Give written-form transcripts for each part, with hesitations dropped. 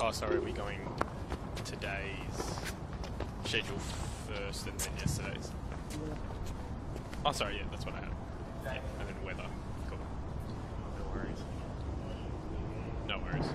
Oh, sorry, are we going today's schedule first and then yesterday's? Oh, sorry, yeah, that's what I had. Yeah, and then weather. Cool. No worries. No worries.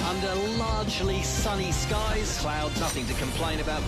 Under largely sunny skies, clouds, nothing to complain about.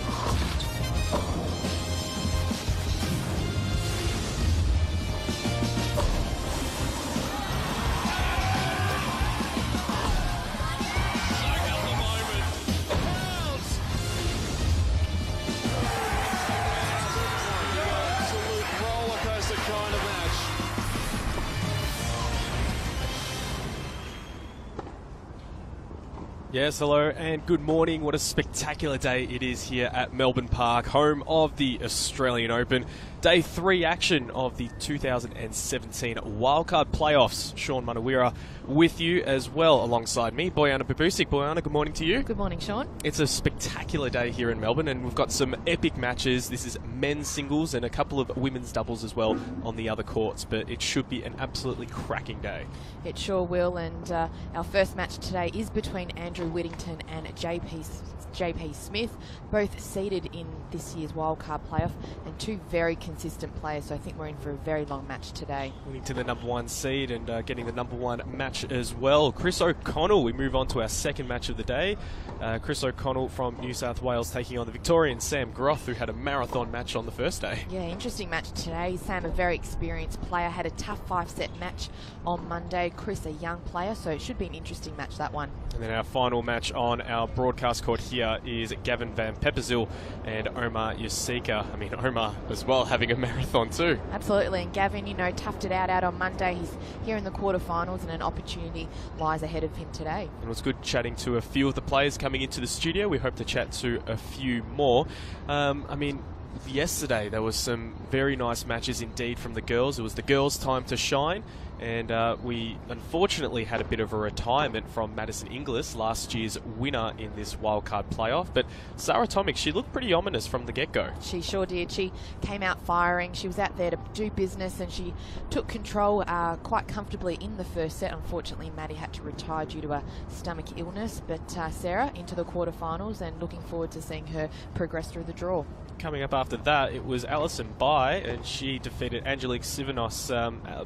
Yes, hello and good morning. What a spectacular day it is here at Melbourne Park, home of the Australian Open. Day 3 action of the 2017 Wildcard Playoffs. Sean Manawira with you as well alongside me, Boyana Babusik. Boyana, good morning to you. Good morning, Sean. It's a spectacular day here in Melbourne and we've got some epic matches. This is men's singles and a couple of women's doubles as well on the other courts, but it should be an absolutely cracking day. It sure will, and our first match today is between Andrew Whittington and JP Smith, both seeded in this year's wildcard playoff, and two very consistent players, so I think we're in for a very long match today. Whittington, the number 1 seed, and getting the number 1 match as well. Chris O'Connell, we move on to our second match of the day. Chris O'Connell from New South Wales taking on the Victorian Sam Groth, who had a marathon match on the first day. Yeah, interesting match today. Sam, a very experienced player, had a tough 5-set match on Monday. Chris, a young player, so it should be an interesting match, that one. And then our final match on our broadcast court here is Gavin Van Pepperzil and Omar Yasika. I mean, Omar as well having a marathon too. Absolutely, and Gavin, you know, toughed it out on Monday. He's here in the quarterfinals and an opportunity lies ahead of him today. It was good chatting to a few of the players coming into the studio. We hope to chat to a few more. I mean, yesterday there was some very nice matches indeed from the girls. It was the girls' time to shine, and we unfortunately had a bit of a retirement from Madison Inglis, last year's winner in this wildcard playoff. But Sarah Tomic, she looked pretty ominous from the get-go. She sure did. She came out firing. She was out there to do business, and she took control quite comfortably in the first set. Unfortunately, Maddie had to retire due to a stomach illness. But Sarah into the quarterfinals, and looking forward to seeing her progress through the draw. Coming up after that, it was Alison Bai, and she defeated Angelique Sivanos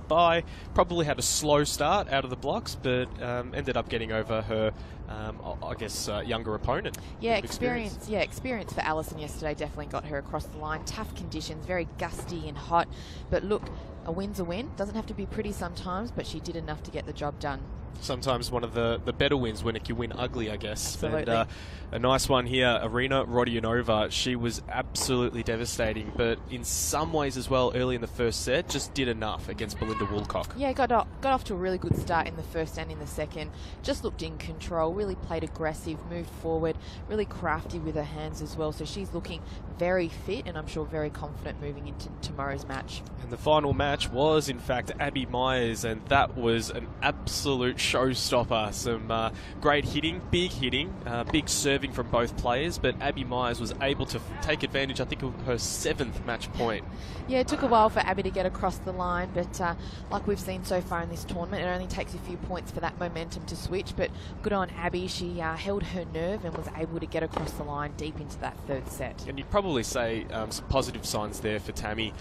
by probably had a slow start out of the blocks, but ended up getting over her, I guess, younger opponent. Yeah, experience. Yeah, experience for Alison yesterday definitely got her across the line. Tough conditions, very gusty and hot. But look, a win's a win. Doesn't have to be pretty sometimes, but she did enough to get the job done. Sometimes one of the better wins when it can win ugly, I guess. Absolutely. And, a nice one here, Arina Rodionova. She was absolutely devastating, but in some ways as well, early in the first set, just did enough against Belinda Woolcock. Yeah, got off to a really good start in the first and in the second. Just looked in control, really played aggressive, moved forward, really crafty with her hands as well. So she's looking very fit and I'm sure very confident moving into tomorrow's match. And the final match was, in fact, Abby Myers, and that was an absolute showstopper. Some great hitting, big serving from both players, but Abby Myers was able to take advantage, I think, of her 7th match point. Yeah, it took a while for Abby to get across the line, but like we've seen so far in this tournament, it only takes a few points for that momentum to switch, but good on Abby. She held her nerve and was able to get across the line deep into that third set. And you'd probably say some positive signs there for Tammy.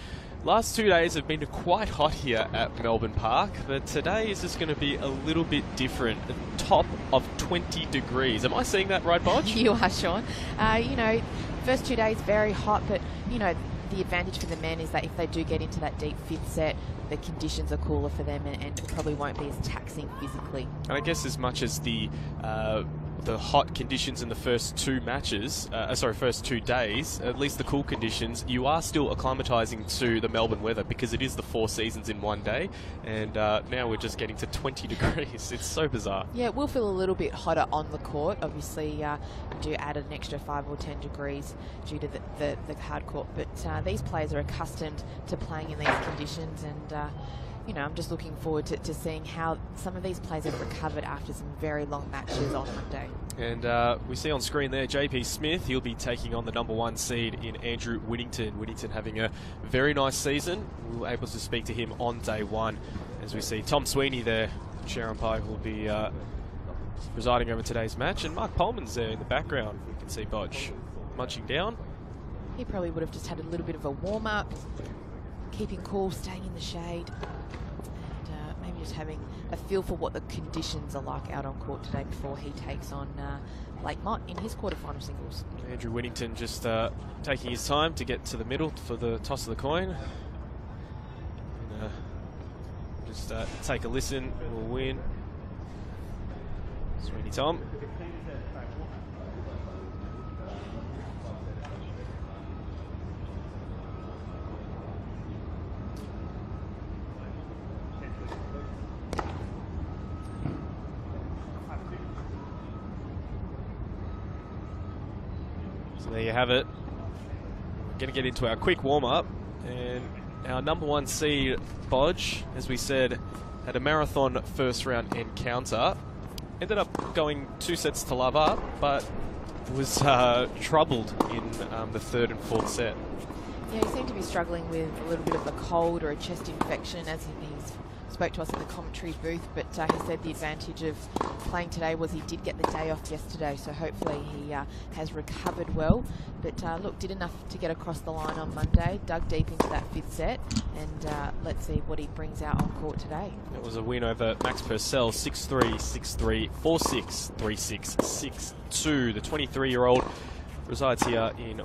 Last 2 days have been quite hot here at Melbourne Park, but today is just going to be a little bit different. A top of 20 degrees. Am I seeing that right, Bodge? You are, Sean. First 2 days very hot, but the advantage for the men is that if they do get into that deep 5th set, the conditions are cooler for them and it probably won't be as taxing physically. And I guess as much as the hot conditions in the first 2 matches, first 2 days, at least the cool conditions, you are still acclimatising to the Melbourne weather because it is the 4 seasons in one day, and now we're just getting to 20 degrees. It's so bizarre. Yeah, it will feel a little bit hotter on the court. Obviously, do add an extra 5 or 10 degrees due to the hard court, but these players are accustomed to playing in these conditions, and I'm just looking forward to seeing how some of these players have recovered after some very long matches on Monday. And we see on screen there JP Smith. He'll be taking on the #1 seed in Andrew Whittington. Whittington having a very nice season. We were able to speak to him on day 1. As we see Tom Sweeney there, chair umpire, who will be presiding over today's match. And Mark Pullman's there in the background. You can see Bodge munching down. He probably would have just had a little bit of a warm-up, keeping cool, staying in the shade, and maybe just having a feel for what the conditions are like out on court today before he takes on Blake Mott in his quarterfinal singles. Andrew Whittington just taking his time to get to the middle for the toss of the coin. And, just take a listen, we'll win. Sweeney Tom. So there you have it. We're going to get into our quick warm-up, and our #1 seed, Bodge, as we said, had a marathon first round encounter. Ended up going 2 sets to love up, but was troubled in the 3rd and 4th set. Yeah, he seemed to be struggling with a little bit of a cold or a chest infection, as he spoke to us in the commentary booth, but he said the advantage of playing today was he did get the day off yesterday, so hopefully he has recovered well. But look, did enough to get across the line on Monday, dug deep into that 5th set, and let's see what he brings out on court today. It was a win over Max Purcell, 6-3, 6-3, 4-6, 3-6, 6-2. The 23-year-old resides here in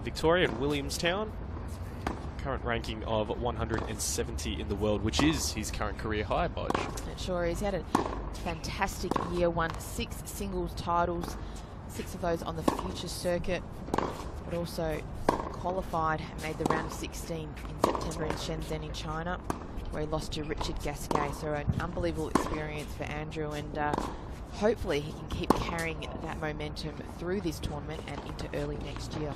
Victoria, in Williamstown. Current ranking of 170 in the world, which is his current career high, Bodge. It sure is. He had a fantastic year, won 6 singles titles, 6 of those on the Future circuit, but also qualified and made the round of 16 in September in Shenzhen in China, where he lost to Richard Gasquet. So an unbelievable experience for Andrew, and hopefully he can keep carrying that momentum through this tournament and into early next year.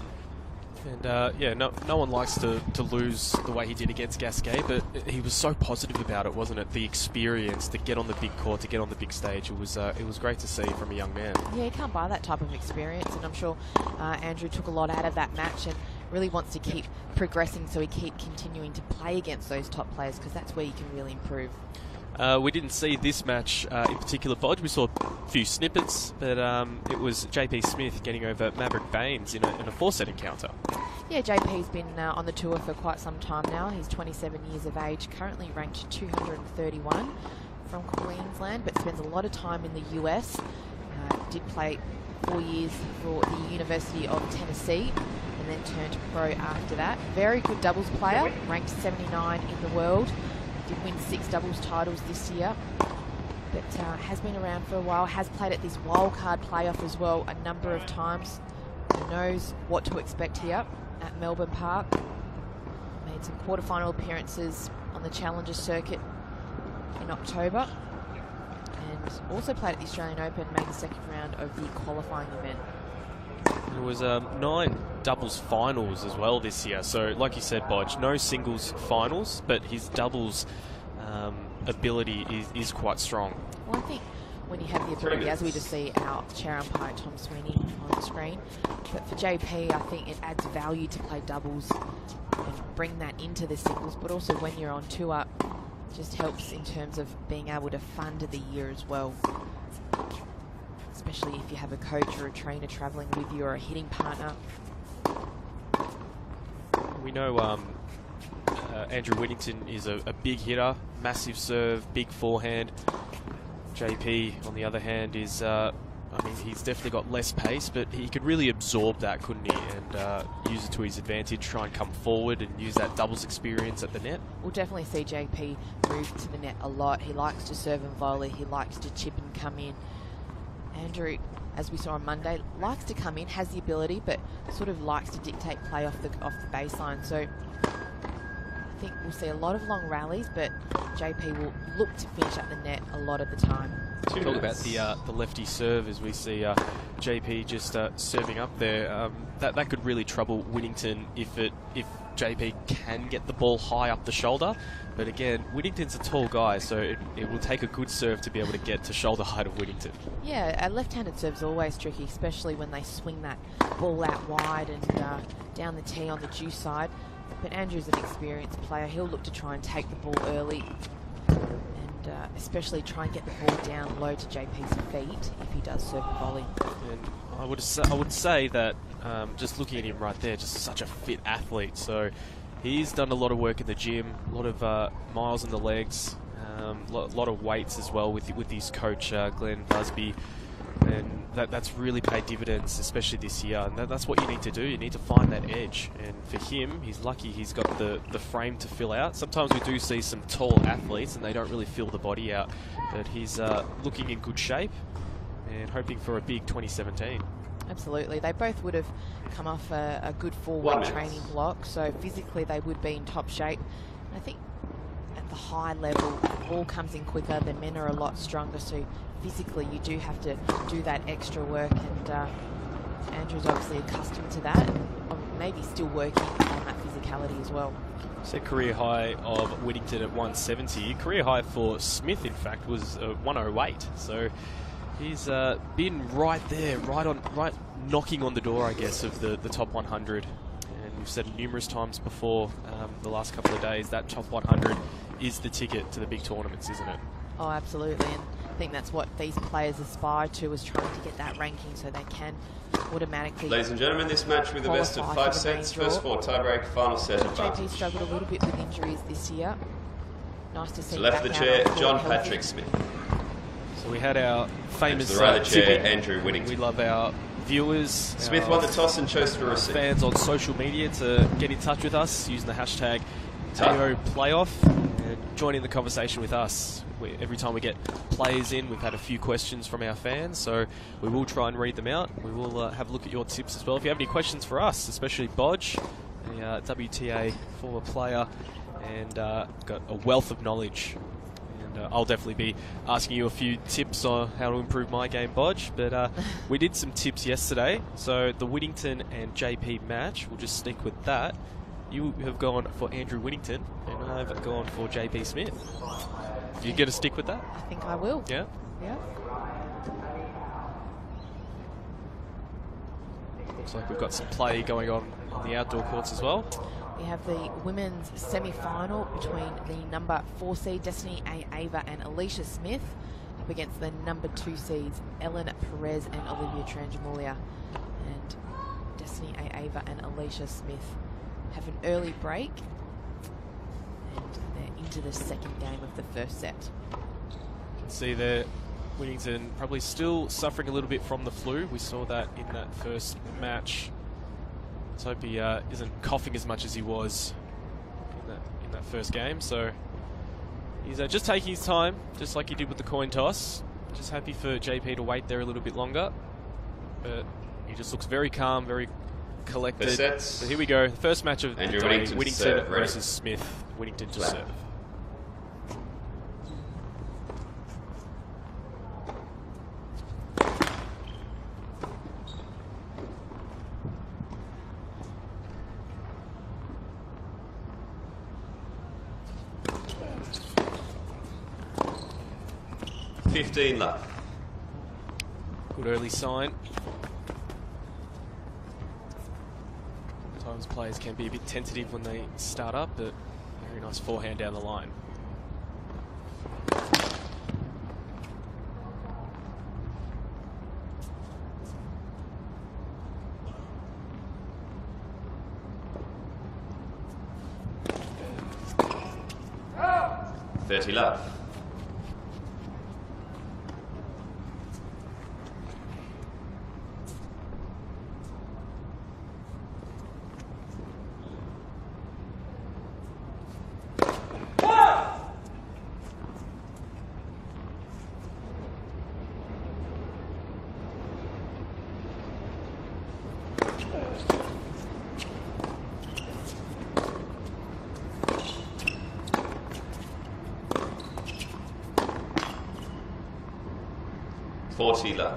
And no one likes to lose the way he did against Gasquet, but he was so positive about it, wasn't it? The experience to get on the big court, to get on the big stage. It was great to see from a young man. Yeah, you can't buy that type of experience, and I'm sure Andrew took a lot out of that match and really wants to keep progressing, so he keep continuing to play against those top players, because that's where you can really improve. We didn't see this match in particular, Bodge. We saw a few snippets, but it was JP Smith getting over Maverick Baines in a 4-set encounter. Yeah, JP's been on the tour for quite some time now. He's 27 years of age, currently ranked 231 from Queensland, but spends a lot of time in the US. Did play 4 years for the University of Tennessee and then turned pro after that. Very good doubles player, ranked 79 in the world. Did win 6 doubles titles this year, but has been around for a while, has played at this wildcard playoff as well a number of times. He knows what to expect here at Melbourne Park. Made some quarterfinal appearances on the Challenger circuit in October, and also played at the Australian Open, made the second round of the qualifying event. There was 9 doubles finals as well this year. So, like you said, Bodge, no singles finals, but his doubles ability is quite strong. Well, I think when you have the ability, as we just see our chair umpire Tom Sweeney on the screen, but for JP, I think it adds value to play doubles and bring that into the singles, but also when you're on tour, just helps in terms of being able to fund the year as well. Especially if you have a coach or a trainer travelling with you or a hitting partner. We know Andrew Whittington is a big hitter, massive serve, big forehand. JP, on the other hand, is, I mean, he's definitely got less pace, but he could really absorb that, couldn't he? And use it to his advantage, try and come forward and use that doubles experience at the net. We'll definitely see JP move to the net a lot. He likes to serve and volley. He likes to chip and come in. Andrew, as we saw on Monday, likes to come in, has the ability, but sort of likes to dictate play off the baseline. So I think we'll see a lot of long rallies, but JP will look to finish at the net a lot of the time. Talk about the lefty serve as we see JP just serving up there. That could really trouble Whittington if JP can get the ball high up the shoulder. But again, Whittington's a tall guy, so it will take a good serve to be able to get to shoulder height of Whittington. Yeah, a left-handed serve's always tricky, especially when they swing that ball out wide and down the tee on the due side. But Andrew's an experienced player. He'll look to try and take the ball early and especially try and get the ball down low to JP's feet if he does serve a volley. And I would say that just looking at him right there, just such a fit athlete. So he's done a lot of work in the gym, a lot of miles in the legs, a lot of weights as well with his coach Glenn Busby, and that's really paid dividends, especially this year. And that's what you need to do. You need to find that edge. And for him, he's lucky he's got the frame to fill out. Sometimes we do see some tall athletes and they don't really fill the body out, but he's looking in good shape and hoping for a big 2017. Absolutely. They both would have come off a good 4-week training block, so physically they would be in top shape. And I think at the high level, the ball comes in quicker, the men are a lot stronger, so physically you do have to do that extra work, and Andrew's obviously accustomed to that, and maybe still working on that physicality as well. So career high of Whittington at 170. Career high for Smith, in fact, was 108. So he's been right there, right knocking on the door, I guess, of the top 100. And we've said numerous times before the last couple of days that top 100 is the ticket to the big tournaments, isn't it? Oh, absolutely. And I think that's what these players aspire to, is trying to get that ranking so they can automatically. Ladies and gentlemen, this match with the best of 5 sets, first 4 tiebreak, final set advantage. JP struggled a little bit with injuries this year. Nice to see. To left of the chair, John Patrick Smith. So we had our famous to the right of the chair, Andrew Whittington. We love our viewers. Smith won the toss and chose to receive. Fans on social media to get in touch with us using the hashtag TAYOPlayoff and join in the conversation with us. Every time we get players in, we've had a few questions from our fans, so we will try and read them out. We will have a look at your tips as well. If you have any questions for us, especially Bodge, a WTA former player, and got a wealth of knowledge. And I'll definitely be asking you a few tips on how to improve my game, Bodge. But we did some tips yesterday. So the Whittington and JP match, we'll just stick with that. You have gone for Andrew Whittington, and I've gone for JP Smith. You going to stick with that? I think I will. Yeah? Yeah. Looks like we've got some play going on the outdoor courts as well. We have the women's semi-final between the number 4 seed Destiny Ava and Alicia Smith up against the number 2 seeds Ellen Perez and Olivia Tranjamulia. And Destiny Ava and Alicia Smith have an early break, and they're into the second game of the first set. You can see there, Whittington probably still suffering a little bit from the flu. We saw that in that first match. Let's hope he isn't coughing as much as he was in that first game. So he's just taking his time, just like he did with the coin toss. Just happy for JP to wait there a little bit longer. But he just looks very calm, very collected. So here we go. The first match of the day, Whittington versus Smith. Whittington to serve. Love. Good early sign. Sometimes players can be a bit tentative when they start up, but very nice forehand down the line. Love.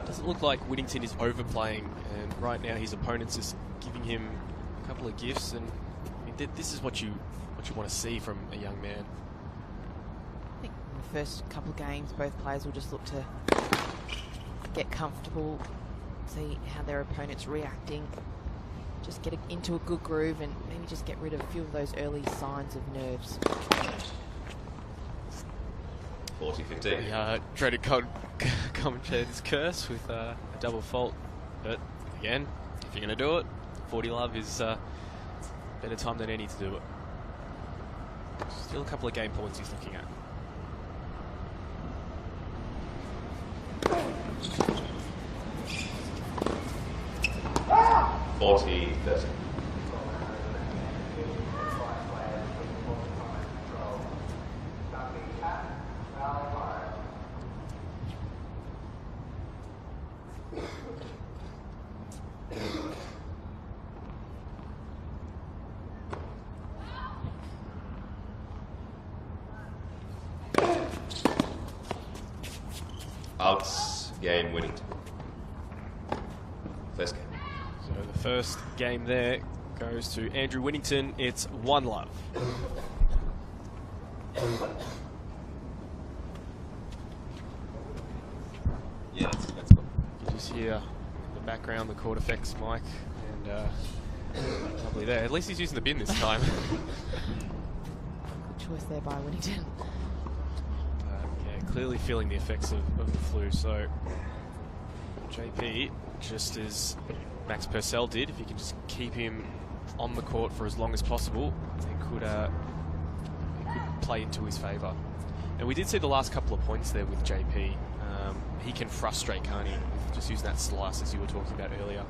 Doesn't look like Whittington is overplaying, and right now his opponent's just giving him a couple of gifts, and I mean, this is what you want to see from a young man. I think in the first couple of games, both players will just look to get comfortable, see how their opponent's reacting, just get into a good groove, and maybe just get rid of a few of those early signs of nerves. 40-15. The dreaded commentator's curse with a double fault, but again, if you're going to do it, 40 love is better time than any to do it. Still a couple of game points he's looking at. Ah! 40-30. Outs game winning. First game. So the first game there goes to Andrew Whittington. It's 1 love. Yeah, that's cool. You just hear in the background the chord effects mic, and lovely there. At least he's using the bin this time. Good choice there by Whittington. Yeah, clearly feeling the effects of the flu. So JP, just as Max Purcell did, if you can just keep him on the court for as long as possible, it could play into his favour. And we did see the last couple of points there with JP. He can frustrate, can't he? Just using that slice as you were talking about earlier.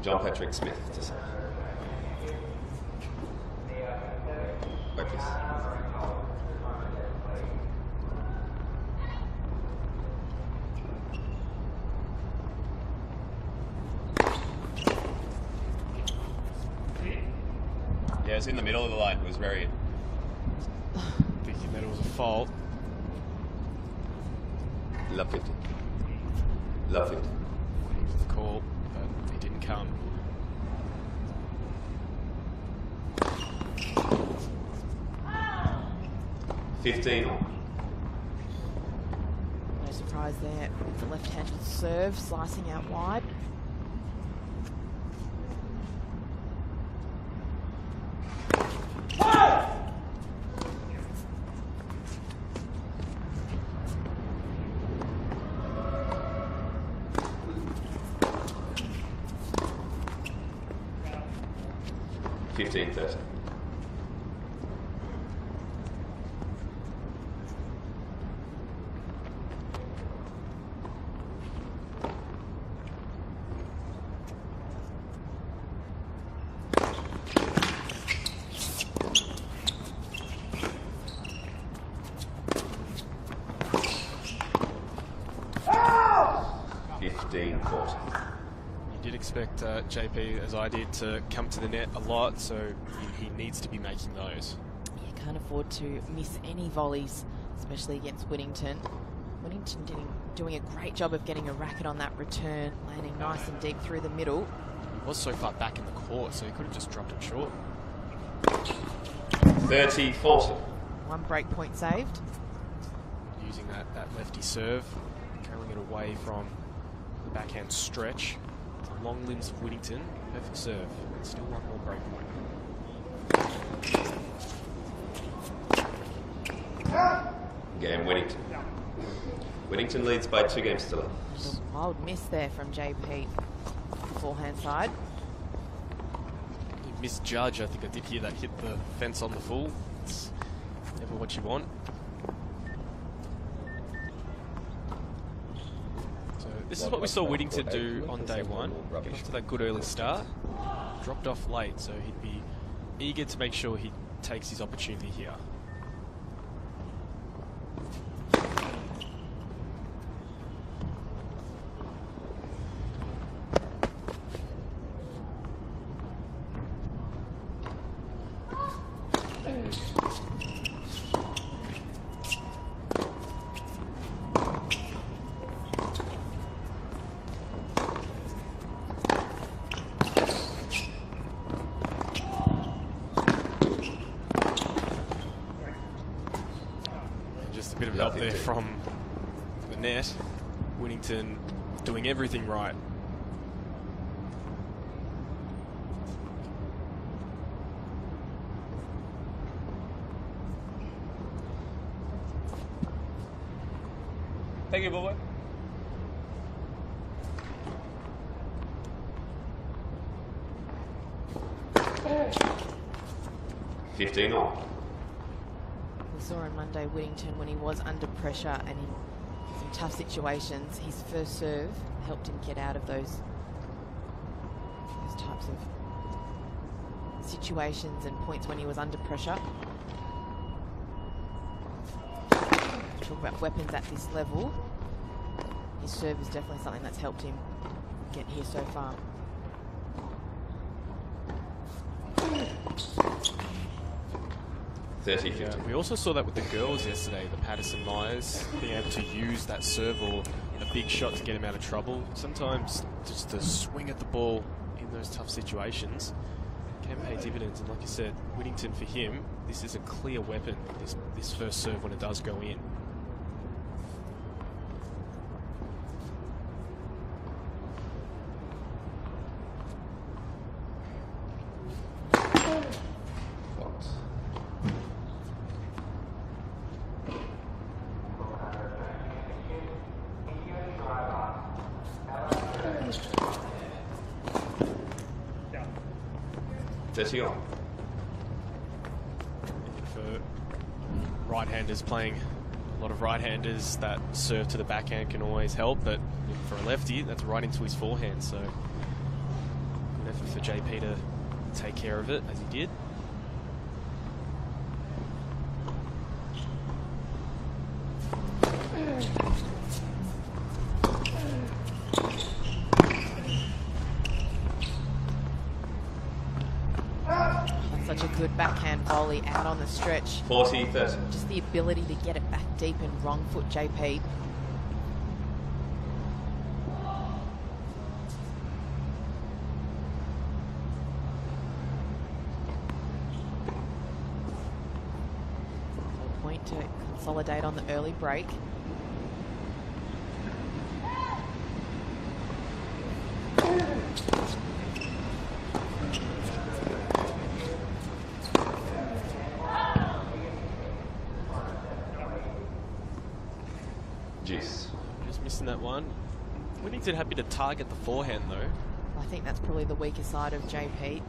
John Patrick Smith to say. Wait, please. Yeah, it was in the middle of the line. It was very... Thinking that it was a fault. Love 50. Love 50. Waiting for the call, but he didn't come. No surprise there with the left-handed serve, slicing out wide. 15-30. You did expect JP, as I did, to come to the net a lot, so he needs to be making those. You can't afford to miss any volleys, especially against Whittington. Whittington doing a great job of getting a racket on that return, landing nice and deep through the middle. He was so far back in the court, so he could have just dropped it short. 30-40. One break point saved. Using that lefty serve, curling it away from the backhand stretch. The long limbs of Whittington. Perfect serve. Still one more break point. Game Whittington. Whittington leads by 2 games to love. A wild miss there from JP. Forehand side. He misjudged. I think I did hear that hit the fence on the full. It's never what you want. This is what we saw Whittington do on day one. Get off to that good early start. Dropped off late, so he'd be eager to make sure he takes his opportunity here. Bit of help there from the net. Whittington doing everything right. Thank you, boy. $15 all. We saw on Monday Whittington when he was under pressure and in some tough situations, his first serve helped him get out of those types of situations and points when he was under pressure. Talk about weapons at this level. His serve is definitely something that's helped him get here so far. Yeah, we also saw that with the girls yesterday, the Patterson Myers, being able to use that serve or a big shot to get him out of trouble. Sometimes just the swing at the ball in those tough situations can pay dividends. And like you said, Whittington, for him, this is a clear weapon, this first serve when it does go in. For right-handers playing, a lot of right-handers, that serve to the backhand can always help, but for a lefty, that's right into his forehand, so good effort for JP to take care of it, as he did. Such a good backhand volley out on the stretch. 40-30. Just the ability to get it back deep and wrong foot JP. A point to consolidate on the early break. Just missing that one. Whittington happy to target the forehand though. I think that's probably the weaker side of JP.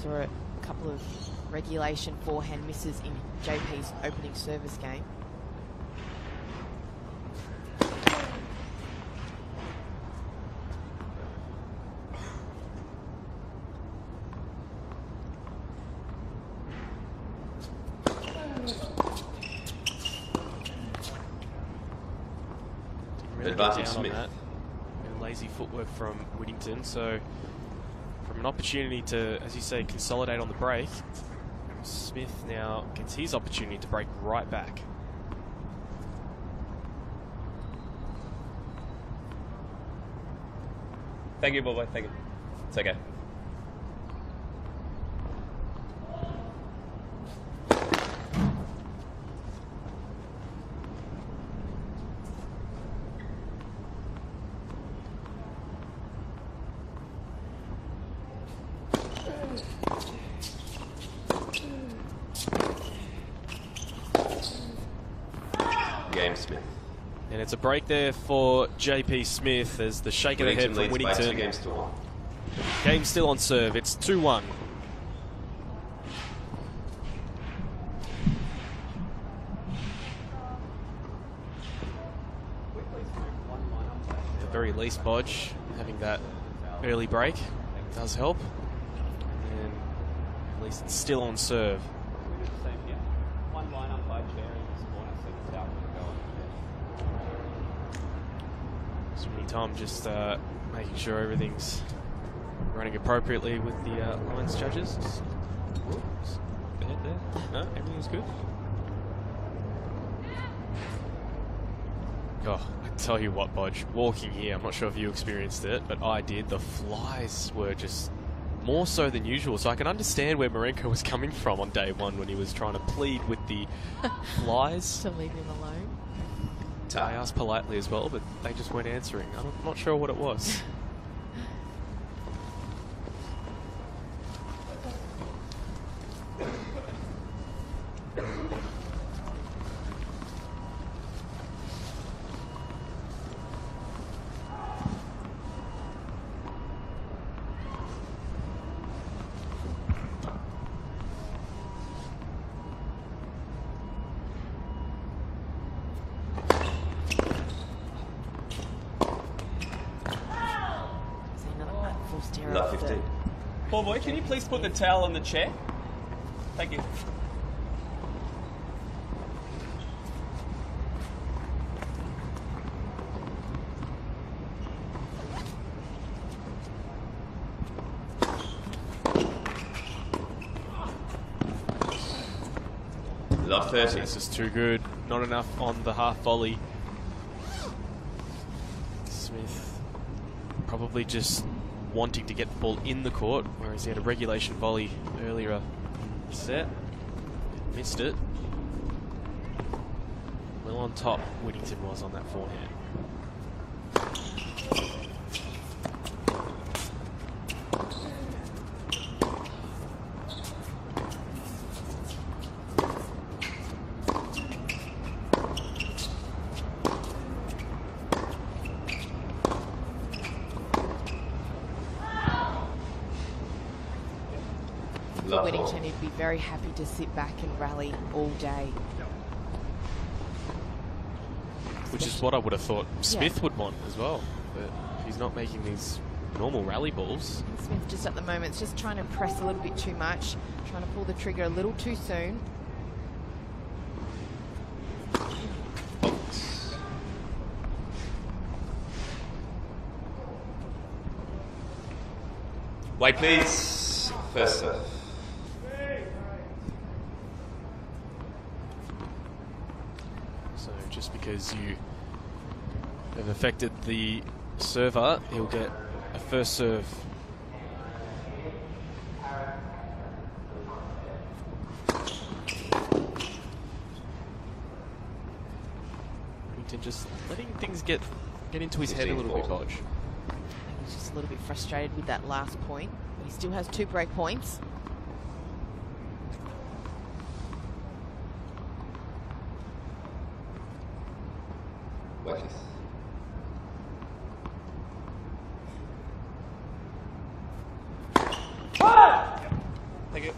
Saw it a couple of regulation forehand misses in JP's opening service game. Really Advantage down on Smith. that. And lazy footwork from Whittington, so from an opportunity to, as you say, consolidate on the break, Smith now gets his opportunity to break right back. Thank you, boy. Thank you. It's okay. Game, Smith. And it's a break there for JP Smith as the shake of the head from leads by 2 Whittington. games to 1. Game still on serve. It's 2-1. At the very least, Bodge having that early break does help. And at least it's still on serve. Spending time just making sure everything's running appropriately with the lines judges. Whoops. Ahead there. No, everything's good. Oh, I tell you what, Bodge, walking here, I'm not sure if you experienced it, but I did. The flies were just more so than usual, so I can understand where Marenko was coming from on day one when he was trying to plead with the flies. To leave him alone. I asked politely as well, but they just weren't answering. I'm not sure what it was. Love 15. Poor boy, can you please put the towel on the chair? Thank you. Love 30. This is too good. Not enough on the half volley. Smith probably just wanting to get the ball in the court, whereas he had a regulation volley earlier in the set. Missed it. Well on top, Whittington was on that forehand. For Whittington, he'd be very happy to sit back and rally all day. Which is what I would have thought Smith would want as well. But he's not making these normal rally balls. Smith just at the moment is just trying to press a little bit too much, trying to pull the trigger a little too soon. Wait, please. First serve. So just because you have affected the server, he'll get a first serve. Whittington just letting things get into his head a little bit, Bodge. He's just a little bit frustrated with that last point. He still has 2 break points. Wait, please. Thank you.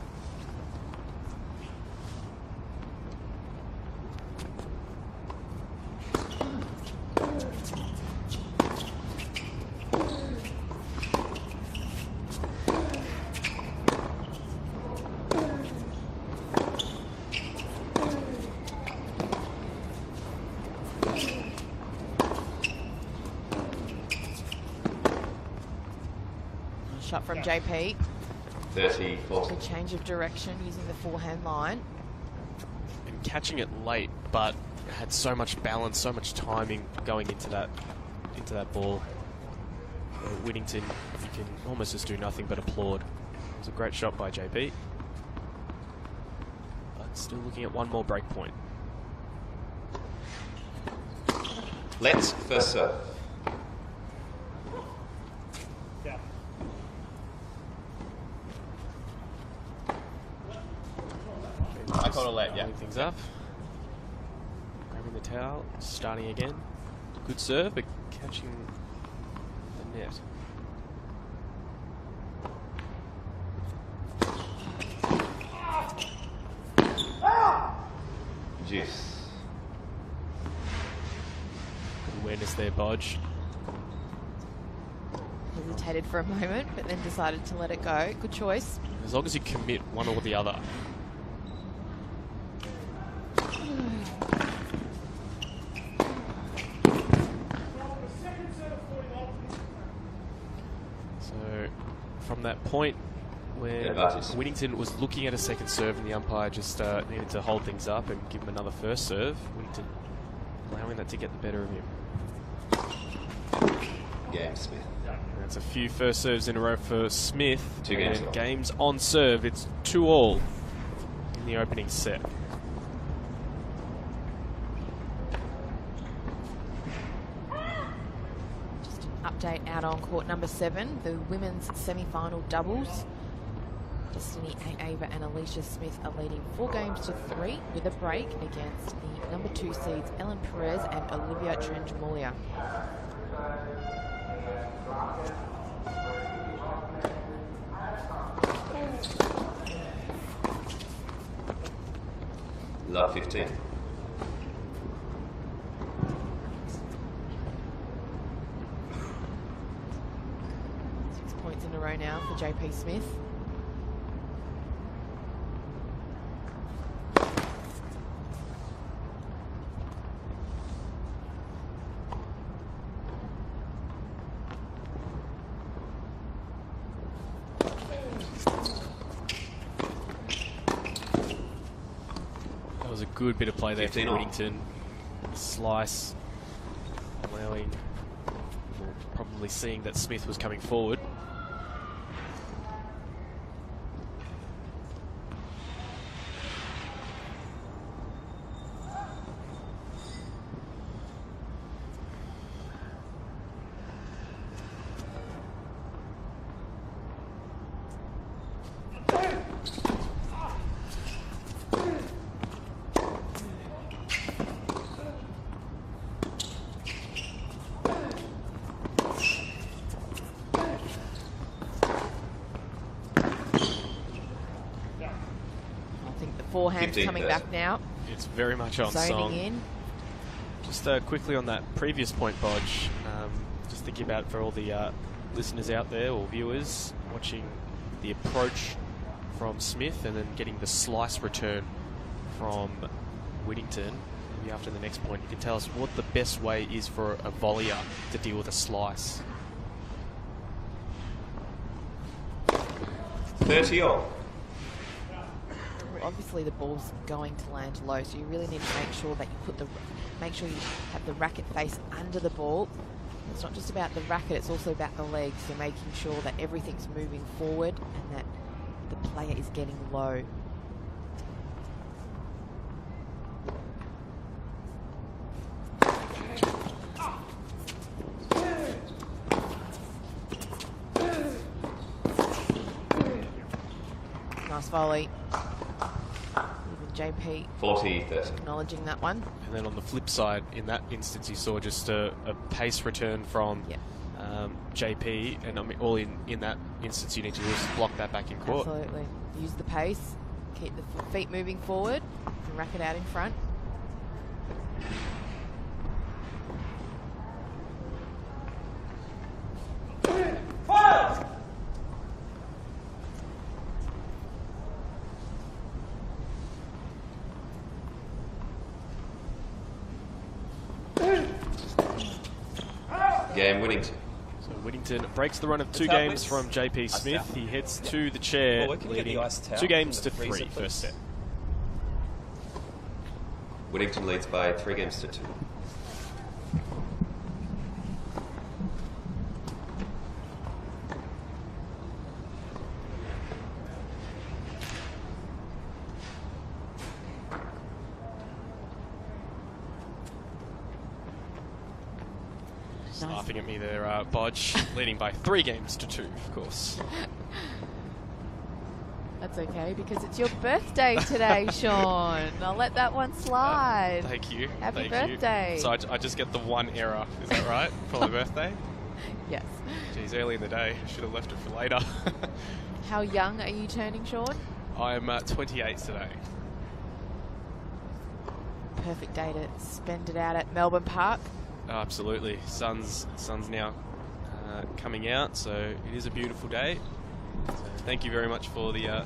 shot from JP. 30-40. A change of direction using the forehand line. And catching it late, but had so much balance, so much timing going into that ball. Whittington, you can almost just do nothing but applaud. It was a great shot by JP. But still looking at one more break point. Let's first serve. I called a let, yeah. Pulling things up. Grabbing the towel, starting again. Good serve, but catching the net. Juice. Good awareness there, Bodge. Hesitated for a moment, but then decided to let it go. Good choice. As long as you commit one or the other. So, from that point where Whittington was looking at a second serve and the umpire just needed to hold things up and give him another first serve, Whittington allowing that to get the better of him. Game, Smith. That's a few first serves in a row for Smith. 2 games. And games on serve. It's 2-all in the opening set. Just an update out on court number 7, the women's semi-final doubles. Destiny Ava and Alicia Smith are leading 4-3 with a break against the number 2 seeds Ellen Perez and Olivia Trenjamulia. Love 15. 6 points in a row now for JP Smith. Good bit of play there for 15 on. Whittington. Slice, allowing, or probably seeing that Smith was coming forward. Forehand's coming back now. It's very much on Zoning song. in. Just quickly on that previous point, Bodge, just thinking about for all the listeners out there or viewers watching the approach from Smith and then getting the slice return from Whittington. Maybe after the next point, you can tell us what the best way is for a volleyer to deal with a slice. 30-all. Obviously the ball's going to land low, so you really need to make sure that you make sure you have the racket face under the ball. It's not just about the racket, it's also about the legs, so making sure that everything's moving forward and that the player is getting low. Nice volley. JP 40-30. acknowledging that one. And then on the flip side, in that instance, you saw just a pace return from JP, and I mean, all in that instance, you need to just block that back in court. Absolutely. Use the pace, keep the feet moving forward, and racket out in front. Game, Whittington. So Whittington breaks the run of 2 Towel, games please. from JP Ice Smith. towel. He heads to the chair, Well, can you get leading the ice towel 2 games from to the 3 freezer, first set. Whittington leads by 3 games to 2. Laughing at me there, Bodge, leading by 3 games to 2, of course. That's okay, because it's your birthday today, Sean. I'll let that one slide. Thank you. Happy Thank birthday. You. So I just get the 1 error, is that right, for my birthday? Yes. Geez, early in the day. I should have left it for later. How young are you turning, Sean? I'm 28 today. Perfect day to spend it out at Melbourne Park. Oh, absolutely. Sun's now coming out, so it is a beautiful day. So thank you very much for the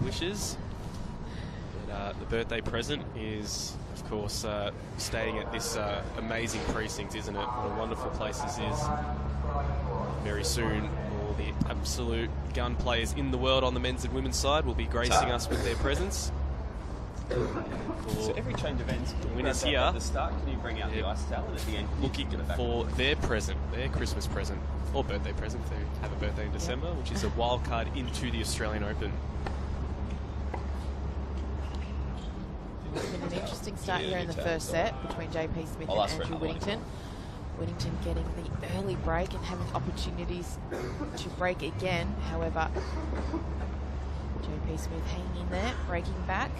wishes. But, the birthday present is, of course, staying at this amazing precinct, isn't it? What a wonderful place this is. Very soon, all the absolute gun players in the world on the men's and women's side will be gracing us with their presence. So every change of ends, can you Winners grab that here. At the start, can you bring out the ice towel, and at the end, can you Looking give it back? for their present, their Christmas present, or birthday present if they have a birthday in December, which is a wild card into the Australian Open. It's been an interesting start here in the first set between JP Smith I'll and ask for Andrew another one. Whittington. Whittington getting the early break and having opportunities to break again. However, JP Smith hanging in there, breaking back.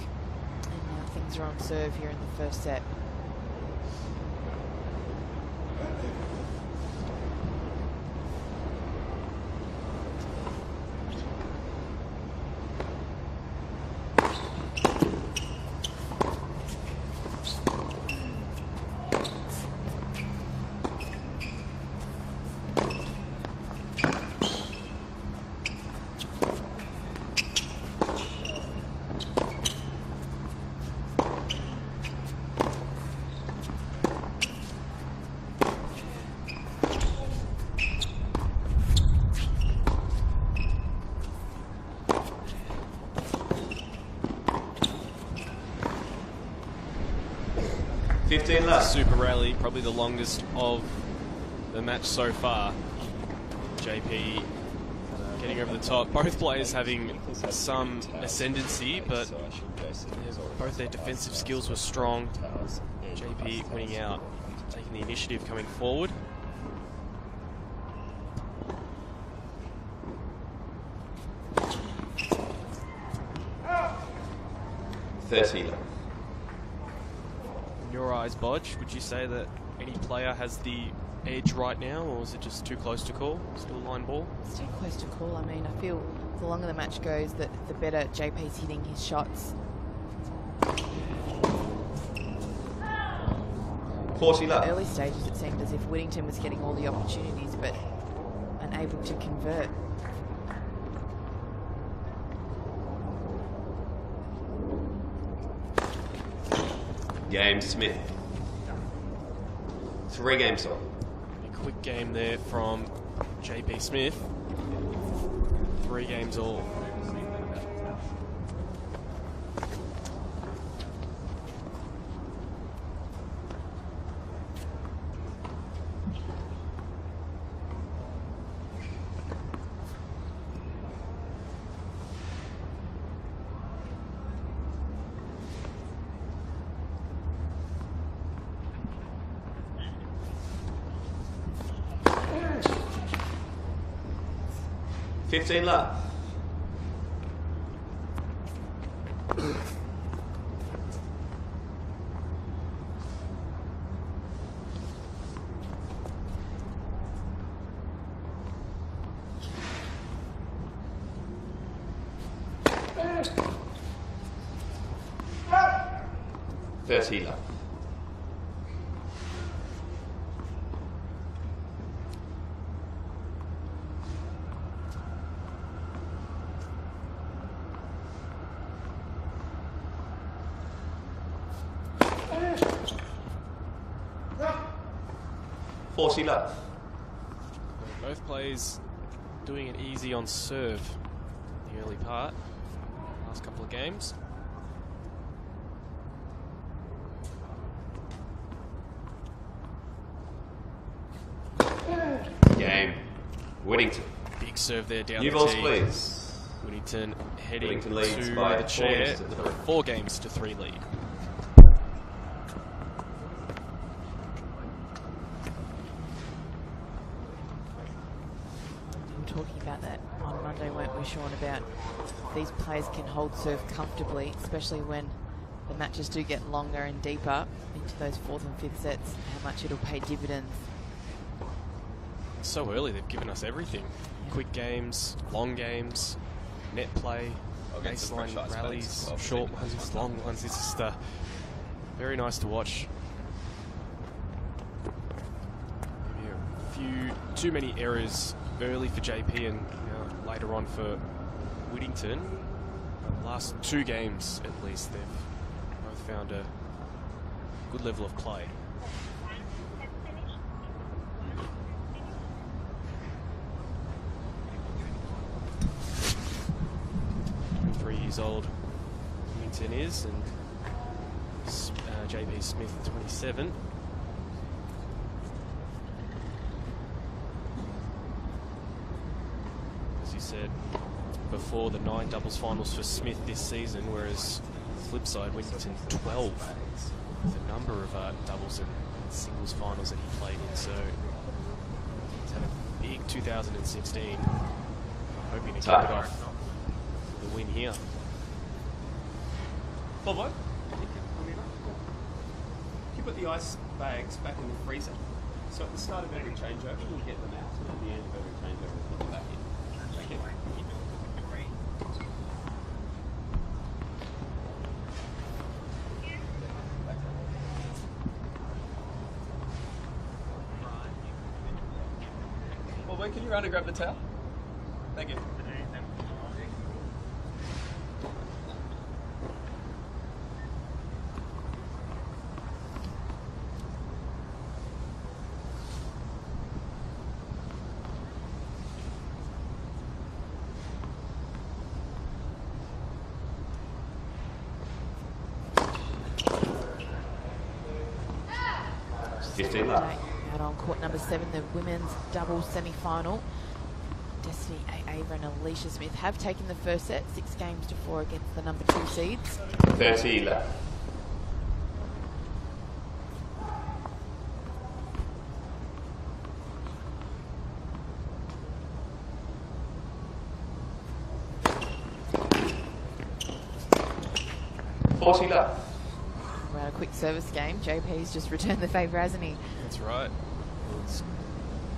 And now things are on serve here in the first set. Super rally, probably the longest of the match so far. JP getting over the top. Both players having some ascendancy, but both their defensive skills were strong. JP winning out, taking the initiative coming forward. $30. In your eyes, Bodge, would you say that any player has the edge right now, or is it just too close to call? Still line ball? It's too close to call. I mean, I feel the longer the match goes, the better JP's hitting his shots. 40 In the love. early stages, it seemed as if Whittington was getting all the opportunities, but unable to convert. Game Smith. 3 games on. A quick game there from JP Smith. 3 games all. $15 love. $30 love. $40 love. Both players doing it easy on serve in the early part, last couple of games. Game. Whittington. Big serve there down New the balls, tee. please. Whittington heading Whittington leads to by the chair. 4 games to 3. 4 games to 3 lead. We were talking about that on Monday, weren't we, Sean, about these players can hold serve comfortably, especially when the matches do get longer and deeper into those 4th and 5th sets, how much it'll pay dividends. So early, they've given us everything. Quick games, long games, net play, baseline rallies, short ones, long ones. It's just very nice to watch. Maybe a few too many errors early for JP and later on for Whittington. The last 2 games, at least, they've both found a good level of play. 3 years old Whittington is, and JP Smith 27. As you said before, the 9 doubles finals for Smith this season, whereas flip side, Whittington 12. The number of doubles and singles finals that he played in, so he's had a big 2016. Hoping to kick it off with a win here. Bobo, can you put the ice bags back in the freezer? So at the start of every changeover, we'll get them out, and at the end of every changeover, we'll put them back in. Okay. Bobo, can you run and grab the towel? Thank you. Out on court number 7, the women's doubles semi-final. Destiny Ava and Alicia Smith have taken the first set, 6 games to 4 against the number 2 seeds. 30 left. left. We're at a quick service game. JP's just returned the favour, hasn't he? That's right. It's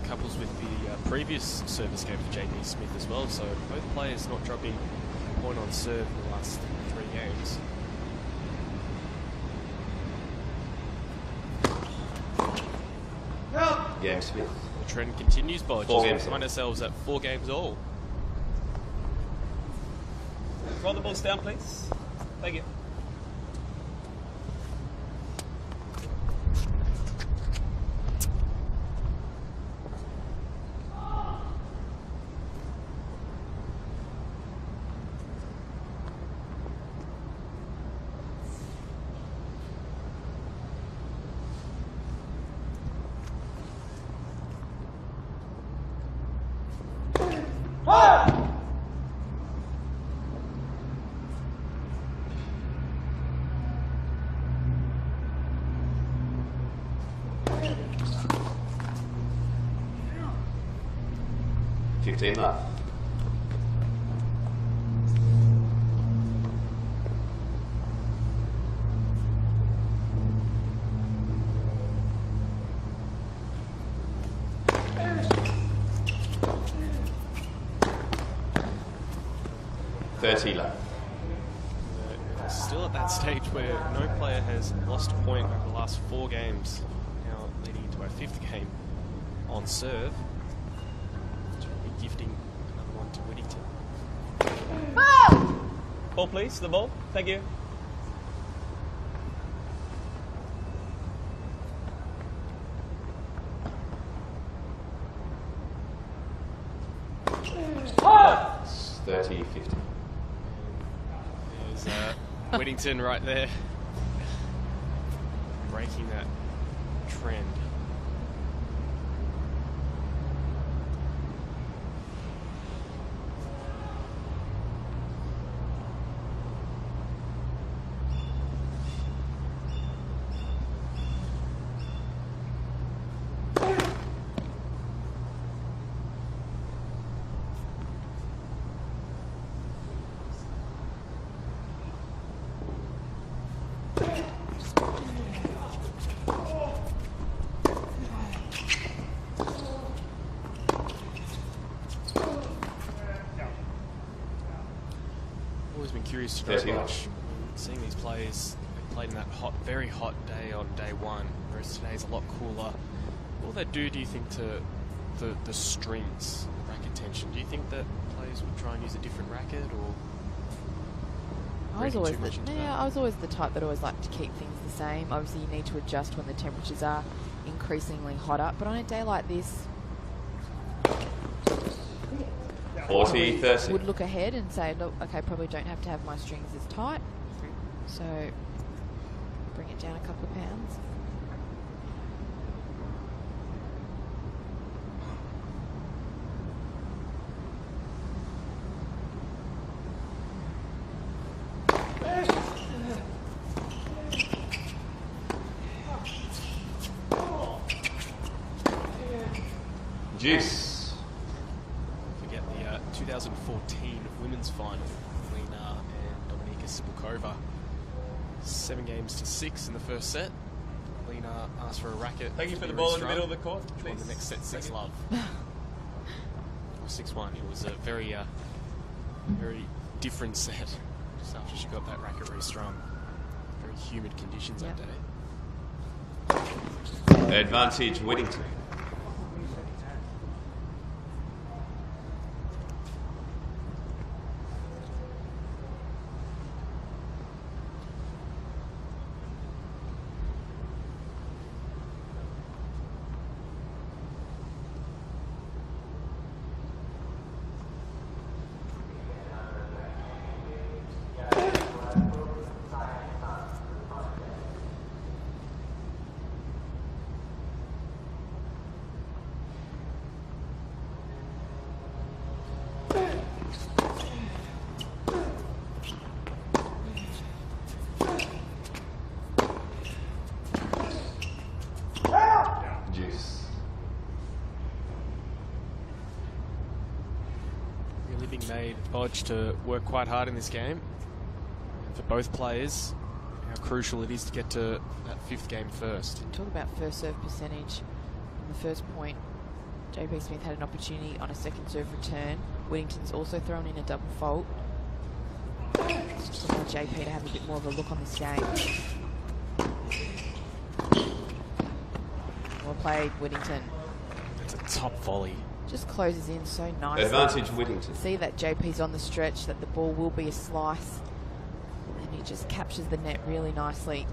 couples with the previous service game for JP Smith as well, so both players not dropping a point on serve in the last 3 games. Game Smith. The trend continues, Bodge. 4 games. We find ourselves at 4 games all. Roll the balls down, please. Thank you. Left. Still at that stage where no player has lost a point over the last 4 games, now leading into our 5th game on serve. Gifting another one to Whittington. Ball, please. The ball. Thank you. 30-50. There's Whittington right there, breaking that trend. Always been curious to watch seeing these players. They played in that very hot day on day one, whereas today's a lot cooler. What will that do you think, to the strings, racket tension? Do you think that players would try and use a different racket, or? I was always the type that always liked to keep things the same. Obviously, you need to adjust when the temperatures are increasingly hotter. But on a day like this, 40-30. would look ahead and say, look, okay, probably don't have to have my strings as tight. So bring it down a couple of pounds. Juice. Forget the 2014 women's final. Lena and Dominika Sipilkova. 7-6 in the first set. Lena asked for a racket. Thank you for the ball in the middle of the court. Which won the next set, 6-love. Or 6-1. It was a very different set just after she got that racket restrung. Very humid conditions that day. Advantage Whittington. Made Bodge to work quite hard in this game. And for both players, how crucial it is to get to that 5th game first. Talk about first serve percentage. On the first point, JP Smith had an opportunity on a second serve return. Whittington's also thrown in a double fault. Just want JP to have a bit more of a look on this game. Well played, Whittington. It's a top volley. Just closes in so nicely. Advantage Whittington. See that JP's on the stretch, that the ball will be a slice. And he just captures the net really nicely.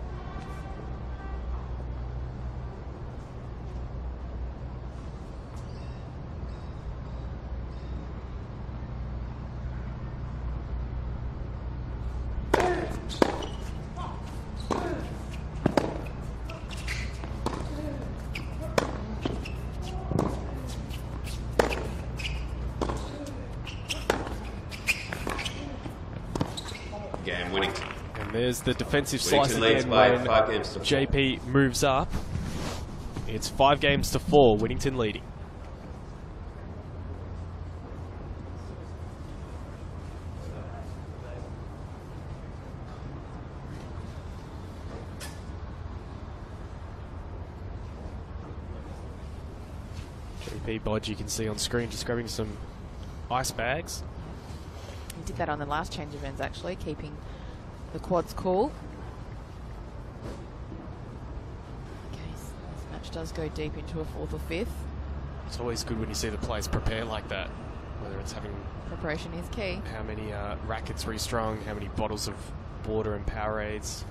There's the defensive slice again when JP moves up. It's 5-4, Whittington leading. JP Bodge, you can see on screen, just grabbing some ice bags. He did that on the last change of ends, actually, keeping the quads cool. Okay, so this match does go deep into a 4th or 5th. It's always good when you see the players prepare like that, whether it's having... Preparation is key. How many rackets restrung, how many bottles of water and Powerades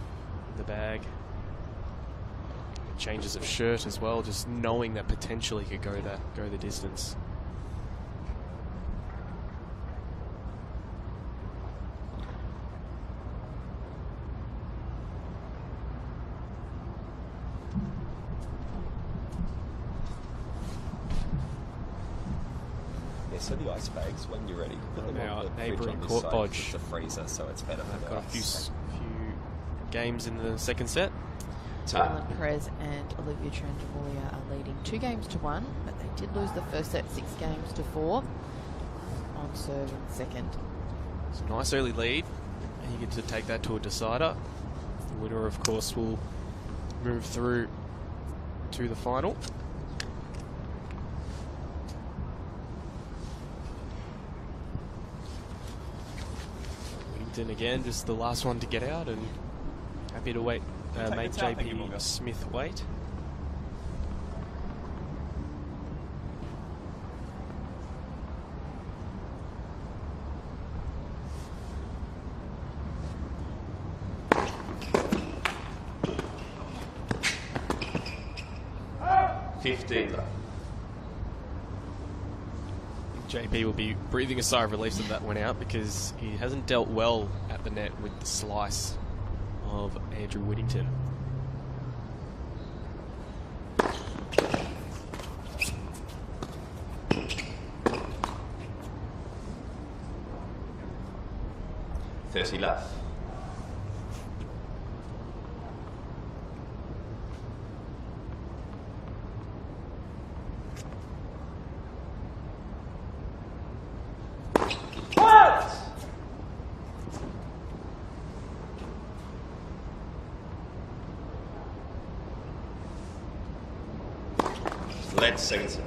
in the bag. Changes of shirt as well, just knowing that potentially could go the distance. Yeah, so the ice bags, when you're ready, put them Now, on the fridge neighbouring on this court side. bodge. It's a freezer, so it's better for the Got a few ice. games in the second set. Dylan Perez and Olivia Trandamulia are leading 2-1, but they did lose the first set 6-4 on serve in second. It's a nice early lead. And you get to take that to a decider. The winner, of course, will move through to the final. Whittington again, just the last one to get out, and happy to wait. Make JP Smith wait. JP will be breathing a sigh of relief that that went out, because he hasn't dealt well at the net with the slice of Andrew Whittington. left. Led second set.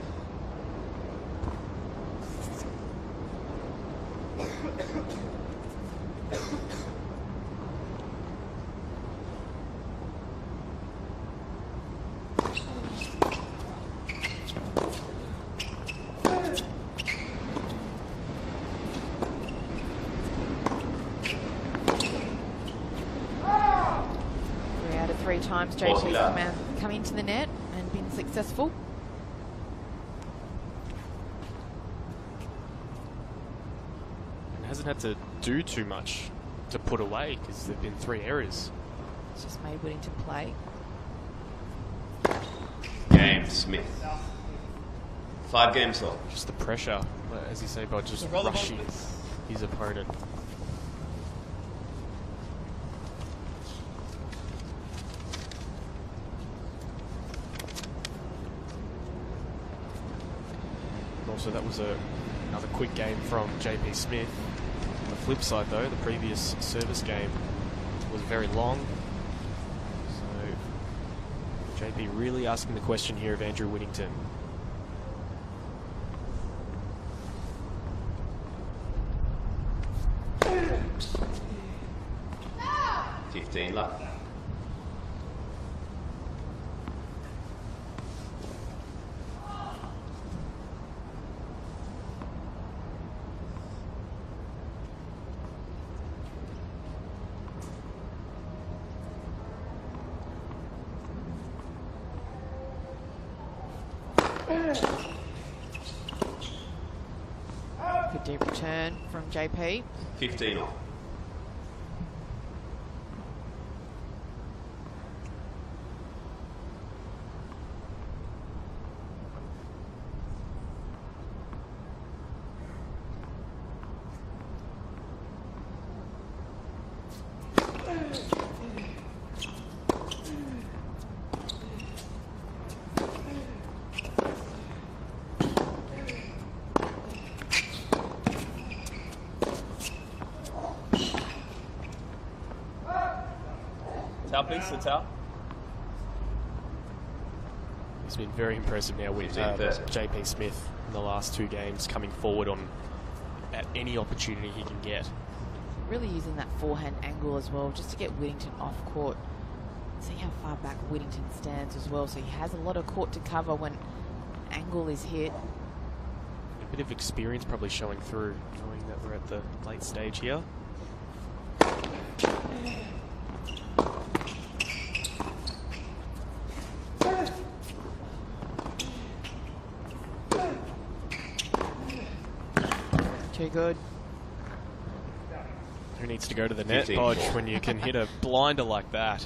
Three times JP's come into the net and been successful. And hasn't had to do too much to put away, because there have been 3 errors. It's just made Whittington play. Game Smith. 5 games long. Just the pressure, as you say, by just rushing his opponent. Also, that was another quick game from JP Smith. On the flip side, though, the previous service game was very long. So, JP really asking the question here of Andrew Whittington. Left. Good deep return from JP. 15 off. Please, the towel. He's been very impressive now with JP Smith in the last 2 games, coming forward on at any opportunity he can get. Really using that forehand angle as well, just to get Whittington off court. See how far back Whittington stands as well, so he has a lot of court to cover when angle is hit. A bit of experience probably showing through, knowing that we're at the late stage here. Too good. Who needs to go to the net, Bodge, when you can hit a blinder like that?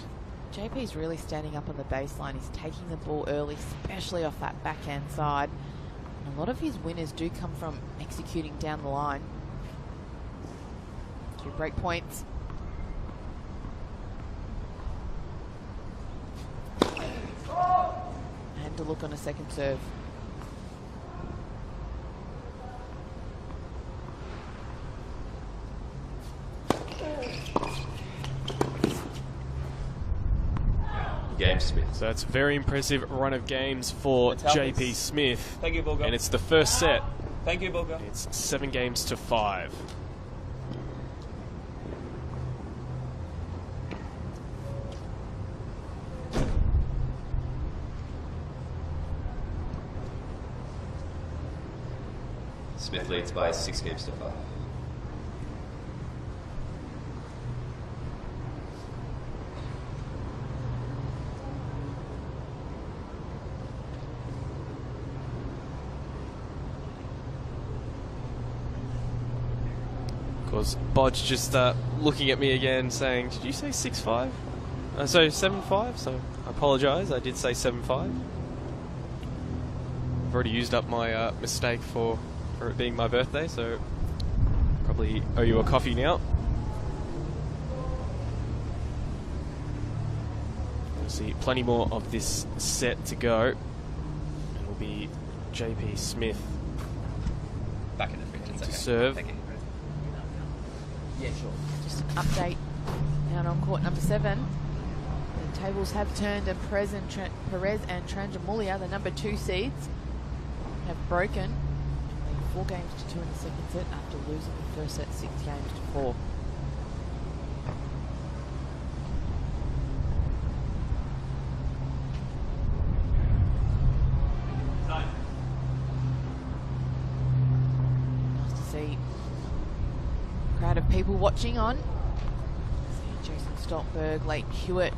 JP's really standing up on the baseline. He's taking the ball early, especially off that backhand side. A lot of his winners do come from executing down the line. 2 break points. And to look on a second serve. Game, Smith. So that's a very impressive run of games for JP Smith. Thank you, Bulga. And it's the first set. Thank you, Bulga. It's 7 games to 5. Smith leads by 6 games to 5. Of course, Bodge just looking at me again saying, did you say 6-5? So 7-5, so I apologise, I did say 7-5. I've already used up my mistake for it being my birthday, so probably owe you a coffee now. We'll see plenty more of this set to go. It'll be JP Smith Back in the fridge. to serve. Thank you. Yeah, sure. Just an update down on court number 7. The tables have turned and Perez and Tranjamulia, the number 2 seeds, have broken. 4 games to 2 in the second set after losing the first set 6 games to 4. Nice to see a crowd of people watching on. See Jason Stoltenberg, Lake Hewitt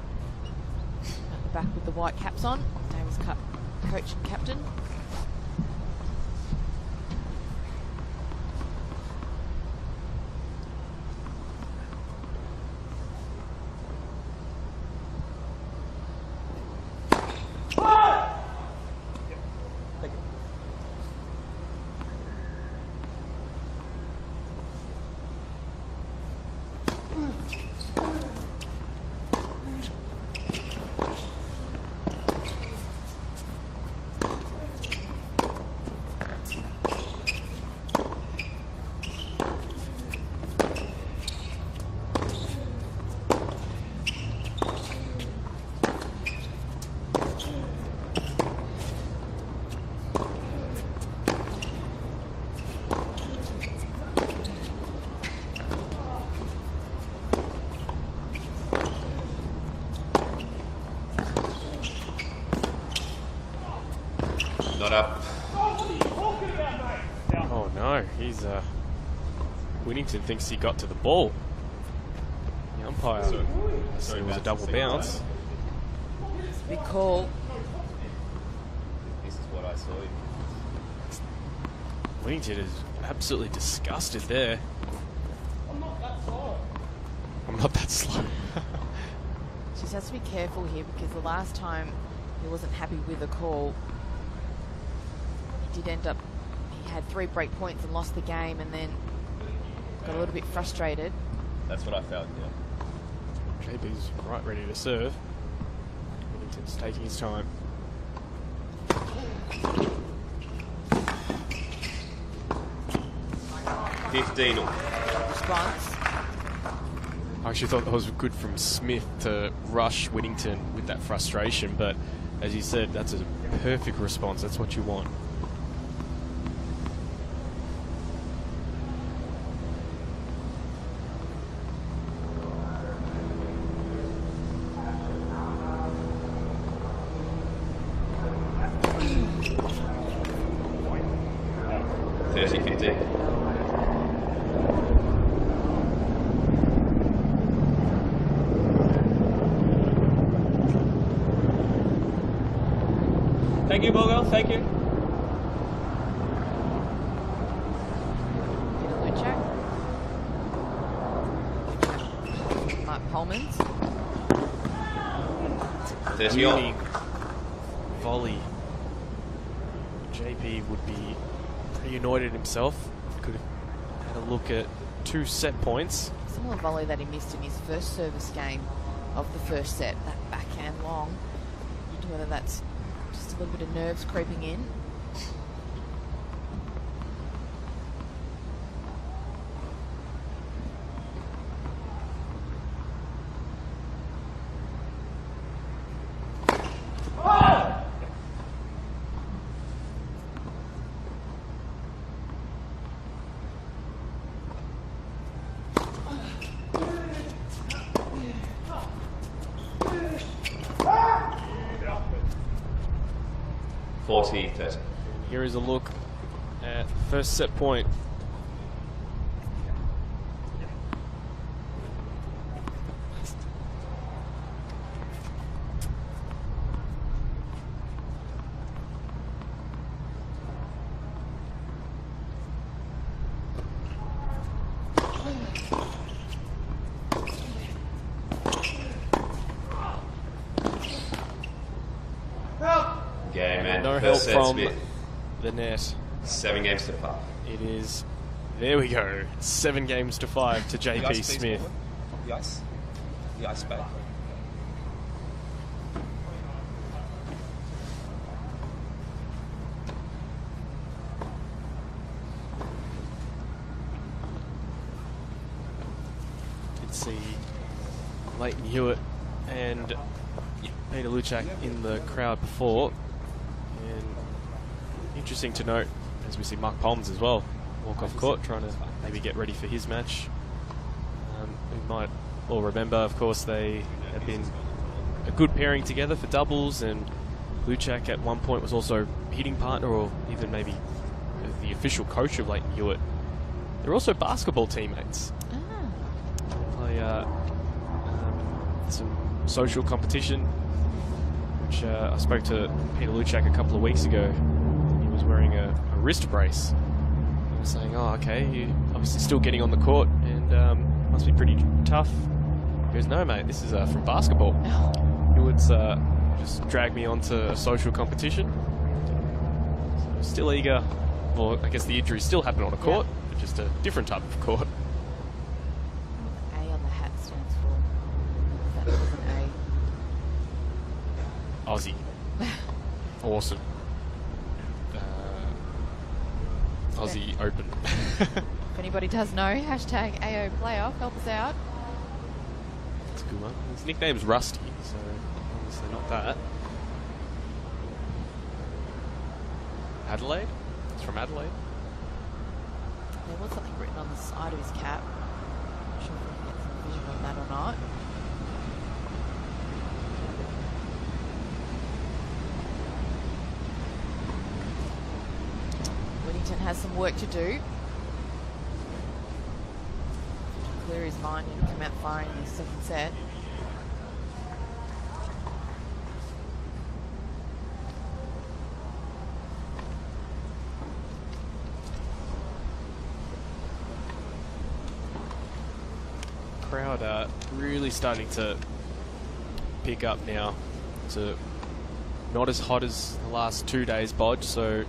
at the back with the white caps on. Davis Cup coach and captain. Not up. Oh no, he's Winnington thinks he got to the ball. The umpire said it was a double bounce. It's a big call. This is what I saw. Winnington is absolutely disgusted there. I'm not that slow. Just has to be careful here because the last time he wasn't happy with the call. He did end up, he had 3 break points and lost the game and then got a little bit frustrated. That's what I felt, yeah. JB's right ready to serve. Winnington's taking his time. Response. I actually thought that was good from Smith to rush Whittington with that frustration, but as you said, that's a perfect response. That's what you want. Thank you, Bogo. Thank you. Mark Pullman's. 30 on. Volley. JP JP would be pretty annoyed at himself. Could have had a look at 2 set points. Similar volley that he missed in his first service game of the first set, that backhand long. I wonder whether that's just a little bit of nerves creeping in. Here is a look at first set point. Game and No help first set, from Smith. the net. 7 games to 5. It is, there we go, 7 games to 5 to The ice, JP please, Smith. Morgan. The ice. The ice bag. Did see Leighton Hewitt and Peter Luchak in the crowd before. And interesting to note, as we see Mark Palms as well walk off court, trying to maybe get ready for his match. We might all remember, of course, they have been a good pairing together for doubles, and Luchak at one point was also hitting partner, or even maybe the official coach of Leighton Hewitt. They're also basketball teammates. Play some social competition, which I spoke to Peter Luchak a couple of weeks ago. He was wearing a wrist brace. I was saying, oh, okay, you're obviously still getting on the court, and must be pretty tough. He goes, no, mate, this is from basketball. Hewitt's just dragged me onto a social competition. So still eager. Well, I guess the injuries still happen on a court, but just a different type of court. A on the hat stands for. That was an Aussie. Awesome. Aussie Open. If anybody does know, hashtag AO Playoff, help us out. That's a good one. His nickname's Rusty, so obviously not that. Adelaide? It's from Adelaide. There was something written on the side of his cap. Not sure if we can get some vision on that or not. Whittington has some work to do. Clear his mind and come out firing in his second set. Crowd are really starting to pick up now. It's not as hot as the last 2 days, Bodge, so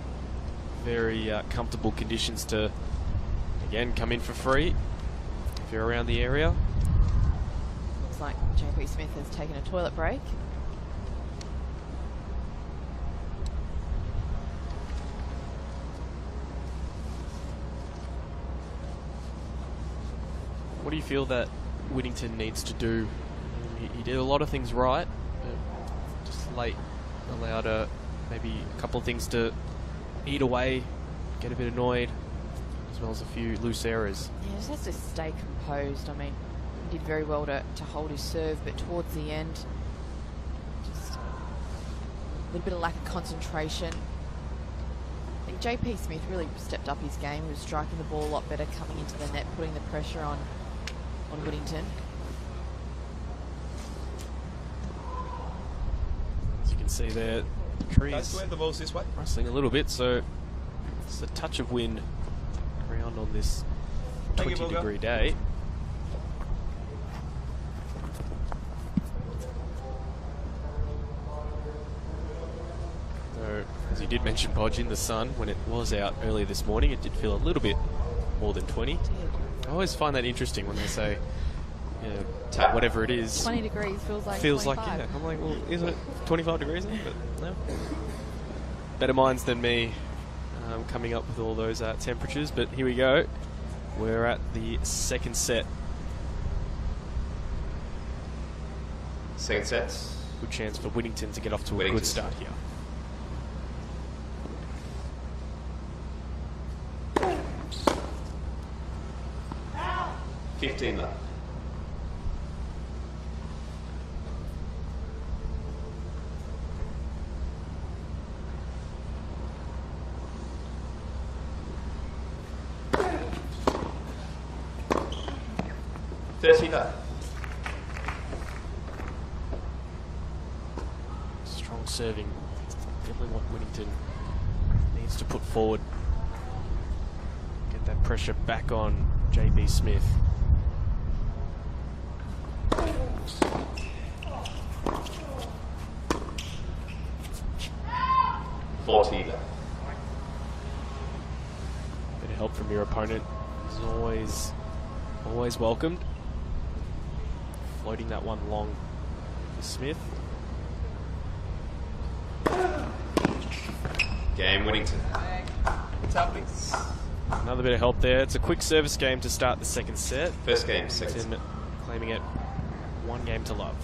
very comfortable conditions to, again, come in for free if you're around the area. Looks like JP Smith has taken a toilet break. What do you feel that Whittington needs to do? He did a lot of things right, but just late allowed maybe a couple of things to eat away, get a bit annoyed, as well as a few loose errors. Yeah, just has to stay composed. I mean, he did very well to hold his serve, but towards the end, just a little bit of lack of concentration. I think JP Smith really stepped up his game. He was striking the ball a lot better, coming into the net, putting the pressure on Whittington. As you can see there, the trees Guys, the ball's this way. rustling a little bit, so it's a touch of wind around on this Thank you, 20-degree day. So, as you did mention, Podge, in the sun, when it was out earlier this morning, it did feel a little bit more than 20. I always find that interesting when they say, whatever it is. 20 degrees feels like 25. Yeah. I'm like, well, isn't it 25 degrees then? But no. Better minds than me coming up with all those temperatures. But here we go. We're at the second set. Second set. Good chance for Whittington to get off to a good start here. $15 left. $30 left. Strong serving. Definitely what Whittington needs to put forward. Get that pressure back on JB Smith. $40 left. Bit of help from your opponent is always welcomed. Floating that one long for Smith. Game Whittington. What's happening? Another bit of help there. It's a quick service game to start the second set. First game, second set. Claiming it 1 game to love.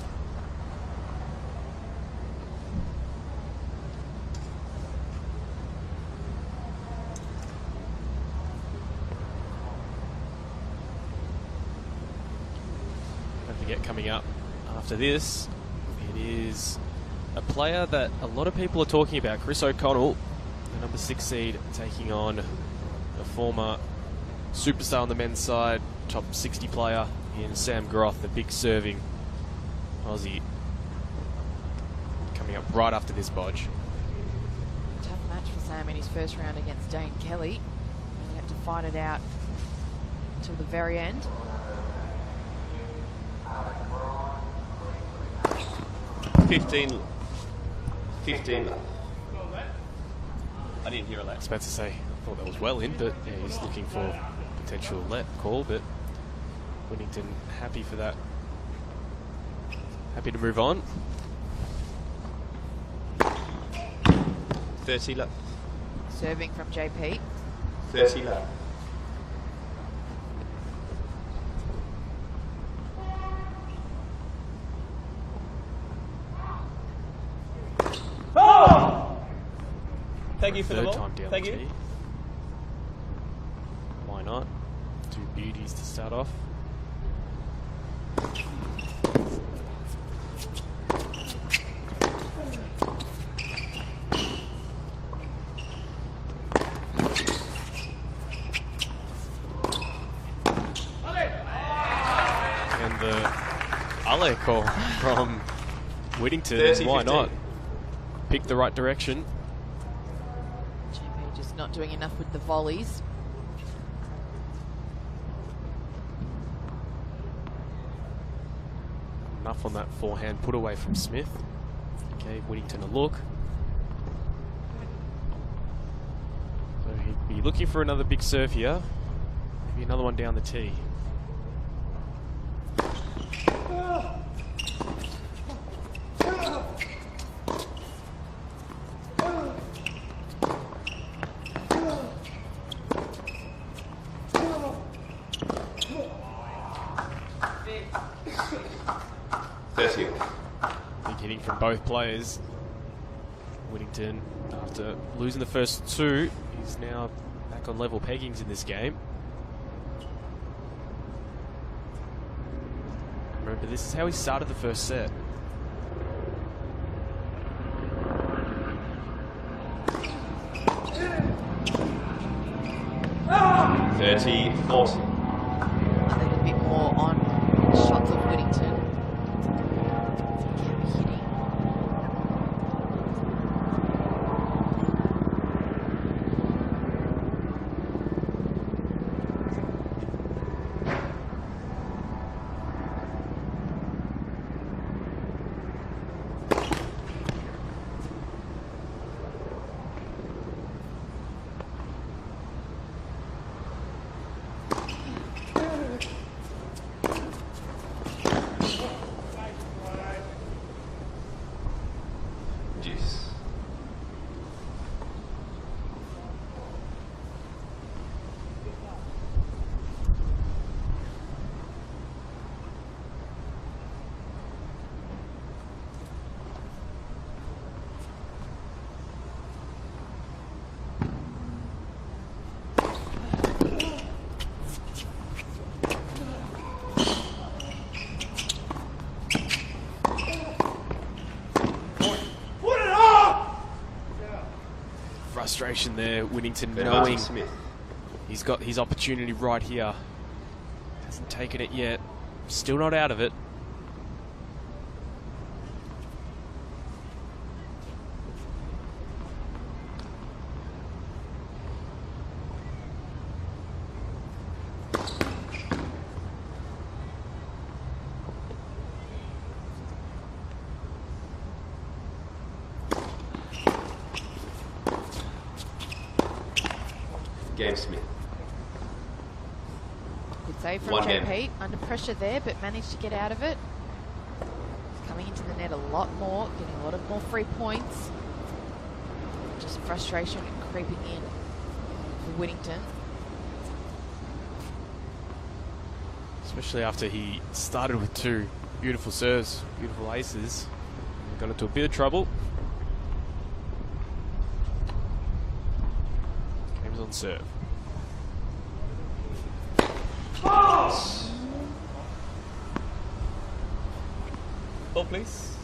Don't forget, coming up after this, it is a player that a lot of people are talking about, Chris O'Connell, the number 6 seed, taking on a former superstar on the men's side, top 60 player in Sam Groth, the big serving Aussie, coming up right after this, Bodge. Tough match for Sam in his first round against Dane Kelly. He had to fight it out till the very end. $15 left. I didn't hear a I was about to say, I thought that was well in, but yeah, he's looking for potential let call, but Whittington happy for that. Happy to move on. 30 left. Serving from JP. 30 left. Thank you for the Third ball. time down Thank the you. tee. Why not? 2 beauties to start off. And the Ale call from Whittington. 30, Why 15. not? Pick the right direction. JP just not doing enough with the volleys. Enough on that forehand put away from Smith. Gave Whittington a look. So he'd be looking for another big serve here. Maybe another one down the tee. Big hitting from both players. Whittington, after losing the first 2, is now back on level peggings in this game. Remember, this is how he started the first set. $30-40. A little bit more on shots of Whittington. Hitting. frustration there, Whittington, Ben knowing Martin Smith. he's got his opportunity right here. Hasn't taken it yet. Still not out of it. Game Smith. Good save from One JP. game. Under pressure there, but managed to get out of it. He's coming into the net a lot more, getting a lot of more free points. Just frustration creeping in for Whittington. Especially after he started with two beautiful serves, beautiful aces. Got into a bit of trouble. Game's on serve. Ball, please.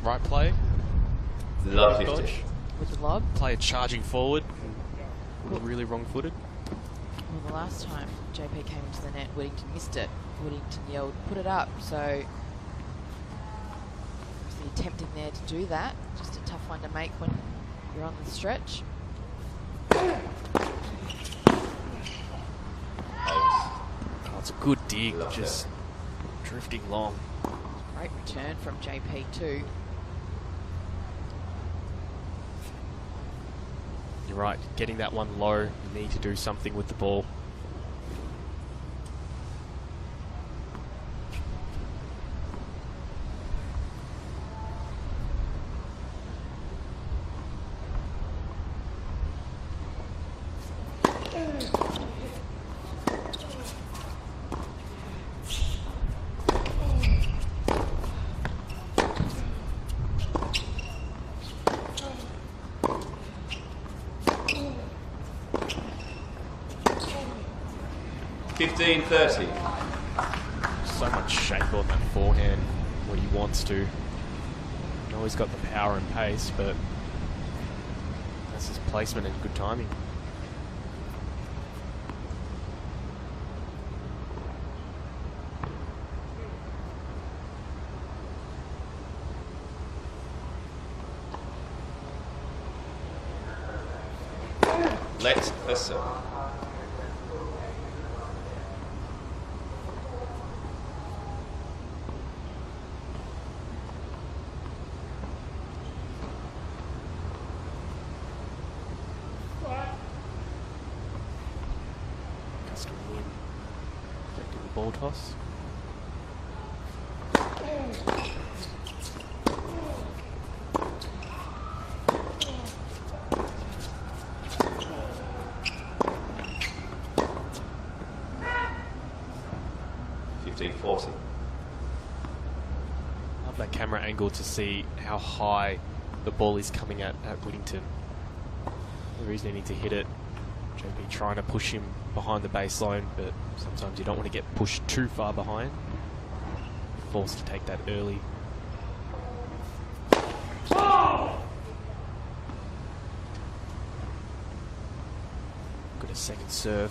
Right play. Lovely Dodge. dish. With the lob. Player charging forward. Really wrong-footed. Well, the last time JP came into the net, Whittington missed it. Whittington yelled, put it up. So, obviously attempting there to do that. Just a tough one to make when you're on the stretch. Oh, it's a good dig, Love just drifting long. Great return from JP too. You're right, getting that one low, you need to do something with the ball. $15.30. So much shape on that forehand, what he wants to. I know he's got the power and pace, but that's his placement and good timing. Let us serve. Custom win. Effective the ball toss. $15.40. Love that camera angle to see how high the ball is coming at Whittington. The reason they need to hit it. JP trying to push him behind the baseline, but sometimes you don't want to get pushed too far behind. Forced to take that early. Got a second serve.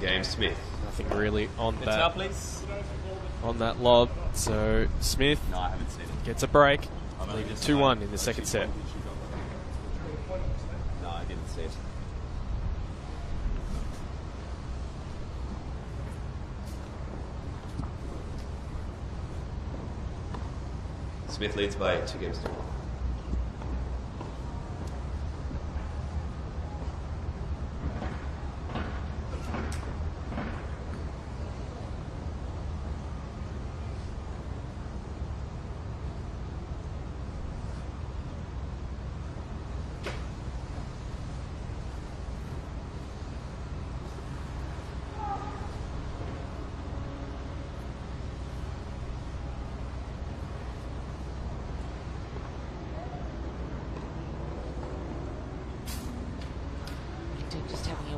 Game Smith. Nothing really on It's up, that please. lob. So Smith No, I haven't seen it. gets a break. I've only Leading just 2-1 in the second set. No, I didn't see it. Smith leads by 2 games to 1.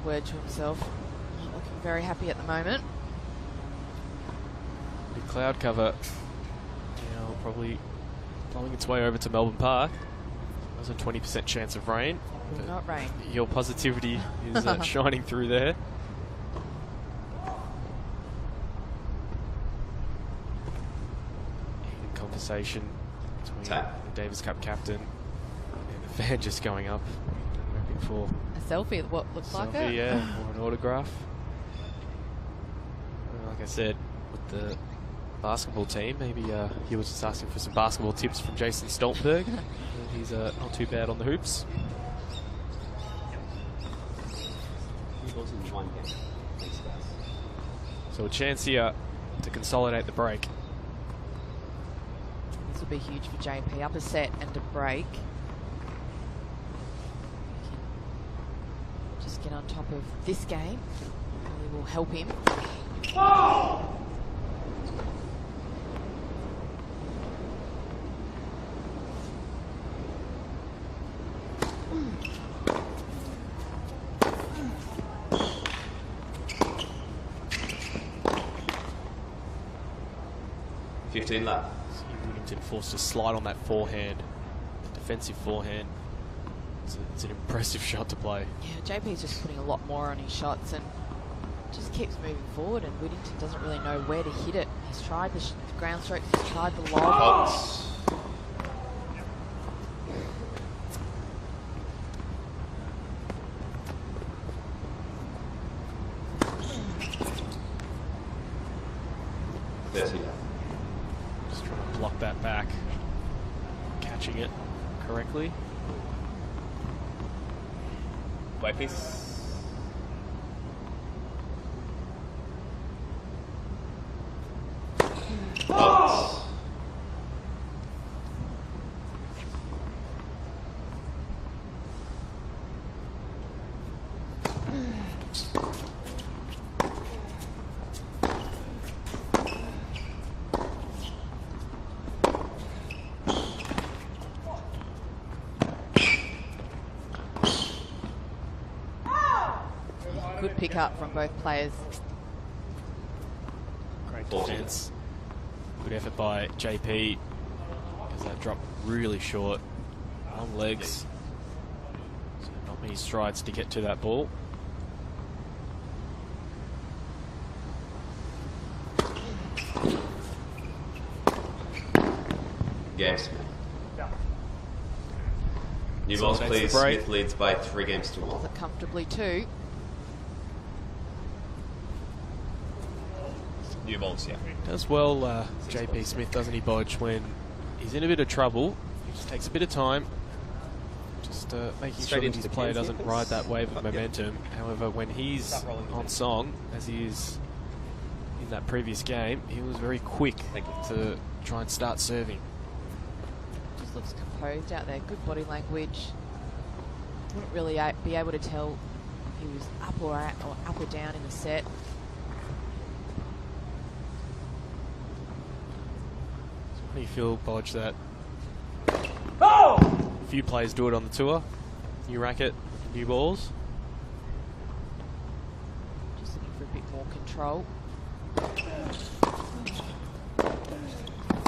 word to himself. Not looking very happy at the moment. Big cloud cover. Now probably blowing its way over to Melbourne Park. There's a 20% chance of rain. Will not rain. Your positivity is shining through there. Even conversation between the Davis Cup captain and the fan just going up, hoping for A selfie, what looks like selfie, it. yeah, or an autograph. Like I said, with the basketball team, maybe he was just asking for some basketball tips from Jason Stoltenberg. He's not too bad on the hoops. He was in one game. Thanks, guys. So a chance here to consolidate the break. This will be huge for JP. Up a set and a break. Just get on top of this game. Really will help him. Left. See Whittington forced to slide on that forehand, defensive forehand. It's an impressive shot to play. Yeah, JP's just putting a lot more on his shots and just keeps moving forward, and Whittington doesn't really know where to hit it. He's tried the ground strokes, he's tried the lob. Just trying to block that back, catching it correctly. White piece. Good pick up from both players. Great defense. Good effort by JP, because that dropped really short. Long legs. So not many strides to get to that ball. Game, Smith. New balls, please. Smith leads by 3 games to 1. Does it comfortably too. New balls, yeah. Does well, JP Smith, doesn't he, Bodge, when he's in a bit of trouble. He just takes a bit of time, just making sure that his player doesn't ride that wave of momentum. However, when he's on song, as he is in that previous game, he was very quick to try and start serving. Just looks composed out there. Good body language. Wouldn't really be able to tell if he was up or down in the set. How do you feel, Bodge, that a few players do it on the tour? New racket, new balls. Just looking for a bit more control.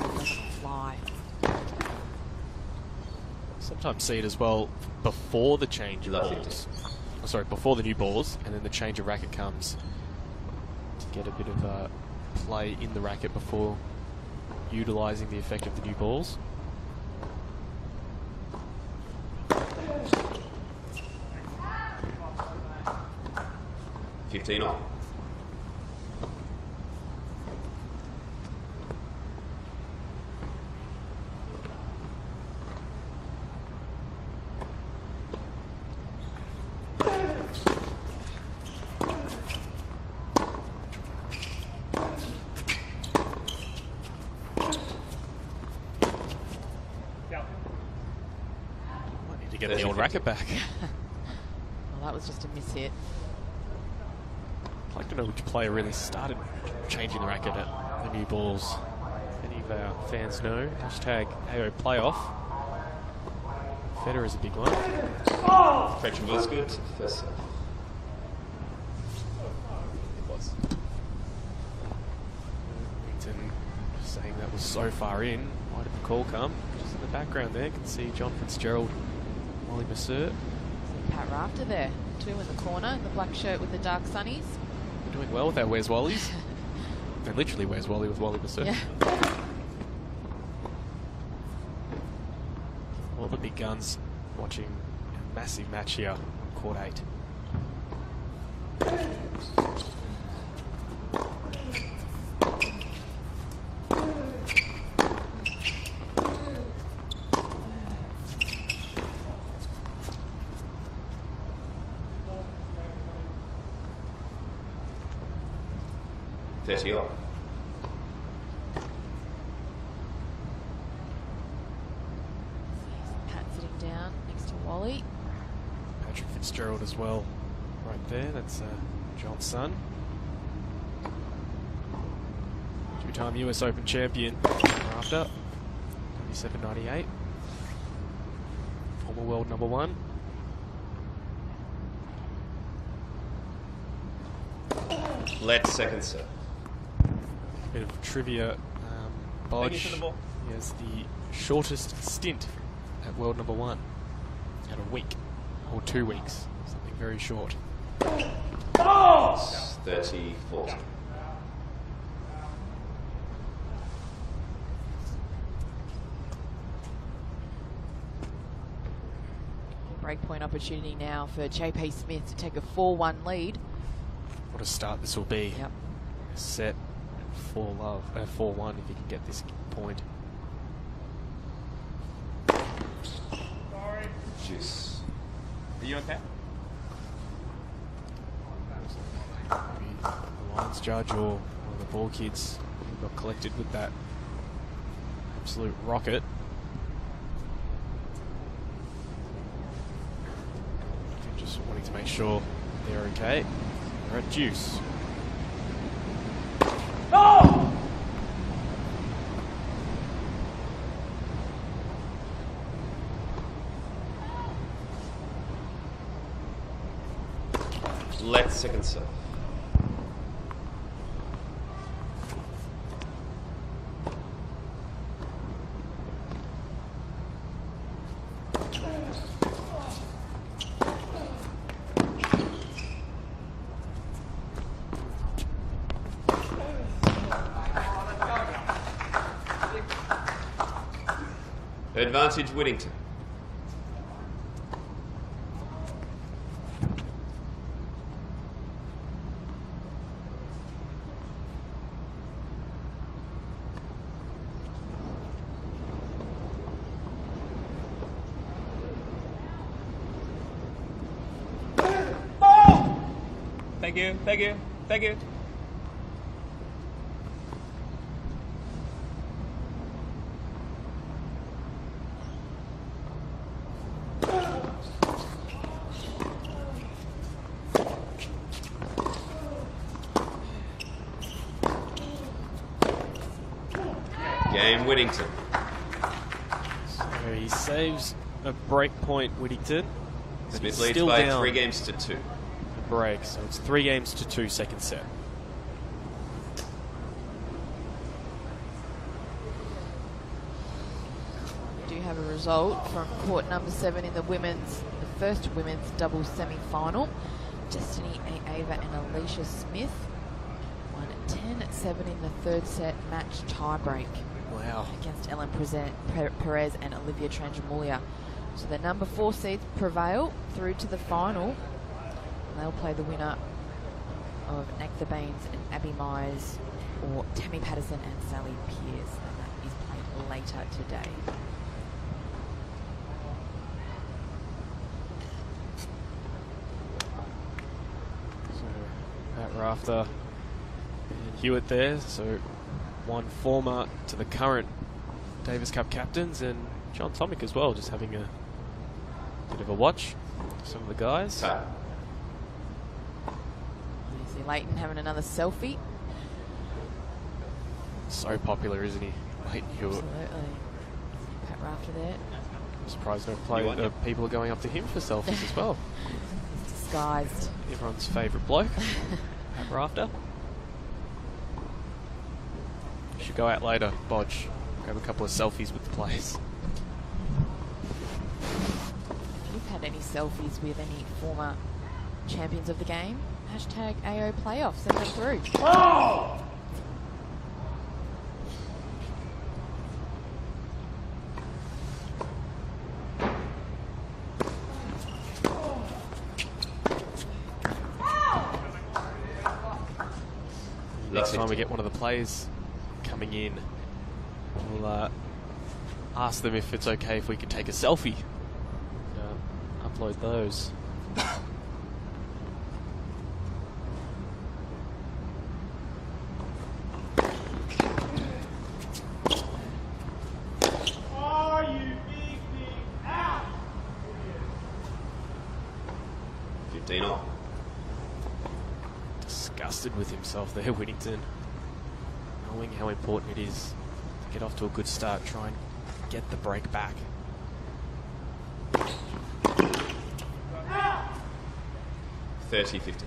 Doesn't fly. Sometimes see it as well before the change of balls. Oh, sorry, before the new balls, and then the change of racket comes to get a bit of play in the racket before utilising the effect of the new balls. $15 on. Get the old racket back. Well, that was just a miss hit. I'd like to know which player really started changing the racket at the new balls. If any of our fans know, hashtag AO playoff. Oh. Federer's a big one. Fetching was good. First serve. so far in. Why did the call come? Just in the background there, you can see John Fitzgerald, Wally Massert. Pat Rafter there, 2 in the corner, in the black shirt with the dark sunnies. We're doing well with our Where's Wallies. And literally Where's Wally with Wally Massert. Yeah. All the big guns watching a massive match here, Court 8. Off. Pat sitting down next to Wally. Patrick Fitzgerald as well, right there. That's John's son. Two-time US Open champion after 97-98. Former world number 1. Let's second serve. Bit of trivia, Bodge. He has the shortest stint at world number 1. At a week or 2 weeks, something very short. 30-40. Breakpoint opportunity now for JP Smith to take a 4-1 lead. What a start this will be. Yep. Set 4-1 if you can get this point. Juice. Are you okay? Maybe the lines judge or one of the ball kids got collected with that absolute rocket. Just wanting to make sure they're okay. They're at juice. Let's second serve. Advantage Whittington. Thank you, thank you, thank you. Game Whittington. So he saves a break point, Whittington. Smith leads by 3 games to 2. Break, so it's 3 games to 2 second set. We do have a result from court number 7 in the first women's doubles semi-final. Destiny Ava and Alicia Smith won 10-7 in the third set match tie-break. Wow. Against Ellen Perez and Olivia Tranjamulia. So the number 4 seeds prevail through to the final. They'll play the winner of Nektha Baines and Abby Myers, or Tammy Patterson and Sally Pierce, and that is played later today. So Pat Rafter and Hewitt there, so one former to the current Davis Cup captains, and John Tomic as well, just having a bit of a watch. Some of the guys. You see Leighton having another selfie. So popular, isn't he? Leighton Hewitt. Absolutely. Pat Rafter there. I'm surprised people are going up to him for selfies as well. He's disguised. Everyone's favourite bloke, Pat Rafter. Should go out later, Bodge. Grab a couple of selfies with the players. If you've had any selfies with any former champions of the game, hashtag AO playoff, send them through. Next time we get one of the players coming in, we'll ask them if it's okay if we can take a selfie. Upload those. Disgusted with himself there, Whittington. Knowing how important it is to get off to a good start, try and get the break back. $30.50.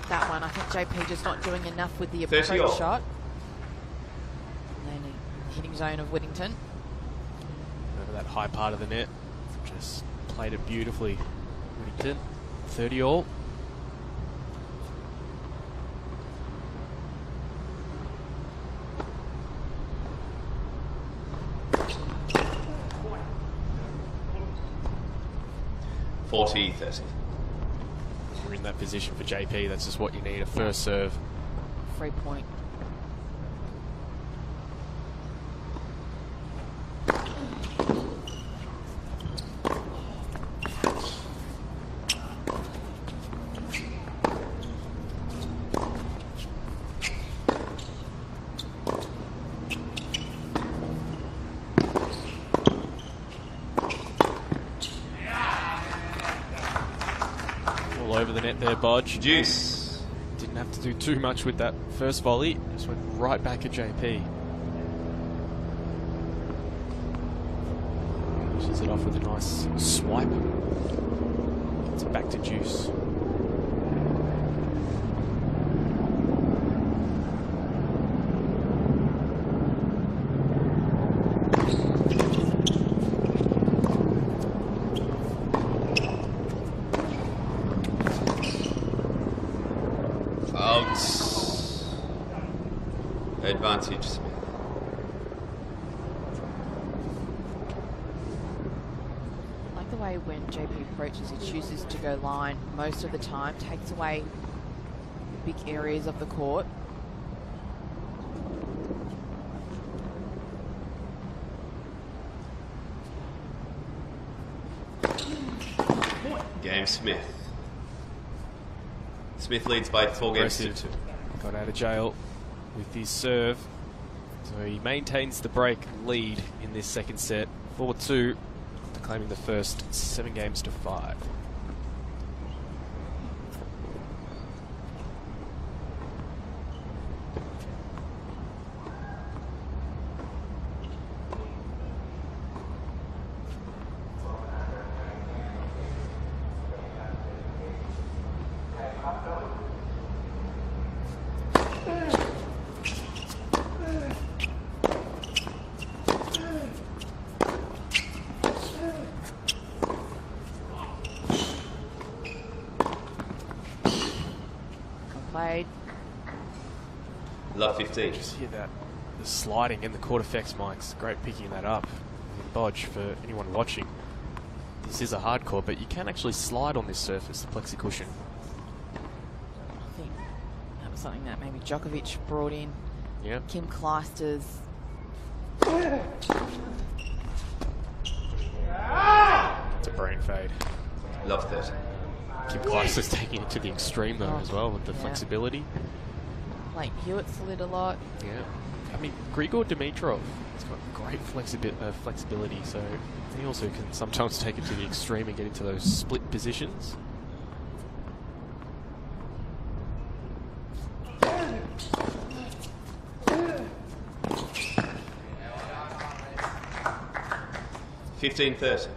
That one, I think JP just not doing enough with the approach shot. And then hitting zone of Whittington. Over that high part of the net. Just played it beautifully. Whittington, 30 all. $40.30. You're in that position for JP, that's just what you need, a first serve. Free point. Over the net there, Bodge. Juice. Didn't have to do too much with that first volley. Just went right back at JP. Pushes it off with a nice swipe. Gets it back to Juice. Advantage. I like the way when JP approaches, he chooses to go line most of the time, takes away big areas of the court. Game Smith. Smith leads by 4 games to 2. Got out of jail with his serve. So he maintains the break lead in this second set. 4-2, claiming the first 7 games to 5. Played. Love 15. Just hear that, the sliding and the court effects mics. Great picking that up. Bodge, for anyone watching, this is a hard court, but you can actually slide on this surface, the plexi cushion. I think that was something that maybe Djokovic brought in. Yep. Kim Clijsters. It's a brain fade. Love 30. Kim Clijsters taking it to the extreme though as well with the flexibility. Like Hewitt slid a lot. Yeah. I mean, Grigor Dimitrov has got great flexibility, so he also can sometimes take it to the extreme and get into those split positions. $15.30.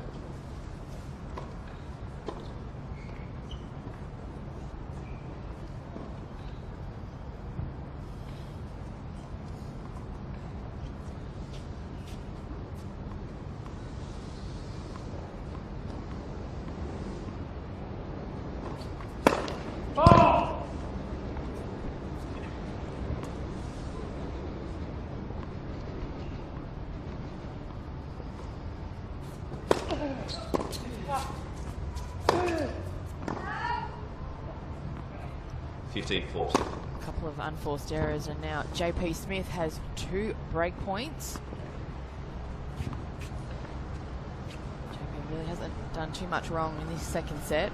$15.40. A couple of unforced errors, and now JP Smith has 2 break points. JP really hasn't done too much wrong in this second set.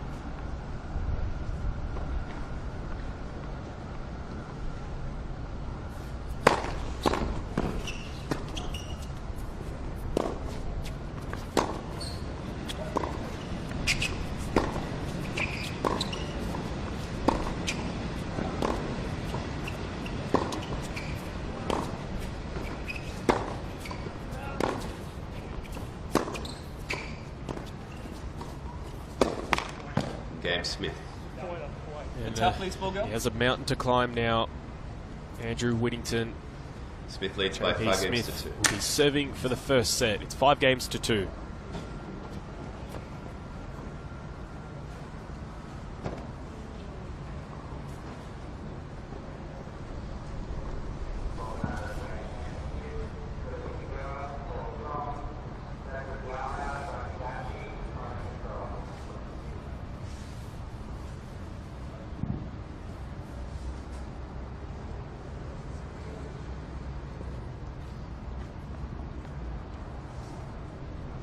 Game Smith. And, tough leads ball girl. he has a mountain to climb now. Andrew Whittington. Smith leads by JP 5 games Smith to 2. will be serving for the first set. It's 5 games to 2.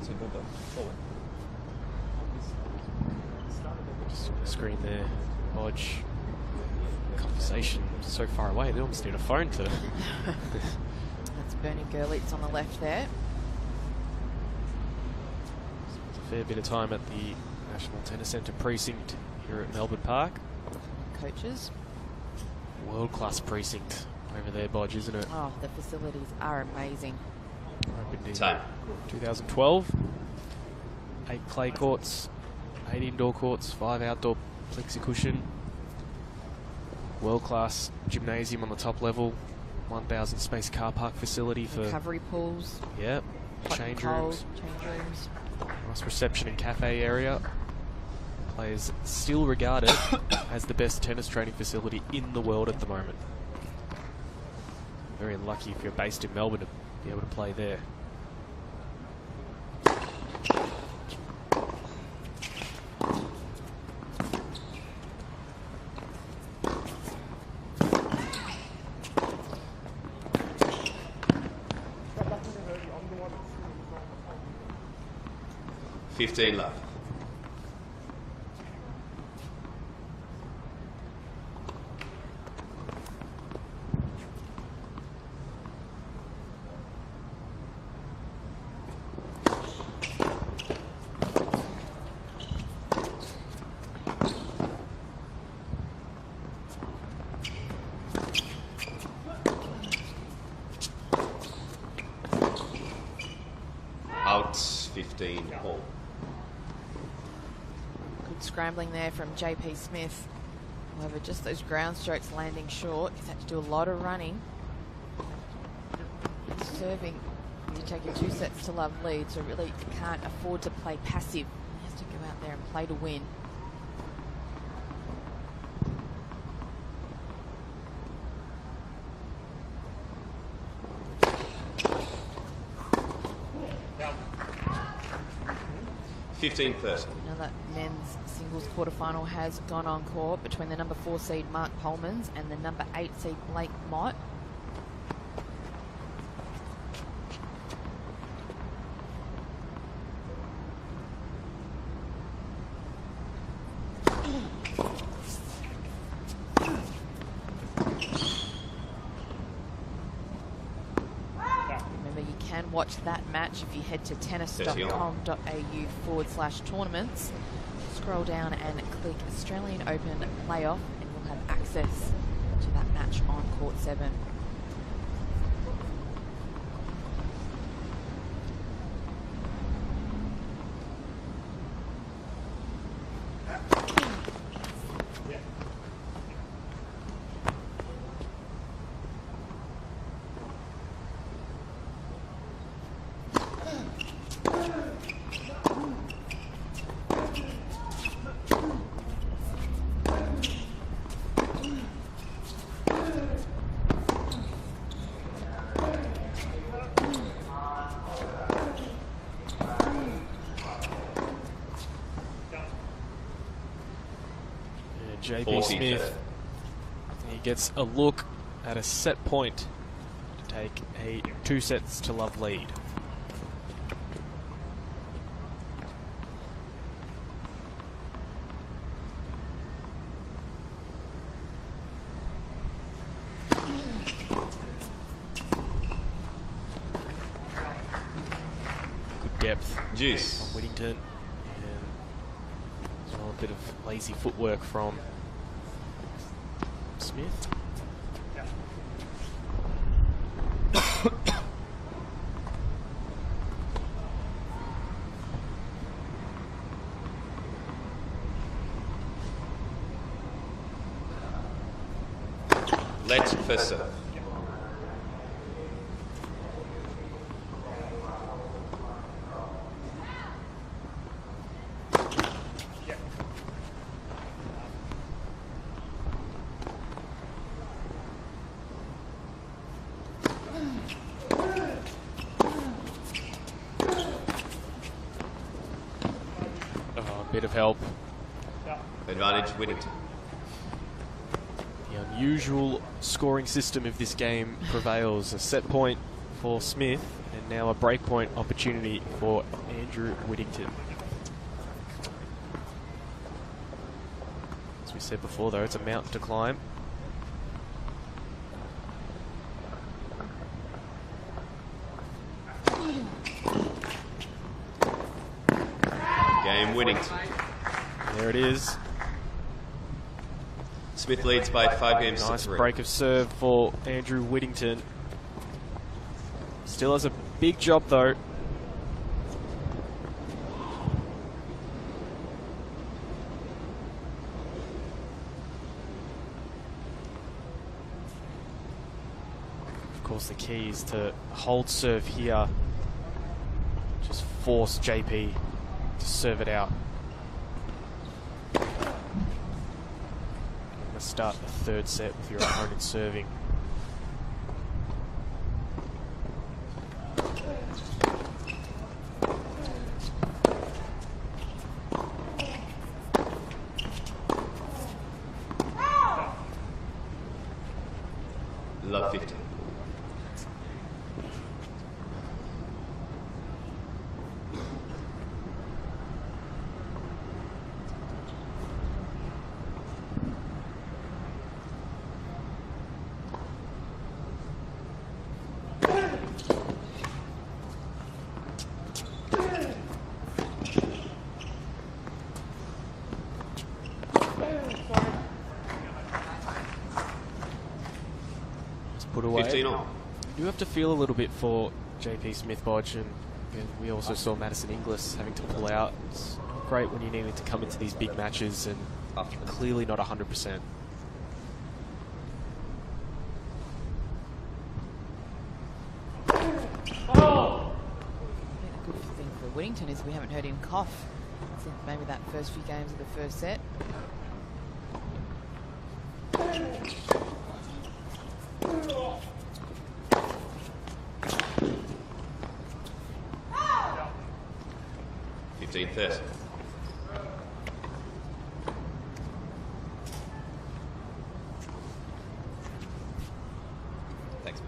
So ball girl. Forward. Screen there. Hodge. Conversation so far away. They almost need a phone to. That's Bernie Gerlitz on the left there. It's a fair bit of time at the National Tennis Centre precinct here at Melbourne Park. Coaches. World-class precinct over there, Bodge, isn't it? Oh, the facilities are amazing. Opened in Time. 2012. 8 clay courts, 8 indoor courts, 5 outdoor plexi cushion. World-class gymnasium on the top level. 1,000 space car park facility for Recovery pools. Yep. hot and Change cold, rooms. Change rooms. Nice reception and cafe area. Players still regarded as the best tennis training facility in the world at the moment. Very lucky if you're based in Melbourne to be able to play there. $15 left. Out 15 all. Good scrambling there from JP Smith. However, just those ground strokes landing short. He's had to do a lot of running. Serving to take a 2 sets to love lead, so really can't afford to play passive. He has to go out there and play to win. $15.30. Now that men's singles quarterfinal has gone on court between the number 4 seed Mark Polmans and the number 8 seed Blake Mott. and watch that match, if you head to tennis.com.au/tournaments, scroll down and click Australian Open Playoff, and you'll have access to that match on Court 7. JP Smith, he gets a look at a set point to take a 2-sets-to-love lead. Good depth. Juice. From Whittington. And well, a bit of lazy footwork from Smith. Let's first serve. Bit of help. Advantage Whittington. The unusual scoring system of this game prevails. A set point for Smith, and now a break point opportunity for Andrew Whittington. As we said before, though, it's a mountain to climb. Game Whittington. There it is. Smith leads by 5 games to Nice 3. break of serve for Andrew Whittington. Still has a big job, though. Of course, the key is to hold serve here. Just force JP to serve it out. Start the third set with your opponent serving. Love 50. Put away. 15 on. You do have to feel a little bit for JP Smith Bodge, and we also saw Madison Inglis having to pull out. It's not great when you needed to come into these big matches and clearly not 100%. The good thing for Whittington is we haven't heard him cough since maybe that first few games of the first set. First. Thanks.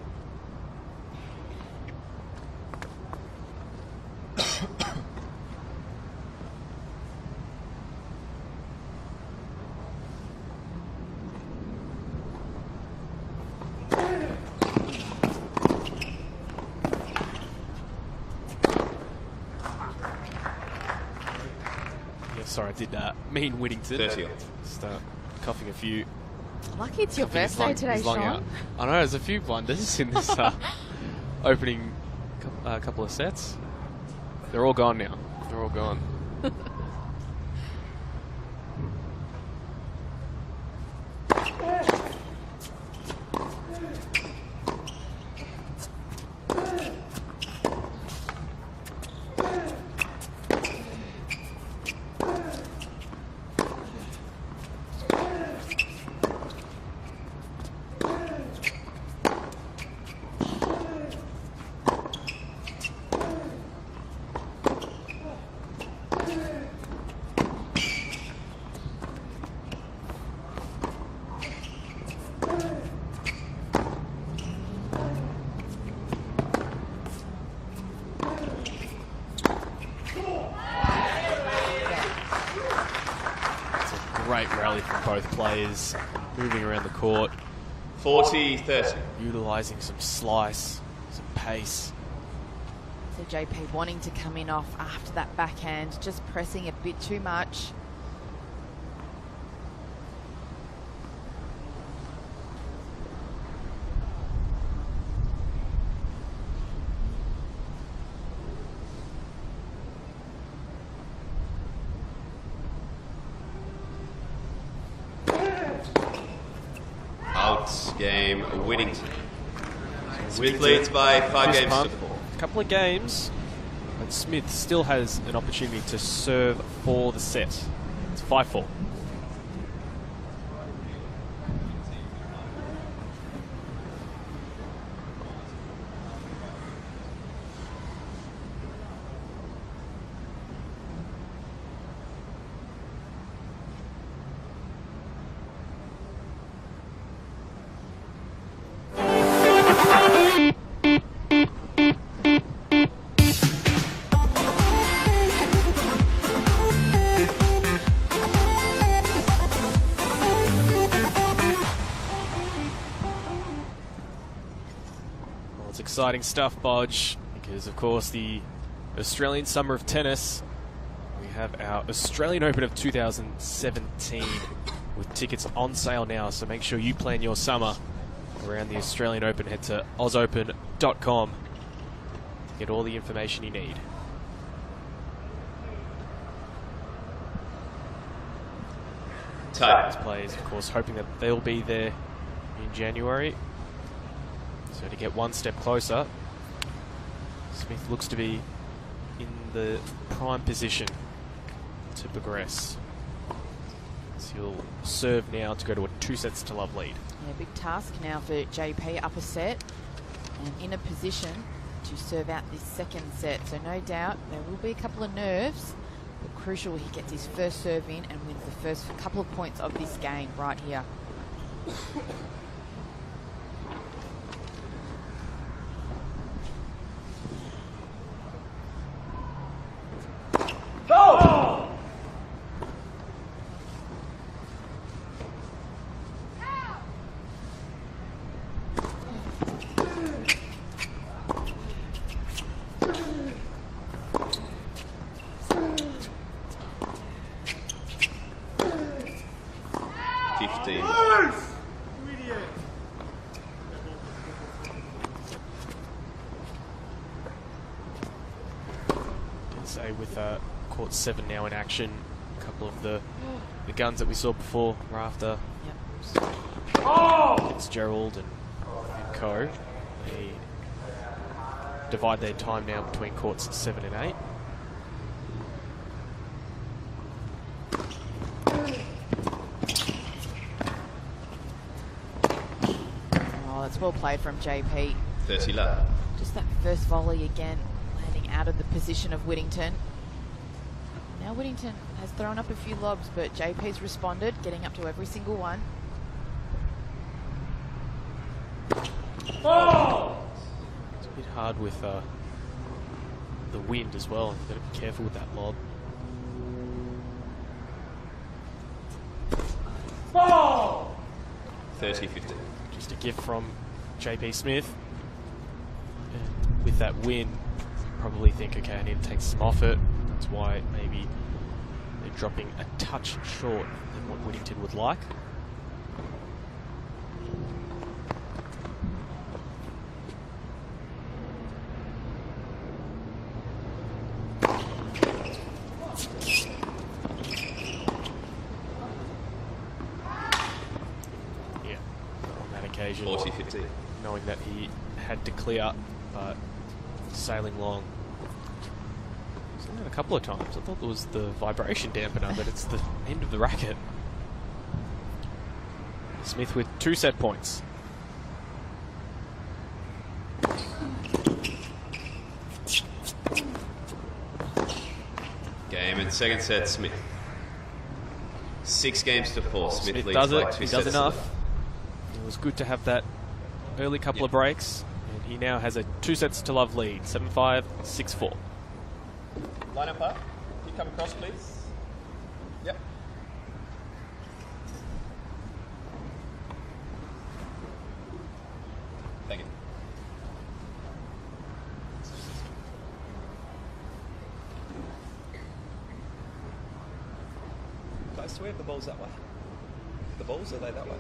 I did mean Whittington. 30 on. Start coughing a few. Lucky it's your coughing his birthday today, his lung Sean. out. I know, there's a few blunders in this opening couple of sets. They're all gone now. They're all gone. Great rally from both players, moving around the court, 40-30. utilising some slice, some pace. So JP wanting to come in off after that backhand, just pressing a bit too much. Out game Whittington. Smith leads by 5 games to 4. A couple of games, but Smith still has an opportunity to serve for the set. It's 5-4. It's exciting stuff, Bodge, because of course the Australian Summer of Tennis, we have our Australian Open of 2017 with tickets on sale now, so make sure you plan your summer around the Australian Open. Head to ozopen.com to get all the information you need. Tie. These players, of course, hoping that they'll be there in January. So to get one step closer, Smith looks to be in the prime position to progress. So he'll serve now to go to a 2-sets-to-love lead. Yeah, big task now for JP, up a set and in a position to serve out this second set. So no doubt there will be a couple of nerves, but crucial he gets his first serve in and wins the first couple of points of this game right here. Go! 15. Say with court 7 now in action, a couple of the guns that we saw before Rafter, Fitzgerald and co. They divide their time now between courts 7 and 8. Oh, that's well played from JP. 30 love. Just that first volley again, landing out of the position of Whittington. Now Whittington has thrown up a few lobs, but JP's responded, getting up to every single one. Oh! It's a bit hard with the wind as well. You've got to be careful with that lob. Ball! 30-15. Just a gift from JP Smith. And with that win, probably think, okay, I need to take some off it. That's why maybe they're dropping a touch short than what Whittington would like. Yeah, on that occasion, 40-50. knowing that he had to clear, but sailing long. Seen that a couple of times. I thought it was the vibration dampener, but it's the end of the racket. Smith with 2 set points. Game and second set, Smith. 6 games to 4. Smith leads does by it. 2 He sets does to enough. It was good to have that early couple of breaks, and he now has a 2 sets to love lead. 7-5, 6-4. Line up. Can you come across, please? Yep. Thank you. Close to where the ball's that way. The balls, are they that way?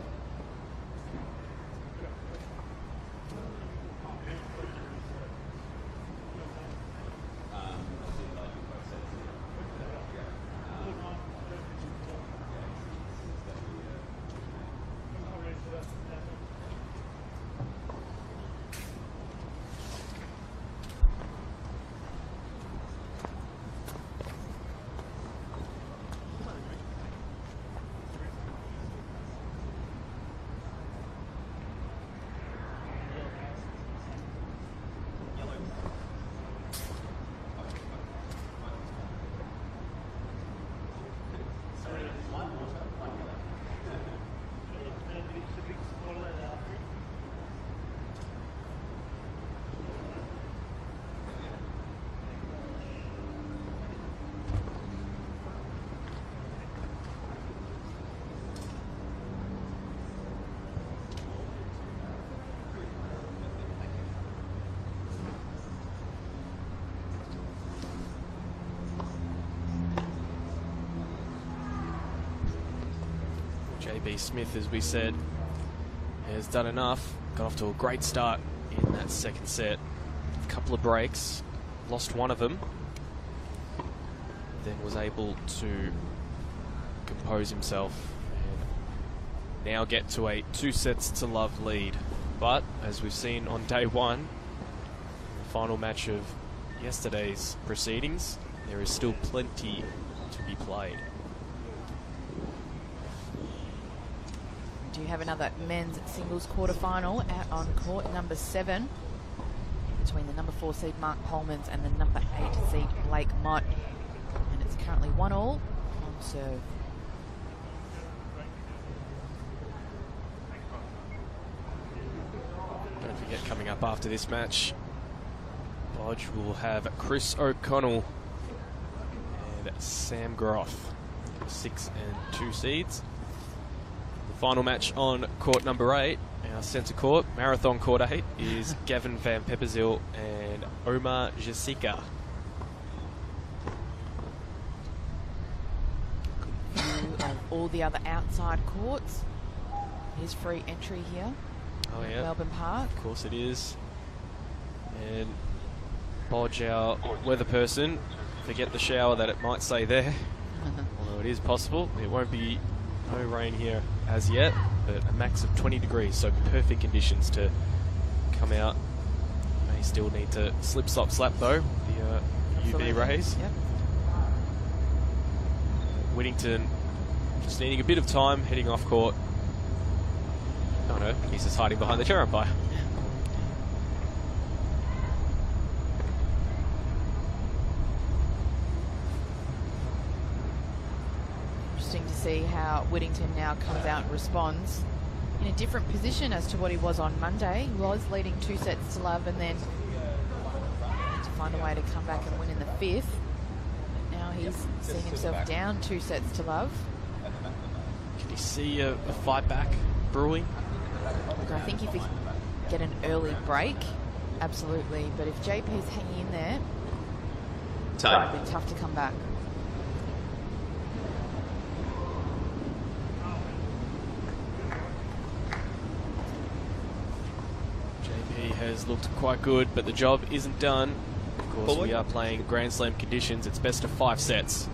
JB Smith, as we said, has done enough. Got off to a great start in that second set. A couple of breaks, lost one of them, then was able to compose himself and now get to a 2 sets to love lead. But as we've seen on day one, in the final match of yesterday's proceedings, there is still plenty to be played. We do have another men's singles quarterfinal out on court number 7 between the number 4 seed Mark Polmans and the number 8 seed Blake Mott, and it's currently 1-all on serve. Don't forget, coming up after this match, Bodge will have Chris O'Connell and Sam Groff, 6 and 2 seeds. The final match on court number 8, our centre court, marathon court 8, is Gavin Van Pepperzeel and Omar Jessica. Of all the other outside courts, here's free entry here. Oh yeah, Melbourne Park. of course it is. And Bodge, our weather person, forget the shower that it might say there. Although it is possible. It won't be no rain here as yet, but a max of 20 degrees, so perfect conditions to come out. May still need to slip, slop, slap though, the UV rays. Yep. Whittington just needing a bit of time, heading off court. Oh no, he's just hiding behind the chair umpire. Interesting to see how Whittington now comes out and responds in a different position as to what he was on Monday. He was leading 2 sets to love and then to find a way to come back and win in the 5th. Now he's seeing himself down 2 sets to love. Can you see a fight back brewing? Look, I think if he can get an early break, absolutely. But if JP's hanging in there, Time. it'll be tough to come back. players looked quite good, but the job isn't done. Of course, we are playing Grand Slam conditions. It's best of 5 sets.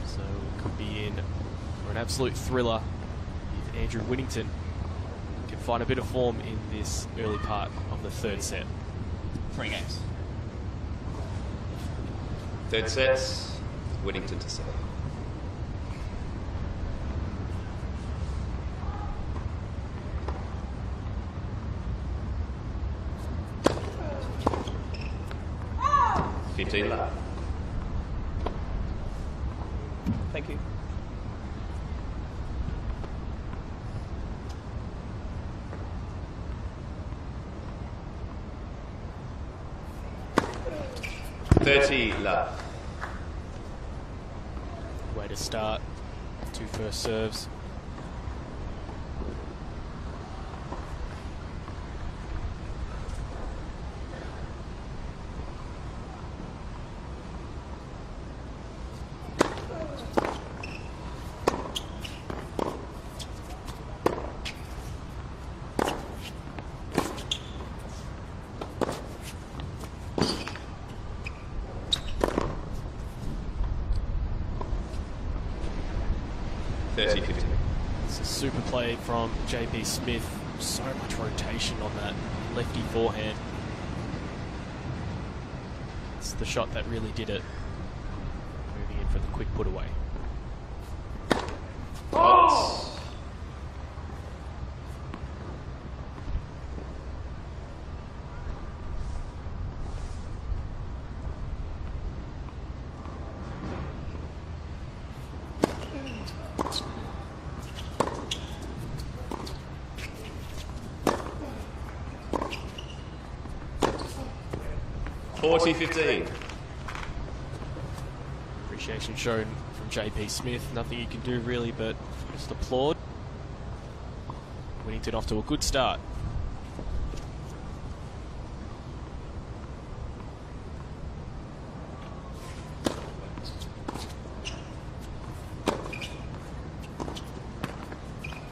So it could be in for an absolute thriller if Andrew Whittington can find a bit of form in this early part of the 3rd set. 3 games. 3rd set, Whittington to serve. love. Thank you. Love. Way to start. 2 first serves. It's a super play from JP Smith. So much rotation on that lefty forehand. It's the shot that really did it. Moving in for the quick put away. Oh. 40-15. Appreciation shown from JP Smith. Nothing you can do really but just applaud. Whittington off to a good start.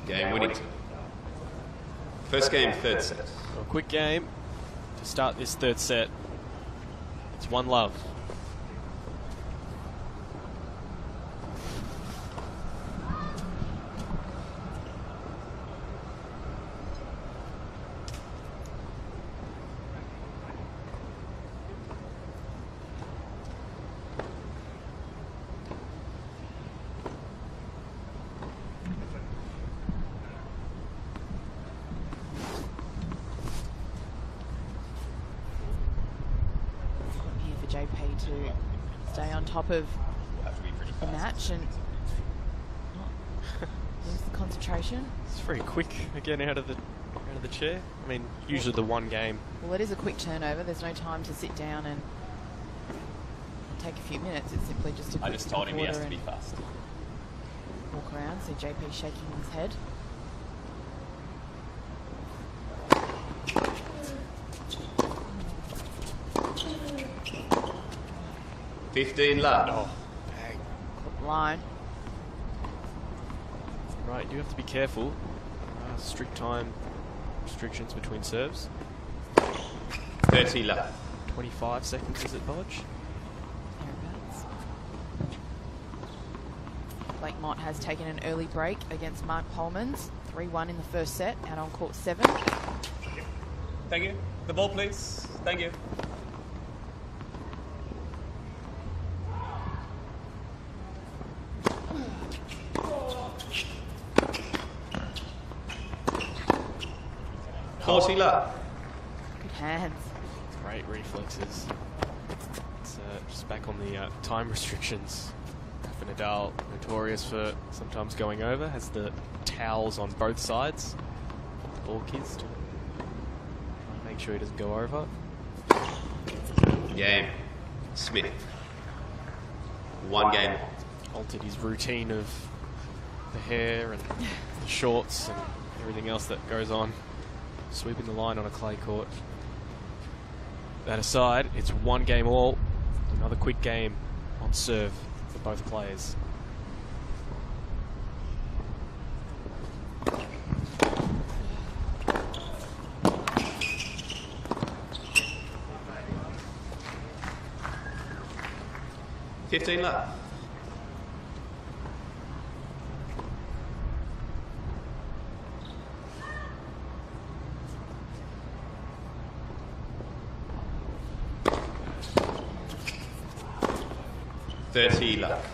Game Whittington. First game, 3rd set. A quick game to start this 3rd set. It's 1-love. JP to stay on top of the match and not lose the concentration. It's very quick again out of the chair. I mean, usually the one game. Well, it is a quick turnover. There's no time to sit down and take a few minutes. It's simply just a quick I just told him he has to be fast. Walk around. So JP shaking his head. Love. Oh, bang. Line. Right, you have to be careful. Strict time restrictions between serves. 30 love. 25 seconds is it, Bodge? Thereabouts. Blake Mott has taken an early break against Mark Polmans. 3-1 in the 1st set, out on court 7. Thank you. The ball, please. Thank you. Love. Good hands. Great reflexes. It's just back on the time restrictions. Rafa Nadal, notorious for sometimes going over, has the towels on both sides of the ball kids to make sure he doesn't go over. Game. Smith. 1 game. Altered his routine of the hair and the shorts and everything else that goes on. Sweeping the line on a clay court. That aside, it's 1 game all. Another quick game on serve for both players. 15 left. $30 left.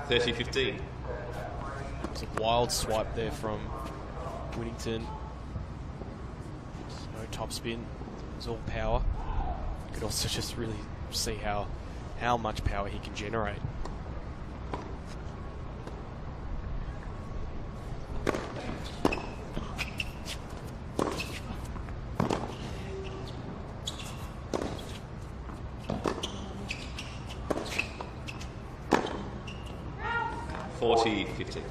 $30-15. It's a wild swipe there from Whittington. No topspin. It was all power. You could also just really see how much power he can generate. $40-15.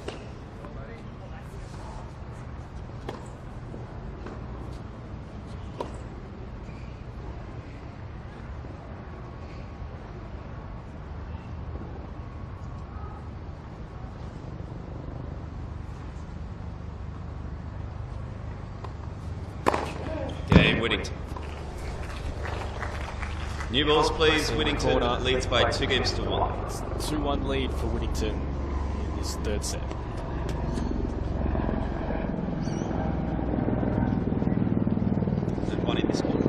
Game Whittington. New balls, please. Whittington leads by 2 games to 1. 2-1 lead for Whittington in this third set. And 1 in this quarter.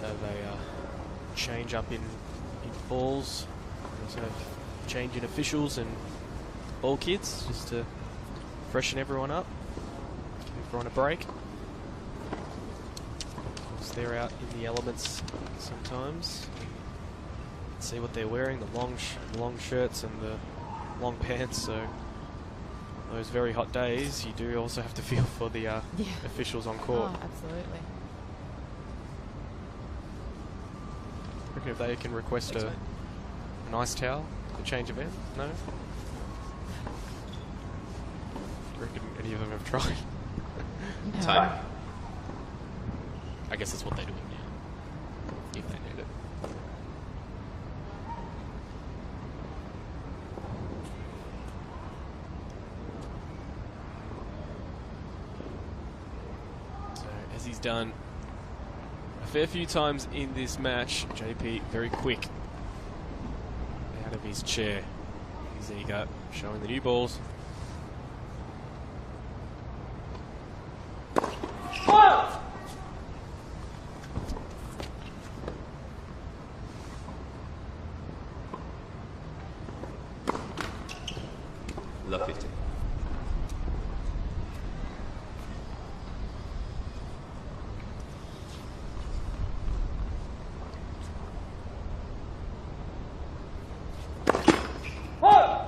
Have a change up in balls. Also have change in officials and ball kids just to freshen everyone up, give everyone a break. Because they're out in the elements sometimes. See what they're wearing, the long shirts and the long pants. So those very hot days, you do also have to feel for the officials on court. Oh, absolutely. Reckon if they can request an ice towel to change event? No? Reckon any of them have tried? No. Time. I guess that's what they're doing now, if they need it. So, as he's done a fair few times in this match, JP very quick out of his chair. He's eager, showing the new balls. Love 50. All.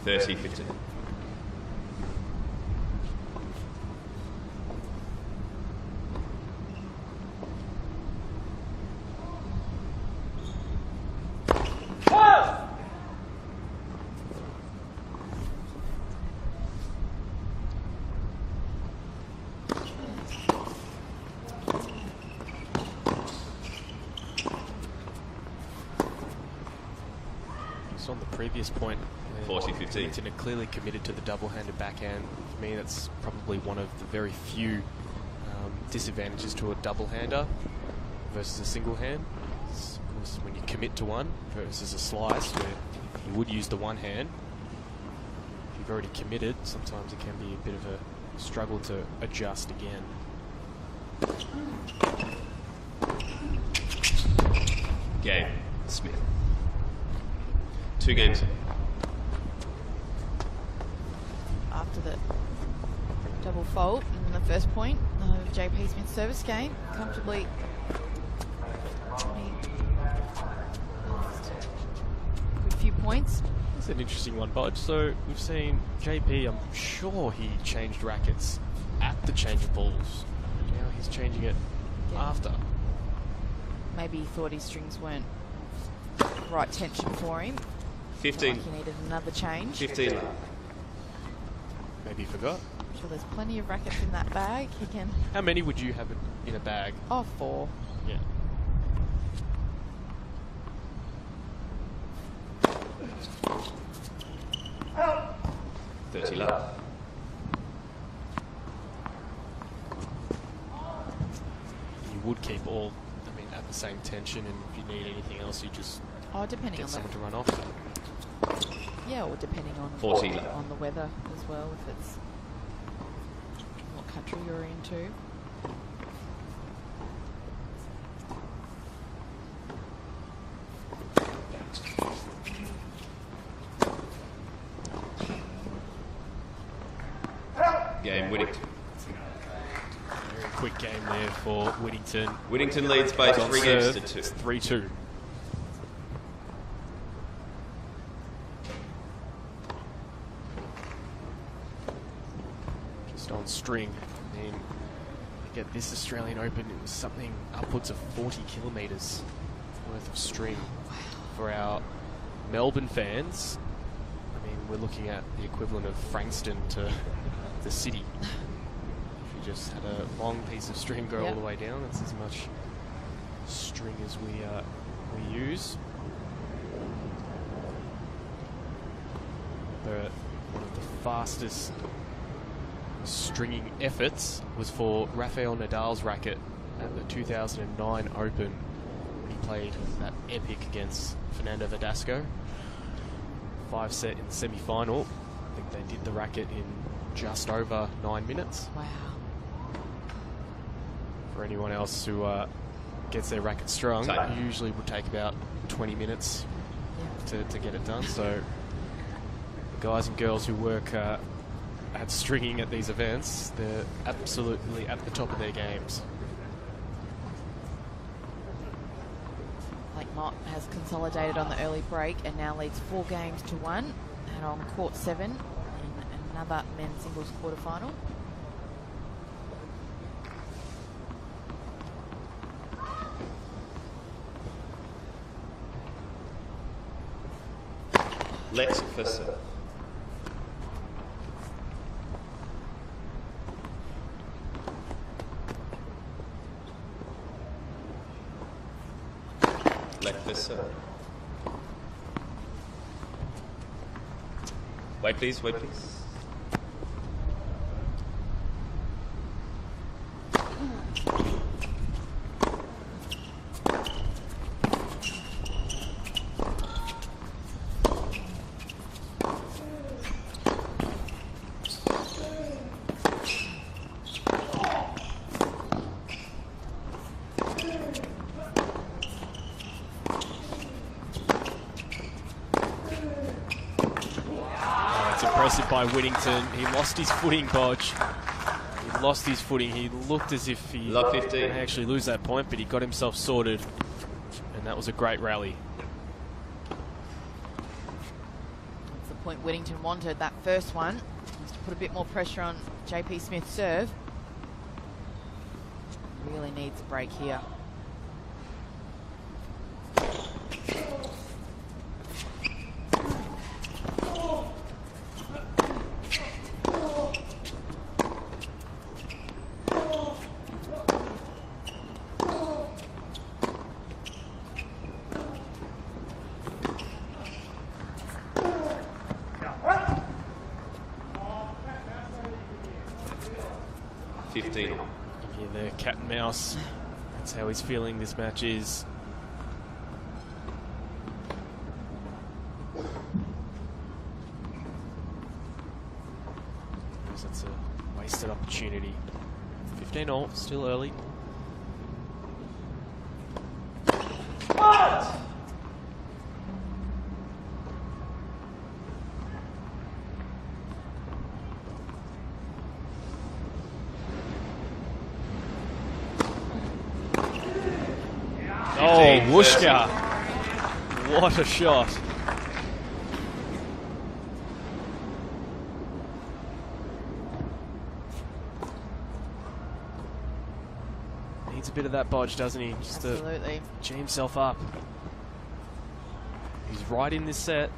$30-15. On the previous point, 40-15. Whittington are clearly committed to the double-handed backhand. For me, that's probably one of the very few disadvantages to a double-hander versus a single hand. Of course, when you commit to one versus a slice, where He would use the one hand. If you've already committed, sometimes it can be a bit of a struggle to adjust again. Game. Smith. 2 games. After the double fault in the first point of JP Smith's service game, comfortably good few points. That's an interesting one, Bod. So we've seen JP, I'm sure he changed rackets at the change of balls. Now he's changing it after. Maybe he thought his strings weren't right tension for him. 15. Like he needed another change. 15 left. Maybe he forgot. I'm sure there's plenty of rackets in that bag. He can. How many would you have in a bag? Oh, 4. Yeah. Out. 30 left. You would keep all, I mean, at the same tension, and if you need anything else, you just Oh, depending get on someone the, to run off. yeah, or depending on 40 left. on the weather as well, if it's what country you're into. Game. Whittington. Very quick game there for Whittington. Whittington leads by On 3 games serve, to 2. it's 3-2. Just on string. I mean, get this Australian Open, it was something upwards of 40 kilometres worth of string. For our Melbourne fans, I mean, we're looking at the equivalent of Frankston to the city. If you just had a long piece of string go all the way down, that's as much string as we use. One of the fastest stringing efforts was for Rafael Nadal's racket at the 2009 Open. He played that epic against Fernando Verdasco. 5-set in the semi-final. I think they did the racket in just over 9 minutes. Wow. For anyone else who gets their racket strung, Tight. it usually would take about 20 minutes to get it done. So the guys and girls who work at stringing at these events, they're absolutely at the top of their games. Mott has consolidated on the early break and now leads 4 games to 1 and on court 7 in another men's singles quarterfinal. Let's first serve. Left first serve. Wait please, wait please. Impressive by Whittington. He lost his footing, Bodge. He lost his footing. He looked as if he Love 15. may actually lose that point, but he got himself sorted. And that was a great rally. That's the point Whittington wanted, that first one. Was to put a bit more pressure on JP Smith's serve. Really needs a break here. Yeah, the cat and mouse. That's how he's feeling this match is. because it's a wasted opportunity. 15-all, still early. What? Oh, Wooshka. What a shot. Needs a bit of that bodge, doesn't he? Just Absolutely. to G himself up. He's right in this set.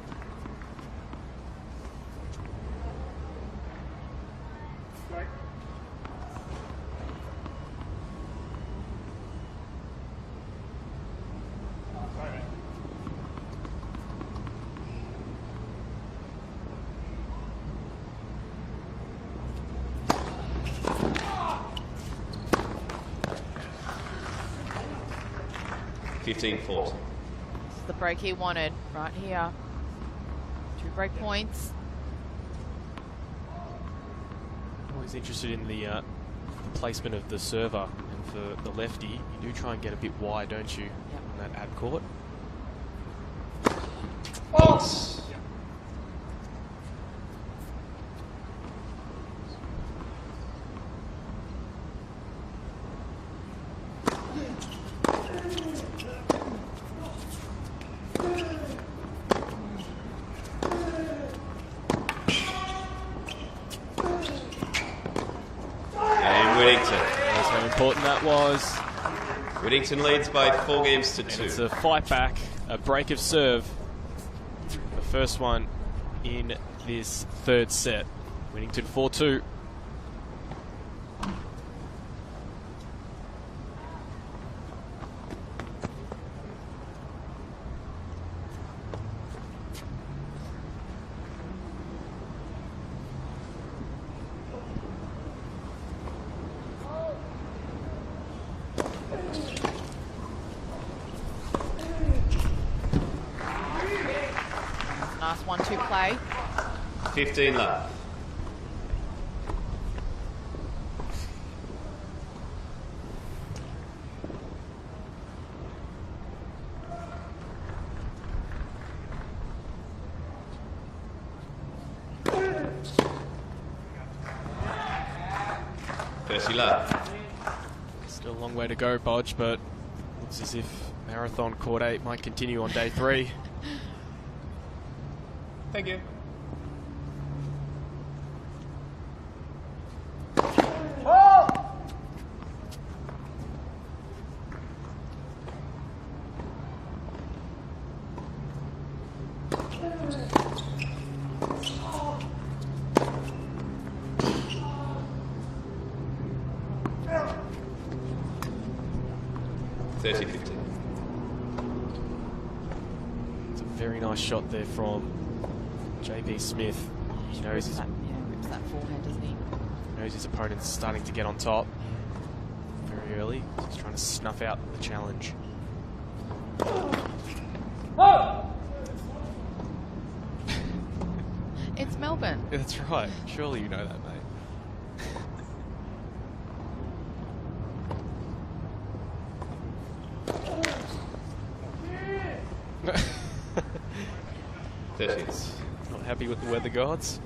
$15-14. This is the break he wanted right here. 2 break points. Always interested in the placement of the server, and for the lefty, you do try and get a bit wide, don't you, on that ad court? Faults. That's how important that was. Whittington leads by 4 games to 2. It's a fight back, a break of serve. The first one in this third set. Whittington 4-2. Nice 1-2 play. 15 left. Still a long way to go, Bodge, but looks as if Marathon Court 8 might continue on day 3. Thank you. It's a very nice shot there from JP Smith. He knows his, Rips that forehand, doesn't he? knows his opponent's starting to get on top very early. He's trying to snuff out the challenge. It's Melbourne. That's right. Surely you know that, mate. 30. Not happy with the weather gods.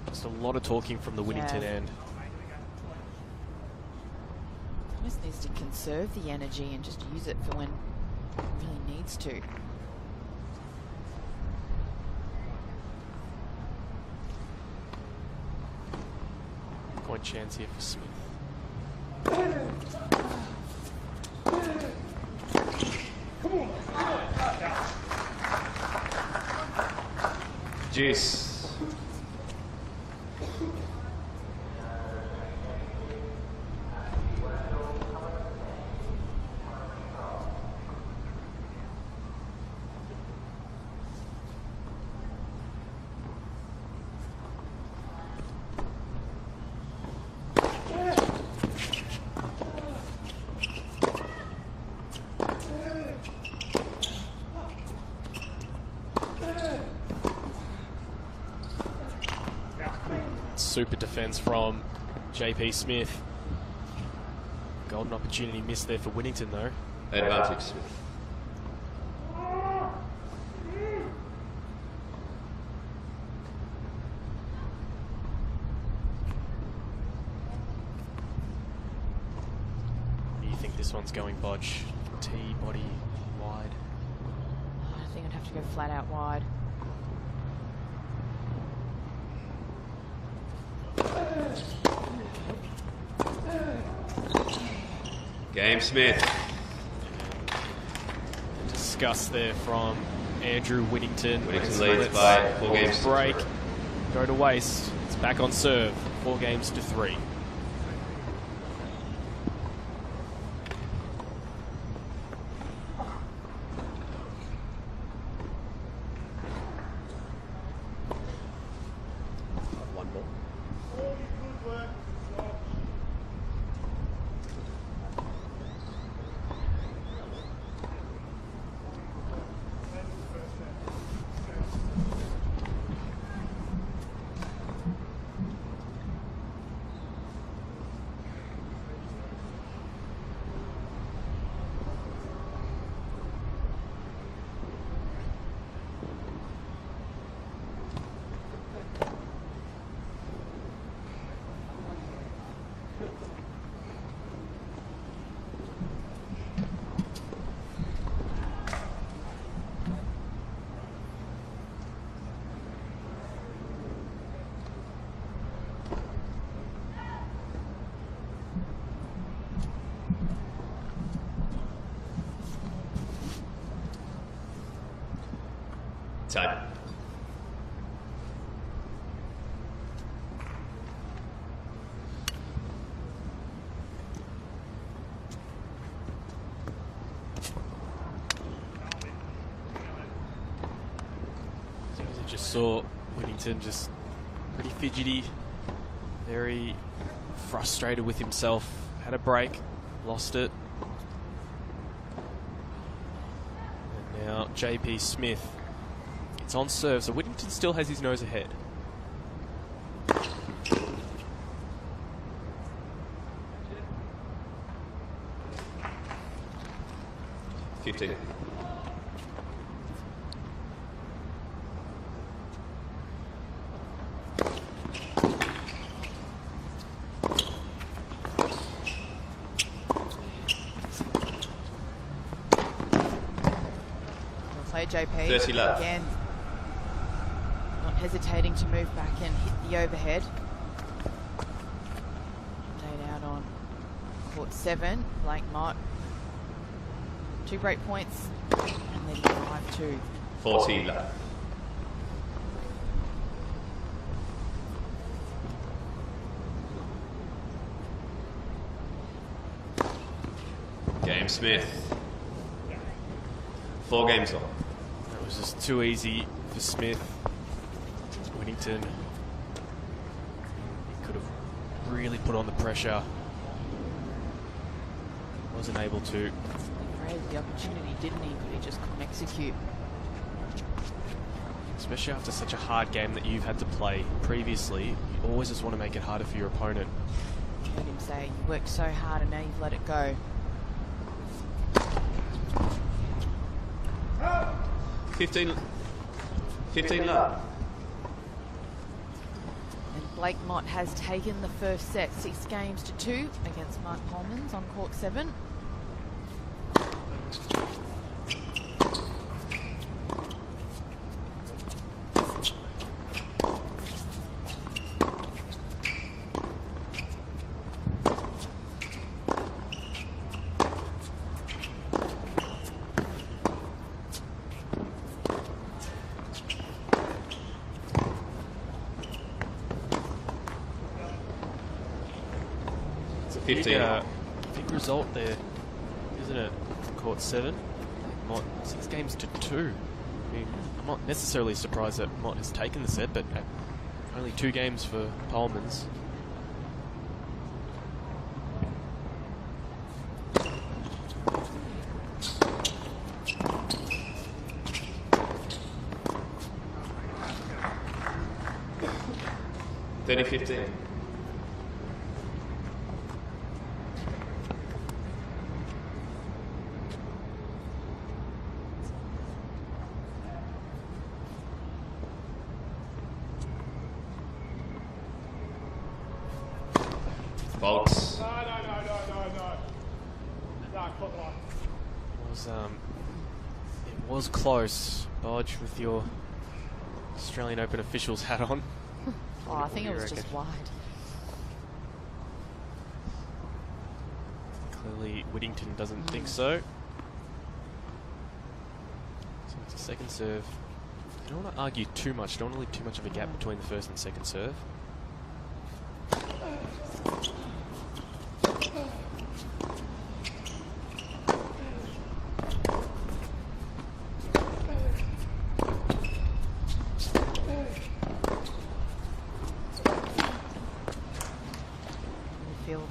Just a lot of talking from the Whittington end. Just needs to conserve the energy and just use it for when it really needs to. Point chance here for Smith. Come on. Juice. Super defense from JP Smith. Golden opportunity missed there for Whittington though. Advantage, Smith. Do you think this one's going bodge? T, body, wide? I think I'd have to go flat out wide. Game, Smith. Discuss there from Andrew Whittington. Whittington leads by 4 games to break. 3. Go to waste. It's back on serve. 4 games to 3. One more. Time. As I just saw Whittington just pretty fidgety, very frustrated with himself. Had a break, lost it. And now JP Smith. It's on serve, so Whittington still has his nose ahead. $15. Play JP 30 left. again. Not hesitating to move back and hit the overhead. Laid out on court 7. Blake Mott. 2 break points and leading 5-2. 40 left. Game, Smith. 4 games on. That was just too easy for Smith. Whittington, he could have really put on the pressure. Wasn't able to. Afraid the opportunity, didn't he? But he just couldn't execute. Especially after such a hard game that you've had to play previously, you always just want to make it harder for your opponent. Heard him say, you worked so hard and now you've let it go. 15 left. And Blake Mott has taken the first set, 6 games to 2 against Mark Coleman's on court 7. 15. Big result there, isn't it? From court 7. Mott 6 games to 2. I mean, I'm not necessarily surprised that Mott has taken the set, but only 2 games for Pullmans. Thirty 15. Bolts. No. No, put one. It was close, Bodge, with your Australian Open officials hat on. Oh, I think it was just wide. Clearly, Whittington doesn't think so. So it's a second serve. I don't want to argue too much. Don't want to leave too much of a gap between the first and second serve.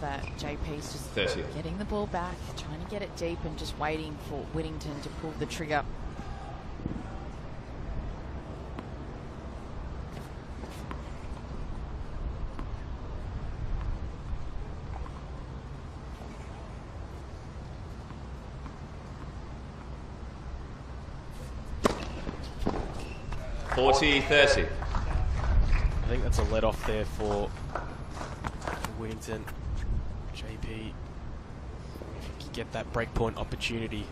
That JP's just 30. getting the ball back, trying to get it deep and just waiting for Whittington to pull the trigger. $40-30. I think that's a let off there for Whittington. JP, if you get that breakpoint opportunity,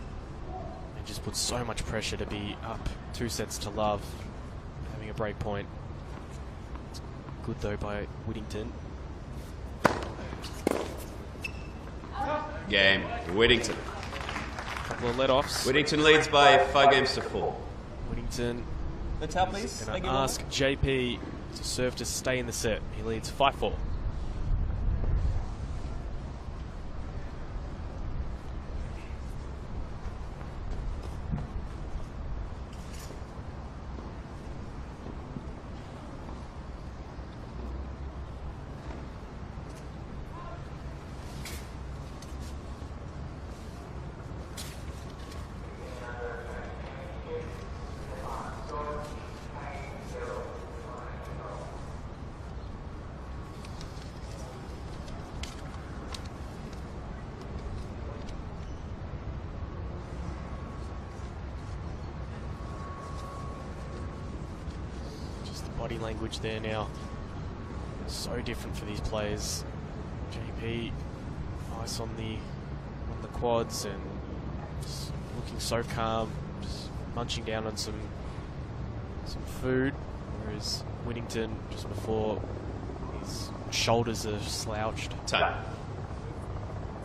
it just puts so much pressure to be up 2 sets to love, having a breakpoint. It's good though by Whittington. Game. Whittington. Couple of let-offs. Whittington leads by 5 games to 4. Whittington The towel, please. going to ask JP to serve to stay in the set. He leads 5-4. Body language there now. So different for these players. JP nice on the quads and just looking so calm, just munching down on some food, whereas Whittington just before his shoulders are slouched. Time.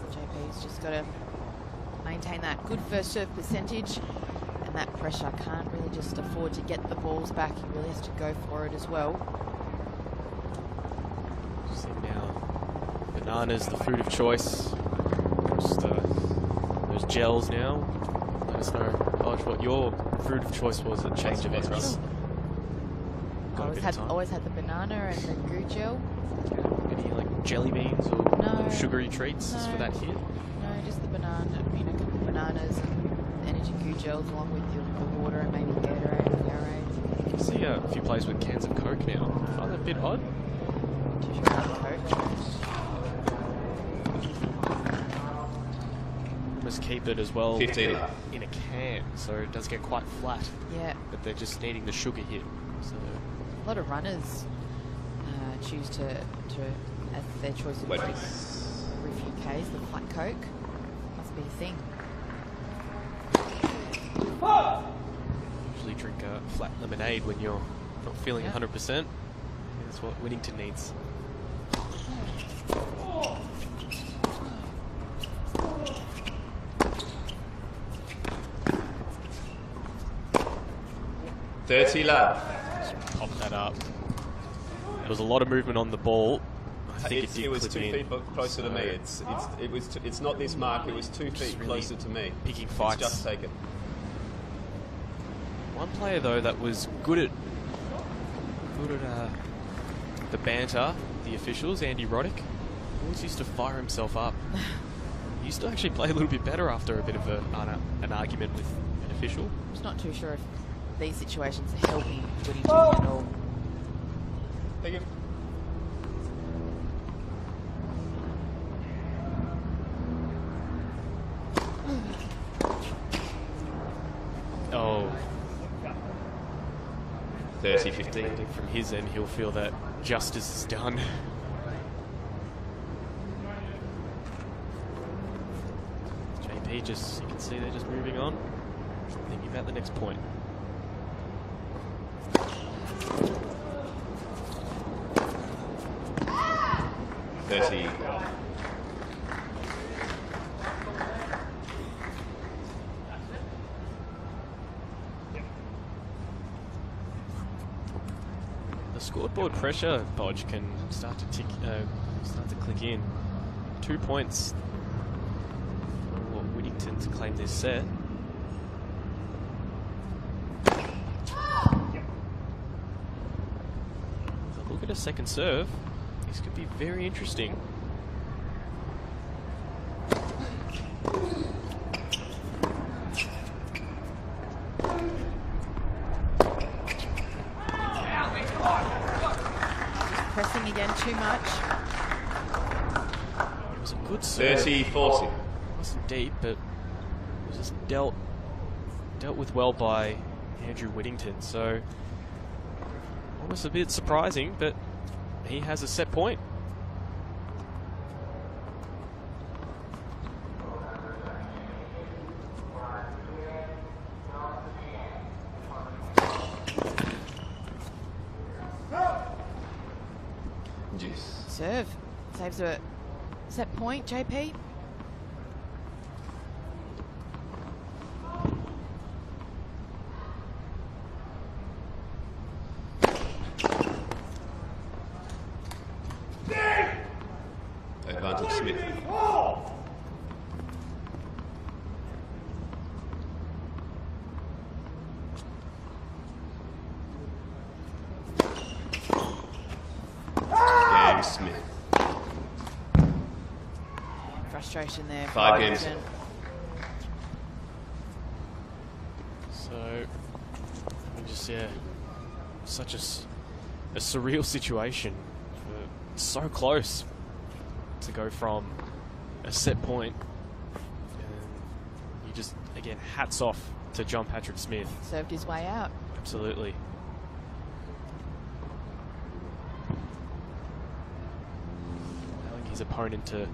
JP's just got to maintain that good first serve percentage. That pressure, can't really just afford to get the balls back. He really has to go for it as well. See now, bananas, the food of choice. Just those gels now. Let us know, Bodge, what your food of choice was at change events. Always had the banana and the goo gel. Any like jelly beans or little sugary treats for that hit? No, just the banana. A couple of bananas and energy goo gels along with the water and maybe Gatorade and Powerade. You can see a few players with cans of Coke now. I find that a bit odd. Too sure about Coke. Almost keep it as well 15. in a can, so it does get quite flat. Yeah. But they're just needing the sugar hit. So a lot of runners choose to as their choice of drink every few Ks, the flat Coke. Must be a thing. Usually drink a flat lemonade when you're not feeling 100%. That's what Whittington needs. $30 love. Just pop that up. There was a lot of movement on the ball. I think it did it was clip 2 in. feet closer to me. It's not this mark. It was 2 feet really closer to me. picking fights. It's just taken. One player though that was good at the banter, the officials, Andy Roddick, always used to fire himself up. He used to actually play a little bit better after a bit of an argument with an official. I'm just not too sure if these situations are helping Whittington at all. Thank you. Oh, 30-15. from his end, he'll feel that justice is done. JP just, you can see they're just moving on, thinking about the next point. The scoreboard pressure bodge can start to click in. 2 points for Whittington to claim this set. A look at a second serve. This could be very interesting. Pressing again too much. It was a good serve. 30-40. It wasn't deep, but it was just dealt with well by Andrew Whittington. So almost a bit surprising, but he has a set point. Serve. Saves a set point, JP. Advantage Smith. Game Smith. Frustration there. 5 games. So, just such a surreal situation. So close to go from a set point, and you just, again, hats off to John Patrick Smith. Served his way out. Absolutely. Allowing his opponent to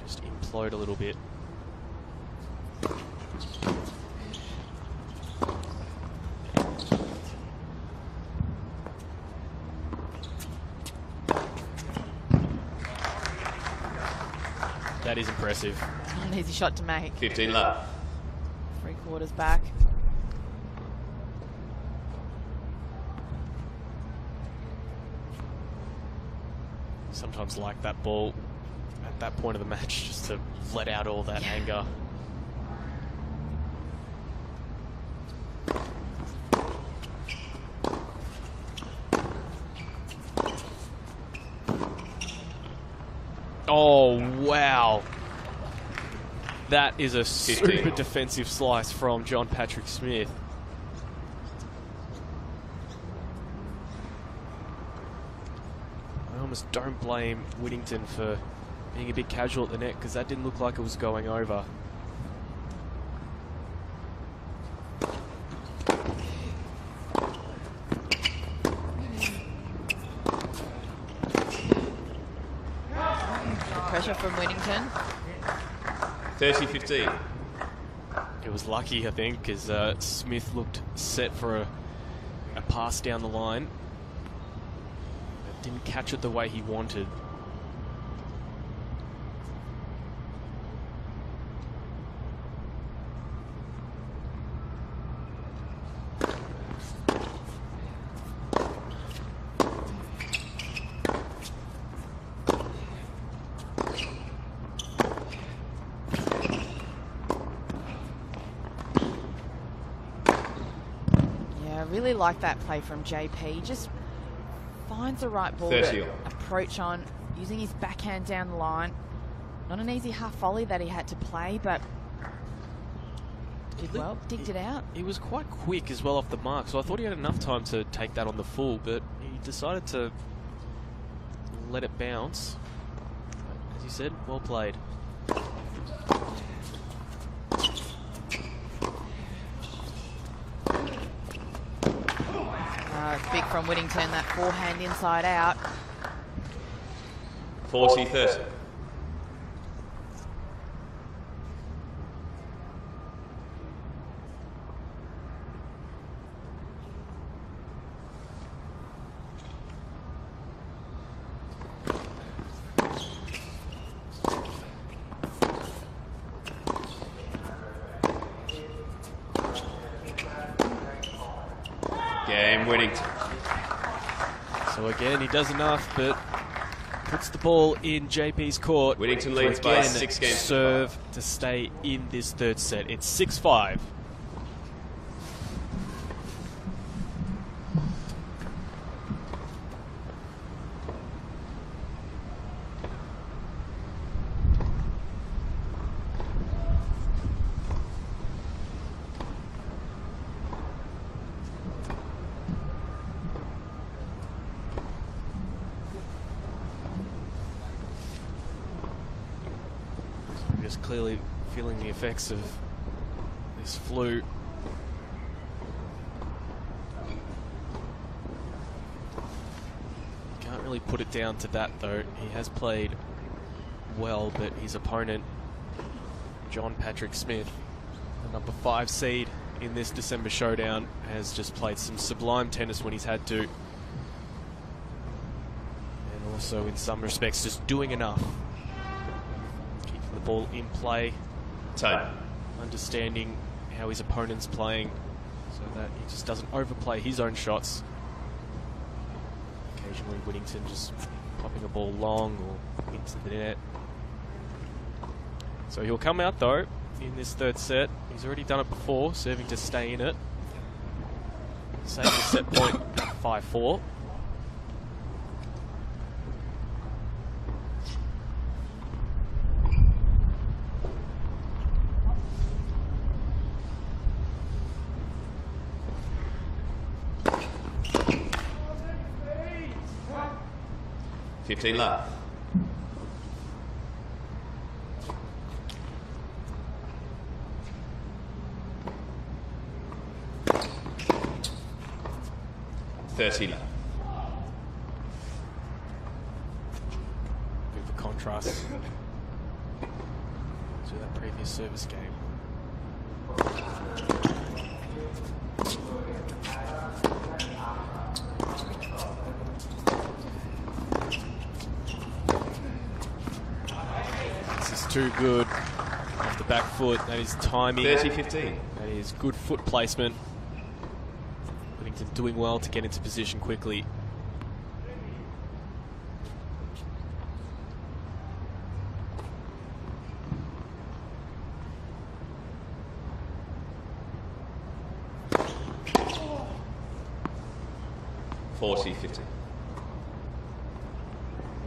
just implode a little bit. That is impressive. An easy shot to make. 15 left. 3/4 back. Sometimes like that ball at that point of the match just to let out all that anger. Oh, wow. That is a super defensive slice from John Patrick Smith. I almost don't blame Whittington for being a bit casual at the net, because that didn't look like it was going over. Pressure from Whittington. 30-15. It was lucky, I think, because Smith looked set for a pass down the line. But didn't catch it the way he wanted. I really like that play from JP. He just finds the right ball 30 to on. approach on, using his backhand down the line. Not an easy half volley that he had to play, but did well, digged it out. He was quite quick as well off the mark, so I thought he had enough time to take that on the full, but he decided to let it bounce. As you said, well played. Big from Whittington, that forehand inside out. 40-30. Game Whittington. So again, he does enough, but puts the ball in JP's court. Whittington to leads by again 6 games to serve to stay in this third set. It's 6-5. Just clearly feeling the effects of this flu. Can't really put it down to that though. He has played well, but his opponent, John Patrick Smith, the number 5 seed in this December showdown, has just played some sublime tennis when he's had to. And also in some respects just doing enough. The ball in play, Time. understanding how his opponent's playing so that he just doesn't overplay his own shots. Occasionally Whittington just popping a ball long or into the net. So he'll come out though in this third set. He's already done it before, serving to stay in it. Save the set point at 5-4. Love. Love. Bit of a contrast to that previous service game. Too good off the back foot. That is timing. 30-15. That is good foot placement. Whittington doing well to get into position quickly.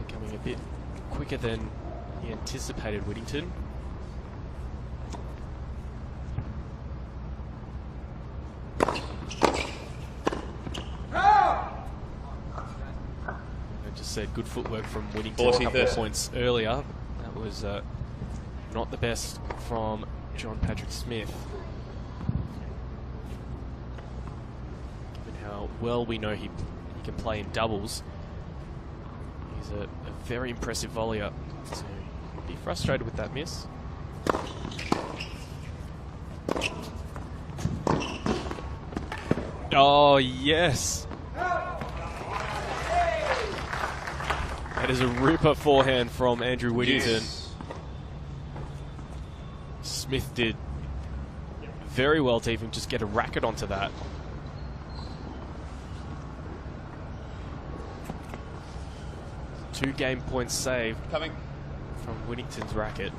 Becoming a bit quicker than he anticipated, Whittington. I just said good footwork from Whittington a couple of points earlier. That was not the best from John Patrick Smith. Given how well we know he can play in doubles, he's a very impressive volleyer. So be frustrated with that miss. Oh, yes. That is a ripper forehand from Andrew Whittington. Yes. Smith did very well to even just get a racket onto that. Two game points saved. Coming. From Whittington's racket.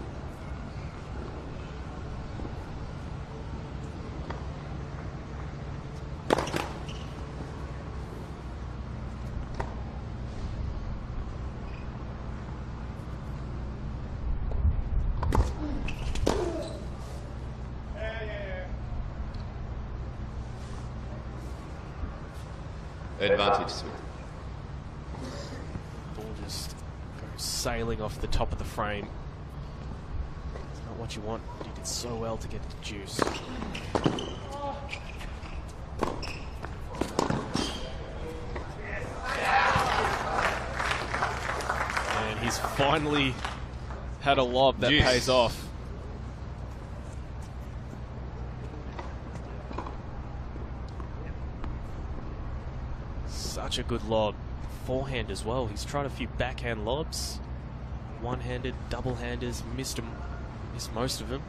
Advantage, Smith. Ball just goes sailing off the top of the frame. It's not what you want. But he did so well to get the juice. And he's finally had a lob that pays off. Such a good lob. Forehand as well. He's tried a few backhand lobs. One-handed, double-handers, missed most of them.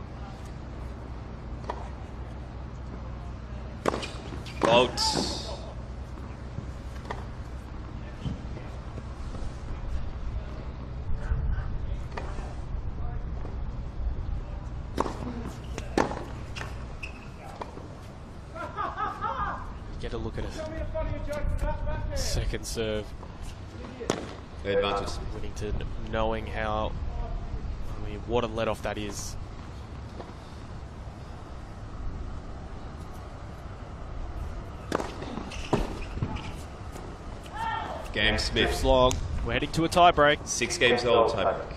Out. Get a look at it. Second serve. Advantage. Whittington knowing how, I mean, what a let-off that is. Game, Smith. Drifts long. We're heading to a tie-break. 6 games old, tiebreak.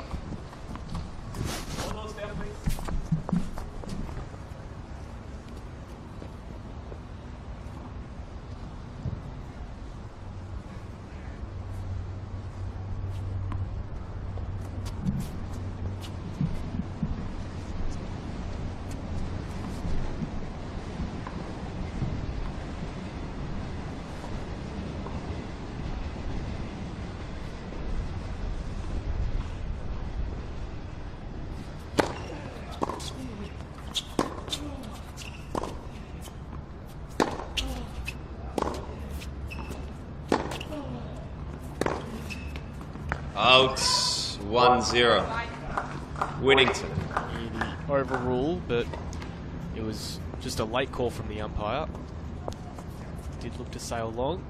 Out. 1-0. Whittington. The overrule, but it was just a late call from the umpire. Did look to sail long.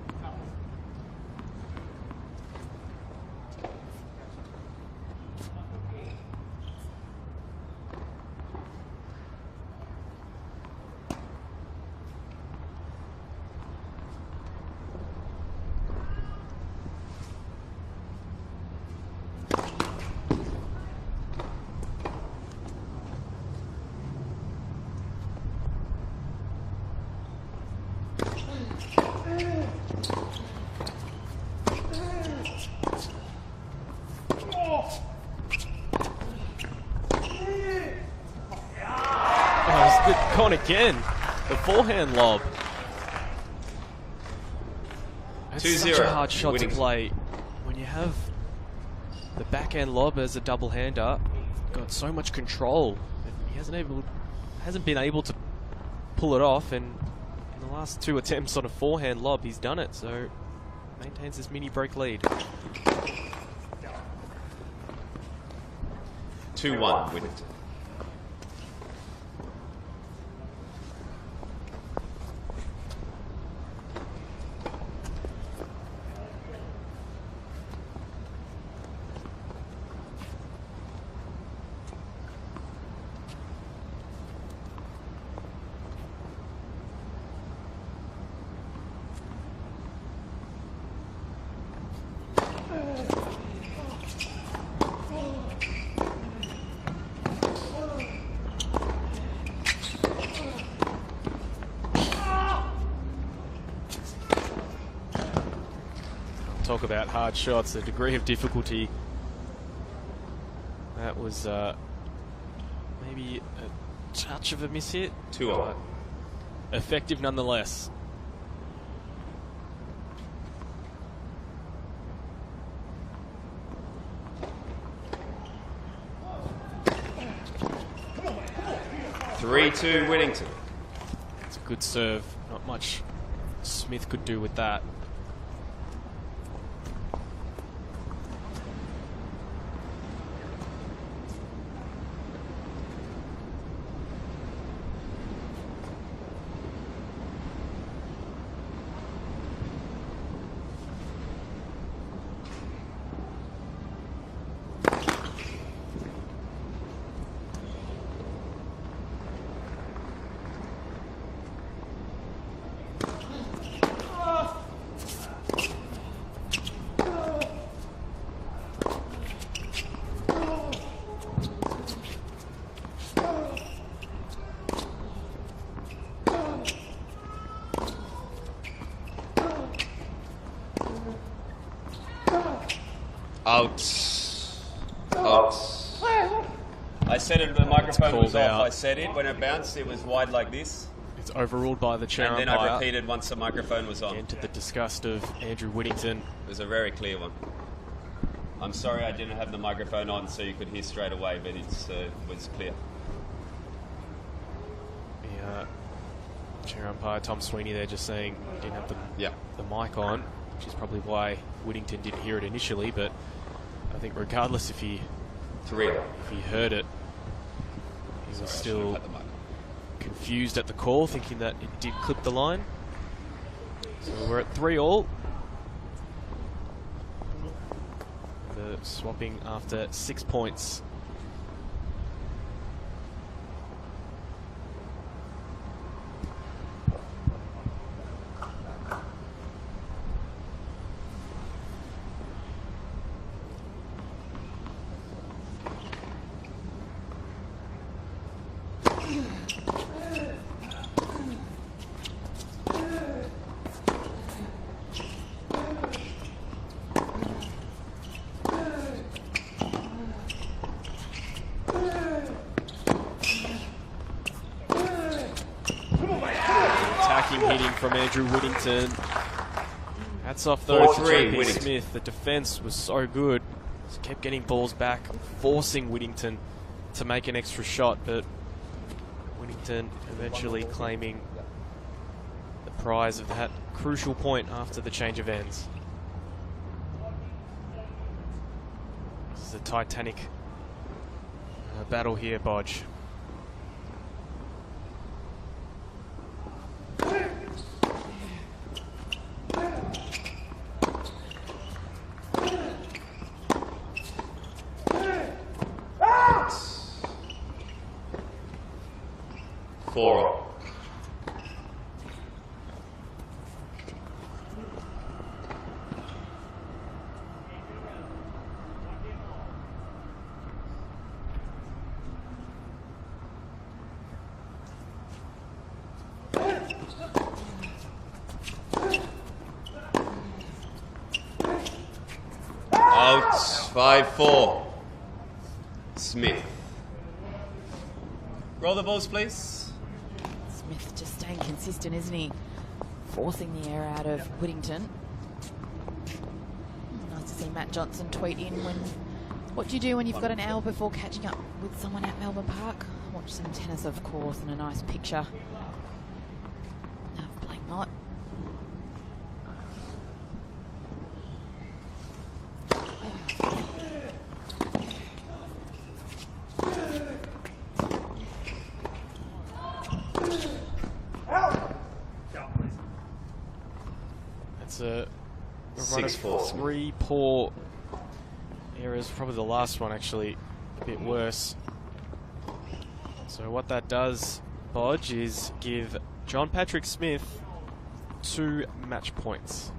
Gone again. The forehand lob. That's 2-0. such a hard shot Whittington. to play. When you have the backhand lob as a double-hander, got so much control. He hasn't been able to pull it off, and in the last 2 attempts on a forehand lob, he's done it. So maintains his mini break lead. 2-1, Whittington. Talk about hard shots, the degree of difficulty. That was maybe a touch of a miss hit. 2-0. Effective nonetheless. Three-2 Whittington. It's a good serve. Not much Smith could do with that. Out. Out. I said it, the microphone was off. out. I said it. When it bounced, it was wide like this. It's overruled by the chair And then umpire. I repeated once the microphone was on. And to the disgust of Andrew Whittington. It was a very clear one. I'm sorry I didn't have the microphone on so you could hear straight away, but it was clear. The chair umpire, Tom Sweeney, there just saying he didn't have the mic on, which is probably why Whittington didn't hear it initially, but I think regardless if he heard it, he was still confused at the call, thinking that it did clip the line. So we're at 3-all. The swapping after 6 points. Hitting from Andrew Whittington. Hats off though to JP Smith. The defence was so good. Just kept getting balls back, forcing Whittington to make an extra shot, but Whittington eventually claiming the prize of that crucial point after the change of ends. This is a titanic battle here, Bodge. Out. 5-4. Smith. Roll the balls, please. Smith just staying consistent, isn't he? Forcing the air out of Whittington. Nice to see Matt Johnson tweet in what do you do when you've got an hour before catching up with someone at Melbourne Park? Watch some tennis, of course, and a nice picture of Blake Mott. It's a run of 3 poor errors, probably the last one actually a bit worse. So what that does, Bodge, is give John Patrick Smith 2 match points.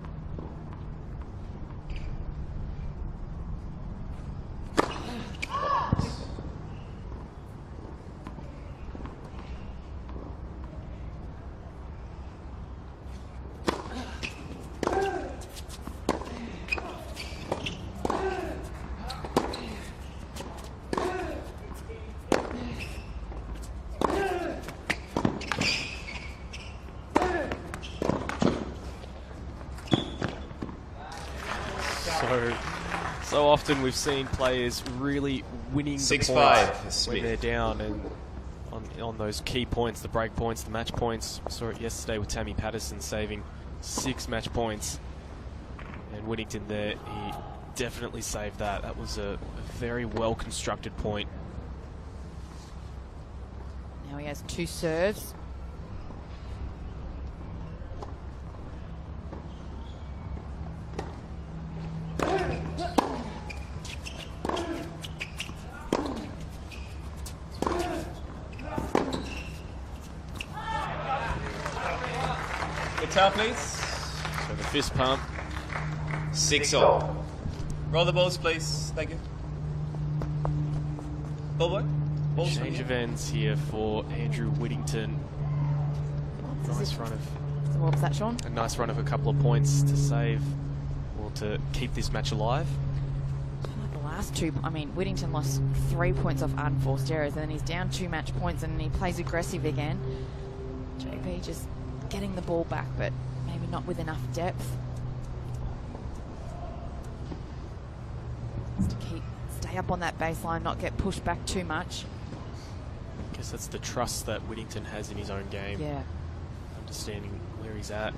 So often we've seen players really winning the points when they're down, and on those key points, the break points, the match points. We saw it yesterday with Tammy Patterson saving 6 match points, and Whittington there, he definitely saved that. That was a very well constructed point. Now he has 2 serves. Guitar, please. So the fist pump. 6-all. Roll the balls, please. Thank you. Ball boy. Balls. Change of ends here for Andrew Whittington. Nice run of. So what was that, Sean? A nice run of a couple of points to save, or to keep this match alive. last two, I mean, Whittington lost 3 points off unforced errors, and then he's down 2 match points, and he plays aggressive again. JP just getting the ball back, but maybe not with enough depth. Just to stay up on that baseline, not get pushed back too much. I guess that's the trust that Whittington has in his own game. Yeah. Understanding where he's at.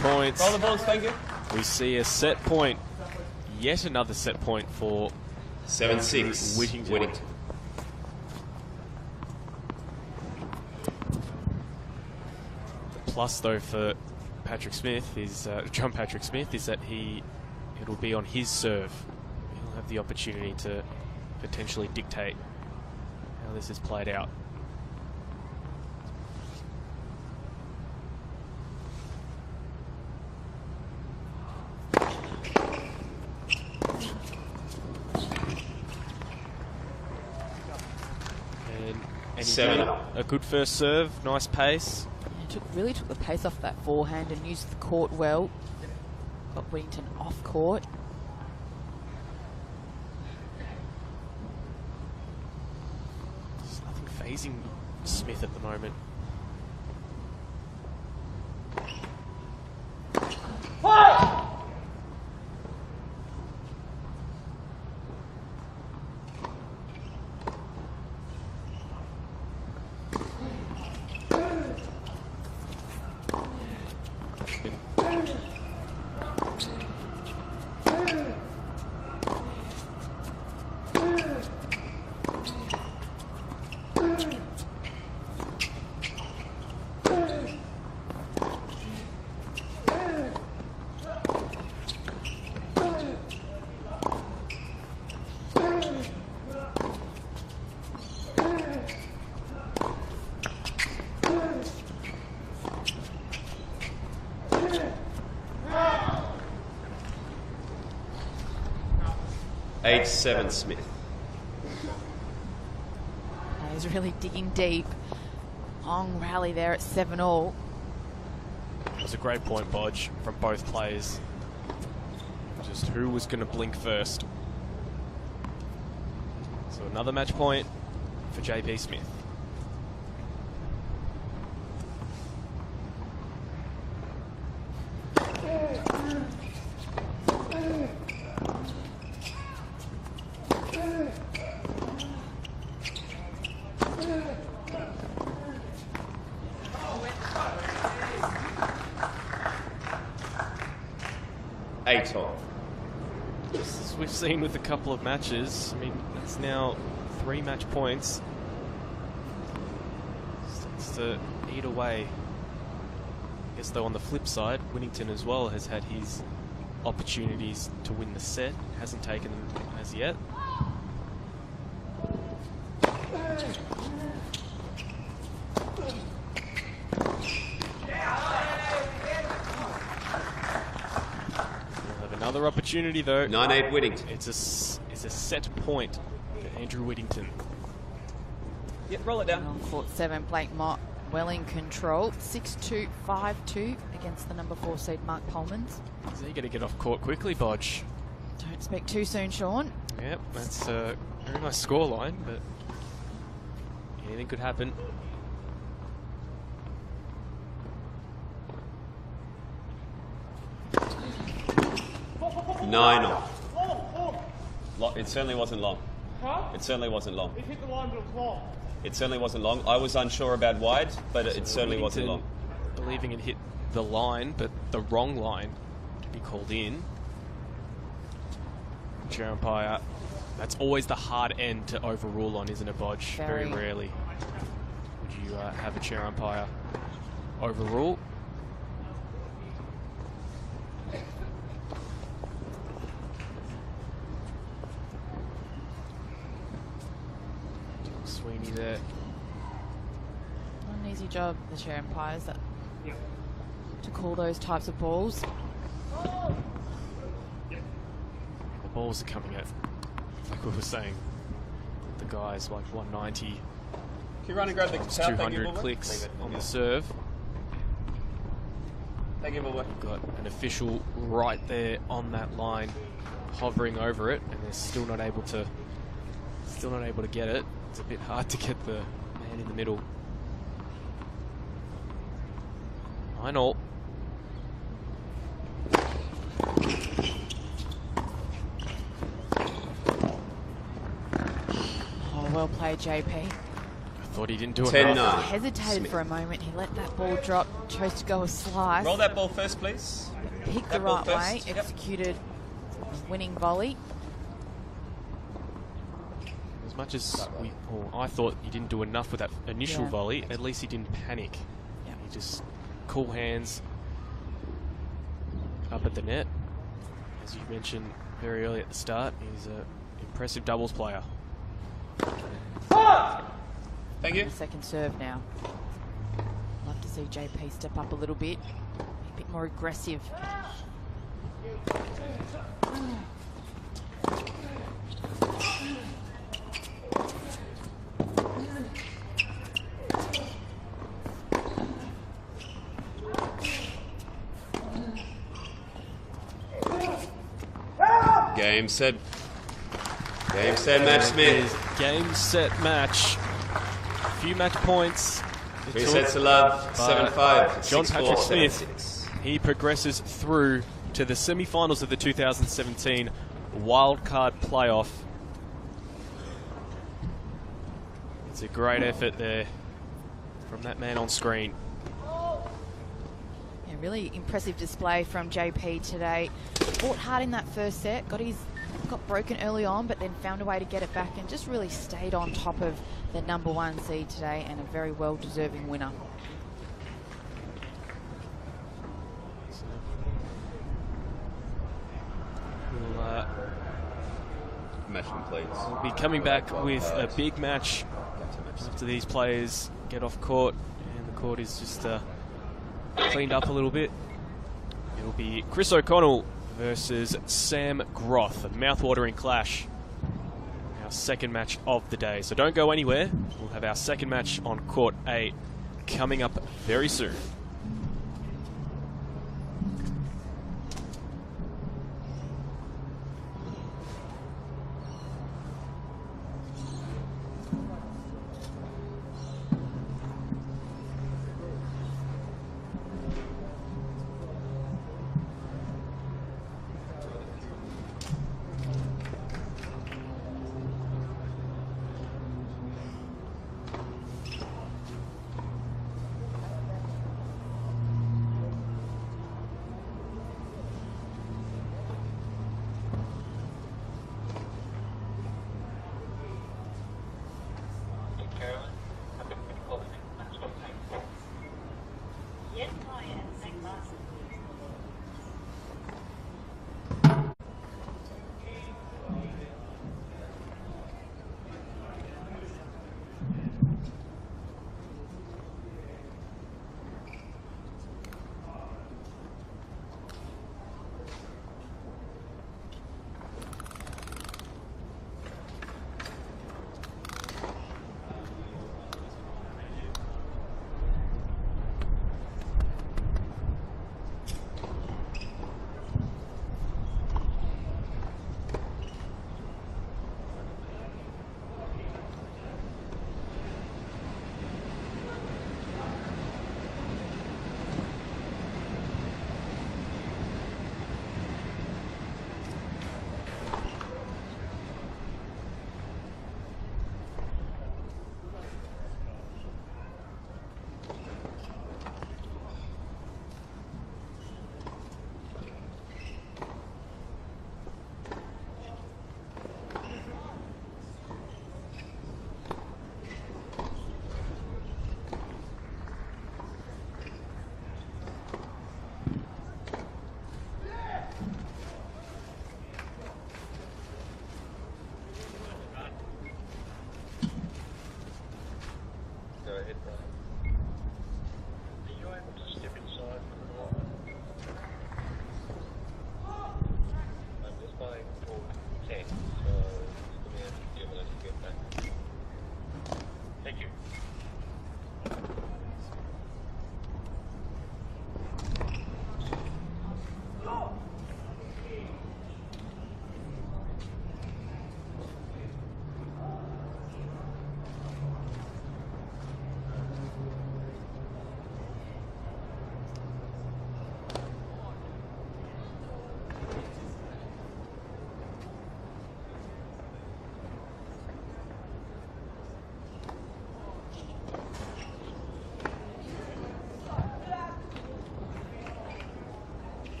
Points. Roll the balls, thank you. We see a set point. Yet another set point for 7-6 Whittington. The plus, though, for Patrick Smith is John Patrick Smith is that it'll be on his serve. He'll have the opportunity to potentially dictate how this is played out. A good first serve, nice pace. Really took the pace off that forehand and used the court well. Got Whittington off court. There's nothing phasing Smith at the moment. H7 Smith. He's really digging deep. Long rally there at 7-all. It was a great point, Bodge, from both players. Just who was going to blink first. So another match point for JP Smith. Just as we've seen with a couple of matches, I mean, that's now 3 match points. Starts to eat away. I guess, though, on the flip side, Whittington as well has had his opportunities to win the set. Hasn't taken them as yet. Another opportunity, though. 9-8 Whittington. It's a set point for Andrew Whittington. Yep, roll it down. On court 7, Blake Mott well in control. 6-2, 5-2 against the number 4 seed Mark Pullmans. He's eager to get off court quickly, Bodge. Don't speak too soon, Sean. Yep, that's a very nice scoreline, but anything could happen. Nine off. It certainly wasn't long. Huh? It certainly wasn't long. It hit the line, but it was long. It certainly wasn't long. I was unsure about wide, but it certainly wasn't long. Believing it hit the line, but the wrong line to be called in. Chair umpire. That's always the hard end to overrule on, isn't it, Bodge? Very rarely would you have a chair umpire overrule. Sweeney there. Not an easy job, the chair umpires, to call those types of balls. balls are coming at, like we were saying, the guys like 190, Can you run and grab the times towel? Thank you, 200 Bulwark. clicks Leave it. on the serve. Thank you, Bulwark. We've got an official right there on that line, hovering over it, and they're still not able to get it. It's a bit hard to get the man in the middle. 9-all. Oh, well played, JP. I thought he didn't do 10-9. enough. Hesitated Smith. for a moment. He let that ball drop, chose to go a slice. Roll that ball first, please. Picked the that ball right way, first. Yep. executed a winning volley. As much as I thought he didn't do enough with that initial Yeah. volley, at least he didn't panic. Yeah. He just cool hands up at the net. As you mentioned very early at the start, he's an impressive doubles player. Thank you. The second serve now. Love to see JP step up a little bit. A bit more aggressive. Game, set. Game, set, match, It is Smith. game, set, match. A few match points. It 3 took, sets to love. 7-5. John 6-4, Patrick Smith, 7-6. he progresses through to the semi-finals of the 2017 wildcard playoff. It's a great effort there from that man on screen. Yeah, really impressive display from JP today. Fought hard in that first set, got broken early on, but then found a way to get it back and just really stayed on top of the #1 seed today, and a very well-deserving winner. We'll Match complete. be coming back with a big match Match. after these players get off court, and the court is just cleaned up a little bit. It'll be Chris O'Connell versus Sam Groth, a mouth-watering clash. Our second match of the day. So don't go anywhere. We'll have our second match on court 8 coming up very soon.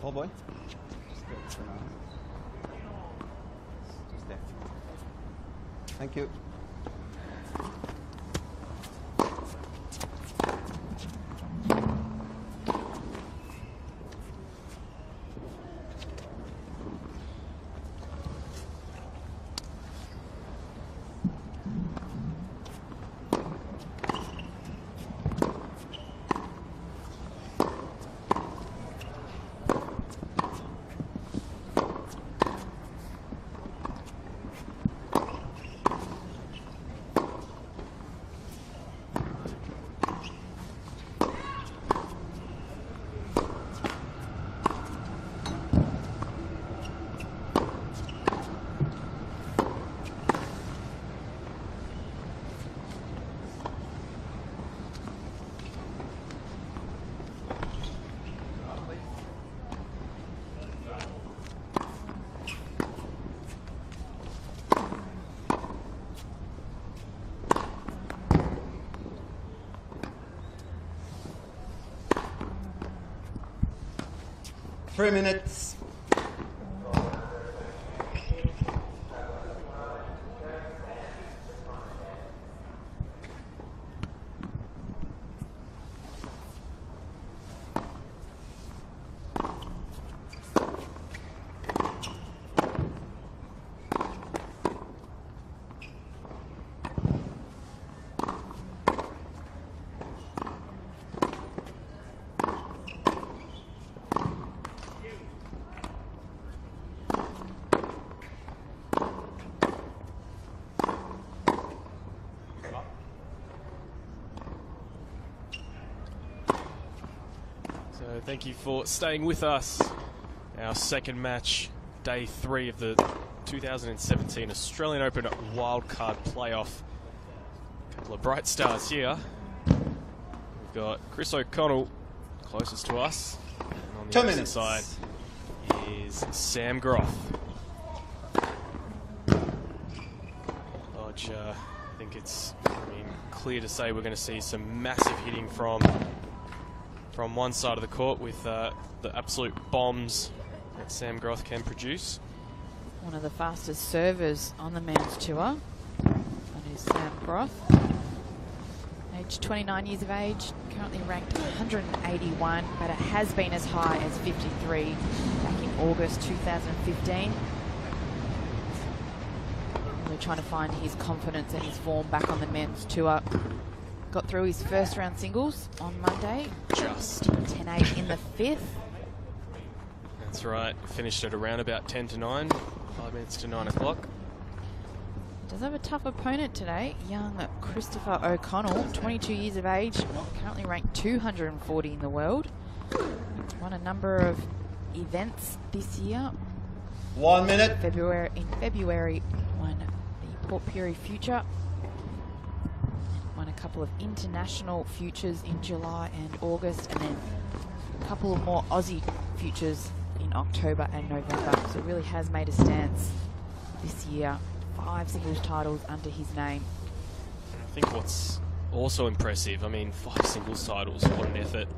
Tall boy. Just good for now. Just there. Thank you. Three minutes. So thank you for staying with us. Our second match, day 3 of the 2017 Australian Open wildcard playoff. A couple of bright stars here. We've got Chris O'Connell closest to us. And on the 2 opposite minutes. side is Sam Groth. Lodge, I think it's clear to say we're going to see some massive hitting from one side of the court with the absolute bombs that Sam Groth can produce. One of the fastest servers on the men's tour. That is Sam Groth. Age 29 years of age, currently ranked 181, but it has been as high as 53 back in August 2015. Really trying to find his confidence and his form back on the men's tour. Got through his first round singles on Monday. Just 10-8 in the 5th. That's right. Finished at around about 10 to 9, 5 minutes to 9 o'clock. Does have a tough opponent today. Young Christopher O'Connell, 22 years of age, currently ranked 240 in the world. Won a number of events this year. 1 minute. In February, won the Port Pirie Future. Won a couple of international futures in July and August, and then a couple of more Aussie futures in October and November. So really has made a stance this year. 5 singles titles under his name. I think what's also impressive, 5 singles titles, what an effort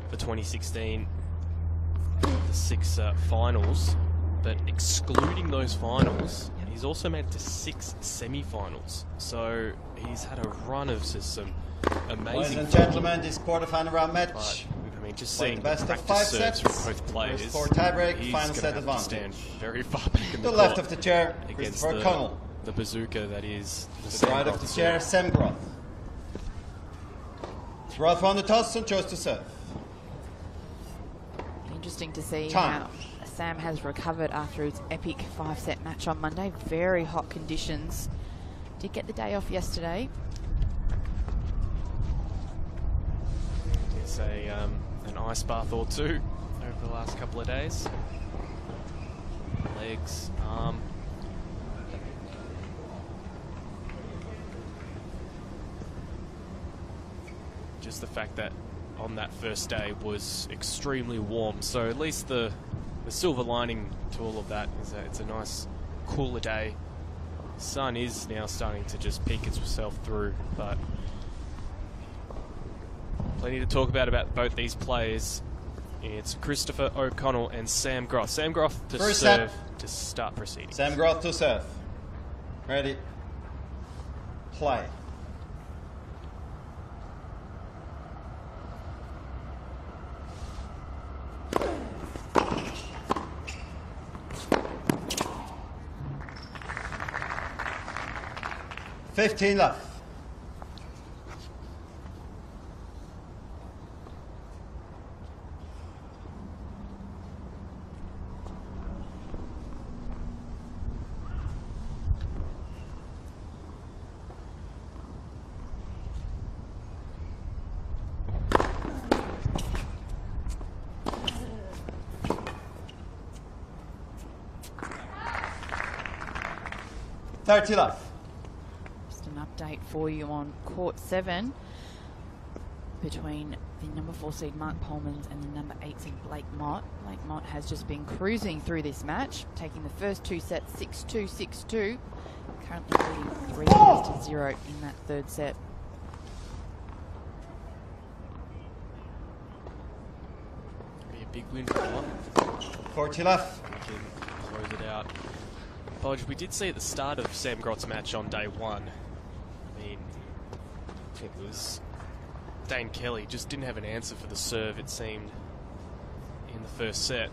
for 2016. The 6 finals, but excluding those finals, he's also made it to 6 semi-finals. So he's had a run of just some amazing. Ladies and gentlemen, this quarterfinal round match. Just Played seeing the best of practice 5 serves sets. from both players, First 4 tiebreak, he's final gonna set have to advantage. stand very far back in To the the left court of the chair, against Christopher O'Connell. the bazooka that is the To the Sam right of Groth the chair, Sam Groth. Groth won the toss and chose to serve. Interesting to see Time. how Sam has recovered after his epic 5-set match on Monday. Very hot conditions. Did get the day off yesterday. It's an ice bath or two over the last couple of days. Legs, arm. Just the fact that on that first day was extremely warm, so at least the silver lining to all of that is that it's a nice cooler day. The sun is now starting to just peek itself through, but plenty to talk about both these players. It's Christopher O'Connell and Sam Groth. Sam Groth to First serve set. to start proceedings. Sam Groth to serve. Ready. Play. $15 left. $30 left. Just an update for you on court 7 between the number 4 seed Mark Polmans and the number 8 seed Blake Mott. Blake Mott has just been cruising through this match, taking the first 2 sets 6-2, 6-2. Currently leading 3-0 in that third set. Be a big win for Mott. 40 left. We can close it out. Bodge, we did see at the start of Sam Groth's match on day 1. I mean, it was Dane Kelly just didn't have an answer for the serve, it seemed, in the first set.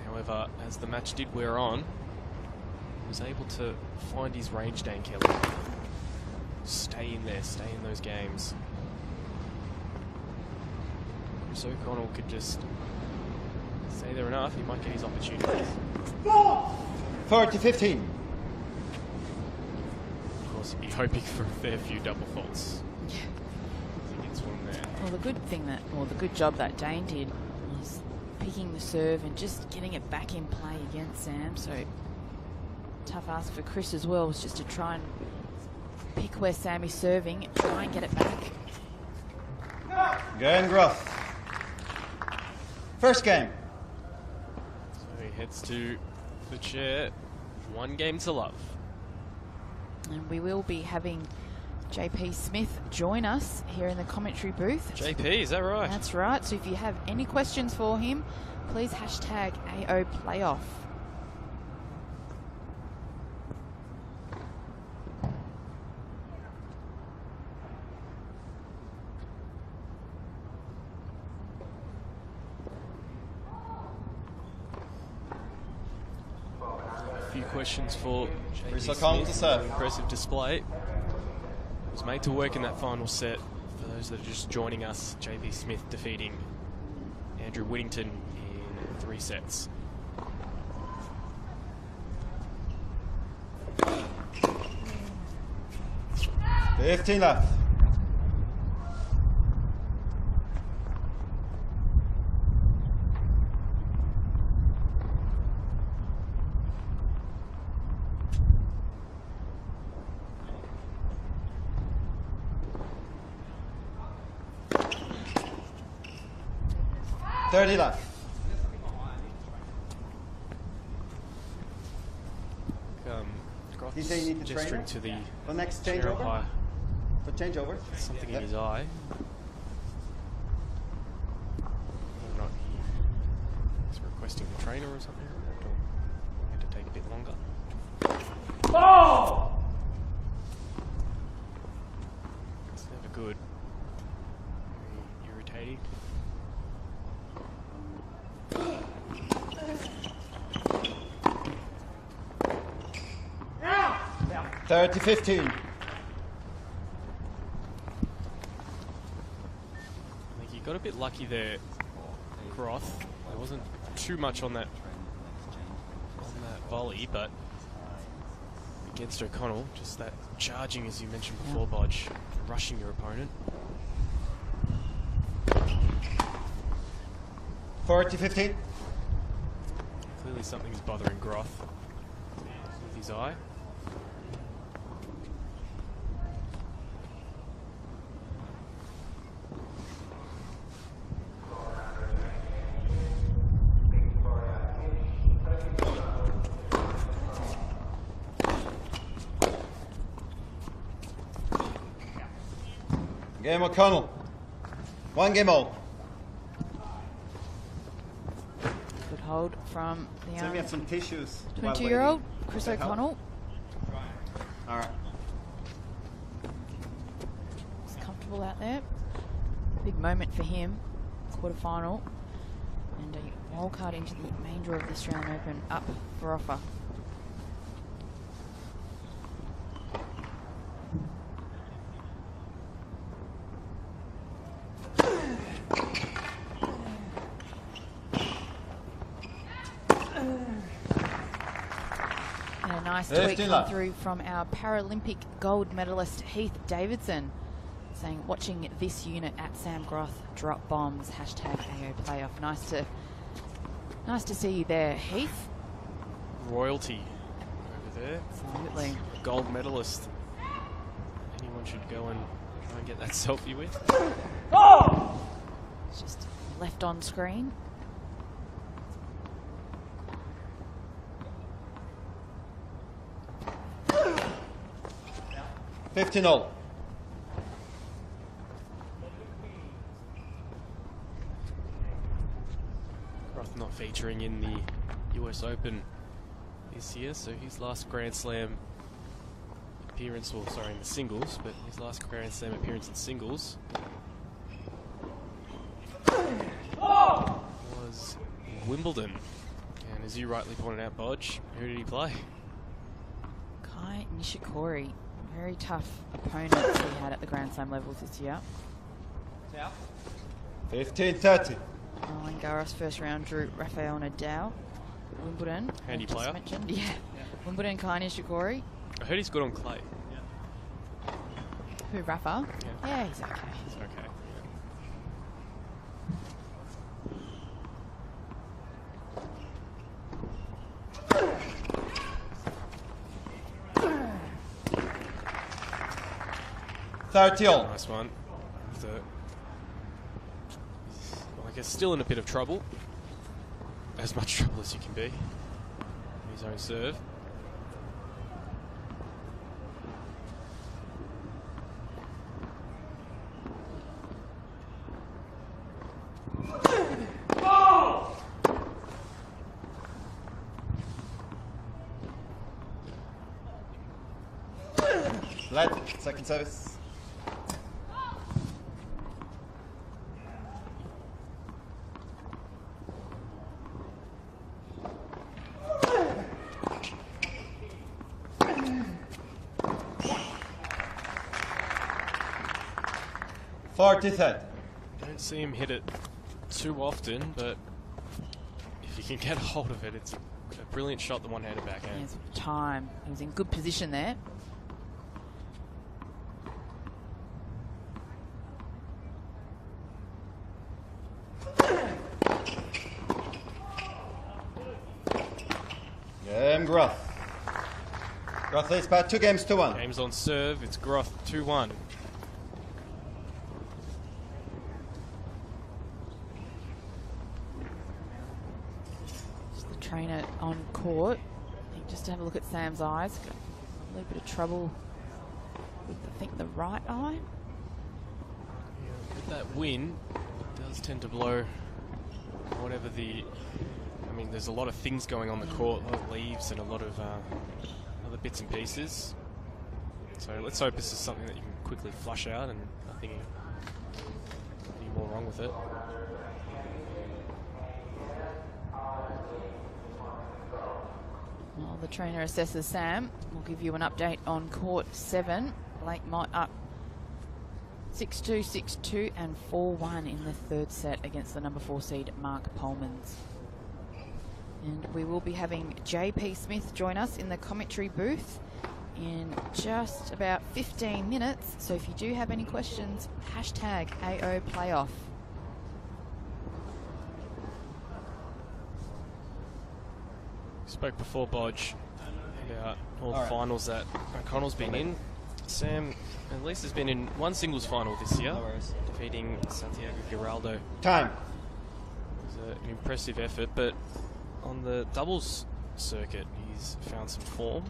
However, as the match did wear on, he was able to find his range, Dane Kelly. Stay in there, stay in those games. Chris O'Connell could just stay there enough, he might get his opportunities. 40-15. Of course, he'd be hoping for a fair few double faults. Yeah. He gets one there. Well, the good job that Dane did was picking the serve and just getting it back in play against Sam. So tough ask for Chris as well, was just to try and pick where Sam is serving and try and get it back. Again, Groth. First game. So he heads to the chair. 1 game to love. And we will be having JP Smith join us here in the commentary booth. JP, is that right? That's right. So if you have any questions for him, please hashtag AO Playoff. A few questions for JP Chris Smith. O'Connell to serve. Impressive display. Was made to work in that final set. For those that are just joining us, JP Smith defeating Andrew Whittington in 3 sets. $15 left. $30 left. Groth You say you need the gesturing trainer? to the The next chair changeover? umpire. For changeover? Something Yep. in his eye. Whether or not he's requesting the trainer or something. Or had to take a bit longer. Ball! It's never good. Very irritating. Now! 30-15. I think he got a bit lucky there, Groth. There wasn't too much on that volley, but against O'Connell, just that charging, as you mentioned before, Bodge, rushing your opponent. 40-15. Clearly something's bothering Groth with his eye. Game O'Connell. 1 game all. hold from the Sam, we have some tissues. while 22-year-old waiting. Chris Does that help? O'Connell. All right. He's comfortable out there. Big moment for him. Quarterfinal. And a wildcard into the main draw of the Australian Open up for offer. And a nice tweet come through from our Paralympic gold medalist Heath Davidson, saying, watching this unit at Sam Groth drop bombs, hashtag AO playoff. Nice to see you there, Heath. Royalty over there. Absolutely. Gold medalist. Anyone should go and try and get that selfie with. It's just left on screen. $15. Roth not featuring in the US Open this year, so his last Grand Slam appearance, well, sorry, in the singles, but his last Grand Slam appearance in singles was Wimbledon. And as you rightly pointed out, Bodge, who did he play? Kai Nishikori, very tough opponent he had at the Grand Slam levels this year. 15-30. Roland Garros first round drew Rafael Nadal. Wimbledon. Handy just player. mentioned. Yeah. Wimbledon, Kai Nishikori. I heard he's good on clay. Who, Rafa? Yeah. Yeah, he's okay. It's okay. $30. Nice one. So, well, I guess still in a bit of trouble. As much trouble as you can be. His own serve. Led. Second service. $40. Don't see him hit it too often, but if you can get a hold of it, it's a brilliant shot, the one-handed backhand. Yes, time. He was in good position there. Groth. Groth leads by 2-1. Games on serve, it's Groth 2-1. Just the trainer on court. I think just to have a look at Sam's eyes. Got a little bit of trouble with, I think, the right eye. With that wind, it does tend to blow whatever the... I mean, there's a lot of things going on the court, a lot of leaves and a lot of other bits and pieces. So let's hope this is something that you can quickly flush out and nothing more wrong with it. Well, the trainer assesses Sam. We'll give you an update on court 7. Blake Mott up 6-2, 6-2 and 4-1 in the third set against the number 4 seed Mark Polmans. And we will be having JP Smith join us in the commentary booth in just about 15 minutes. So if you do have any questions, hashtag AO Playoff. Spoke before, Bodge, about all the finals that O'Connell's been in. Sam, at least, has been in one singles final this year, defeating Santiago Giraldo. Time. It was an impressive effort, but on the doubles circuit, he's found some form.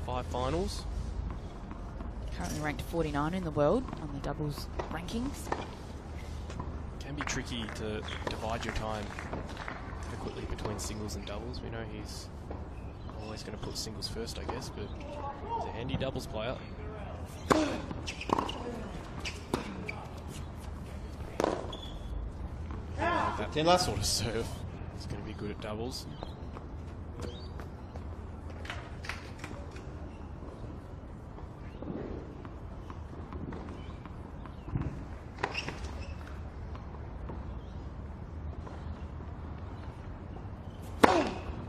5 finals. Currently ranked 49 in the world on the doubles rankings. can be tricky to divide your time adequately between singles and doubles. We know he's always going to put singles first, I guess, but he's a handy doubles player. That sort of serve is going to be good at doubles.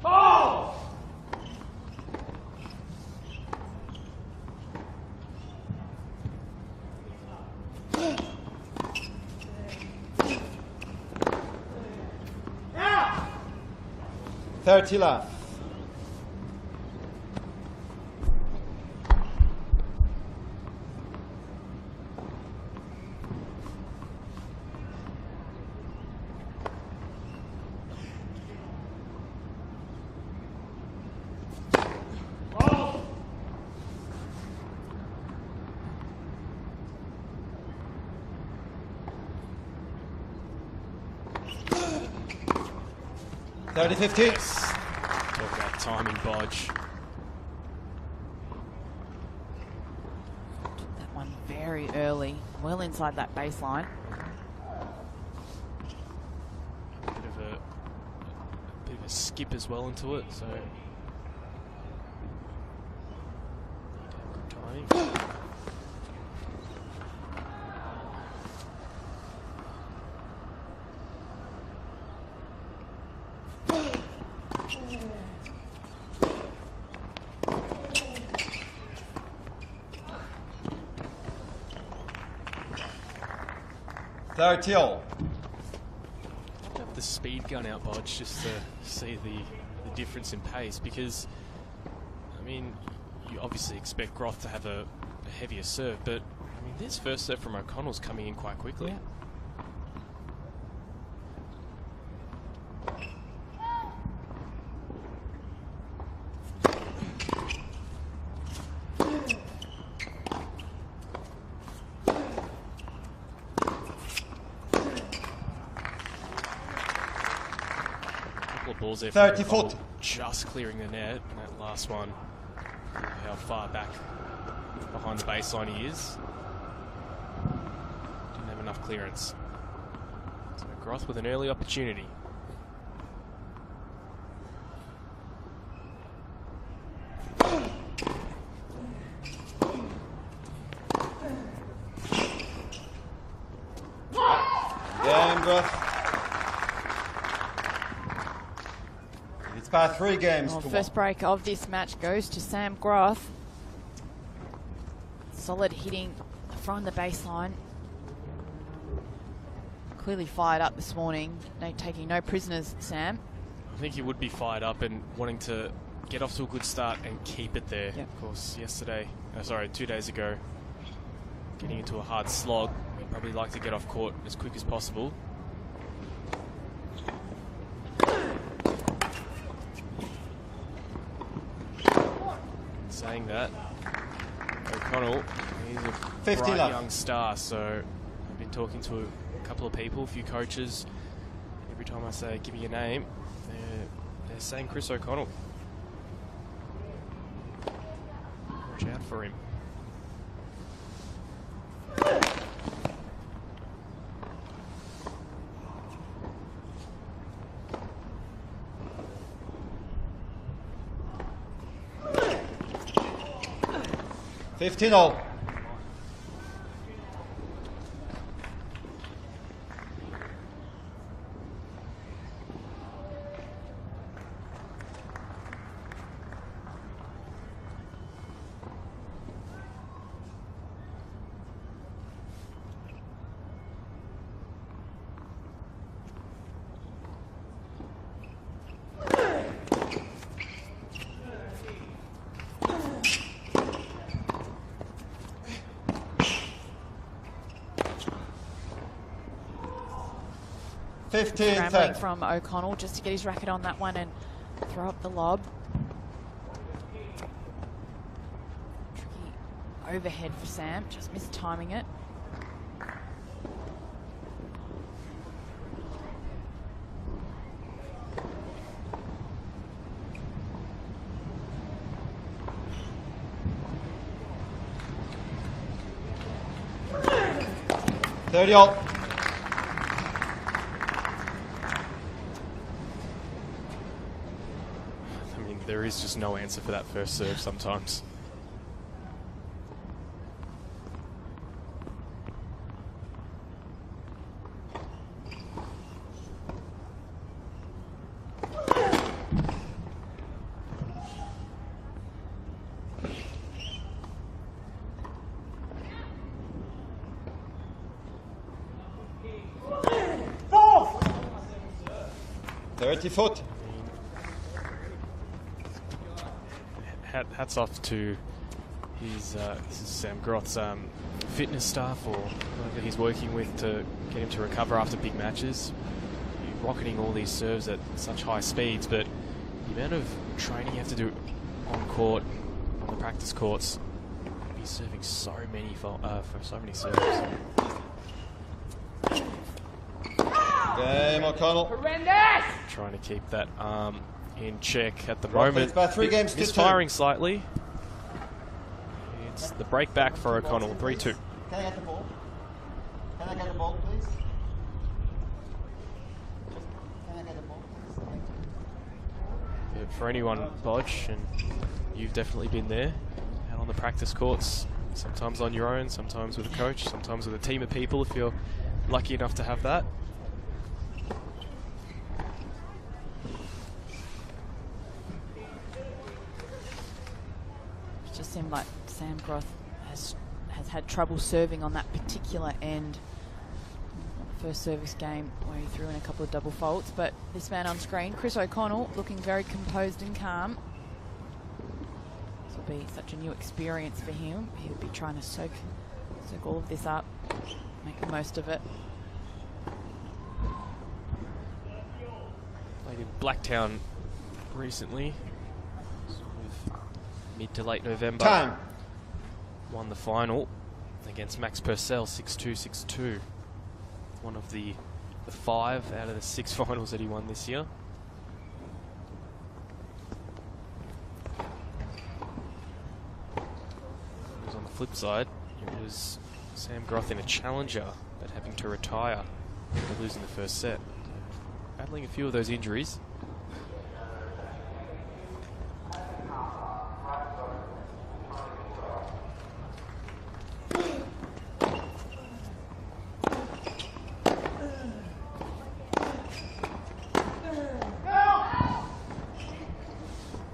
Ball! 30 left. Ball! 30-50. Talk about timing, Bodge. That one very early, well inside that baseline. A bit of a skip as well into it, so good timing. All. Have the speed gun out, Bodge, just to see the difference in pace, because I mean, you obviously expect Groth to have a heavier serve, but I mean, this first serve from O'Connell's coming in quite quickly. Yeah. Balls there 30, from O'Connell, 40. just clearing the net, and that last one, how far back behind the baseline he is. Didn't have enough clearance. So Groth with an early opportunity. Game, Groth. It's by 3 games Well, to first 1. break of this match goes to Sam Groth. Solid hitting from the baseline. Clearly fired up this morning. No, taking no prisoners, Sam. I think he would be fired up and wanting to get off to a good start and keep it there. Yep. Of course, 2 days ago, getting into a hard slog. He'd probably like to get off court as quick as possible. Saying that, O'Connell, he's a 50 bright left. young star, so I've been talking to a couple of people, a few coaches. Every time I say, give me your name, they're saying Chris O'Connell. Watch out for him. All. 15, Scrambling 10. from O'Connell just to get his racket on that one and throw up the lob. Tricky overhead for Sam, just missed timing it. 30 all. I mean, there is just no answer for that first serve sometimes. Fourth. 30 foot. Hats off to his this is Sam Groth's fitness staff or whoever he's working with to get him to recover after big matches. You're rocketing all these serves at such high speeds, but the amount of training you have to do on court, on the practice courts, he's serving so many for so many serves. Game O'Connell. Trying to keep that arm in check at the Well, moment. it's about 3 games to Misfiring slightly. It's the break back for O'Connell, 3-2. Can I get the ball? Can I get the ball, please? Can I get the ball, please? Yeah, for anyone, Bodge, and you've definitely been there, out on the practice courts, sometimes on your own, sometimes with a coach, sometimes with a team of people if you're lucky enough to have that. Just seemed like Sam Groth has had trouble serving on that particular end. First service game where he threw in a couple of double faults, but this man on screen, Chris O'Connell, looking very composed and calm. This will be such a new experience for him. He'll be trying to soak all of this up, make the most of it. Played in Blacktown recently, sort of mid to late November. Time. Won the final against Max Purcell, 6-2, 6-2. One of the 5 out of the 6 finals that he won this year. Whereas on the flip side, it was Sam Groth in a challenger, but having to retire after losing the first set. Battling a few of those injuries.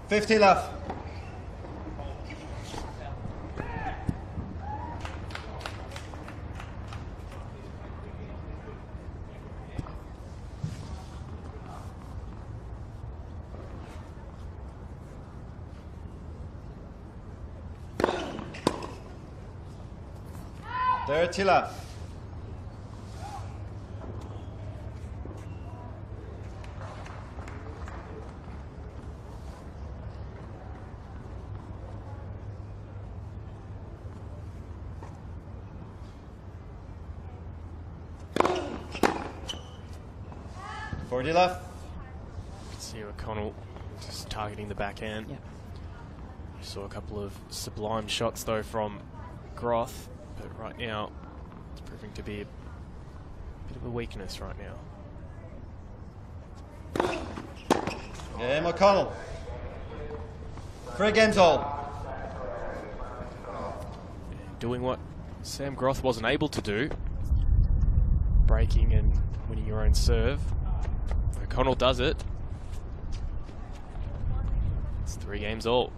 Fifty left. Dirty left. Forty left. See O'Connell just targeting the backhand. Yep. We saw a couple of sublime shots though from Groth, but right now it's proving to be a bit of a weakness right now. Game O'Connell. 3 games all. And doing what Sam Groth wasn't able to do, breaking and winning your own serve. O'Connell does it. It's 3 games all.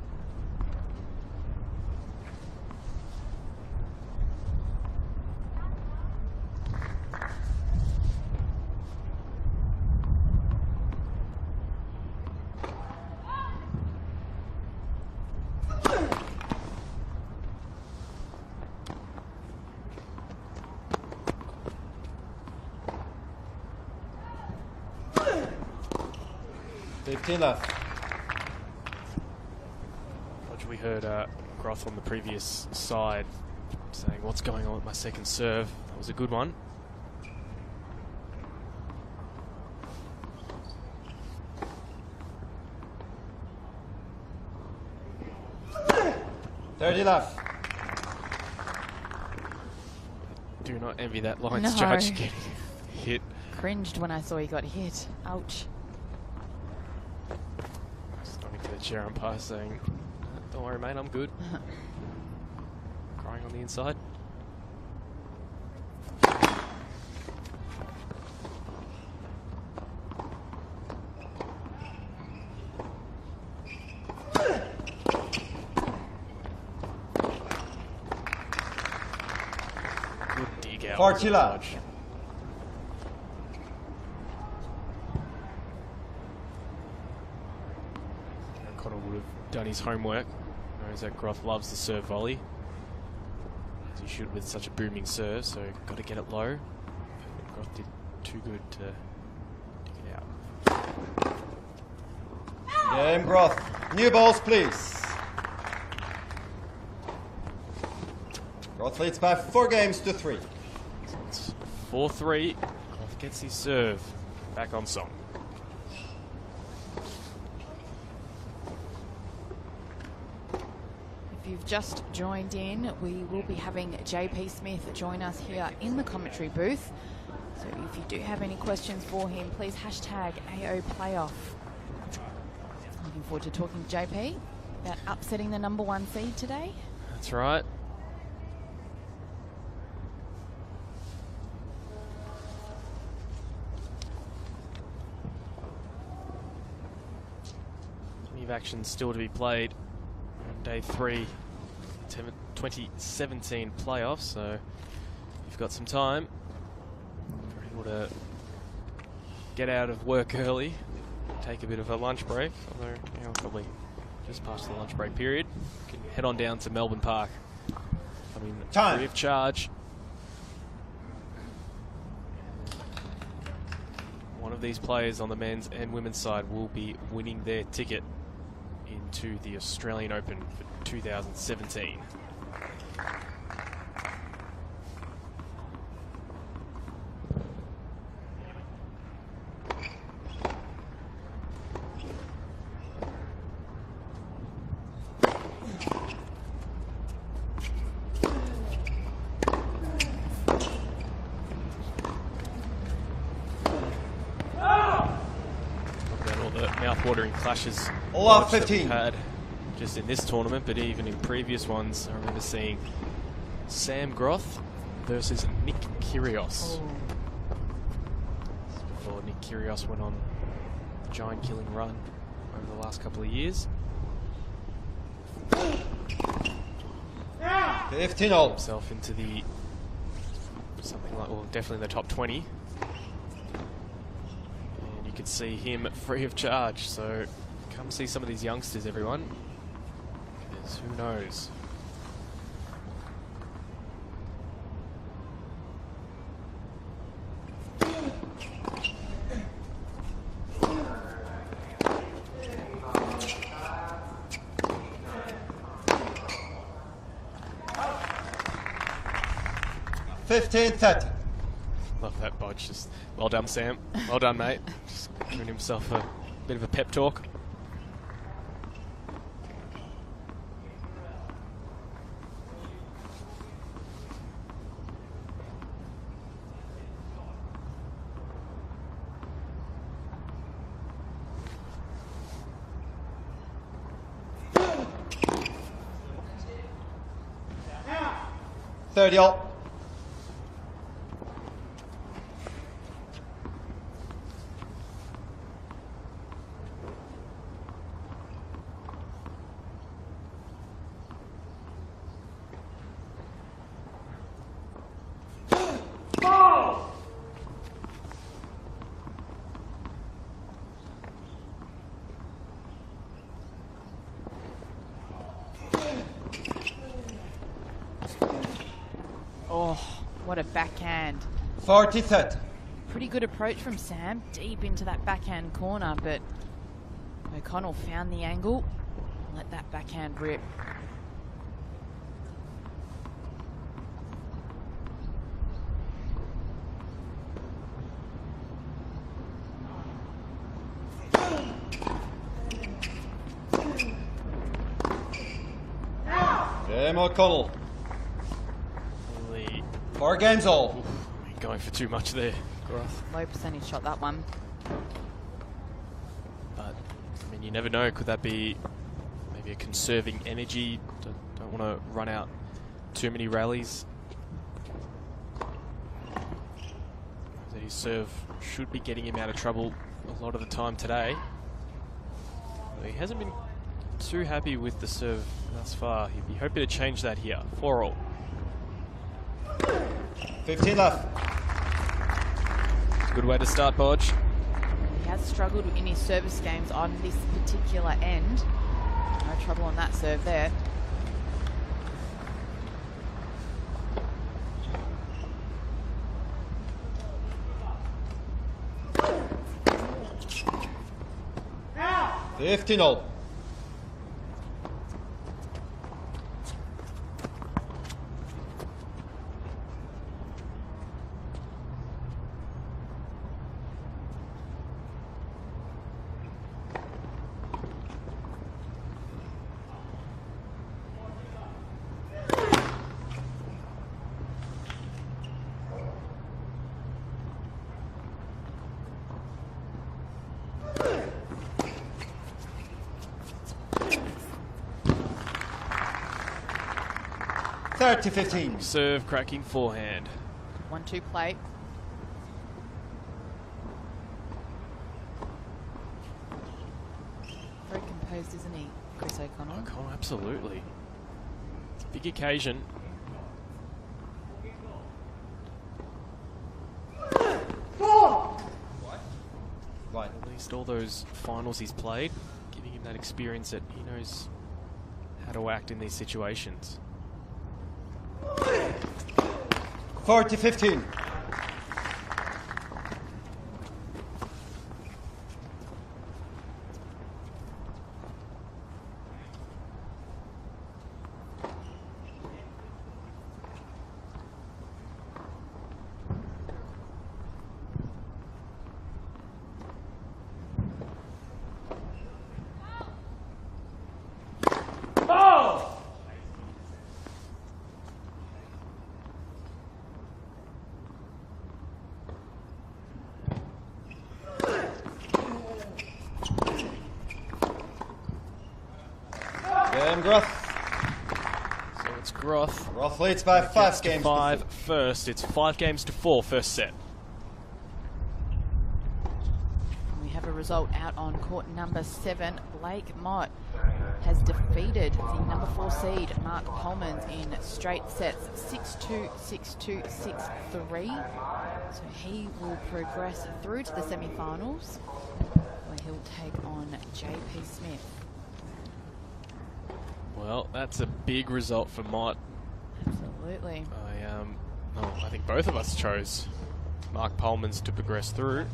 Left. We heard Groth on the previous side saying, "What's going on with my second serve?" That was a good one. Dirty left. Do not envy that lines No. judge getting hit. Cringed when I saw he got hit. Ouch. Starting to the chair umpire saying, "Don't worry, mate, I'm good." Crying on the inside. Good dig out. 40 large. Connor would have done his homework. Knows that Groth loves the serve volley, as he should with such a booming serve, so got to get it low. Groth did too good to dig it out. Game Groth. New balls, please. Groth leads by 4 games to 3. It's 4-3. Groth gets his serve back on song. If you've just joined in, we will be having JP Smith join us here in the commentary booth. So if you do have any questions for him, please hashtag AO Playoff. Looking forward to talking to JP about upsetting the number 1 seed today. That's right. Plenty of action still to be played on day 3, 2017 playoffs. So you've got some time. You're able to get out of work early, take a bit of a lunch break. Although we're probably just past the lunch break period. You can head on down to Melbourne Park. I mean, Time. free of charge. One of these players on the men's and women's side will be winning their ticket into the Australian Open for 2017. Mouth-watering clashes All out that we've 15. had just in this tournament, but even in previous ones. I remember seeing Sam Groth versus Nick Kyrgios. Before Nick Kyrgios went on a giant-killing run over the last couple of years. 15 all. Himself into the something like, well, definitely the top 20. Could see him free of charge, so come see some of these youngsters, everyone, because who knows. $15.30. Love that bodge. Just well done, Sam. Well done, mate. Just giving himself a bit of a pep talk. $30 all. Oh, what a backhand. 40-30. Pretty good approach from Sam, deep into that backhand corner, but O'Connell found the angle and let that backhand rip. Game O'Connell. The 4 games all. Going for too much there, Groth. Low percentage shot, that one. But, I mean, you never know. Could that be maybe a conserving energy? Don't want to run out too many rallies. His serve should be getting him out of trouble a lot of the time today. He hasn't been too happy with the serve thus far. He'd be hoping to change that here. 4-all. 15 left. Good way to start, Bodge. He has struggled in his service games on this particular end. No trouble on that serve there. Out. 15 all. To 15. Serve cracking forehand. 1-2 play. Very composed, isn't he, Chris O'Connell? O'Connell, absolutely. It's a big occasion. Right. At least all those finals he's played, giving him that experience that he knows how to act in these situations. 40-15. So it's Groth. Groth leads by 5 games. 5 first. It's 5 games to 4 first set. We have a result out on court number 7. Blake Mott has defeated the number 4 seed Mark Polmans in straight sets 6-2, 6-2, 6-3. So he will progress through to the semi-finals where he'll take on JP Smith. Well, that's a big result for Mott. Absolutely. I think both of us chose Mark Polmans to progress through.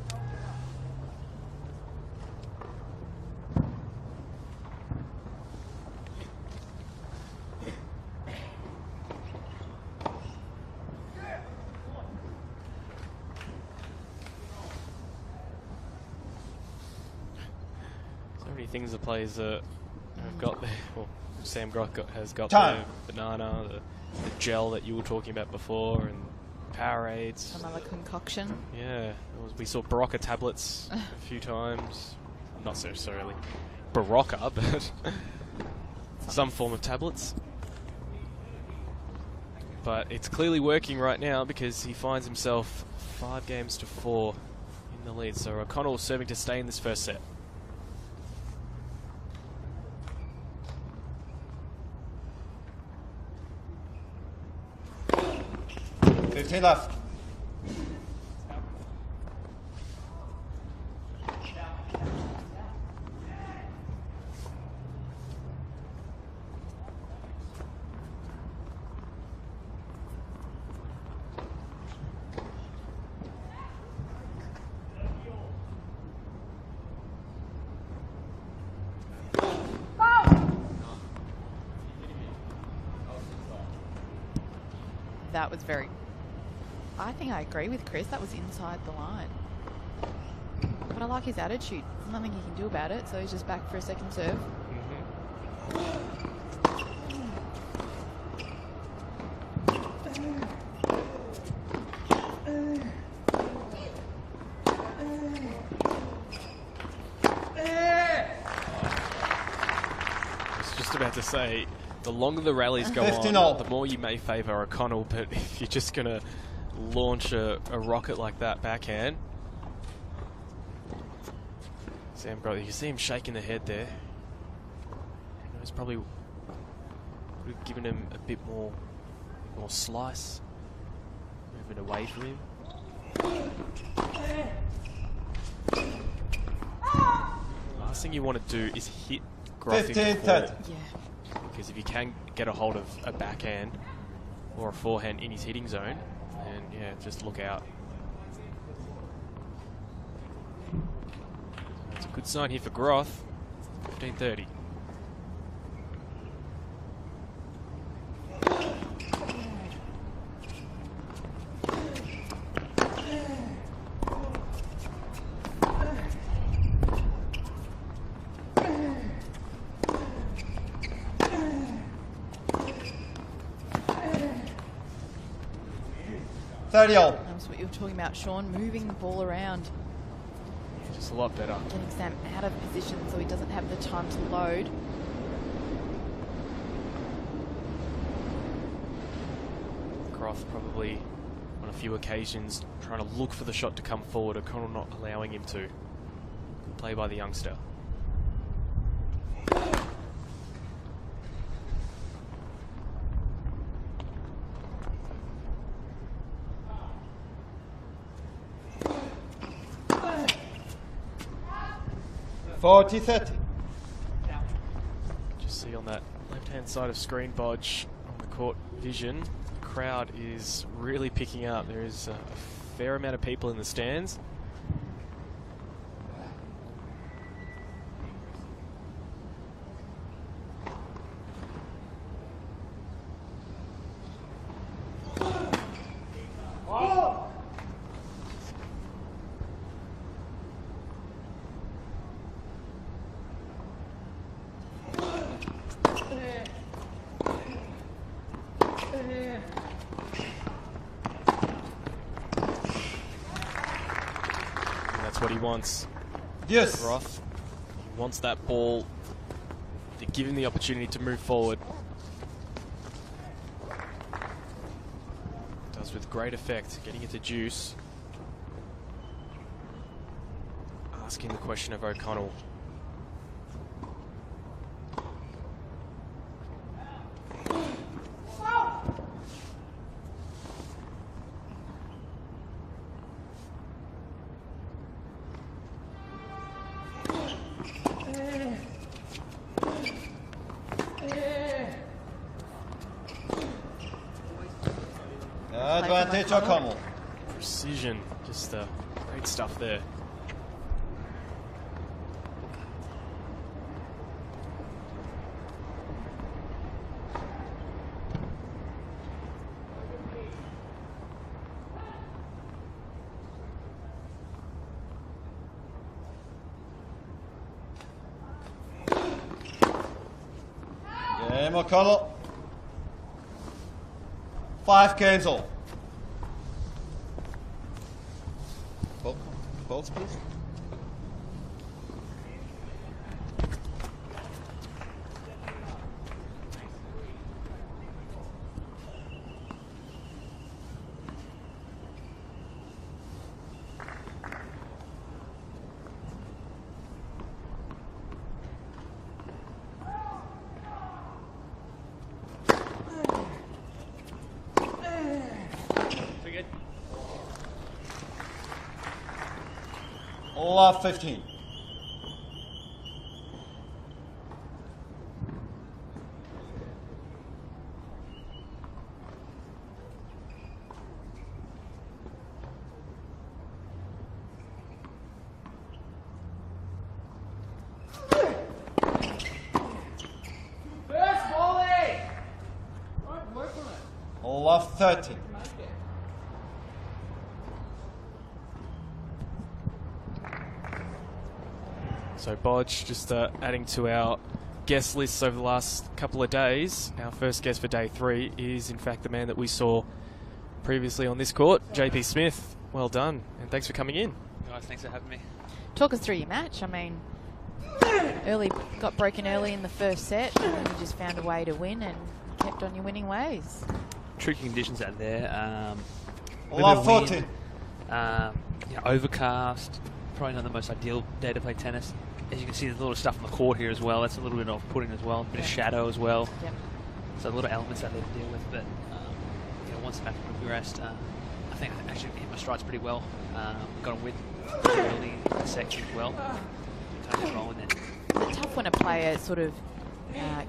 So many things the players have got there. Well, Sam Groth has got Time. the banana, the gel that you were talking about before, and Powerades. Another concoction. Yeah, we saw Barocca tablets a few times. Not necessarily Barocca, but some form of tablets. But it's clearly working right now because he finds himself 5 games to 4 in the lead. So O'Connell serving to stay in this first set. Left. That was very... I think I agree with Chris. That was inside the line. But I like his attitude. There's nothing he can do about it, so he's just back for a second serve. about to say, the longer the rallies go 15 on, all. the more you may favour O'Connell, but if you're just going to launch a rocket like that backhand, Sam Brother, you can see him shaking the head there. He's probably would have given him a bit more slice, moving away from him. Last thing you want to do is hit Groff into 15, the 30. ball, Yeah. because if you can get a hold of a backhand or a forehand in his hitting zone, then yeah, just look out. That's a good sign here for Groff. 15-30. All. That was what you were talking about, Sean, moving the ball around, Just a lot better. getting Sam out of position so he doesn't have the time to load. Groff probably on a few occasions trying to look for the shot to come forward, O'Connell not allowing him to. Good play by the youngster. Forty 30. Just see on that left-hand side of screen, Bodge, on the court vision, the crowd is really picking up. There is a fair amount of people in the stands. What he wants. Yes. Groff, he wants that ball to give him the opportunity to move forward. Does with great effect, getting it to Juice. Asking the question of O'Connell. Advantage O'Connell. Precision, just great stuff there. Game O'Connell. 5 games all. Balls, please. Love 15. First volley! Right, work on it. Love 30. So Bodge just adding to our guest lists over the last couple of days. Our first guest for day 3 is in fact the man that we saw previously on this court, JP Smith. Well done, and thanks for coming in. Guys, thanks for having me. Talk us through your match. I mean, Got broken early in the first set, and then you just found a way to win and kept on your winning ways. Tricky conditions out there. Love 14. Overcast. Probably not the most ideal day to play tennis. As you can see, there's a lot of stuff on the court here as well. That's a little bit off-putting as well. A bit of shadow as well. Yep. So a lot of elements out there to deal with. But once the match progressed, I think I actually hit my strides pretty well. Got a win early in the section as well. Kind of just rolling it. It's tough when a player sort of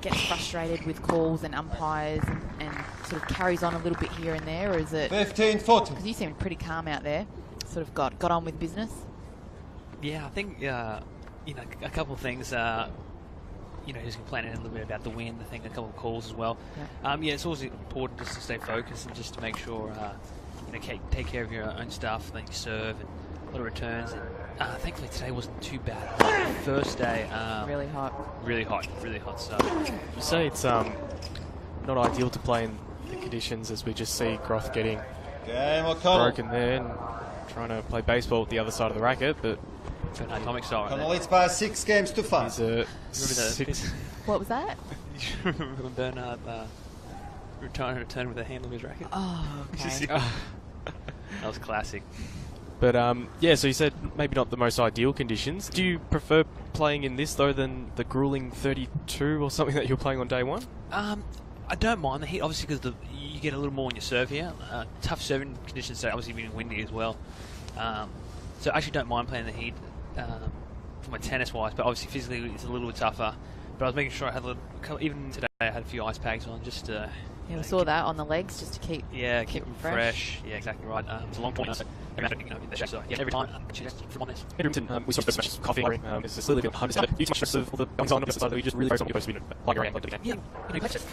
gets frustrated with calls and umpires and sort of carries on a little bit here and there, or is it 15-14. because you seemed pretty calm out there, sort of got on with business? Yeah, I think a couple of things. He's complaining a little bit about the wind. I think a couple of calls as well. Yeah. It's always important just to stay focused and just to make sure take care of your own stuff. Then you serve and a lot of returns. And, thankfully today wasn't too bad. First day, Really hot. really hot. So You say it's not ideal to play in the conditions, as we just see Groth getting Game O'Connell. broken there and trying to play baseball with the other side of the racket, but atomic style. O'Connell leads by 6 games to 5. he's a Remember six. What was that? Remember when Bernard trying to return with the handle of his racket? Oh, okay. That was classic. But so you said maybe not the most ideal conditions. Do you prefer playing in this though than the grueling 32 or something that you're playing on day one? I don't mind the heat, obviously, because you get a little more on your serve here. Tough serving conditions, so obviously being windy as well. So I actually don't mind playing the heat for my tennis-wise, but obviously physically it's a little bit tougher. But I was making sure I had even today I had a few ice packs on just to... Yeah, we saw that on the legs just to keep keep them fresh. Yeah, exactly right. It's a long point. So every time from on this. Edmonton, we saw this match coffee. It's just literally 100. You too much stress of all the goings on the side that you just really focus on your supposed to be like around like again. Yeah, first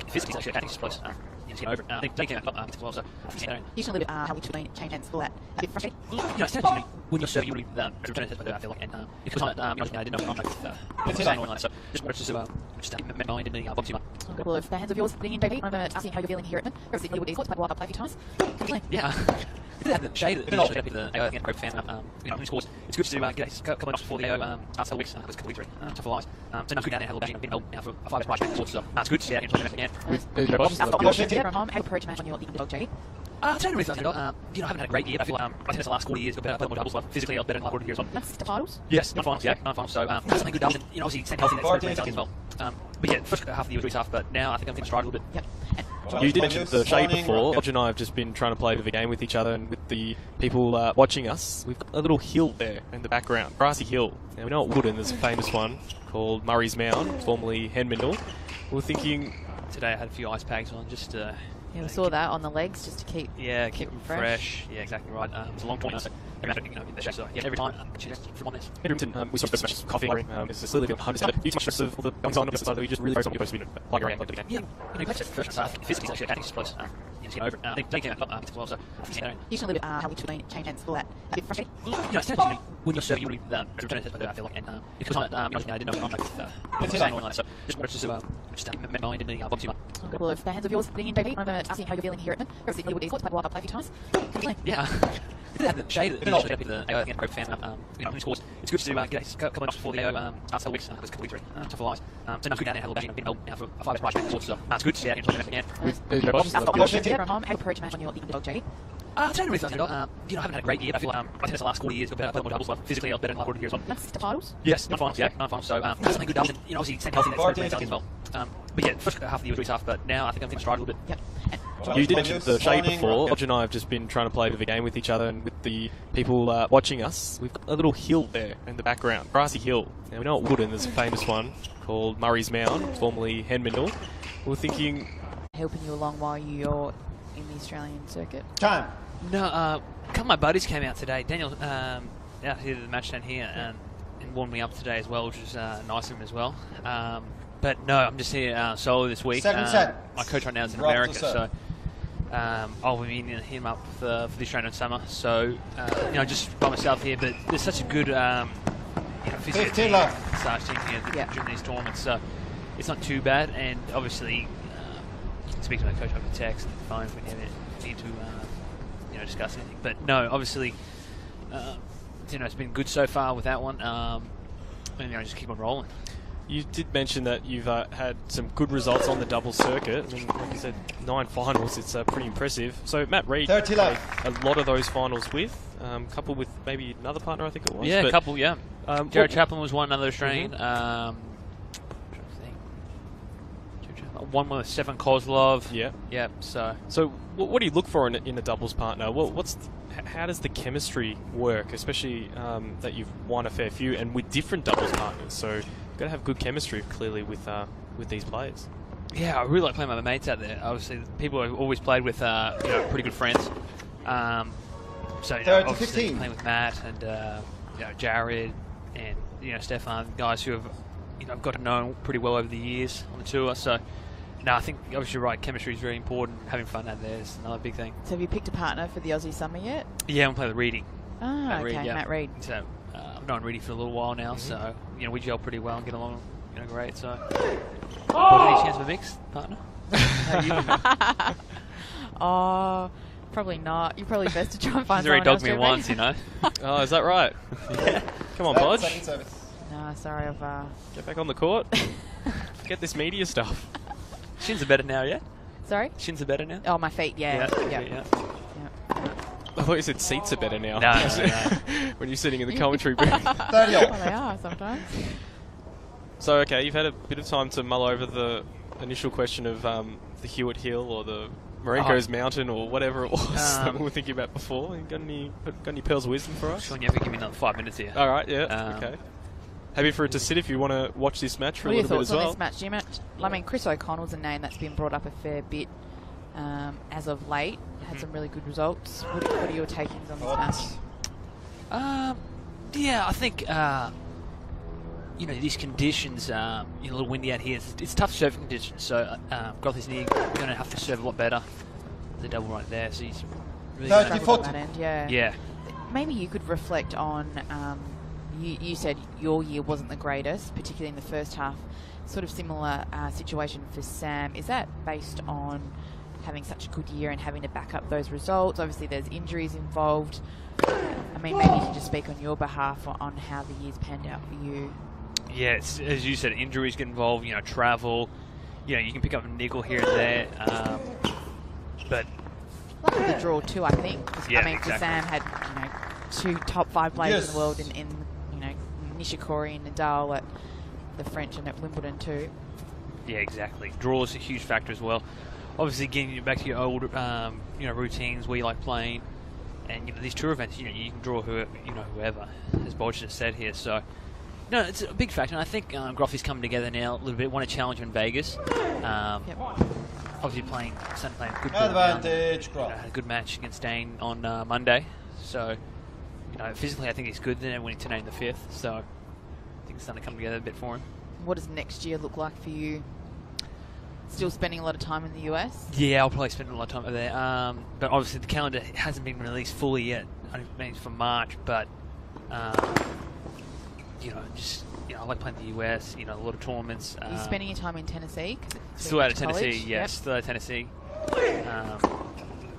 physically actually adding close. Just get over it. I think they came out as well. So you should a little bit how we change hands for that. A bit frustrating. Essentially, when you're serving, you really return it. I feel like, and because I didn't know I'm saying online, so just my mind in the box too much. A couple of hands of yours sitting in JP. I'm asking how you're feeling here at Edmonton. Obviously, Hollywood Esports played a play a few times. Yeah. The shade of the pro fan, of course, it's good to get a couple of months before the last couple weeks. It was a couple weeks, tough lives. So now good down there, have a been now for a 5 prize back. So it's good to see that again. From home, how approach match on your dog, JP? I don't really think I haven't had a great year. I feel like I tennis the last 4 years, got better, more doubles, physically, I was better in the last quarter years on. That's the titles? Yes, not finals, not finals. So that's something good doubles. And, obviously, staying healthy next as well. But yeah, first half of the year was really tough, but now I think I'm going to stride a little bit. Yep. You did mention the shade before. Roger and I have just been trying to play a bit of a game with each other and with the people watching us. We've got a little hill there in the background, grassy hill. Now we know at Woodend there's a famous one called Murray's Mound, formerly Henmindal. We're thinking today I had a few ice packs on just to... Yeah, we saw that on the legs just to keep them fresh. Yeah, exactly right. It's a long point. So every time from on this. Edmonton, we saw this match coffee. It's just literally 100. You too much stress of all the goings on the side that you just really focus on your supposed to be like around like again. Yeah, first physically actually adding close. Just get over it. They came out as well. So you should a little bit how we change hands for that. A bit frustrating. Essentially, when you're serving, you really return it. I feel like, and because I didn't know I'm saying online, so just my mind in the box too much. A couple of hands of yours sitting in JP. I'm asking how you're feeling here at Edmonton. Obviously, Hollywood Esports played a play a few times. Yeah. The shade of the pro fan, of course, it's good to get a couple of months before the last couple weeks. It was a couple weeks, tough lives. So now good down there, have a been now for a 5 prize back. So it's good to see that again. From home, how approach match on your dog, JP? I don't really think I haven't had a great year. I feel like I tennis the last 4 years, got better, more doubles, physically, I was better in the last quarter years on. That's the titles? Yes, not finals, so that's something good doubles. And, obviously, staying healthy next as well. But yeah, first half of the year was really tough, but now I think I'm going to stride a little bit. Yep. You did mention the shade before. Roger and I have just been trying to play a bit of a game with each other and with the people watching us. We've got a little hill there in the background, grassy hill. Now we know at Woodend there's a famous one called Murray's Mound, formerly Henmindal. We're thinking... Helping you along while you're in the Australian circuit? Time. No, a couple of my buddies came out today. Daniel out here to the match down here and warmed me up today as well, which was nice of him as well. But no, I'm just here solo this week. 7 sets. My coach right now is in America, so I'll be meeting him up for the Australian summer. So just by myself here. But there's such a good 15 left. Starts team here during these tournaments, so it's not too bad. And obviously, you can speak to my coach over text and phone if we need to discuss anything. But no, obviously, it's been good so far with that one. and just keep on rolling. You did mention that you've had some good results on the double circuit. I mean, like you said, 9 finals. It's pretty impressive. So Matt Reid 30 played left. a lot of those finals with, coupled with maybe another partner, I think it was. Yeah, but, a couple. Yeah, Jared Chaplin was one, another Australian. Mhm. One with Stefan Kozlov. Yeah. Yeah. So what do you look for in a doubles partner? How does the chemistry work, especially that you've won a fair few and with different doubles partners? So you've got to have good chemistry, clearly, with these players. yeah, I really like playing with my mates out there. Obviously, people I've always played with, pretty good friends. So 30 to obviously 15. playing with Matt and Jared and Stefan, guys who have I've got to know pretty well over the years on the tour. So no, I think obviously you're right. Chemistry is very important. Having fun out there is another big thing. So have you picked a partner for the Aussie Summer yet? Yeah, I'm playing with Reedy. Ah, Reid, okay, yeah. Matt Reid. So I've known Reedy for a little while now. So we gel pretty well and get along great. So any chance of a mix partner? Oh, probably not. You're probably best to try and find He's already someone dogged else, me Jeremy. once, Oh, is that right? Yeah. Come on, Second Bodge. service. No, sorry, I've... Get back on the court. Forget this media stuff. Shins are better now, yeah? Sorry? Shins are better now? Oh, my feet, yeah. Yeah. Yeah. I thought you said seats are better now. No. When you're sitting in the commentary booth. 30 Well, off. they are sometimes. So, okay, you've had a bit of time to mull over the initial question of the Hewitt Hill or the Marenko's Mountain or whatever it was that we were thinking about before. You got any pearls of wisdom for us? Sean, you have to give me another 5 minutes here. All right, yeah, okay. Happy for it to sit if you want to watch this match for What a are your little bit as thoughts on well. this match? Do you I mean, Chris O'Connell's a name that's been brought up a fair bit as of late. Had some really good results. What are your takings on this match? Yeah, I think these conditions, a little windy out here. It's tough serving conditions, so Grothy's going to have to serve a lot better. The double right there, so he's really 30, gonna- Struggled on that end, yeah. Yeah, Maybe you could reflect on. You said your year wasn't the greatest, particularly in the first half. Sort of similar situation for Sam. Is that based on having such a good year and having to back up those results? Obviously, there's injuries involved. I mean, maybe you can just speak on your behalf on how the year's panned out for you. yeah. It's, as you said, injuries get involved. Travel. You can pick up a nickel here and there, but Lucky the draw too, I think. Yeah, I mean, exactly. Sam had 2 top 5 players in the world in Nishikori and Nadal at the French and at Wimbledon too. yeah, exactly. Draw is a huge factor as well. Obviously, getting you back to your old routines where you like playing, and these tour events, you can draw whoever, as Bodge just said here. So, it's a big factor, and I think Grothy's coming together now a little bit. Won a challenge in Vegas. Yep. Obviously playing good ball down. Advantage, Had a good match against Dane on Monday. So, physically I think he's good. Then winning tonight in the 5th. So, I think it's starting to come together a bit for him. What does next year look like for you? Still spending a lot of time in the US? Yeah, I'll probably spend a lot of time over there. But obviously the calendar hasn't been released fully yet. I mean, it's for March, but I like playing the US. A lot of tournaments. Are you spending your time in Tennessee? 'Cause it's Still out of college? Tennessee, yes. Yep. Still out of Tennessee.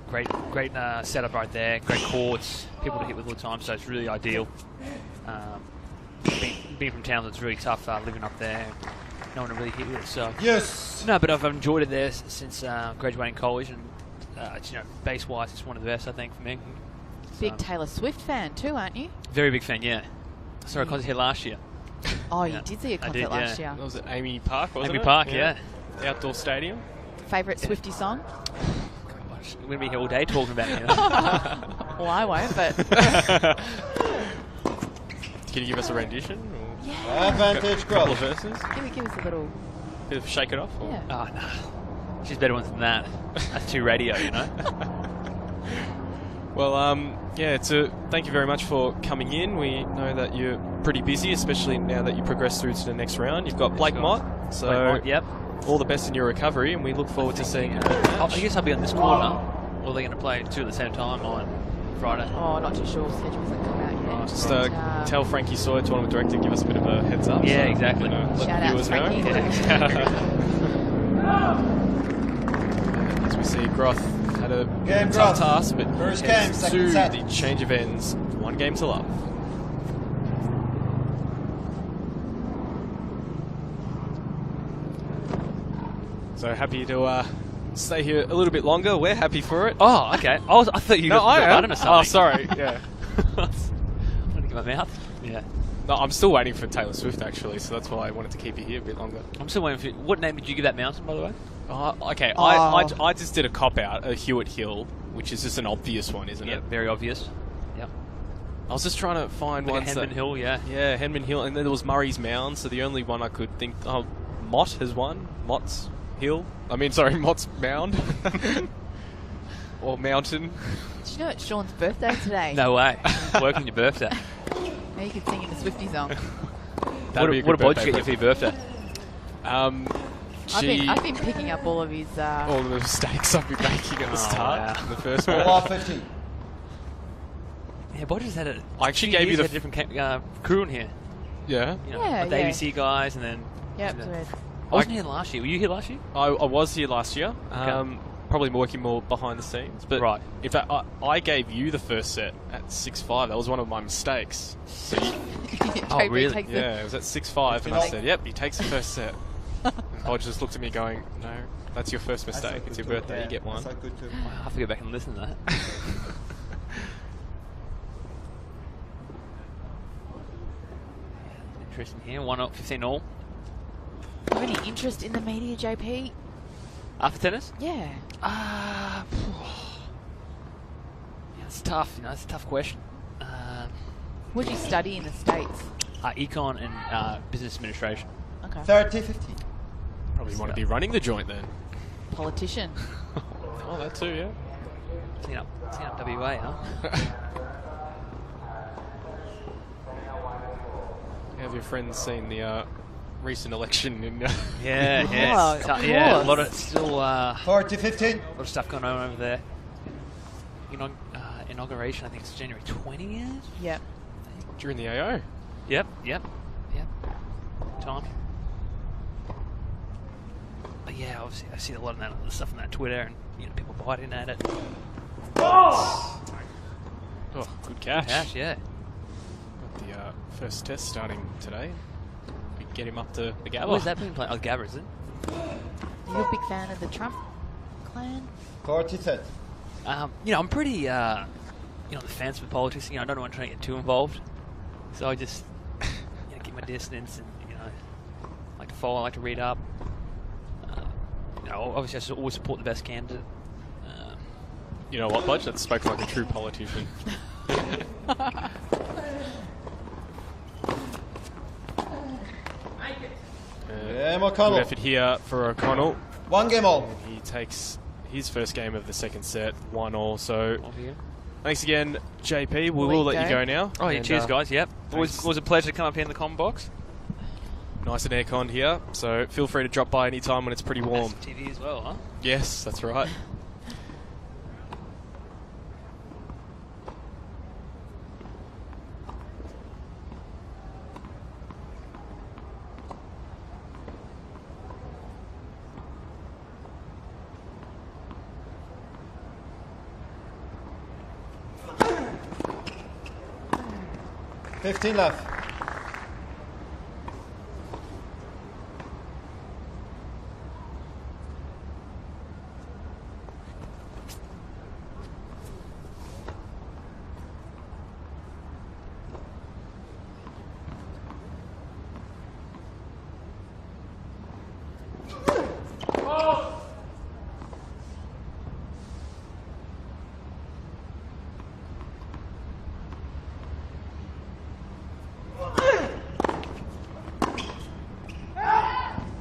Great setup right there. Great courts. People to hit with all the time, so it's really ideal. Being from Townsville, it's really tough living up there. No one to really hit with. So Yes. no, but I've enjoyed it there since graduating college, and base-wise, it's one of the best I think for me. Big So, Taylor Swift fan too, aren't you? very big fan, yeah. Saw a concert here last year. Oh, Yeah. you did see a I concert did, last yeah. year. That was at Amy Park, wasn't it? Amy Park, yeah. Outdoor stadium. Favourite Swiftie song? Gosh, we're going to be here all day talking about it. Well, I won't, but Can you give us a rendition? Or yeah. Advantage, a couple of Grothy. verses? Give us a little. Bit of shake it off? Or? Yeah. Oh, no. She's better ones than that. That's too radio, Well, thank you very much for coming in. We know that you're pretty busy, especially now that you progress through to the next round. You've got Blake Sure. Mott, so Blake Mott, yep. all the best in your recovery, and we look forward to seeing you. I guess I'll be on this corner. Or they're going to play 2 at the same time on Friday. Oh, not too sure. Schedule hasn't come out yet. Just But, tell Frankie Sawyer, tournament director, give us a bit of a heads up. Yeah, so, exactly. let Shout the out viewers Frankie. know. As we see, Groth had a Game tough Groth. task, but First heads game, second to set. the change of ends. 1 game to love. So happy to stay here a little bit longer. We're happy for it. Oh, okay. I thought you No, got I a button am. or something. Oh, sorry. Yeah. I'm going to get my mouth. Yeah. No, I'm still waiting for Taylor Swift actually, so that's why I wanted to keep you here a bit longer. I'm still waiting for you. What name did you give that mountain, by the way? Okay, Oh. I just did a cop out, a Hewitt Hill, which is just an obvious one, isn't Yeah, it? very obvious. Yep. I was just trying to find Like a ones Henman that, Hill, yeah. Yeah, Henman Hill, and then there was Murray's Mound. So the only one I could think, Mott has won. Mott's Hill. I mean, sorry, Mott's Mound or Mountain. Did you know it's Sean's birthday today? No way. Working your birthday. Now you could sing in the Swifty song. That'd be a What good did you get you for your birthday? I've been picking up all of his. all the mistakes I've been making at the start, wow. in the first All one. off 15. Yeah, Bodger's had a. I actually gave you the had a different crew in here. Yeah, You know, Yeah, like the yeah. ABC guys, and then. Yep. you know. so it's- I wasn't here last year. Were you here last year? I was here last year. Probably working more behind the scenes, but Right. in fact, I gave you the first set at 6-5. That was one of my mistakes. So JP really? takes yeah, it was at 6-5, and I said, "Yep, he takes the first set." And Bodge just looked at me, going, "No, that's your first mistake. It's your birthday. You get one." That's good too. Wow, I have to go back and listen to that. Interesting here. 1-15 all. Have any interest in the media, JP? After tennis? Yeah. Yeah, it's tough. You know, it's a tough question. What did you study in the States? Econ and business administration. Okay. 30, 15. Probably want to be running the joint then. Politician. Oh, that too, yeah. Clean up WA, huh? Have your friends seen the recent election in? Yeah, Oh, yeah, of yeah. A course. lot of still 40, 15. a lot of stuff going on over there. Inauguration, I think it's January 20th. Yep. During the AO. Yep. Time. But yeah, obviously I see a lot of that stuff on that Twitter, and people biting at it. Oh, good catch. Cash, yeah. Got the first test starting today. We can get him up to the Gabba. Where's that being played? Oh, Gabba, is it? You're a big fan of the Trump clan? 40 set. I'm pretty, the fence with politics. I don't want to try to get too involved. So I just, keep my distance and, like to follow, I like to read up. Obviously I should always support the best candidate. You know what, Budge? That spoke like a true politician. Yeah, Good McConnell. effort here for O'Connell. 1 game all. He takes his first game of the second set, 1-1. So Off here. thanks again, JP. We We'll will let let you you go. go now. Oh, yeah, And, cheers, guys. Yep. thanks. Was a pleasure to come up here in the comm box. Nice and aircon here, so feel free to drop by any time when it's pretty warm. TV as well, huh? Yes, that's right. Fifteen left.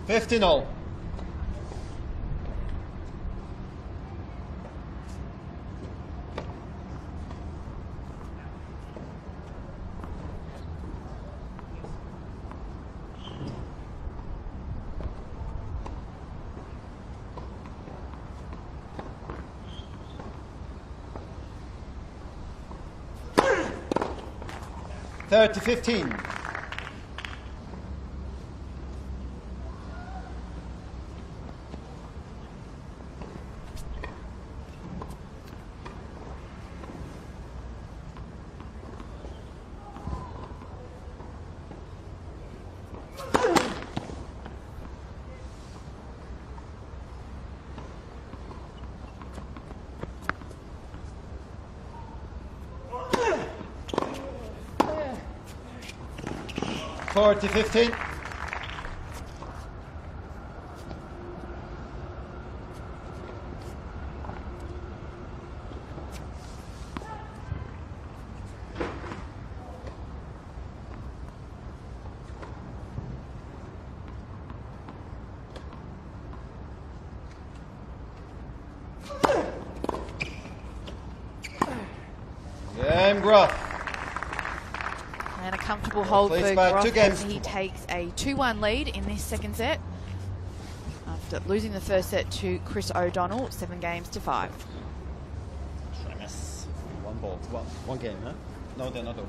Fifteen all. Thirty, 15. 40-15. Game Groff. And a comfortable hold Plays for by Groff 2 games. as he takes a 2-1 lead in this second set after losing the first set to Chris O'Donnell, 7 games to 5. Yes. One ball. One game, huh? No, they're not open.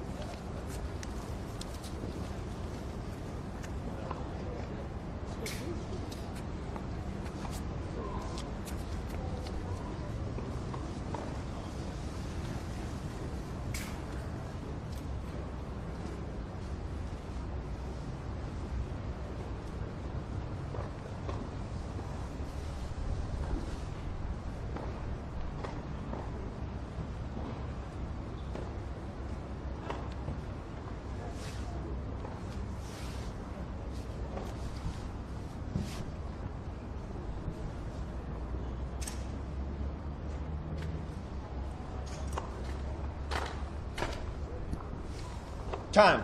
Time.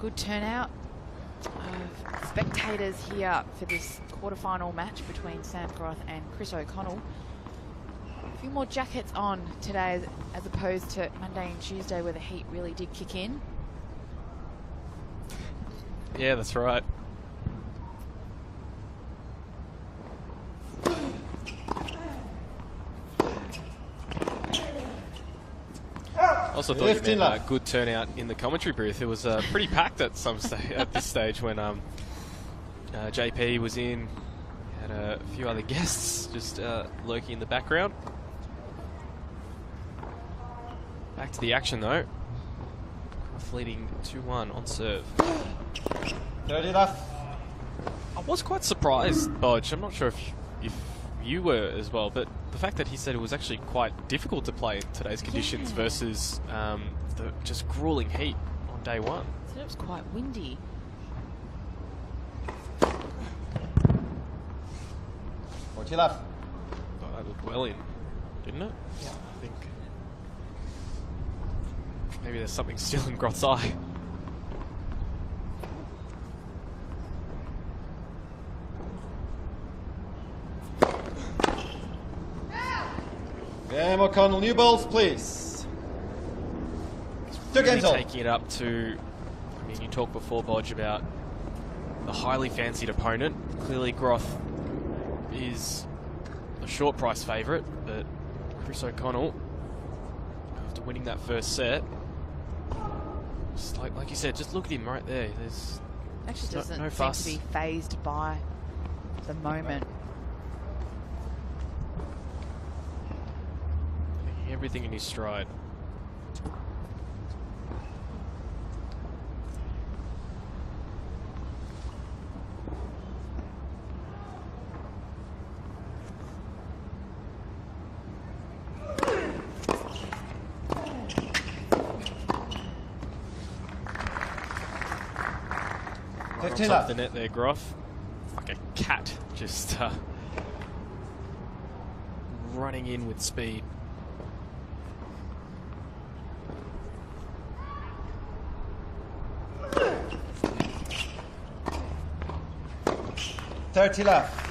Good turnout of spectators here for this quarterfinal match between Sam Groth and Chris O'Connell. A few more jackets on today as opposed to Monday and Tuesday where the heat really did kick in. Yeah, that's right. Also thought you meant good turnout in the commentary booth. It was pretty packed at at this stage when JP was in. Had a few other guests just lurking in the background. Back to the action though. Groff leading 2-1 on serve. 30 left. I was quite surprised, Bodge. I'm not sure if you were as well, but the fact that he said it was actually quite difficult to play in today's conditions versus the just grueling heat on day one. So it was quite windy. 40 left. Oh, that looked well in, didn't it? Yeah. I think maybe there's something still in Groth's eye. Game O'Connell, new balls, please. 2 games Really on. taking it up to, I mean, you talked before, Bodge, about the highly fancied opponent. Clearly, Groth is a short price favourite, but Chris O'Connell, after winning that first set, just like you said, just look at him right there. There's Actually doesn't no seem fuss. to be phased by the moment. Taking everything in his stride. Right on top of the net there, Groff. Like a cat, just running in with speed. $30 left.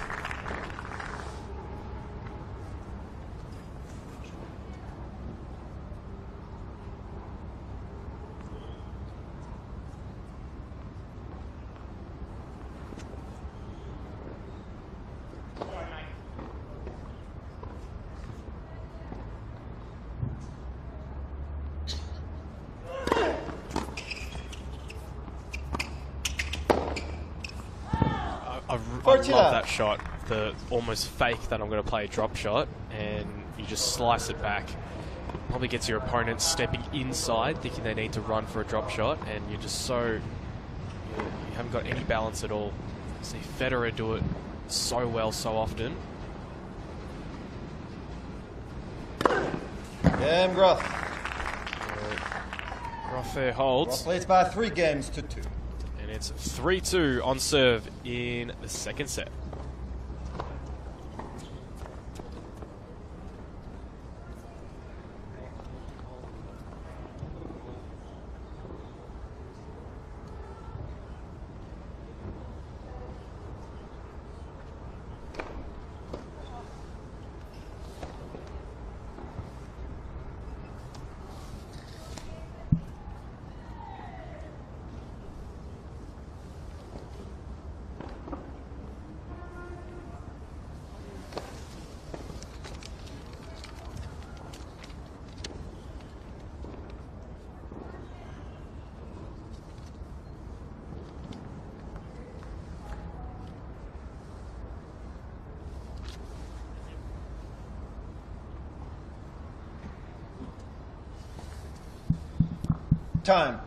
I love that shot, the almost fake that I'm going to play a drop shot, and you just slice it back. Probably gets your opponent stepping inside, thinking they need to run for a drop shot, and you're just so, you haven't got any balance at all. See Federer do it so well so often. Game Groth. Groth there holds. Groth leads by 3 games to 2. And it's 3-2 on serve in the second set. Time.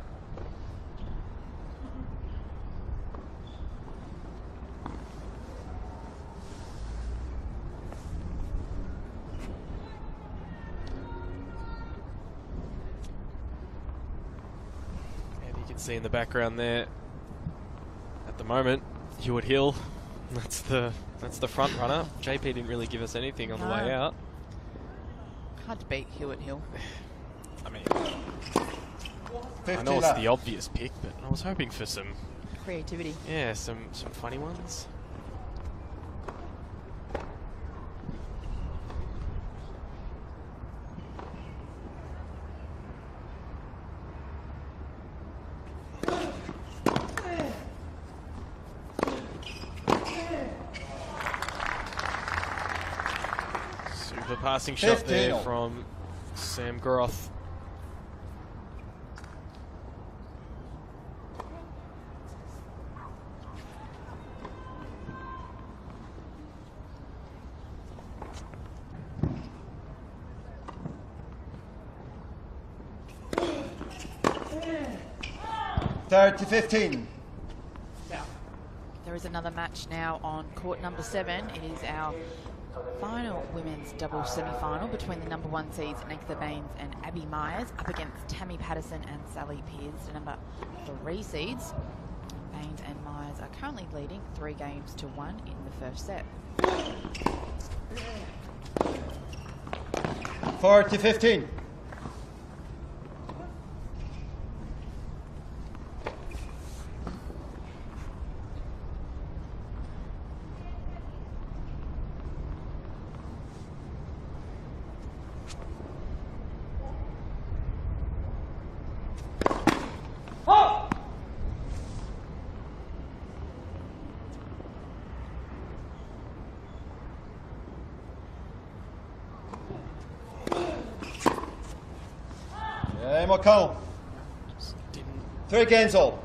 And you can see in the background there, at the moment, Hewitt Hill. That's the front runner. JP didn't really give us anything on the way out. Hard to beat Hewitt Hill. I mean, 50 I know it's left. the obvious pick, but I was hoping for some, Creativity. yeah, some funny ones. Super passing shot there 15. from Sam Groth. Third to 15. There is another match now on court number 7. It is our final women's doubles semi-final between the number 1 seeds Agatha Baines and Abby Myers up against Tammy Patterson and Sally Pearce, the number 3 seeds. Baines and Myers are currently leading 3 games to 1 in the first set. 4 to 15. O'Connell. Just didn't 3 games all.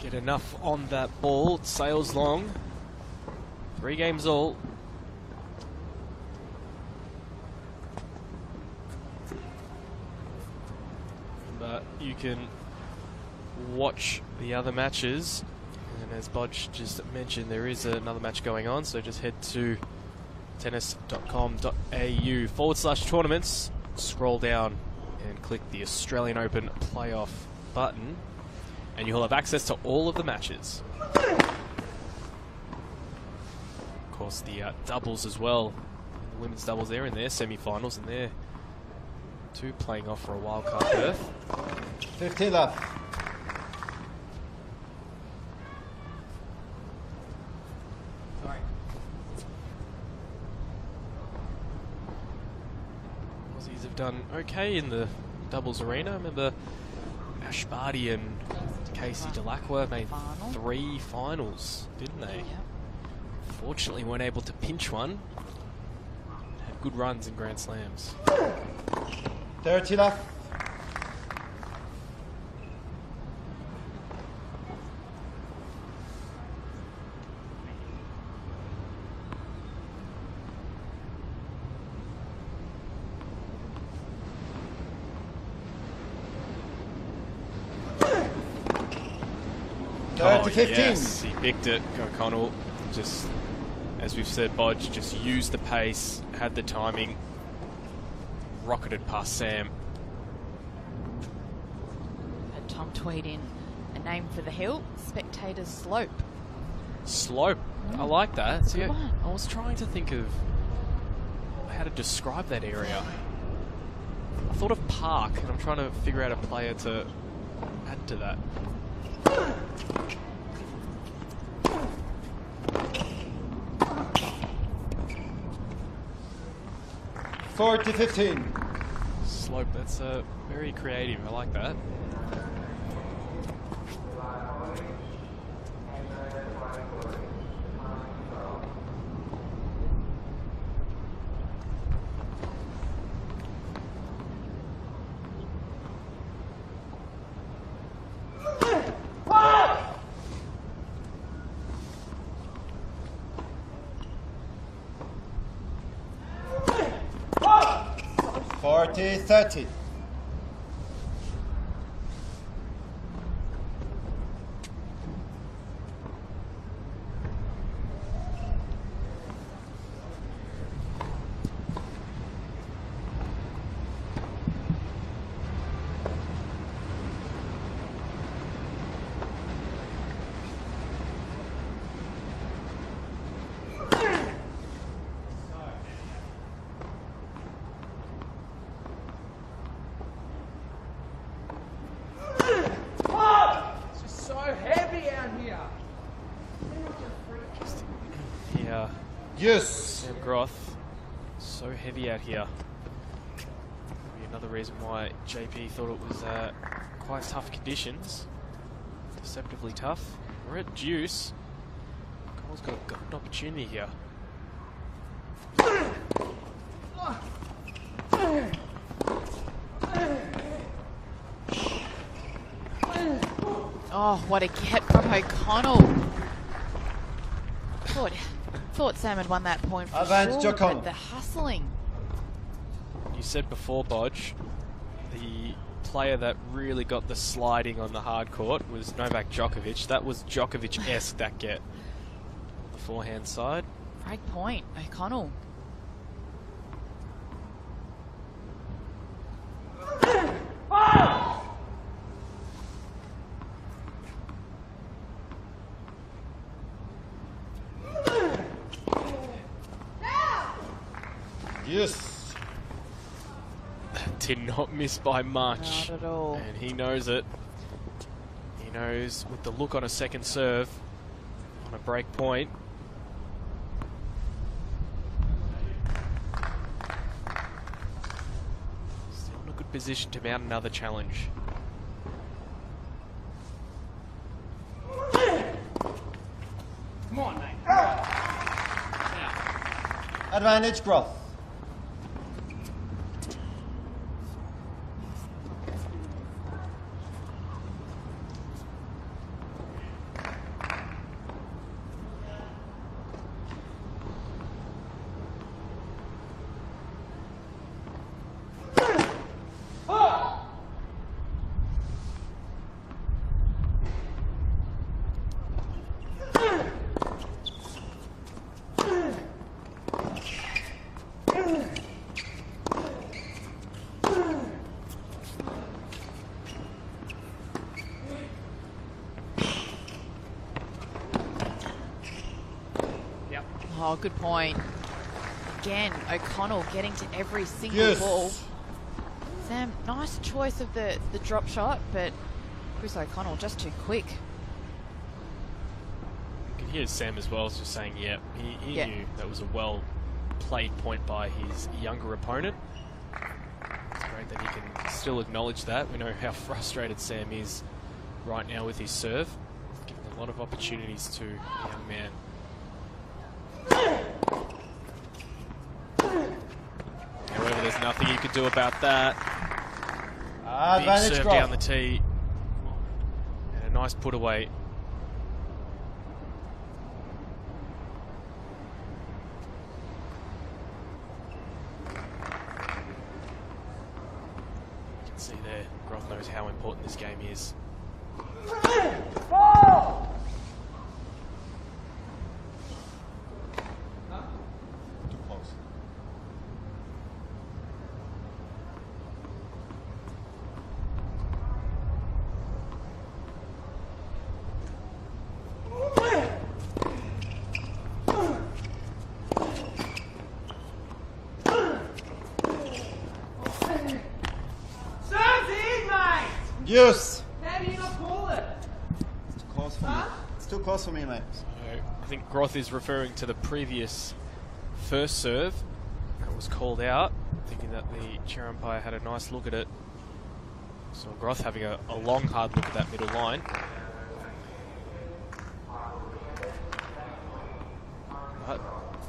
get enough on that ball. It sails long. 3 games all. But you can watch the other matches. And as Bodge just mentioned, there is another match going on. So just head to tennis.com.au/tournaments. Scroll down and click the Australian Open playoff button, and you'll have access to all of the matches. Of course, the doubles as well. The women's doubles, they're in their semi-finals, and they're 2 playing off for a wildcard berth. 15 left. Aussies have done okay in the doubles arena. I remember Ash Barty and Casey Delacroix made 3 finals, didn't they? Yep. Fortunately, weren't able to pinch one. Had good runs in Grand Slams. 30 left. Oh, 15. yes, he picked it. O'Connell, just as we've said, Bodge just used the pace, had the timing, rocketed past Sam. Tom tweet in a name for the hill, Spectators Slope. Slope. I like that. See, Good one. I was trying to think of how to describe that area. I thought of park, and I'm trying to figure out a player to add to that. to 15. Slope. That's very creative. I like that. Forty 30. It's just so heavy out here. Yeah. Yes. Sam Groth. So heavy out here. Maybe another reason why JP thought it was quite tough conditions. Deceptively tough. We're at deuce. Cole's got a golden opportunity here. Oh, what a get from O'Connell. Thought Sam had won that point for Advantage sure, O'Connell. but the hustling. You said before, Bodge, the player that really got the sliding on the hard court was Novak Djokovic. That was Djokovic-esque, that get. The forehand side. Great point, O'Connell. Yes. Did not miss by much. Not at all. And he knows it. He knows with the look on a second serve, on a break point. Still in a good position to mount another challenge. Come on, mate. Advantage Groth. Oh, good point. Again, O'Connell getting to every single Yes. ball. Sam, nice choice of the drop shot, but Chris O'Connell just too quick. You can hear Sam as well just saying, yeah, he Yeah. knew that was a well played point by his younger opponent. It's great that he can still acknowledge that. We know how frustrated Sam is right now with his serve. He's given a lot of opportunities to the young man. However, there's nothing you could do about that. Big Advantage serve down Groth. the tee. And a nice put away. You can see there, Groth knows how important this game is. Too close. Use. How do you not call it? It's too close for me. It's too close for me, mate. I think Groth is referring to the previous first serve that was called out, thinking that the chair umpire had a nice look at it. So Groth having a long, hard look at that middle line. But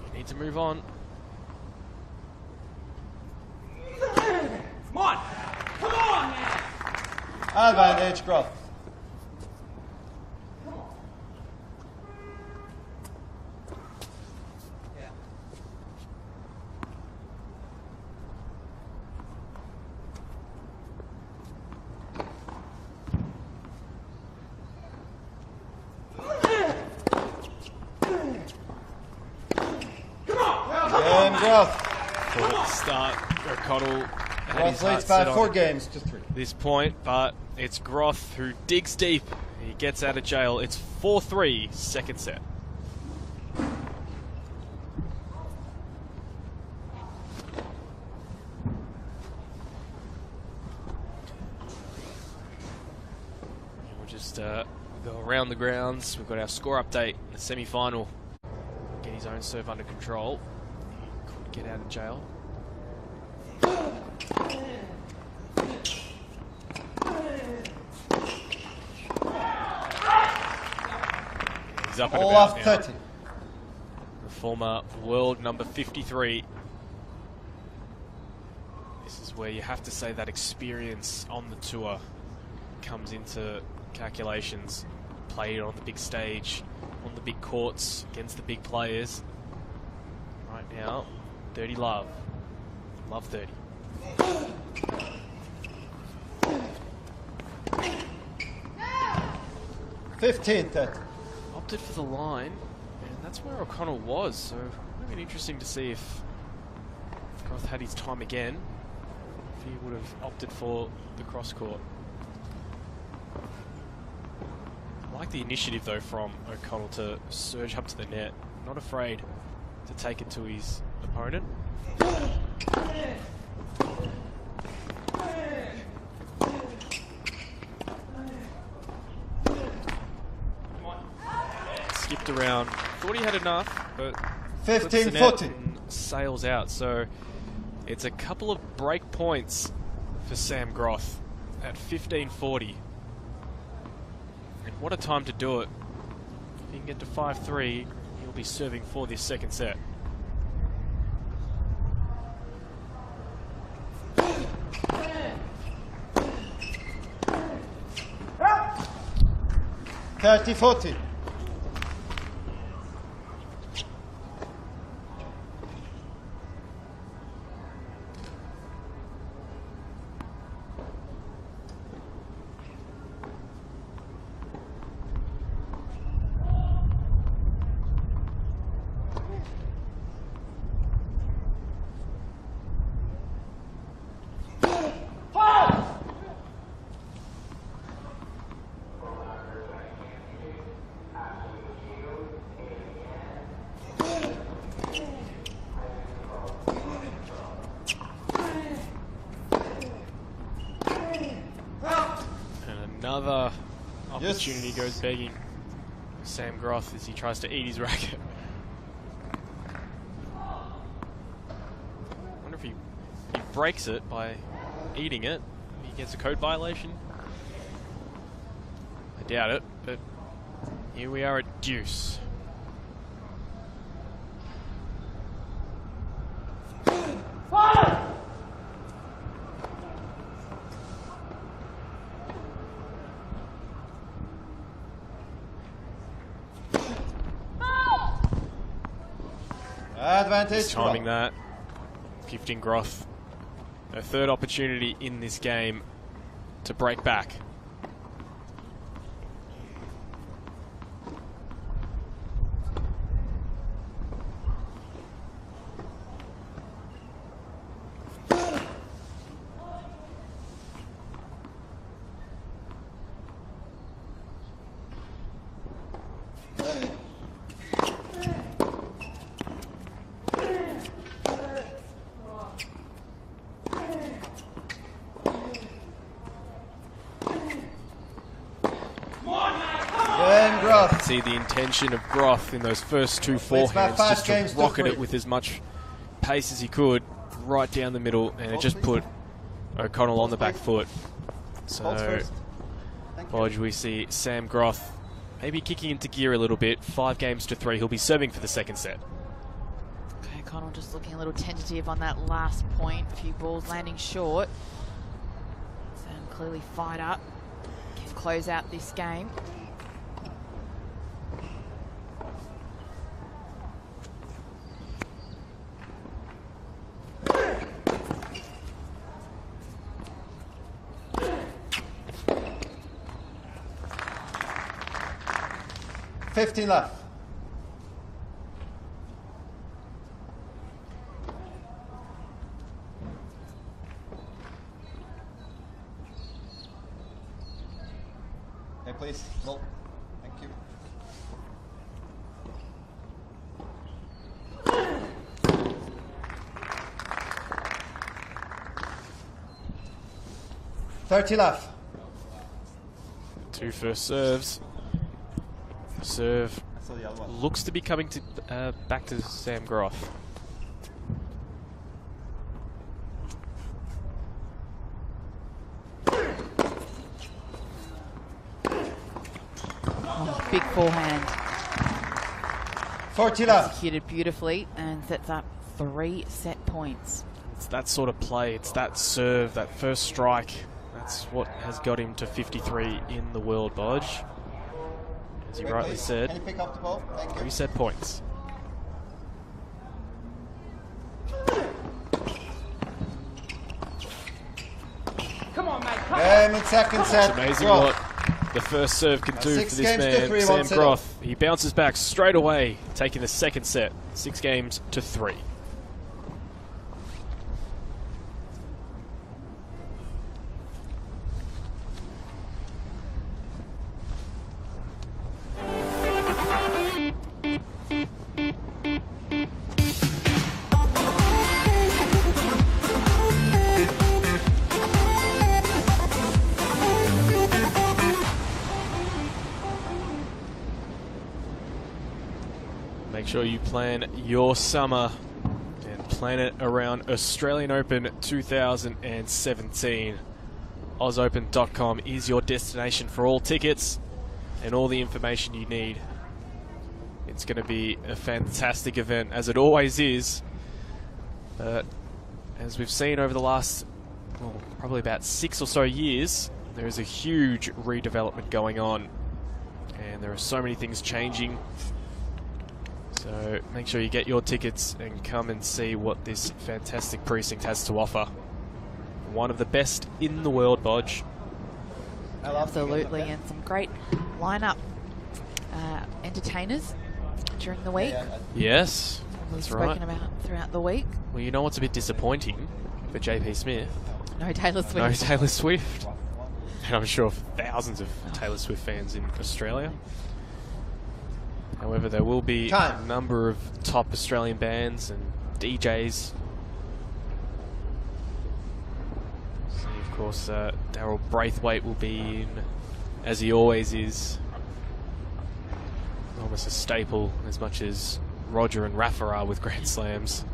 you need to move on. Come on! Come on, man! Advantage, Groth. Game, Groth. Good start. O'Connell had his Groth heart leads set by on 4 games to 3. this point, but it's Groth who digs deep. He gets out of jail. It's 4-3, second set. We'll just go around the grounds. We've got our score update in the semi-final. Get his own serve under control. He could get out of jail. He's up and All about off now. 30. The former world number 53. This is where you have to say that experience on the tour comes into calculations. Played on the big stage, on the big courts, against the big players. Right now, 30 love. Love 30. Fifteen, 30. Opted for the line, and that's where O'Connell was, so it would have been interesting to see if Groth had his time again, if he would have opted for the cross court. I like the initiative though from O'Connell to surge up to the net, not afraid to take it to his opponent. Skipped around, thought he had enough, but 15, puts the net 40. and sails out. So it's a couple of break points for Sam Groth at 15:40. And what a time to do it. If he can get to 5-3, he'll be serving for this second set. Thirty, 40. Another opportunity goes begging for Sam Groth as he tries to eat his racket. I wonder if he breaks it by eating it. He gets a code violation. I doubt it, but here we are at deuce. Advantage, Just timing Groth. that, gifting Groth a third opportunity in this game to break back. Groth. See the intention of Groth in those first two Well, it's about forehands, 5 just games to to rocket 3. it with as much pace as he could, right down the middle, and it just put O'Connell on the back foot. Bolts So, first. Thank you. Bodge, we see Sam Groth maybe kicking into gear a little bit. 5 games to 3. He'll be serving for the second set. Okay, O'Connell just looking a little tentative on that last point. A few balls landing short. Sam clearly fired up. Can close out this game. $15 left. Okay, please. Roll. Thank you. $30 left. 2 first serves. Serve I saw the other one. looks to be coming to back to Sam Groth. Oh, big forehand. 40 left. Executed beautifully and sets up 3 set points. It's that sort of play. It's that serve, that first strike. That's what has got him to 53 in the world, Bodge. As you Wait, rightly please. said, Can you pick up the ball? Thank you. 3 set points. Come on, mate. Come on. Game in second set. It's amazing Groth. what the first serve can do 6 for this games to man, 3, Sam one set Groth. He bounces back straight away, taking the second set. 6 games to 3. Make sure you plan your summer and plan it around Australian Open 2017. AusOpen.com is your destination for all tickets and all the information you need. It's going to be a fantastic event, as it always is. But as we've seen over the last, well, probably about 6 or so years, there is a huge redevelopment going on. And there are so many things changing. So make sure you get your tickets and come and see what this fantastic precinct has to offer. One of the best in the world, Bodge. Absolutely, and some great lineup entertainers during the week. Yes, We've that's spoken right. about throughout the week. Well, you know what's a bit disappointing for JP Smith? No Taylor Swift. No Taylor Swift. And I'm sure thousands of Taylor Swift fans in Australia. However, there will be a number of top Australian bands and DJs. See, of course, Daryl Braithwaite will be in, as he always is. Almost a staple, as much as Roger and Rafa are with Grand Slams.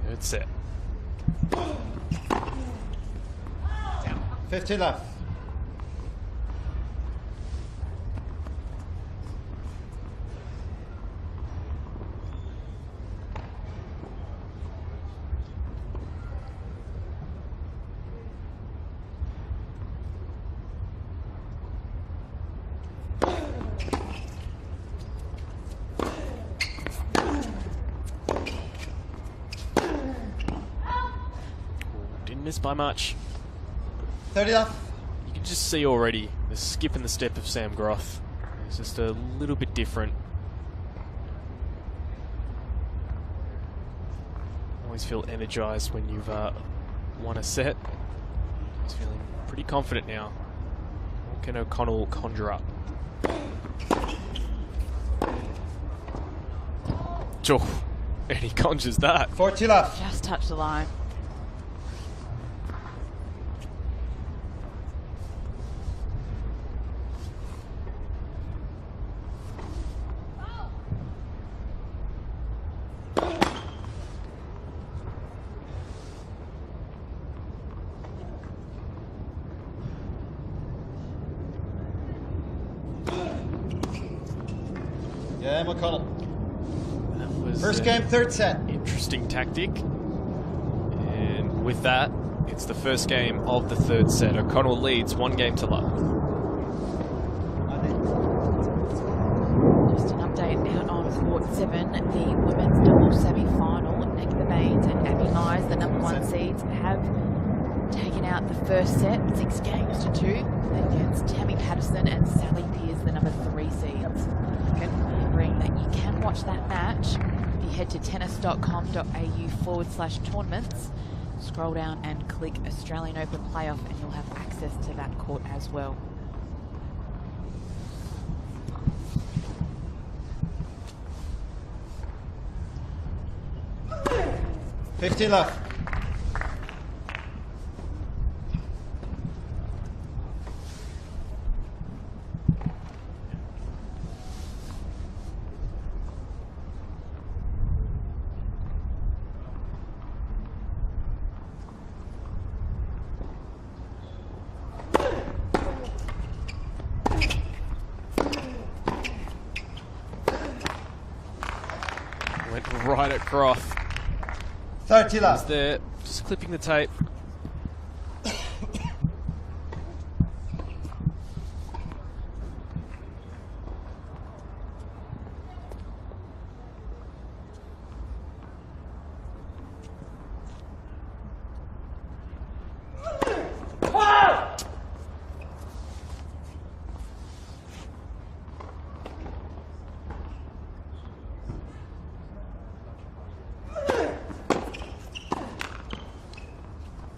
Third set. 15 left. Didn't miss by much. 30 left. You can just see already the skip and the step of Sam Groth. It's just a little bit different. Always feel energized when you've won a set. He's feeling pretty confident now. What can O'Connell conjure up? Oh, and he conjures that. 40 left. Just touched the line. Sam O'Connell. That was First game, third set. interesting tactic. And with that, it's the first game of the third set. O'Connell leads 1-0. Just an update out on Court 7, the women's doubles semi-final. Nicola Baines and Abby Nyes, the number 1 seeds, have taken out the first set, 6-2, against Tammy Patterson and Sally Pearce, the number 3 seeds. Remembering that you can watch that match if you head to tennis.com.au/tournaments, scroll down and click Australian Open Playoff, and you'll have access to that court as well. $50 left. Went right at Groff. 30 He's left. there, just clipping the tape.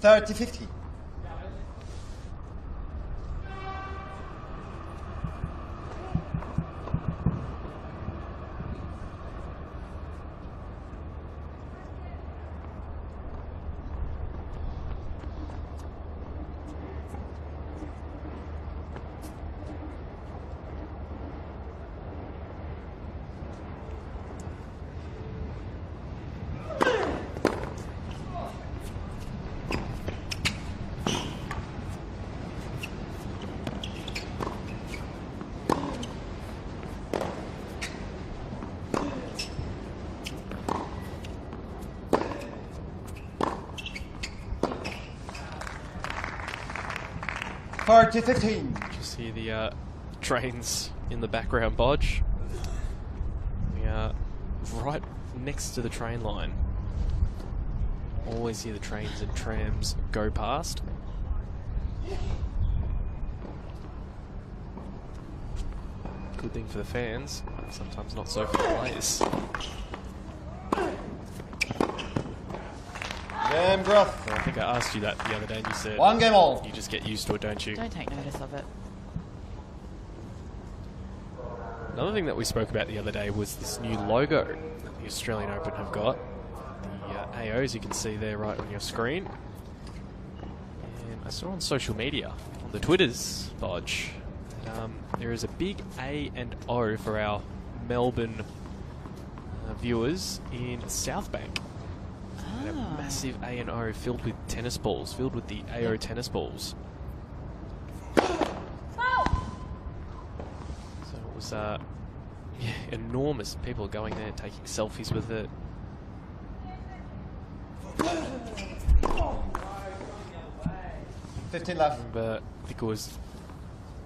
$30.50. $40.15. Just hear the trains in the background, Bodge. We are right next to the train line. Always hear the trains and trams go past. Good thing for the fans, sometimes not so for the players. Game Groff. I think I asked you that the other day and you said 1 game all. you just get used to it, don't you? Don't take notice of it. Another thing that we spoke about the other day was this new logo that the Australian Open have got. The AOs you can see there right on your screen. And I saw on social media, on the Twitters, Bodge, that there is a big A and O for our Melbourne viewers in South Bank. And a massive A and O filled with tennis balls, filled with the AO tennis balls. So it was yeah, enormous. People going there taking selfies with it. $15 left. I think it was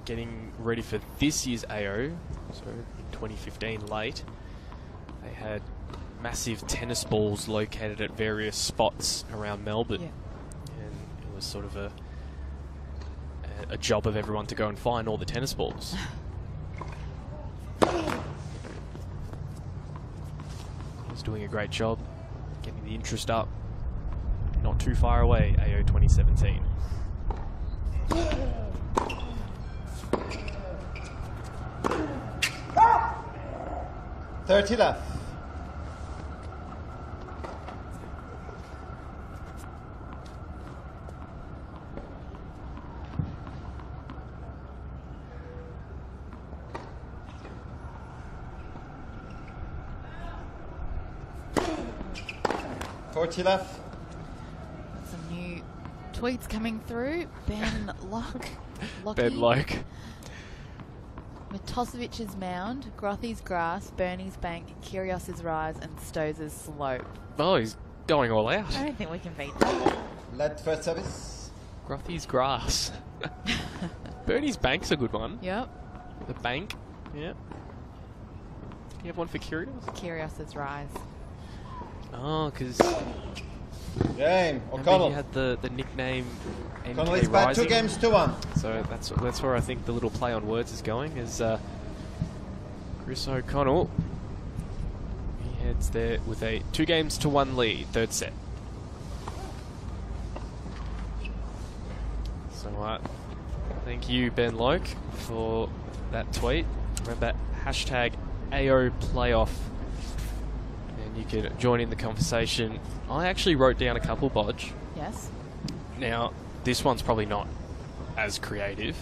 getting ready for this year's AO, so in 2015 late, they had massive tennis balls located at various spots around Melbourne. Yeah. And it was sort of a job of everyone to go and find all the tennis balls. He's doing a great job getting the interest up. Not too far away, AO 2017. $30 left. $40 left. Some new tweets coming through. Ben Locke. Ben Locke. Matosevic's Mound, Grothy's Grass, Bernie's Bank, Kyrgios's Rise, and Stozer's Slope. Oh, he's going all out. I don't think we can beat that. Let first service. Grothy's Grass. Bernie's Bank's a good one. Yep. The Bank. Yeah. Do you have one for Kyrgios? Kyrgios's Rise. Oh, because Game. he O'Connell. had the nickname O'Connell NK is back. 2 Rising. games to 1. So that's where I think the little play on words is going. Is Chris O'Connell? He heads there with a 2 games to 1 lead, third set. So thank you, Ben Loke, for that tweet. Remember hashtag AO Playoff, and you can join in the conversation. I actually wrote down a couple, Bodge. Yes. Now, this one's probably not as creative,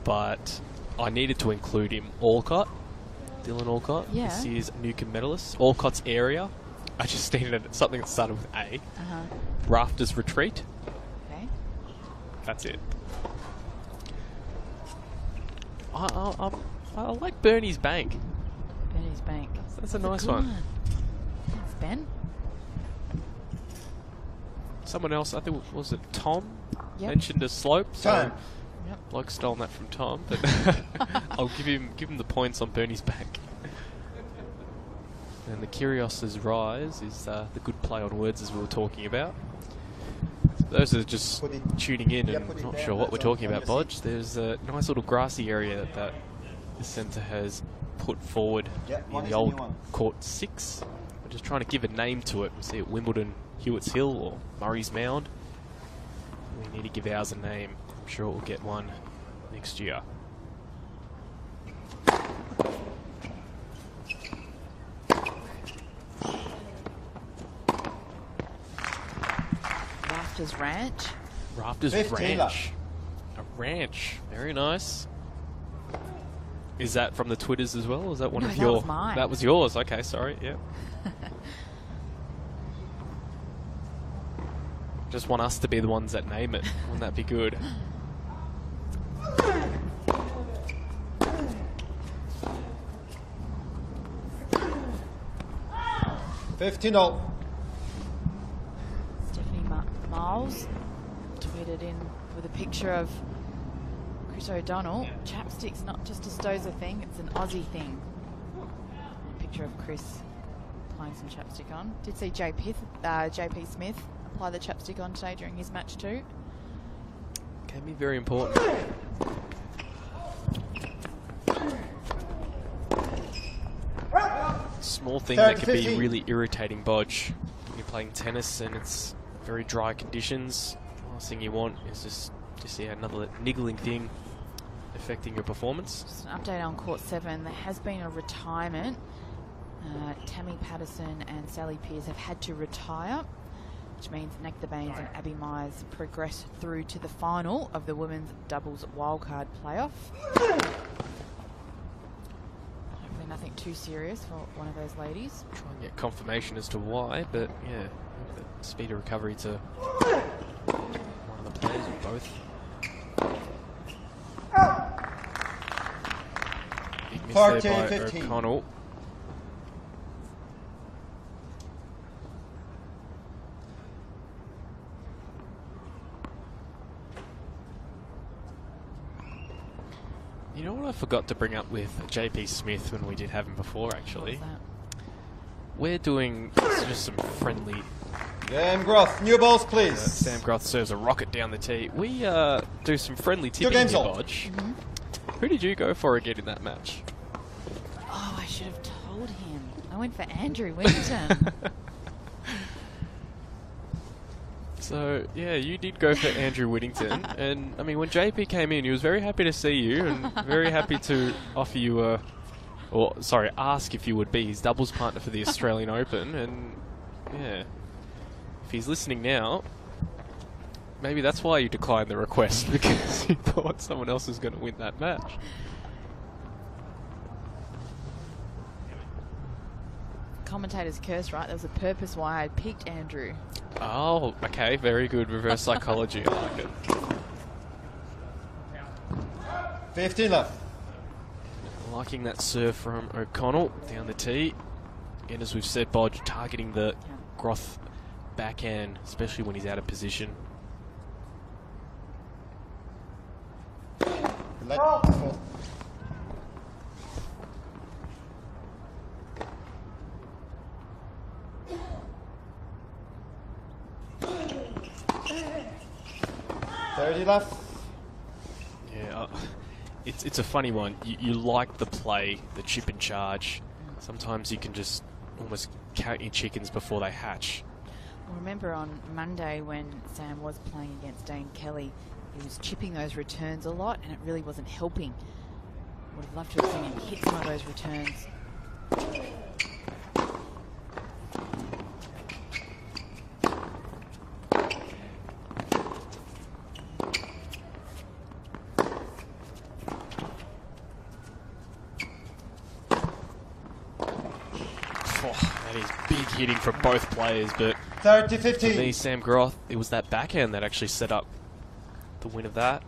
but I needed to include him. Alcott, Dylan Alcott, Yeah. this year's Newcomb medalist. Alcott's area. I just needed something that started with A. Uh-huh. Rafters Retreat. Okay. That's it. I like Bernie's Bank. Bernie's Bank. That's a That's nice good one. Thanks, Ben. Someone else, I think, was it Tom? Yep. Mentioned a slope. So Time. Yep. Bloke's stolen that from Tom, but I'll give him the points on Bernie's Bank. And the Kyrgios's Rise is the good play on words as we were talking about. Those are just Put it- tuning in yeah, and put it not there, sure what that's we're on- talking on about, your Bodge. There's a nice little grassy area that the centre has put forward Yeah, one in is the a old new one. Court 6. We're just trying to give a name to it. We see it Wimbledon, Hewitt's Hill, or Murray's Mound. We need to give ours a name. I'm sure it will get one next year. Rafters Ranch. Rafters 15 Ranch. left. A ranch. Very nice. Is that from the Twitters as well? Or is that one No, of that your... was mine. That was yours. Okay, sorry. Yeah. Just want us to be the ones that name it. Wouldn't that be good? $15. Stephanie Miles tweeted in with a picture of Chris O'Donnell. Chapstick's not just a Stozer thing, it's an Aussie thing. A picture of Chris applying some chapstick on. Did see JP Smith apply the chapstick on today during his match too. Can be very important. Small thing that can be 15. really irritating, Bodge. When you're playing tennis and it's very dry conditions, last thing you want is just another niggling thing affecting your performance. Just an update on Court 7. There has been a retirement. Tammy Patterson and Sally Pearce have had to retire, which means Nectar Baines and Abby Myers progress through to the final of the women's doubles wildcard playoff. Hopefully nothing too serious for one of those ladies. Try and get confirmation as to why, but yeah, the speed of recovery to one of the players or both. Big miss 14, there by 15. O'Connell. You know what I forgot to bring up with JP Smith when we did have him before, actually? What's that? We're doing just some friendly... Game Groth. New balls, please. Sam Groth serves a rocket down the tee. We do some friendly tipping games here, all. Bodge. Who did you go for again in that match? Oh, I should have told him. I went for Andrew Winton. So, yeah, you did go for Andrew Whittington. And, I mean, when JP came in, he was very happy to see you and very happy to offer you ask if you would be his doubles partner for the Australian Open. And, yeah, if he's listening now, maybe that's why you declined the request, because you thought someone else was going to win that match. Commentator's curse, right? There was a purpose why I picked Andrew. Oh, okay, very good. Reverse psychology, I like it. 15 left. Liking that serve from O'Connell down the tee. And as we've said, Bodge targeting the Groth backhand, especially when he's out of position. Left. Yeah, it's a funny one. You like the play, the chip and charge. Sometimes you can just almost count your chickens before they hatch. Well, remember on Monday when Sam was playing against Dane Kelly, he was chipping those returns a lot and it really wasn't helping. Would have loved to have seen him hit some of those returns. That is big hitting from both players, but 30-15. for me, Sam Groth, it was that backhand that actually set up the win of that.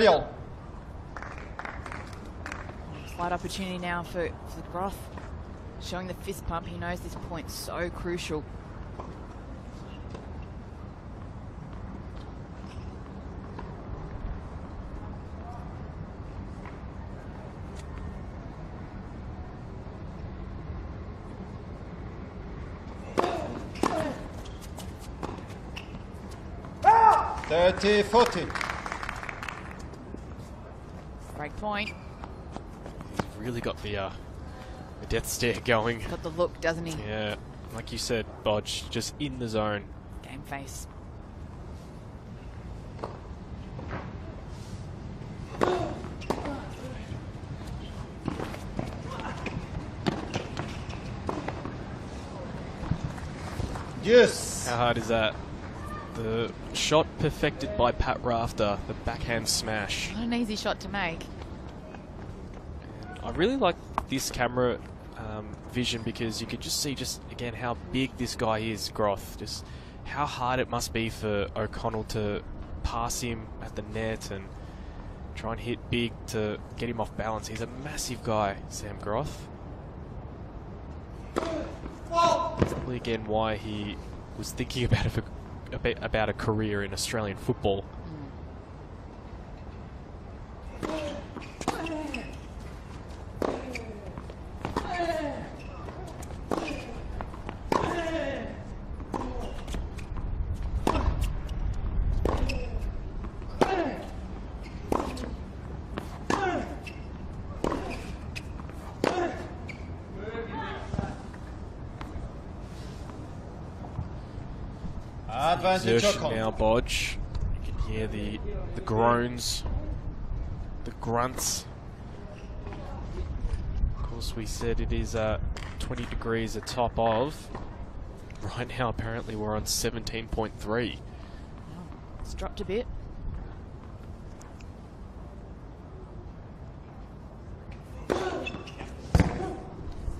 All. Slight opportunity now for Groth. Showing the fist pump. He knows this point's so crucial. Ah! 30-40. Break point. Really got the death stare going. Got the look, doesn't he? Yeah, like you said, Bodge, just in the zone. Game face. Yes. How hard is that? The shot perfected by Pat Rafter, the backhand smash. Not an easy shot to make. And I really like this camera vision because you could just see again how big this guy is, Groth. Just how hard it must be for O'Connell to pass him at the net and try and hit big to get him off balance. He's a massive guy, Sam Groth. That's probably again why he was thinking about a career in Australian football. Exertion now, Bodge. You can hear the groans, the grunts. Of course, we said it is 20 degrees a top of. Right now, apparently, we're on 17.3. It's dropped a bit.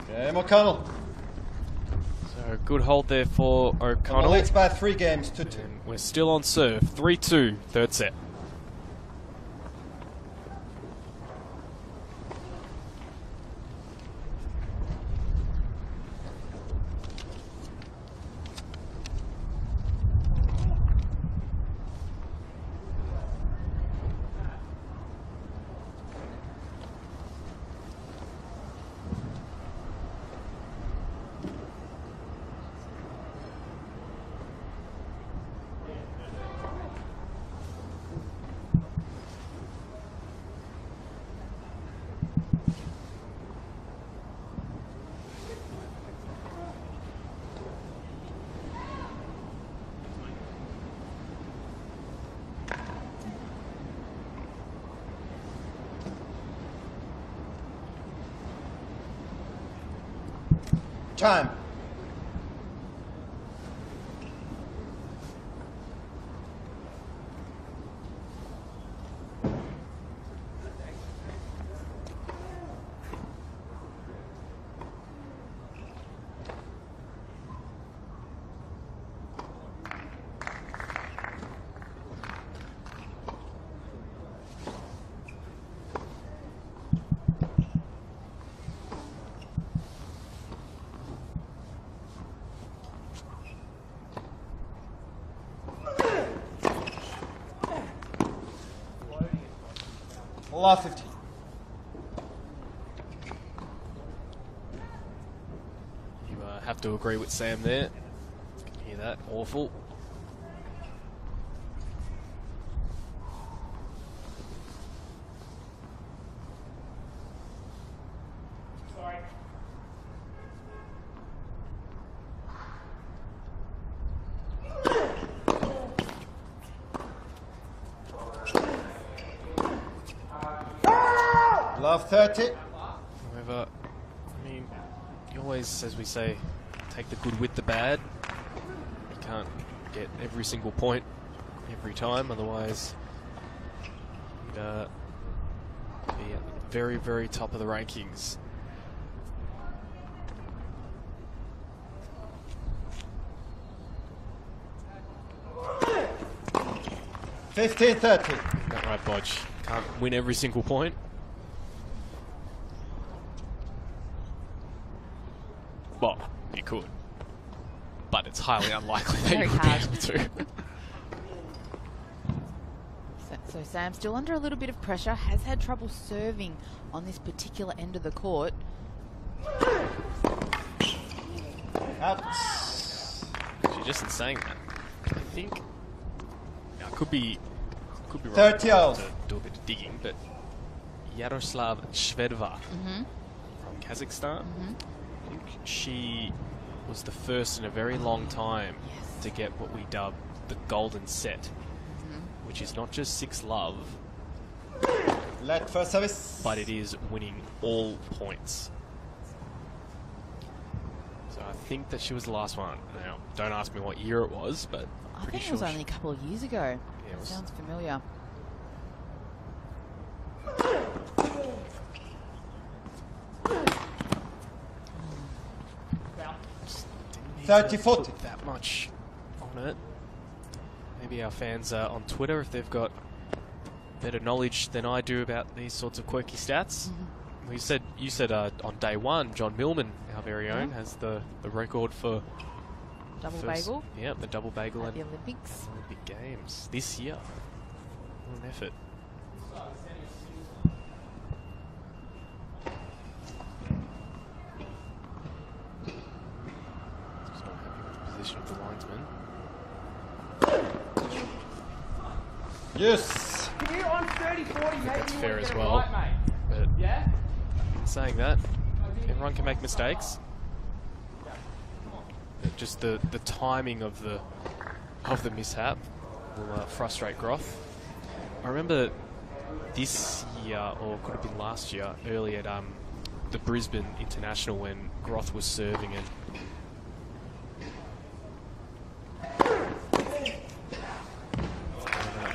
Game O'Connell. So good hold there for O'Connell. Leads by 3 games to 2. And we're still on serve. 3-2, third set. Time. Last 15. You have to agree with Sam there. You can hear that. Awful. Sorry. Love 30. However, I mean, you always, as we say, take the good with the bad. You can't get every single point every time, otherwise you'd be at the very, very top of the rankings. Fifteen 30. That right, Bodge. Can't win every single point. Well, you could. But it's highly unlikely that Very you would be hard. able to. So Sam still under a little bit of pressure, has had trouble serving on this particular end of the court. Out. Actually, just in saying that, I think now, I could be wrong. 30 I'll out. have to do a bit of digging, but Yaroslav Shvedova from Kazakhstan. I think she was the first in a very long time to get what we dub the golden set, which is not just 6-love, Let first service. but it is winning all points. So I think that she was the last one. Now, don't ask me what year it was, but I pretty think it sure was only a couple of years ago. Yeah, it was- Sounds familiar. didn't need 30, to 40. put that much on it. Maybe our fans on Twitter, if they've got better knowledge than I do about these sorts of quirky stats. You said on day one, John Millman, our very own, has the record for Double first- bagel Yeah, the double bagel at at the Olympics. Olympic Games this year. What an effort. Just not happy with the position of the linesman. Yes. If you're on 30, 40, maybe that's you fair want as to get it well. right, mate. But Yeah? saying that, everyone can make mistakes. But just the timing of the mishap will frustrate Groth. I remember this year, or could have been last year, early at the Brisbane International when Groth was serving and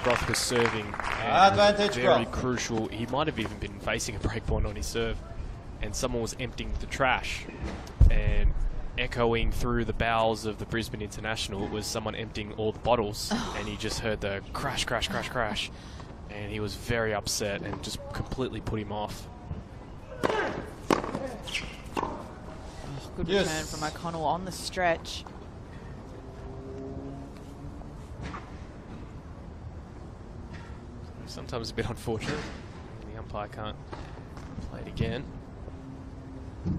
Groth was serving. And Advantage, very Groth. crucial. He might have even been facing a breakpoint on his serve, and someone was emptying the trash, and echoing through the bowels of the Brisbane International was someone emptying all the bottles, and he just heard the crash, crash, crash, crash, and he was very upset and just completely put him off. Good Yes. return from O'Connell on the stretch. Sometimes a bit unfortunate. The umpire can't play it again.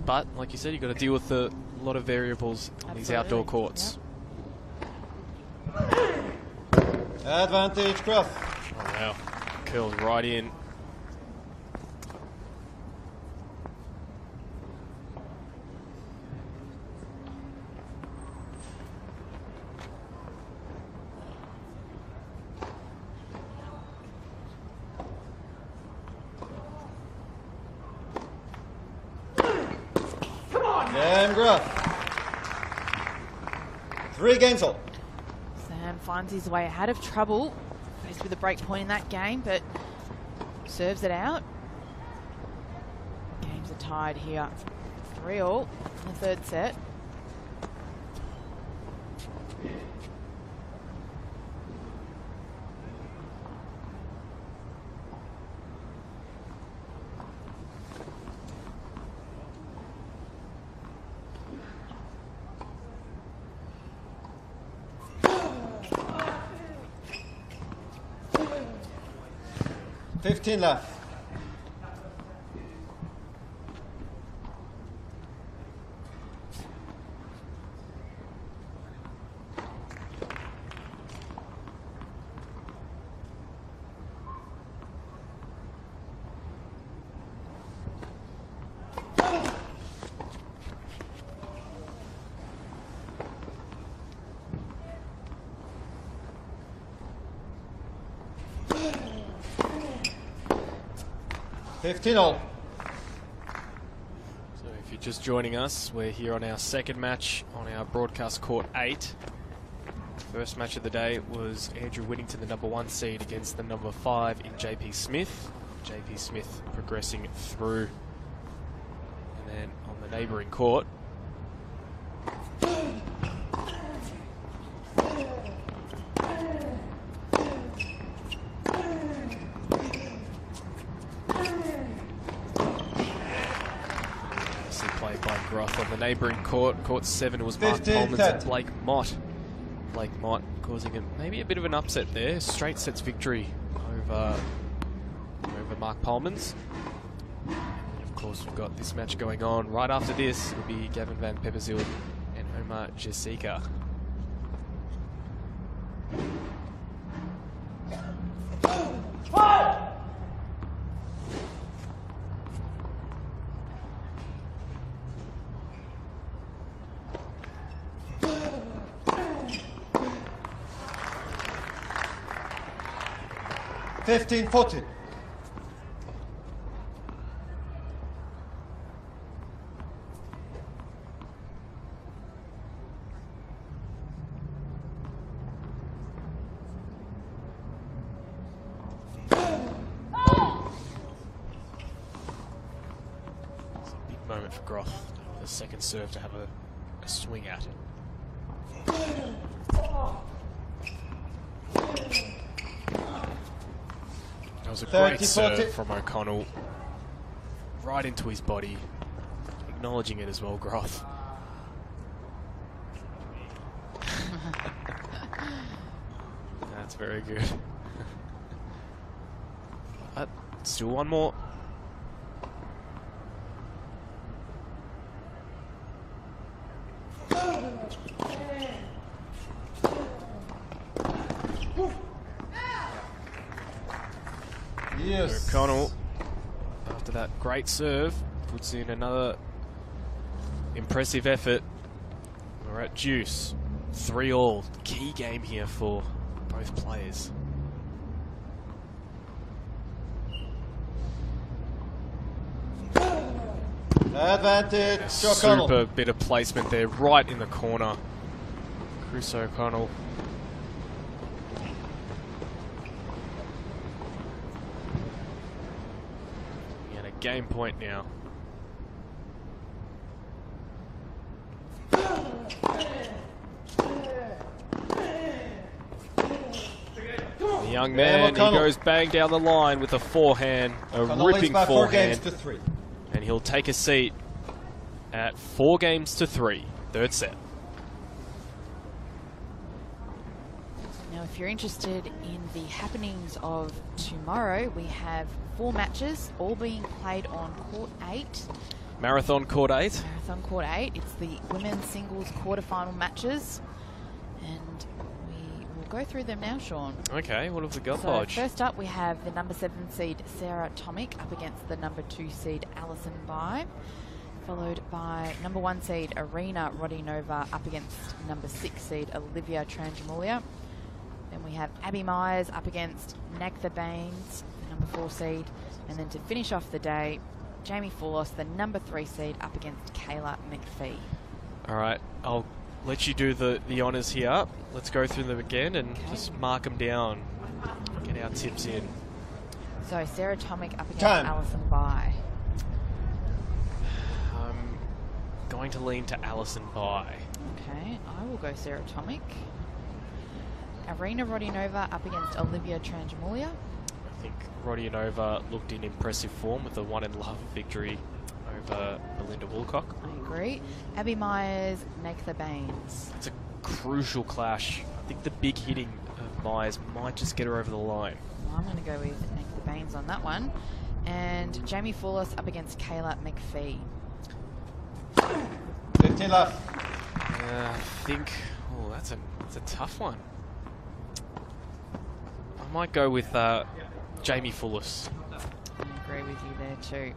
But, like you said, you've got to deal with a lot of variables on these outdoor Absolutely. courts. Advantage, Groth. Oh, wow. Curls right in. Game, Groth. 3 games all. Sam finds his way out of trouble, faced with a break point in that game, but serves it out. Games are tied here. 3-all in the third set. $15 left. $15 So if you're just joining us, we're here on our second match on our broadcast court 8. First match of the day was Andrew Whittington, the number 1 seed, against the number 5 in JP Smith. JP Smith progressing through. And then on the neighbouring court, played by Groth. On the neighbouring court, court 7, was Mark 15, Polmans 10. and Blake Mott. Blake Mott causing maybe a bit of an upset there. Straight sets victory over Mark Polmans. And of course, we've got this match going on. Right after this will be Gavin Van Pepperzield and Omar Jessica. $15-14. It's a big moment for Groth. The second serve to have a swing at. That was a great 30, serve 40. from O'Connell. Right into his body. Acknowledging it as well, Groth. That's very good. Still one more. Yes. O'Connell, after that great serve, puts in another impressive effort. We're at deuce. 3-all. Key game here for both players. Advantage. O'Connell. Super bit of placement there, right in the corner. Chris O'Connell. And a game point now. The young man, he goes bang down the line with a forehand, a ripping by 4 games forehand. to 3. And he'll take a seat at 4 games to 3, third set. Now, if you're interested in the happenings of tomorrow, we have 4 matches, all being played on Court 8. Marathon Court 8. Marathon Court 8. It's the women's singles quarterfinal matches. And we will go through them now, Sean. Okay, what have we got, So Podge? first up, we have the number 7 seed Sarah Tomic up against the number 2 seed Alison Bai, followed by number 1 seed Arena Rodinova up against number 6 seed Olivia Tranjamulia. Then we have Abby Myers up against Nagtha Baines, the number 4 seed, and then to finish off the day, Jamie Foulos, the number 3 seed, up against Kayla McPhee. All right, I'll let you do the honours here. Let's go through them again and just mark them down. Get our tips in. So Sarah Tomic up against Time. Alison Bai. I'm going to lean to Alison Bai. Okay, I will go Sarah Tomic. Arena Rodionova up against Olivia Tranjamulia. I think Rodionova looked in impressive form with a 1-in-love victory over Belinda Woolcock. I agree. Abby Myers, Nakatha Baines. It's a crucial clash. I think the big hitting of Myers might just get her over the line. Well, I'm going to go with Nakatha Baines on that one. And Jamie Foulis up against Kayla McPhee. 15 left. I think, oh, that's a tough one. I might go with Jamie Foulis. I agree with you there too.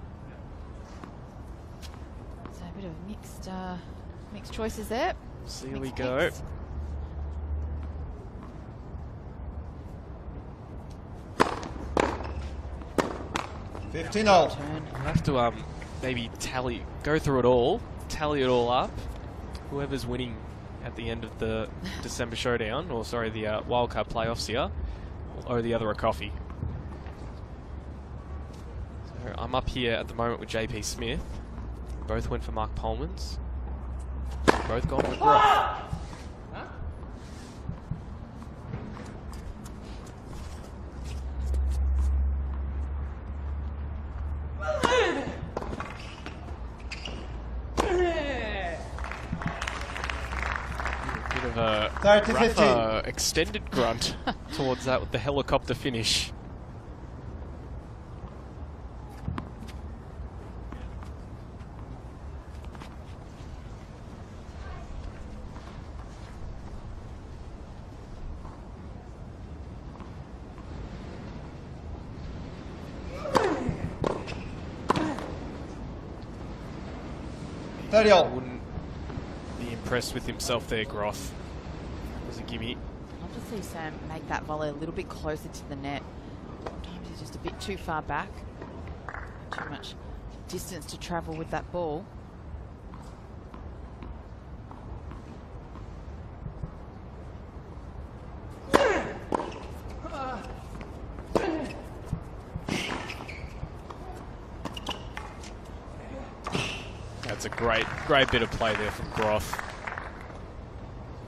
So a bit of mixed choices there. So here we Mixed go. picks. Fifteen all. Turn. I'll have to maybe go through it all, tally it all up. Whoever's winning at the end of the December showdown, or sorry, the wildcard playoffs here, will owe the other a coffee. So I'm up here at the moment with JP Smith. Both went for Mark Polmans. Both gone with Groff. Bit of a 30-15. rougher extended grunt towards that with the helicopter finish. I 30 all. wouldn't be impressed with himself there, Groth. That was a gimme. I'll just see Sam make that volley a little bit closer to the net. Sometimes he's just a bit too far back. Too much distance to travel with that ball. That's a great bit of play there from Groth.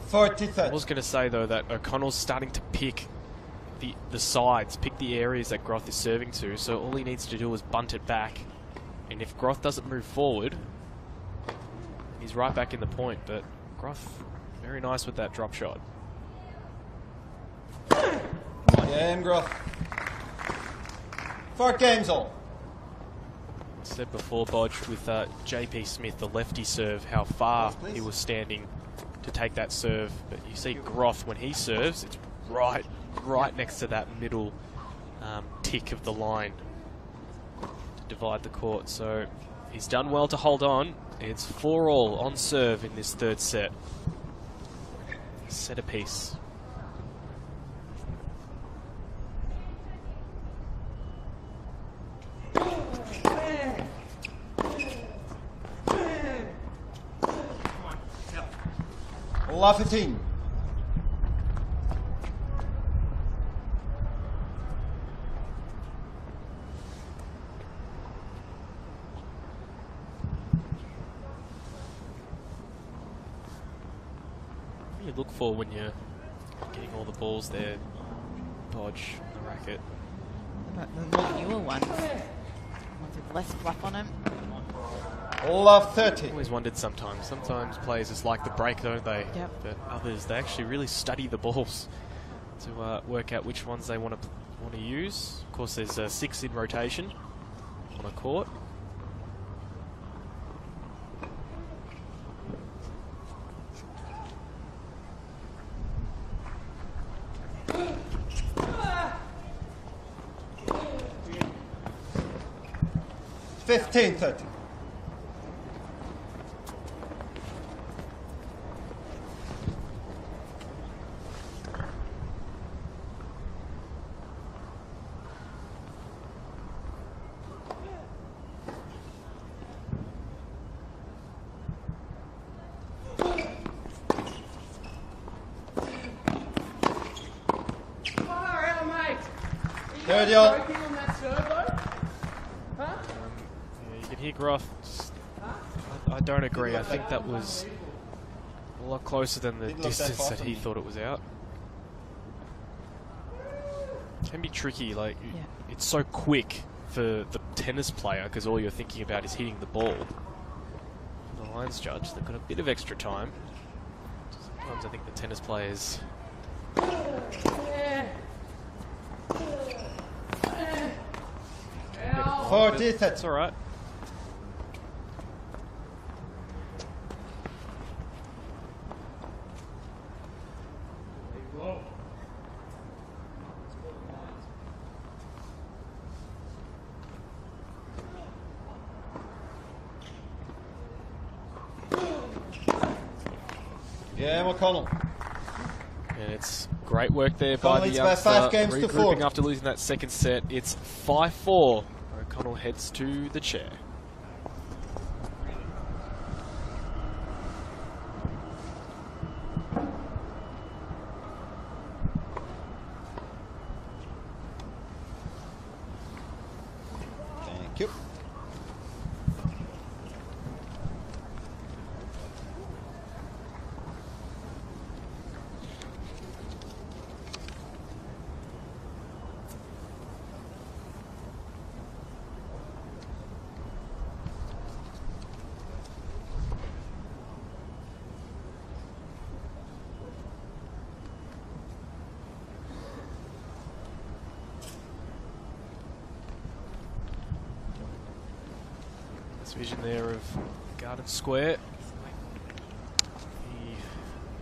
40 I 30. was going to say, though, that O'Connell's starting to pick the sides, pick the areas that Groth is serving to, so all he needs to do is bunt it back. And if Groth doesn't move forward, he's right back in the point. But Groth, very nice with that drop shot. Game Groff. 4 games all. Said before, Bodge, with JP Smith, the lefty serve, how far Yes, please. he was standing to take that serve. But you see Groth, when he serves, it's right next to that middle tick of the line to divide the court. So he's done well to hold on. It's 4-all on serve in this third set. Set apiece. Love 15. What do you look for when you're getting all the balls there, Bodge, on the racket? The more newer ones. Ones with less fluff on them. Love 30. Always wondered sometimes. Sometimes players just like the break, don't they? Yep. But others, they actually really study the balls to work out which ones they want to use. Of course, there's 6 in rotation on a court. Fifteen 30. 30 all. Working on that serve though? Huh? Yeah, you can hear Groth. I don't agree. I think that was a lot closer than the Didn't look that distance far that from he me. thought it was out. Can be tricky. Like Yeah. it's so quick for the tennis player because all you're thinking about is hitting the ball. For the lines judge, they've got a bit of extra time. Sometimes I think the tennis players. 40, That's all right. Yeah, O'Connell. And it's great work there by the O'Connell leads by youngster, 5 games to regrouping 4. after losing that second set. It's 5-4. O'Connell heads to the chair. Thank you. This vision there of Garden Square.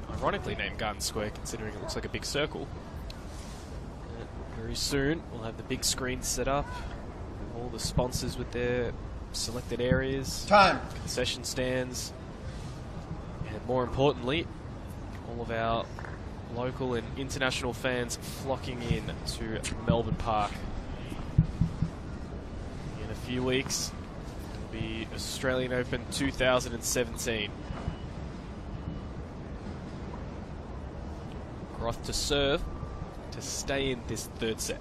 The ironically named Garden Square, considering it looks like a big circle. Very soon, we'll have the big screen set up. All the sponsors with their selected areas. Time. Concession stands. And more importantly, all of our local and international fans flocking in to Melbourne Park. In a few weeks, it'll be Australian Open 2017. Groth to serve to stay in this third set.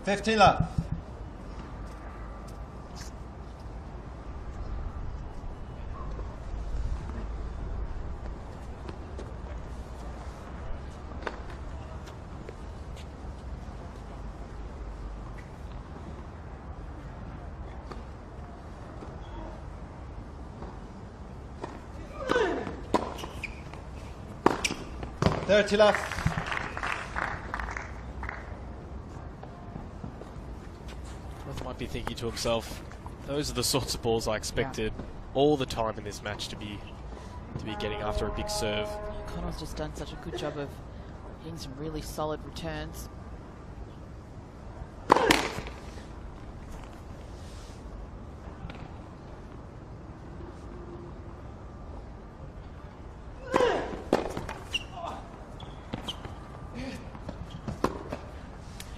Fifteen left. Thirty left. Groth might be thinking to himself, those are the sorts of balls I expected all the time in this match to be getting after a big serve. Connell's just done such a good job of hitting some really solid returns.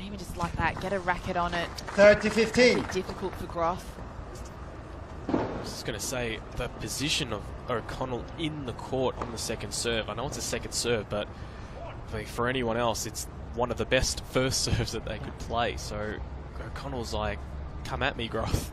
Even just like that, get a racket on it. 30-15. Difficult for Groth. I was just going to say, the position of O'Connell in the court on the second serve. I know it's a second serve, but I mean, for anyone else, it's one of the best first serves that they could play. So O'Connell's like, come at me, Groth.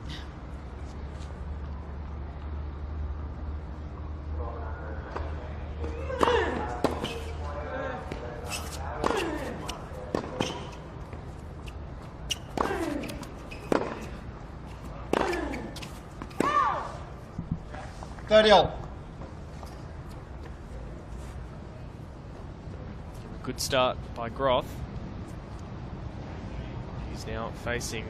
All. Good start by Groth. He's now facing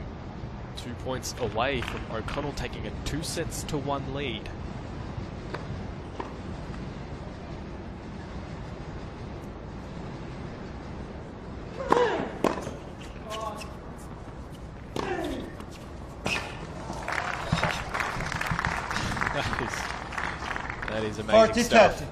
2 points away from O'Connell taking a 2-1 lead. That is amazing stuff. 40-30.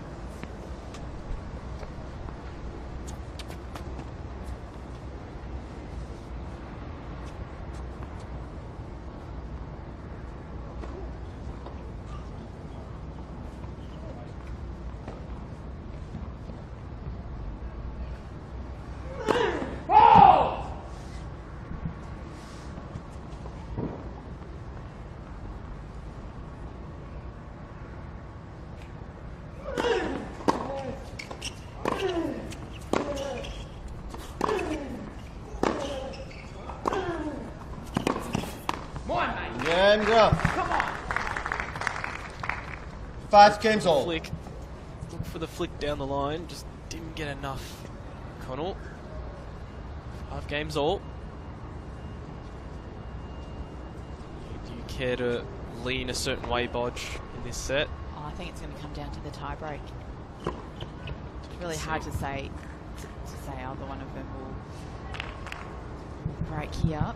Time graph. 5 games all. Flick. Look for the flick down the line. Just didn't get enough. O'Connell. 5 games all. Do you care to lean a certain way, Bodge, in this set? Oh, I think it's going to come down to the tie break. It's really hard to say either one of them will break here.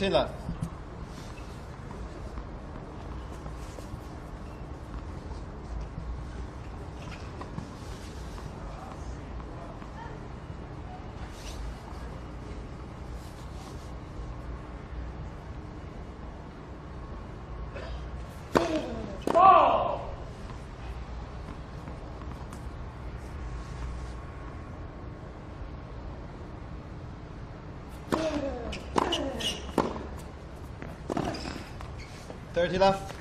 Left. Ball! 30 left.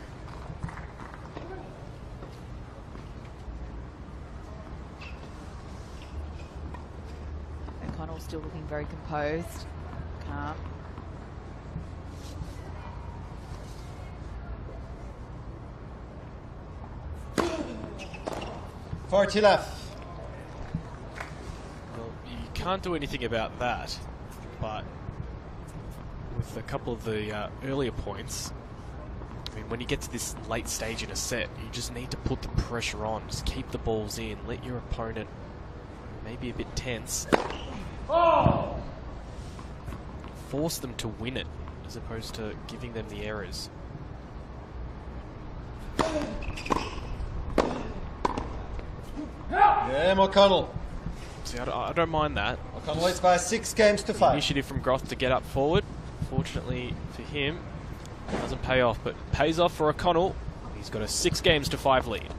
O'Connell still looking very composed, calm. $40 left. Well, you can't do anything about that, but with a couple of the earlier points, I mean, when you get to this late stage in a set, you just need to put the pressure on. Just keep the balls in. Let your opponent maybe a bit tense. Ball! Force them to win it, as opposed to giving them the errors. Yeah, O'Connell. See, I don't mind that. O'Connell leads by 6 games to 5. Initiative from Groth to get up forward. Fortunately for him, doesn't pay off, but pays off for O'Connell. He's got a 6 games to 5 lead.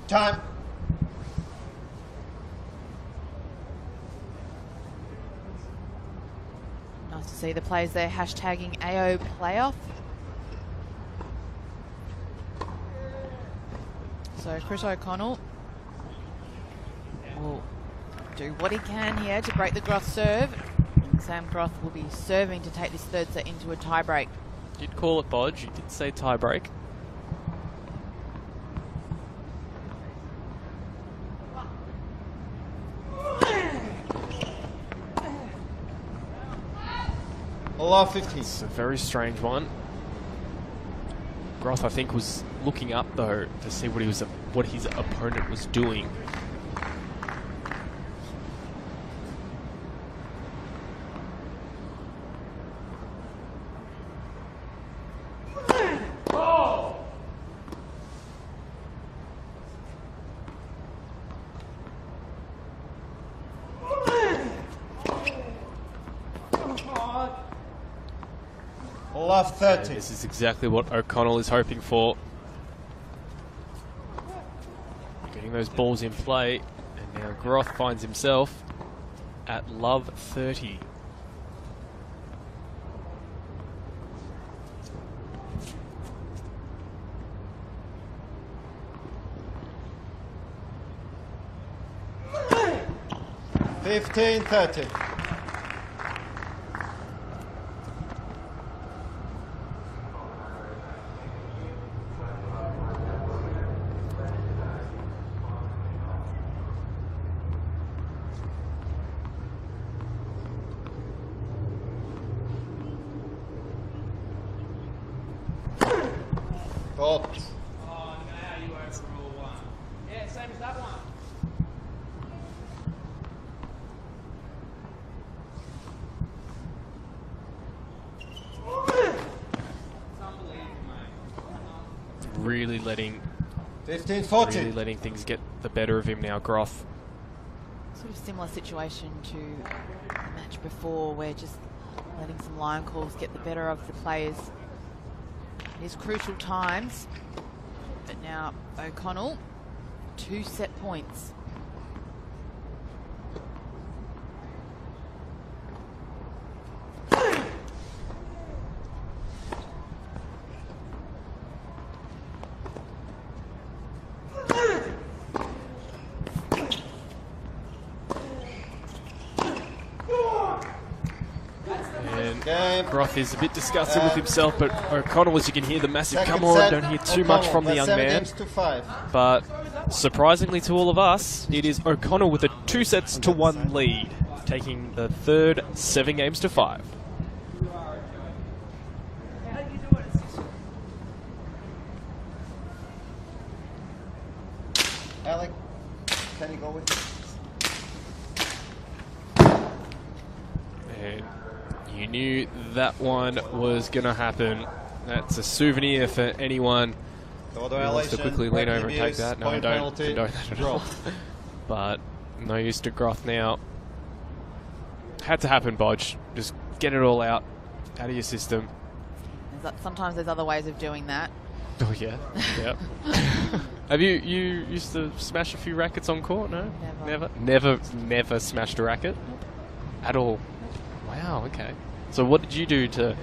Time. Nice to see the players there hashtagging AO playoff. So Chris O'Connell will do what he can here to break the Groth serve. Sam Groth will be serving to take this third set into a tie break. Did call it, Bodge. You did say tie break. Allow 50. It's a very strange one. Groth, I think, was looking up though to see what his opponent was doing. Ball! Allow 30. This is exactly what O'Connell is hoping for. Getting those balls in play, and now Groth finds himself at love 30. $15.30. Fault. Oh, now you overrule one. Yeah, same as that one. It's unbelievable, mate. Really letting 15-14. really letting things get the better of him now, Groth. Sort of similar situation to the match before, where just letting some line calls get the better of the players. It is crucial times, but now O'Connell, 2 set points. And Groth is a bit disgusted with himself, but O'Connell, as you can hear the massive Second come on, set, don't hear too much O'Connell, from the that's young 7 man. games to 5. But surprisingly to all of us, it is O'Connell with a 2-1 lead, taking the third 7 games to 5. Alec, can you go with me? And you knew that one was going to happen. That's a souvenir for anyone who wants to quickly lean over and take that. No, I don't condone that at all. But no use to Groth now. Had to happen, Bodge. Just get it all out of your system. Sometimes there's other ways of doing that. Oh, yeah. Yep. Have you used to smash a few rackets on court? No? Never smashed a racket? At all? Wow, okay. So what did you do to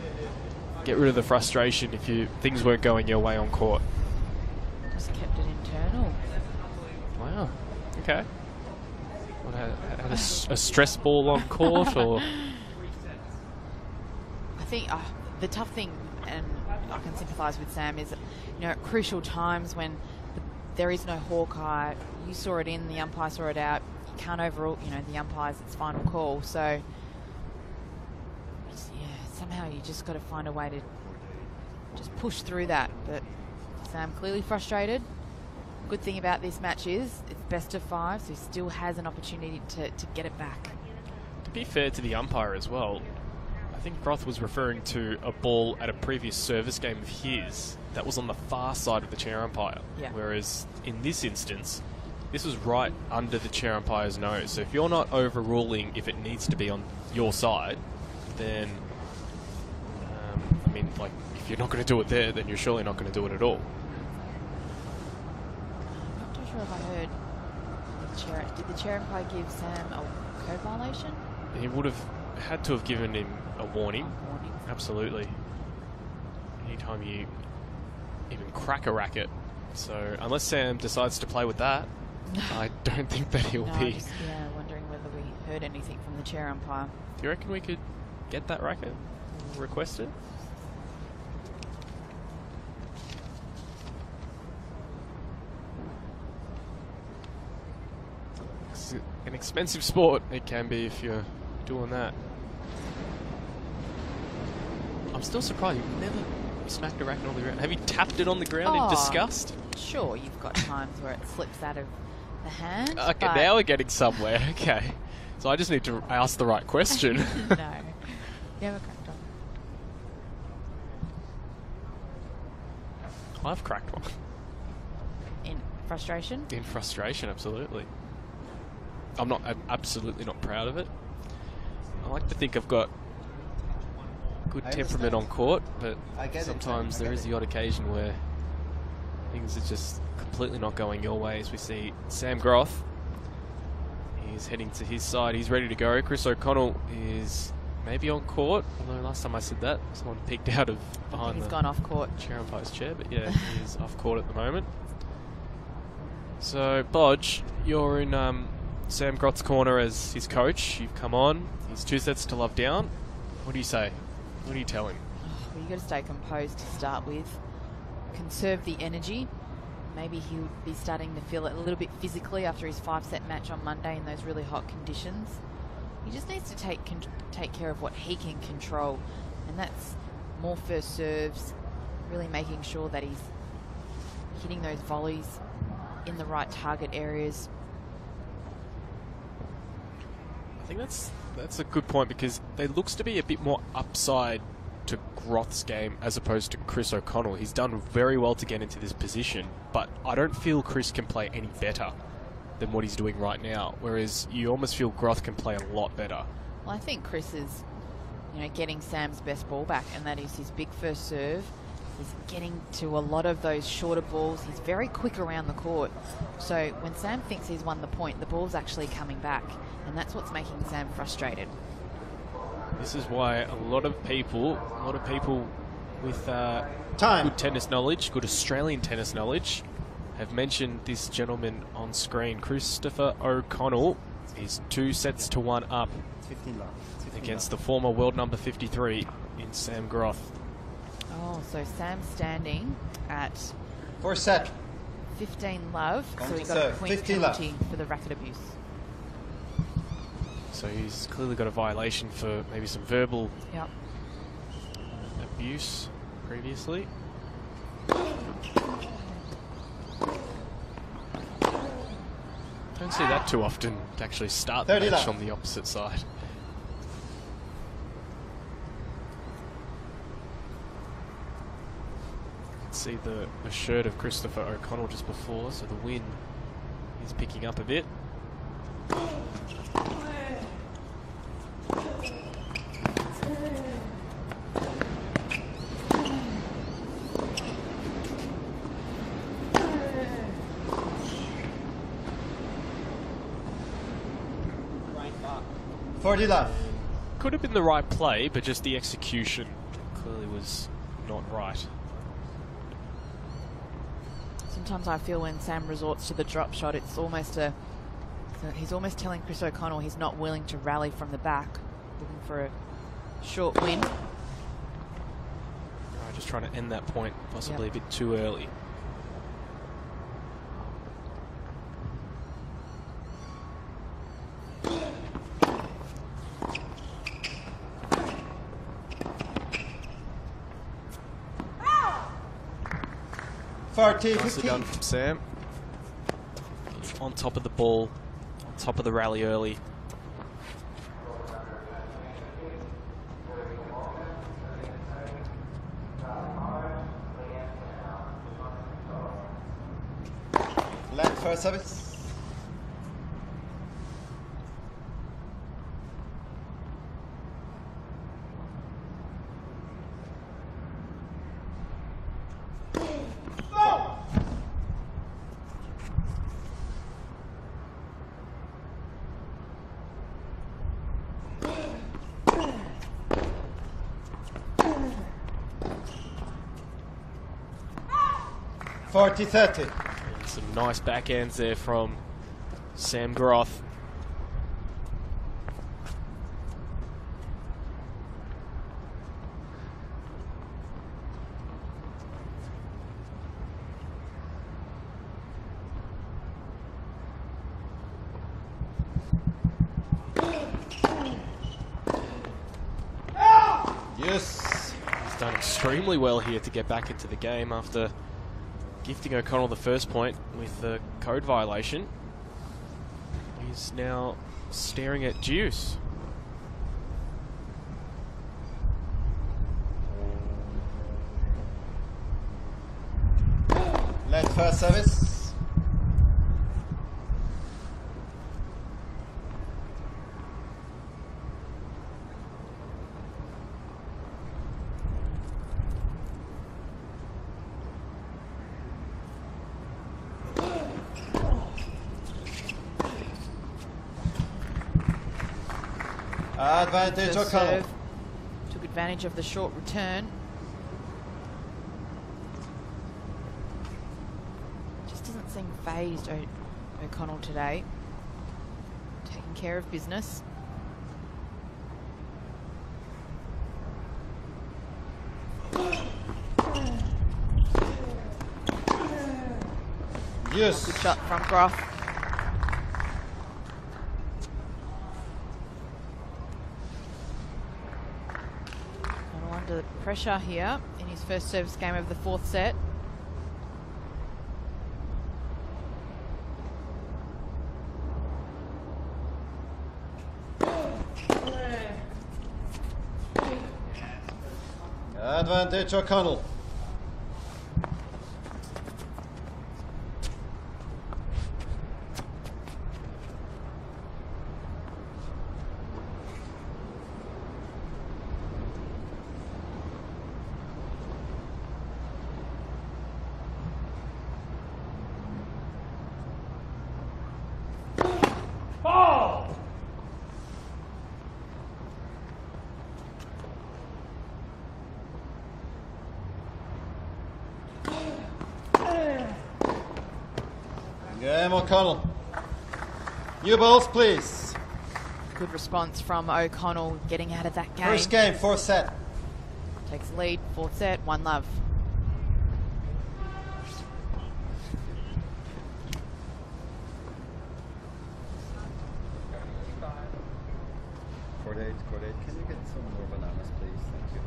get rid of the frustration if things weren't going your way on court? Just kept it internal. Wow. Okay. What, had a stress ball on court, or? I think the tough thing, and I can sympathise with Sam, is, at crucial times when there is no Hawkeye, you saw it in, the umpire saw it out, you can't overrule, the umpire's its final call. So, somehow you just got to find a way to just push through that. But Sam clearly frustrated. Good thing about this match is it's best of 5, so he still has an opportunity to get it back. To be fair to the umpire as well, I think Groth was referring to a ball at a previous service game of his that was on the far side of the chair umpire. Yeah. Whereas in this instance, this was right under the chair umpire's nose. So if you're not overruling if it needs to be on your side, then if you're not going to do it there, then you're surely not going to do it at all. I'm not too sure if I heard did the chair umpire give Sam a code violation? He would have had to have given him a warning. Absolutely. Anytime you even crack a racket. So unless Sam decides to play with that, I don't think that he'll be. Just, wondering whether we heard anything from the chair umpire. Do you reckon we could get that racket? Request it? It's an expensive sport, it can be, if you're doing that. I'm still surprised you've never smacked a racket on the ground. Have you tapped it on the ground in disgust? Sure, you've got times where it slips out of the hand. Okay, now we're getting somewhere. Okay. So I just need to ask the right question. No. You haven't cracked on. I've cracked one. In frustration? In frustration, absolutely. I'm absolutely not proud of it. I like to think I've got good temperament on court, but sometimes there is the odd occasion where things are just completely not going your way. As we see Sam Groth, he's heading to his side. He's ready to go. Chris O'Connell is maybe on court, although last time I said that, someone peeked out of behind he's gone off court. chair umpire's chair, but yeah, he is off court at the moment. So, Bodge, you're in Sam Groth's corner as his coach. You've come on. He's 2 sets to love down. What do you say? What do you tell him? Well, you've got to stay composed to start with. Conserve the energy. Maybe he'll be starting to feel it a little bit physically after his 5-set match on Monday in those really hot conditions. He just needs to take care of what he can control, and that's more first serves, really making sure that he's hitting those volleys in the right target areas. I think that's a good point, because there looks to be a bit more upside to Groth's game as opposed to Chris O'Connell. He's done very well to get into this position, but I don't feel Chris can play any better than what he's doing right now, whereas you almost feel Groth can play a lot better. Well, I think Chris is, getting Sam's best ball back, and that is his big first serve. He's getting to a lot of those shorter balls. He's very quick around the court. So when Sam thinks he's won the point, the ball's actually coming back, and that's what's making Sam frustrated. This is why a lot of people with good tennis knowledge, good Australian tennis knowledge, have mentioned this gentleman on screen, Christopher O'Connell. He's 2-1 up 15 love. 15 against love. the former world number 53 in Sam Groth. Oh, so Sam's standing at 4 set. 15 love, so he Going to got a serve. point 15 love. penalty for the racket abuse. So he's clearly got a violation for maybe some verbal Yep. abuse previously. Don't see that too often to actually start the 30 match left. on the opposite side. See the shirt of Christopher O'Connell just before, so the wind is picking up a bit. Rain bar. 40 love. Could have been the right play, but just the execution clearly was not right. Sometimes I feel when Sam resorts to the drop shot, it's almost he's almost telling Chris O'Connell he's not willing to rally from the back, looking for a short win. Just trying to end that point, possibly Yep. a bit too early. Nicely 15. done from Sam. On top of the ball, on top of the rally early. Left first service. Forty 30. And some nice backhands there from Sam Groth. Yes. He's done extremely well here to get back into the game after gifting O'Connell the first point with the code violation. He's now staring at deuce. Left first service. Advantage First O'Connell. serve. Took advantage of the short return. Just doesn't seem phased, O'Connell today. Taking care of business. Yes. Good shot from Groth. O'Connell under pressure here in his first service game of the fourth set. Advantage O'Connell. Game O'Connell. New balls, please. Good response from O'Connell getting out of that game. First game, fourth set. Takes the lead, fourth set, 1-love. Court 8, can you get some more bananas, please? Thank you.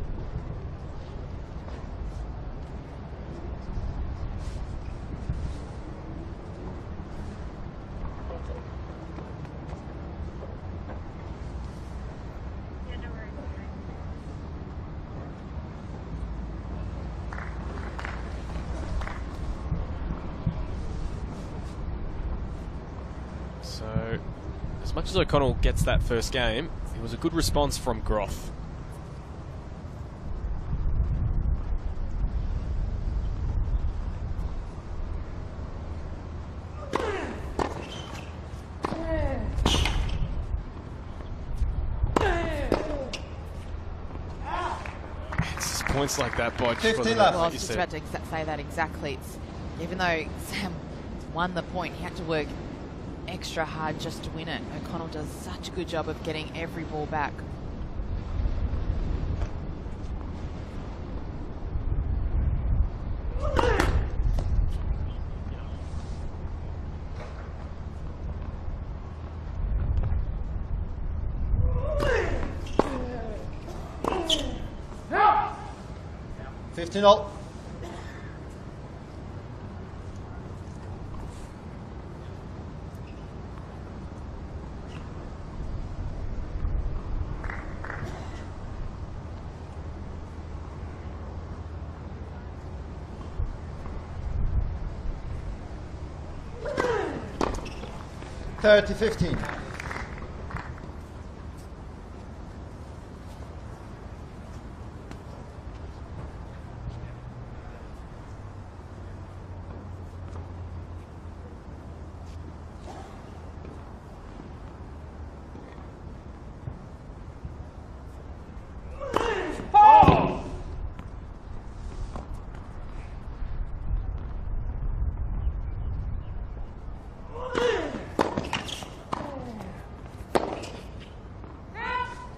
So, as much as O'Connell gets that first game, it was a good response from Groth. It's just points like that, Bodge. 50 left. Well, I like was you just said. about to say that exactly. Even though Sam won the point, he had to work extra hard just to win it. O'Connell does such a good job of getting every ball back. Yeah. 15-all. Thirty 15.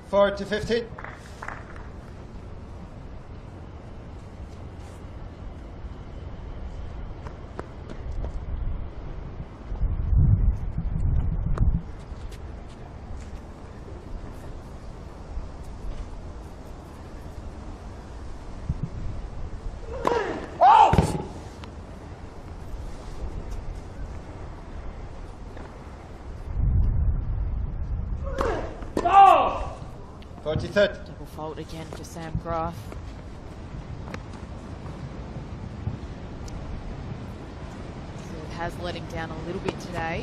Forward to 15. Oh! 40-30. Double fault again for Sam Groth. So it has let him down a little bit today.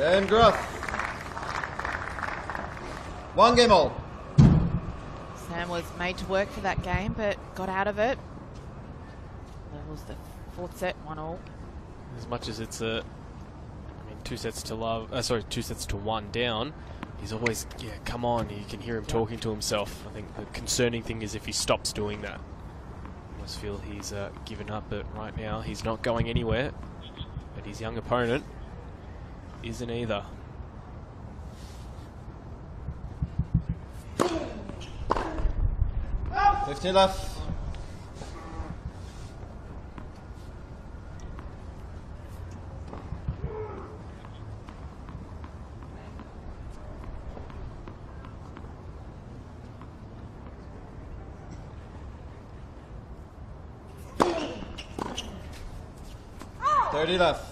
And Groth. One game all. Sam was made to work for that game, but got out of it. Levels the fourth set, 1-all. As much as it's I mean, 2 sets to 1 down, he's always, yeah, come on. You can hear him talking to himself. I think the concerning thing is if he stops doing that. I almost feel he's given up, but right now he's not going anywhere. But his young opponent isn't either. Oh. 15 left. 30 left.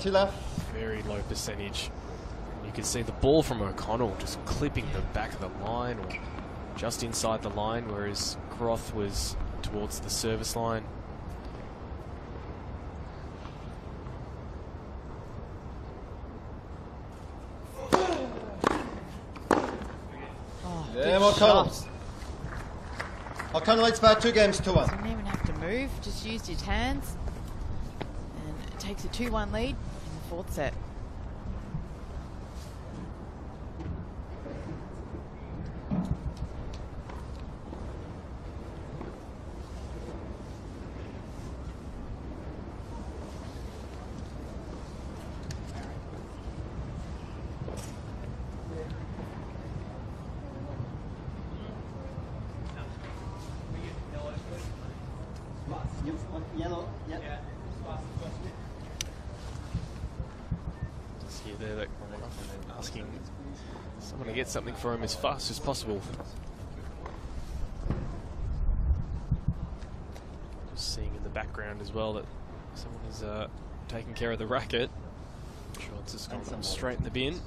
Left. Very low percentage. You can see the ball from O'Connell just clipping the back of the line or just inside the line, whereas Groth was towards the service line. Yeah, O'Connell. O'Connell leads by 2 games to 1. Didn't even have to move, just used his hands. And it takes a 2-1 lead in the 4th set. Yellow, yeah. Just hear there that asking someone to get something for him as fast as possible. Just seeing in the background as well that someone is taking care of the racket. I'm sure it's just gone straight in the bin.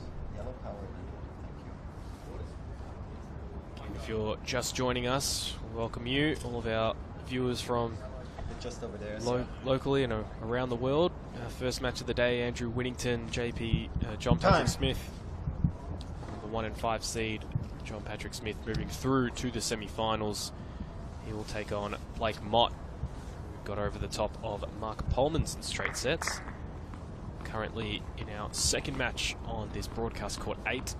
If you're just joining us, welcome you, all of our viewers from Just over there. Locally and around the world. First match of the day, Andrew Winnington, John Patrick Smith. The 1 and 5 seed, John Patrick Smith, moving through to the semi-finals. He will take on Blake Mott, who got over the top of Mark Polmans in straight sets. Currently in our second match on this broadcast court 8.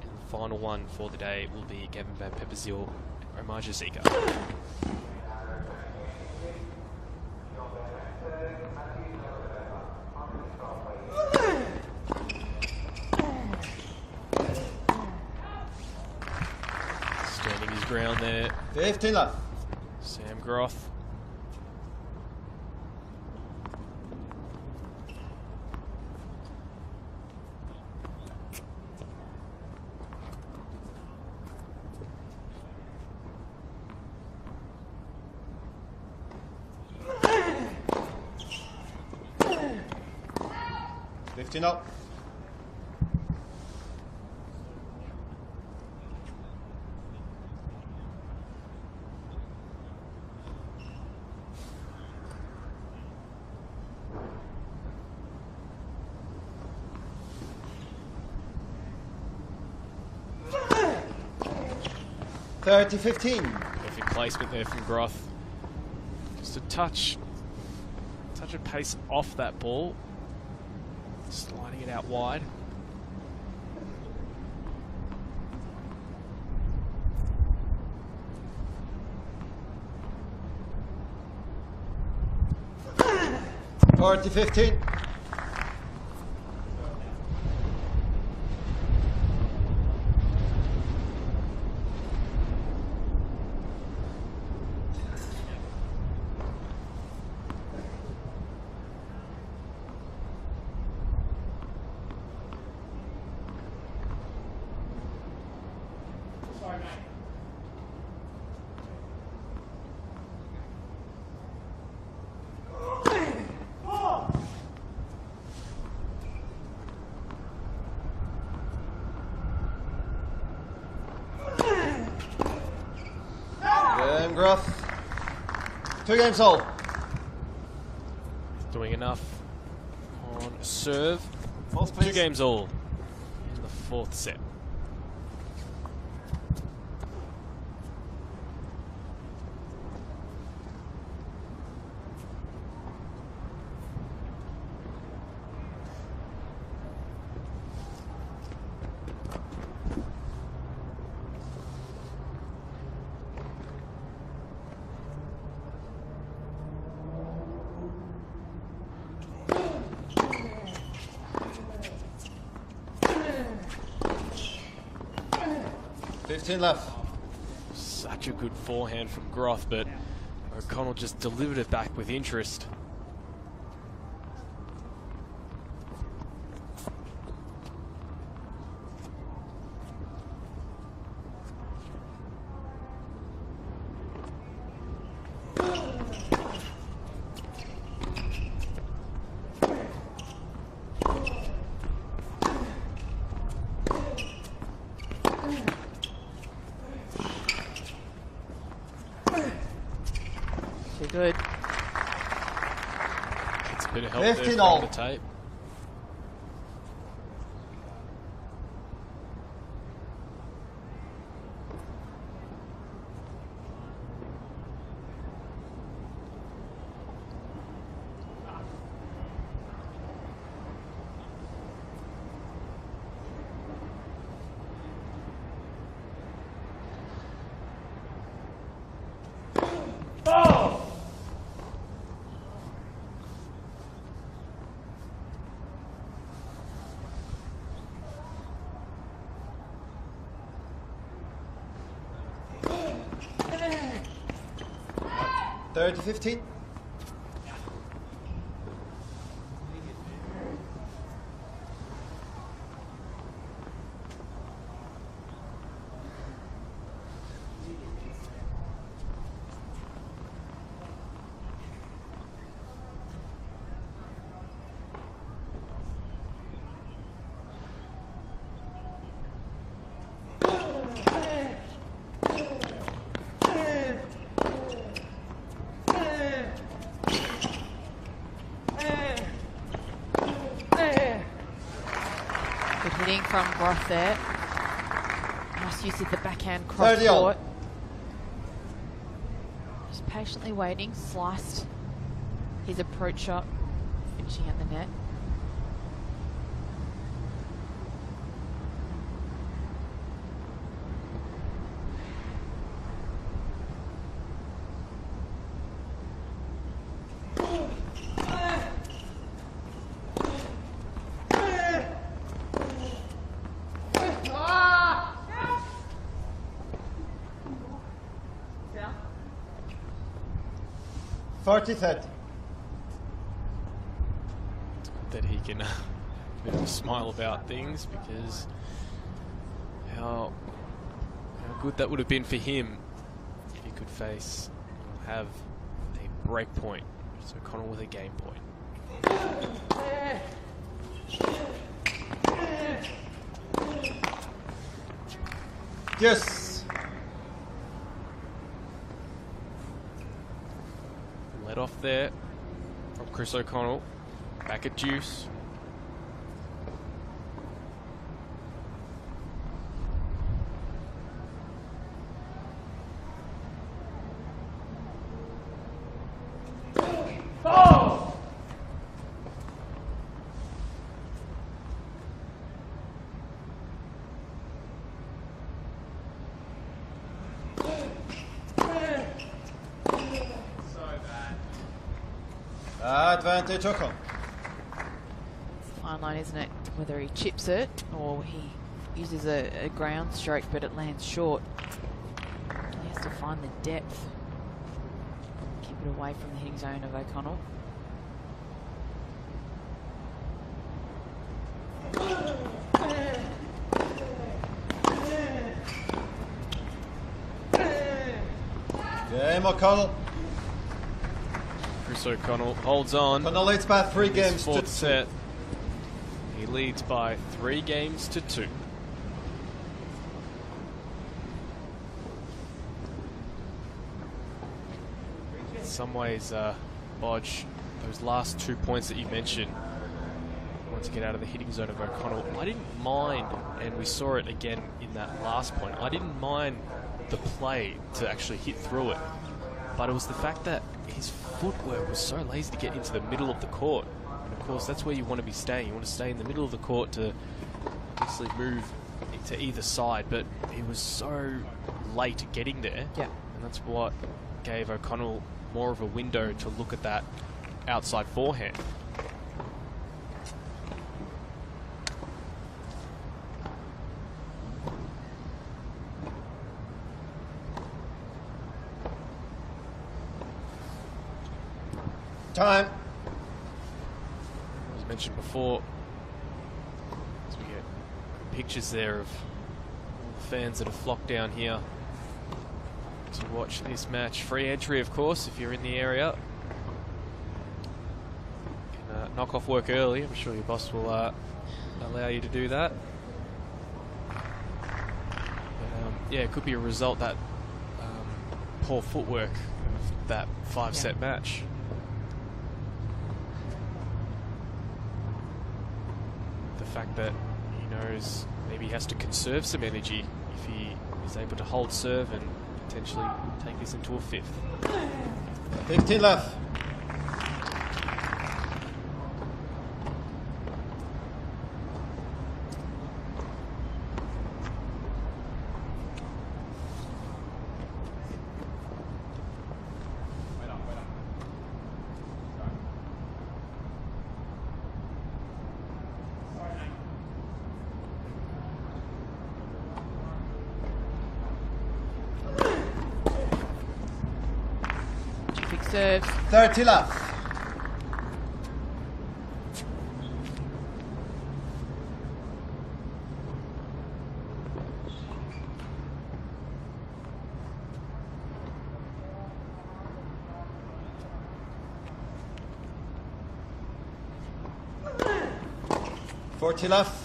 And the final one for the day will be Gavin Van Pepperzeel, Omar Jazika. Ground there. 15 left. Sam Groth. Up. $30-15. Perfect placement there from Groth. Just a touch of pace off that ball. Sliding it out wide. $40-15. Groth. 2 games all. Doing enough on serve. False, 2 games all in the 4th set. 15 left. Such a good forehand from Groth, but O'Connell just delivered it back with interest. Too good. It's a bit of help there 15 from all. the tape. Thirty 15. Good hitting from Groth there. Nice use of the backhand cross 30 all. court. Just patiently waiting, sliced his approach shot, finishing at the net. Forty 30. That he can bit of a smile about things, because how good that would have been for him if he could face or have a break point. So O'Connell with a game point. Yes. Let off there from Chris O'Connell. Back at deuce. Advantage O'Connell. It's a fine line, isn't it? Whether he chips it or he uses a ground stroke, but it lands short. He has to find the depth. Keep it away from the hitting zone of O'Connell. Game O'Connell. Chris O'Connell holds on. O'Connell leads by 3 in his games to fourth 2. set. He leads by 3 games to 2. In some ways, Bodge, those last 2 points that you mentioned, want to get out of the hitting zone of O'Connell, I didn't mind, and we saw it again in that last point, I didn't mind the play to actually hit through it, but it was the fact that his footwork was so lazy to get into the middle of the court. And of course, that's where you want to be staying. You want to stay in the middle of the court to obviously move to either side, but he was so late getting there. Yeah. And that's what gave O'Connell more of a window to look at that outside forehand. Time. As mentioned before, as we get good pictures there of all the fans that have flocked down here to watch this match. Free entry, of course, if you're in the area. You can knock off work early. I'm sure your boss will allow you to do that. But, yeah, it could be a result that poor footwork of that 5-set match. The fact that he knows maybe he has to conserve some energy if he is able to hold serve and potentially take this into a 5th. 15 left. Serves. 30 left. Forty left.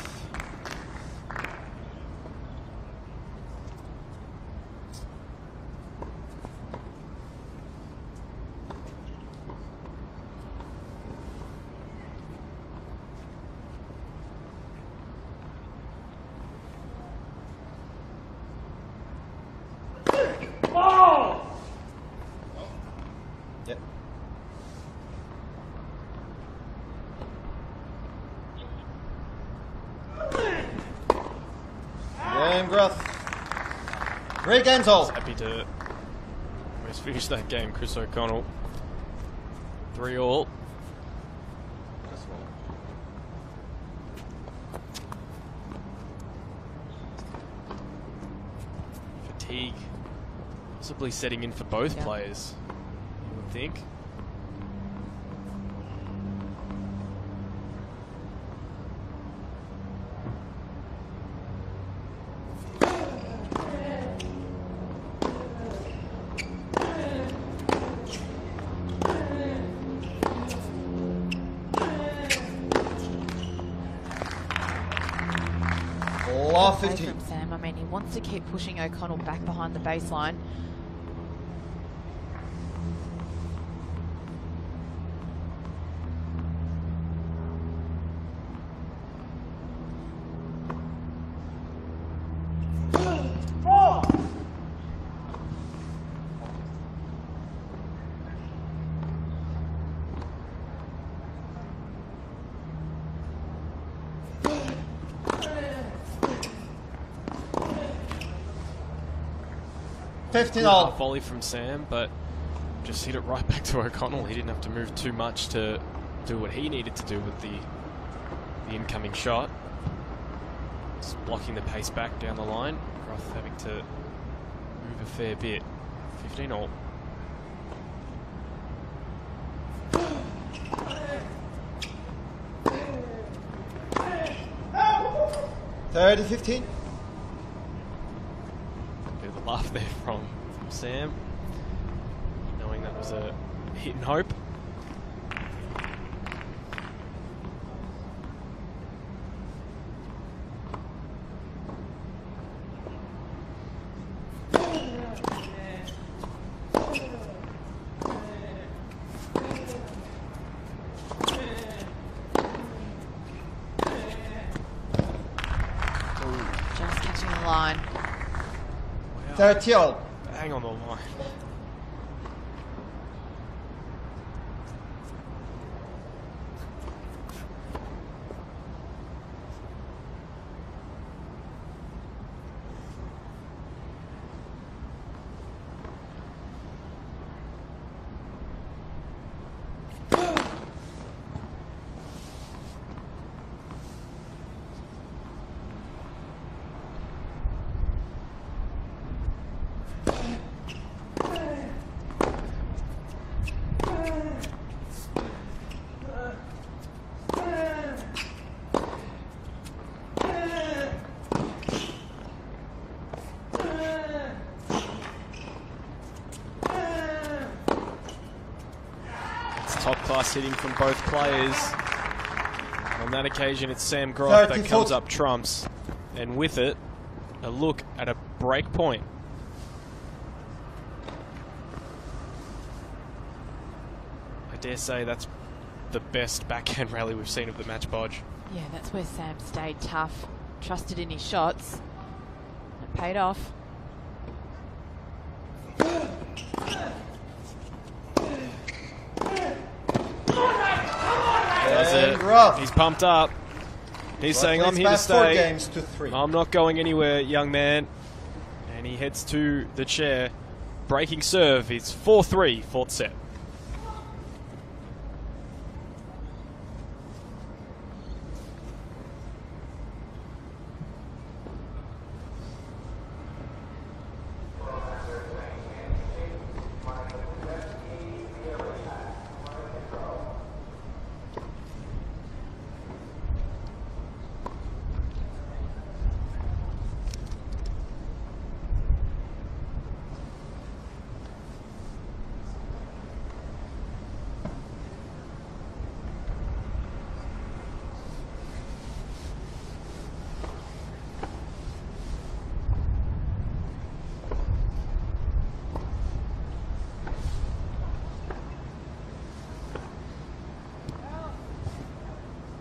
Game growth. 3 games all. Happy to almost finish that game, Chris O'Connell. 3-all. Fatigue possibly setting in for both players, you would think. From Sam. I mean, he wants to keep pushing O'Connell back behind the baseline. Good volley from Sam, but just hit it right back to O'Connell. He didn't have to move too much to do what he needed to do with the incoming shot. Just blocking the pace back down the line. Roth having to move a fair bit. 15-all. Thirty 15. Bit of a laugh there from Sam, knowing that was a hit and hope. Just catching the line. Wow. 30-all. Hang on the line. top-class hitting from both players. On that occasion, it's Sam Groth that comes up trumps. And with it, a look at a break point. I dare say that's the best backhand rally we've seen of the match, Bodge. Yeah, that's where Sam stayed tough, trusted in his shots. It paid off. That's it. Rough. He's pumped up. He's saying, I'm here to stay. 4 games to 3. I'm not going anywhere, young man. And he heads to the chair. Breaking serve. It's 4-3, fourth set.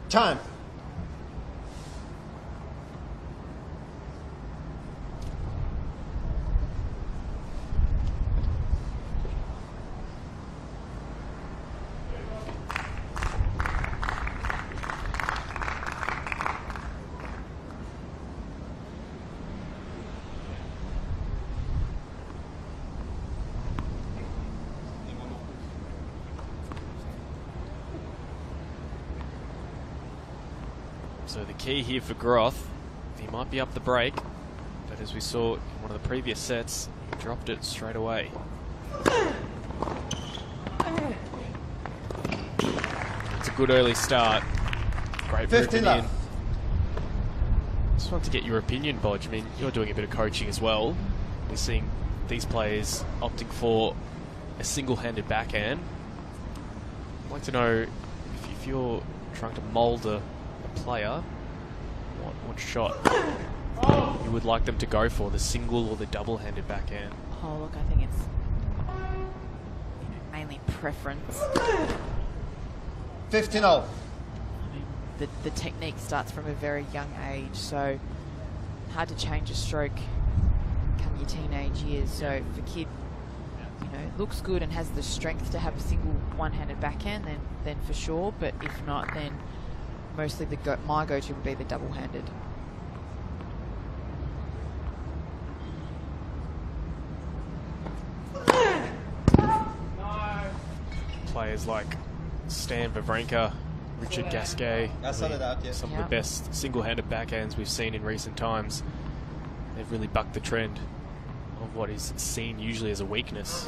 Time. So the key here for Groth, he might be up the break, but as we saw in one of the previous sets, he dropped it straight away. It's a good early start. Great 15 movement in. left. Just want to get your opinion, Bodge. I mean, you're doing a bit of coaching as well. We're seeing these players opting for a single-handed backhand. I'd like to know if you're trying to mould a player, what shot you would like them to go for, the single or the double-handed backhand? Oh, look, I think it's mainly preference. 15 all. The technique starts from a very young age, so hard to change a stroke come your teenage years. So if a kid, looks good and has the strength to have a single one-handed backhand, then for sure. But if not, then mostly my go-to would be the double-handed. Players like Stan Wawrinka, Richard Gasquet, I saw that out, yes. some of the best single-handed backhands we've seen in recent times. They've really bucked the trend of what is seen usually as a weakness.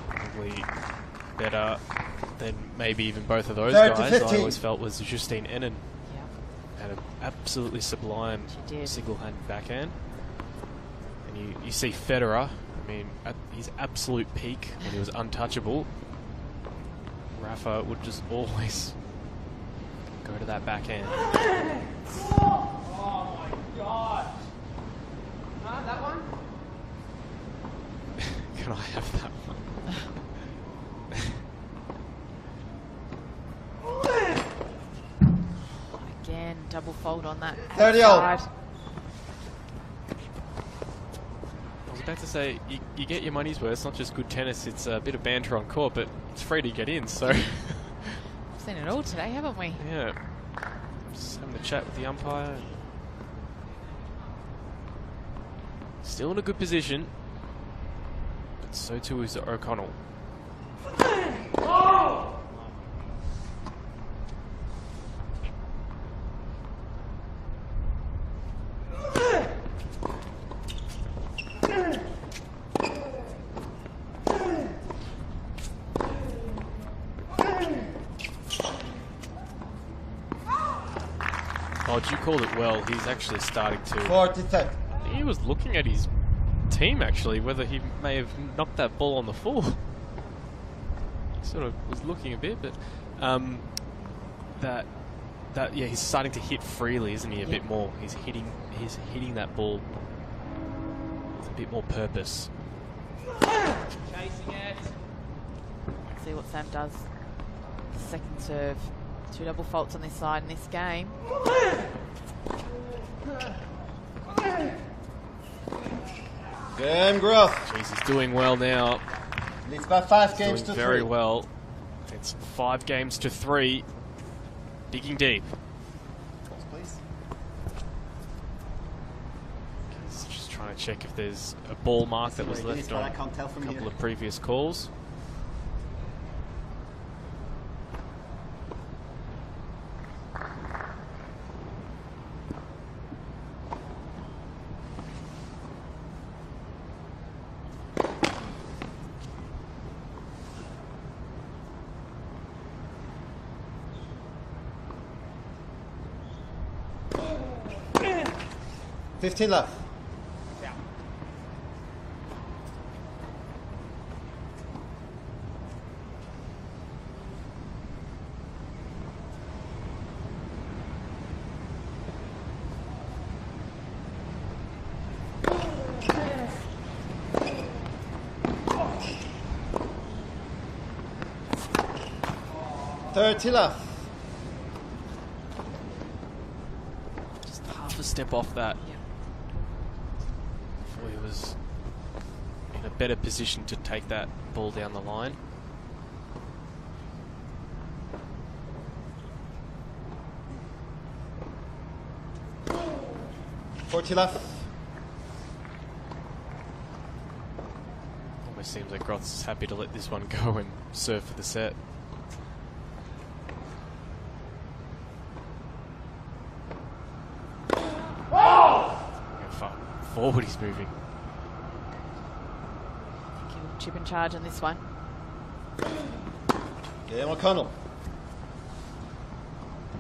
Probably better than maybe even both of those guys. I always felt was Justine Ennen. Had an absolutely sublime single-handed backhand. And you see Federer, I mean, at his absolute peak when he was untouchable, Rafa would just always go to that backhand. Oh my gosh. That one? Can I have that one? Again, double fold on that 30 all. outside. I was about to say, you get your money's worth. It's not just good tennis, it's a bit of banter on court, but it's free to get in, so... We've seen it all today, haven't we? Yeah. Just having a chat with the umpire. Still in a good position, but so too is O'Connell. Oh, you called it well. He's actually starting to... 40-30. He was looking at his team, actually, whether he may have knocked that ball on the floor. He sort of was looking a bit, but... yeah, he's starting to hit freely, isn't he? A bit more. He's hitting that ball with a bit more purpose. Chasing it. See what Sam does. Second serve. 2 double faults on this side in this game. Game growth. Jeez, he's doing well now. Leads by 5 games to Doing 3. very well. It's 5 games to 3. Digging deep. Please. He's just trying to check if there's a ball mark that was left on I can't tell from a couple here. of previous calls. Yeah. 15 left. Yeah. Thirty left. Just half a step off that. Before he was in a better position to take that ball down the line. $40 left. Almost seems like Groth's happy to let this one go and serve for the set. Forward he's moving. Chip and charge on this one. Game O'Connell.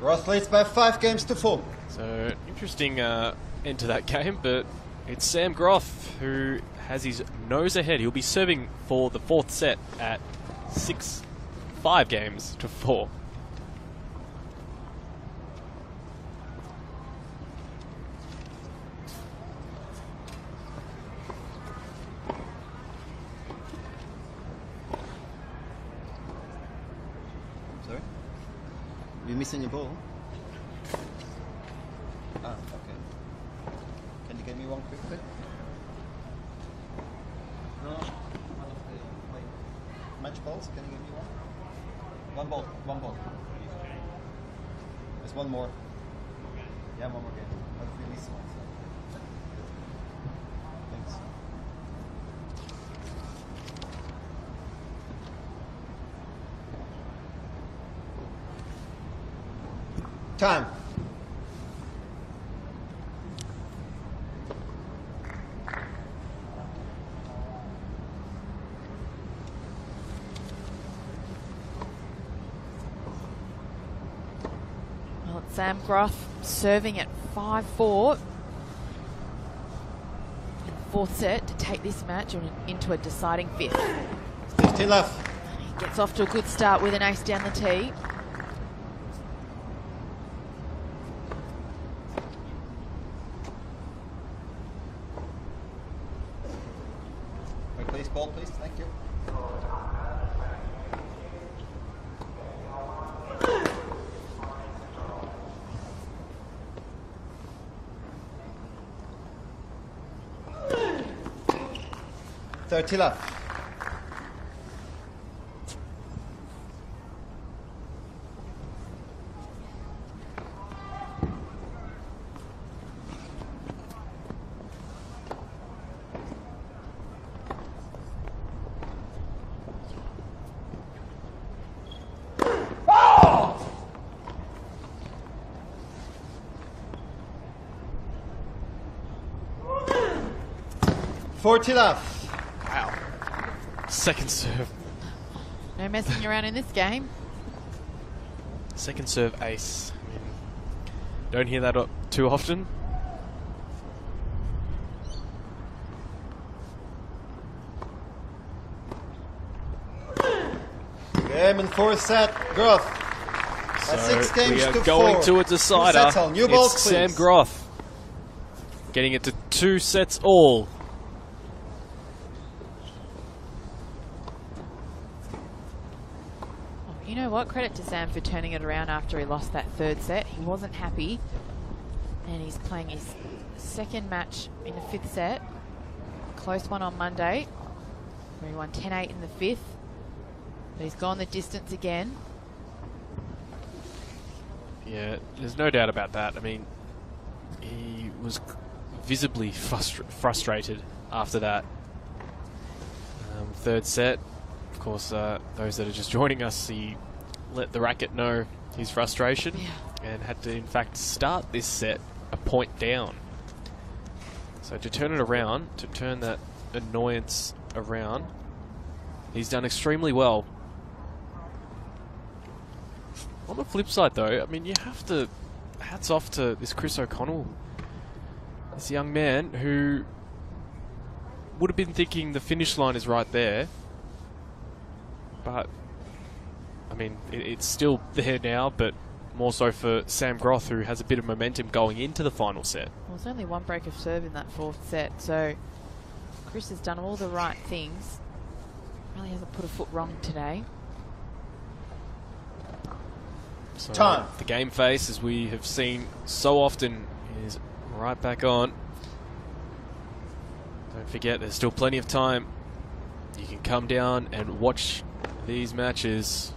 Ross leads by 5 games to 4. So, interesting end to that game, but it's Sam Groth who has his nose ahead. He'll be serving for the 4th set at 5 games to 4. Sorry? You're missing your ball? Ah, okay. Can you get me one quickly? No. Match balls, can you give me one? One ball. There's one more. Yeah, one more game. What if we miss one? So. Thanks. Time. Well, it's Sam Groth serving at 5-4 in the 4th set to take this match into a deciding 5th. 15 left. He gets off to a good start with an ace down the tee. Please, ball, please. Thank you. $30 left. $40 left. Wow. Second serve. No messing around in this game. Second serve ace. I mean, Don't hear that too often. Game in fourth set, Groth. That's 6 games we are to going 4. to a decider. 2 sets all. New balls, It's please. Sam Groth getting it to 2 sets all. You know what? Credit to Sam for turning it around after he lost that third set. He wasn't happy, and he's playing his second match in the 5th set. Close one on Monday, where he won 10-8 in the 5th. But he's gone the distance again. Yeah, there's no doubt about that. I mean, he was visibly frustrated after that third set. Of course, those that are just joining us, he let the racket know his frustration and had to, in fact, start this set a point down. So to turn it around, to turn that annoyance around, he's done extremely well. On the flip side, though, I mean, you have to... Hats off to this Chris O'Connell. This young man who would have been thinking the finish line is right there. But, I mean, it's still there now, but more so for Sam Groth, who has a bit of momentum going into the final set. Well, there's only one break of serve in that 4th set, so Chris has done all the right things. Really hasn't put a foot wrong today. So Time. the game face, as we have seen so often, is right back on. Don't forget, there's still plenty of time. You can come down and watch these matches.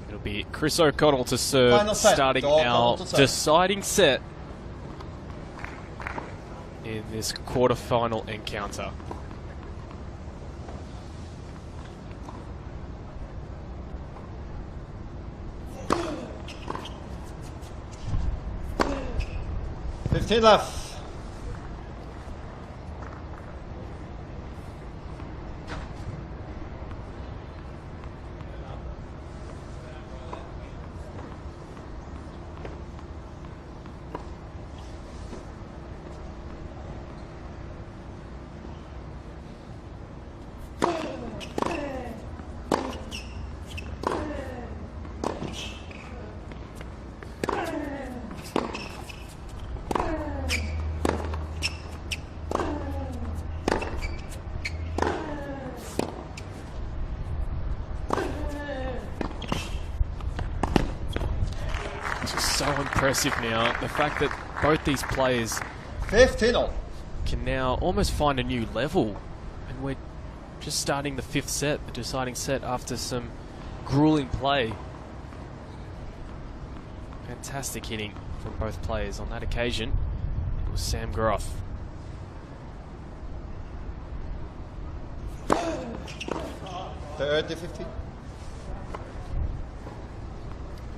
It'll be Chris O'Connell to serve, Final set. starting O'Connell our to serve. deciding set in this quarterfinal encounter. $15 left. So impressive now, the fact that both these players 15-all. can now almost find a new level, and we're just starting the 5th set, the deciding set, after some grueling play. Fantastic hitting from both players. On that occasion, it was Sam Groth. $30-15.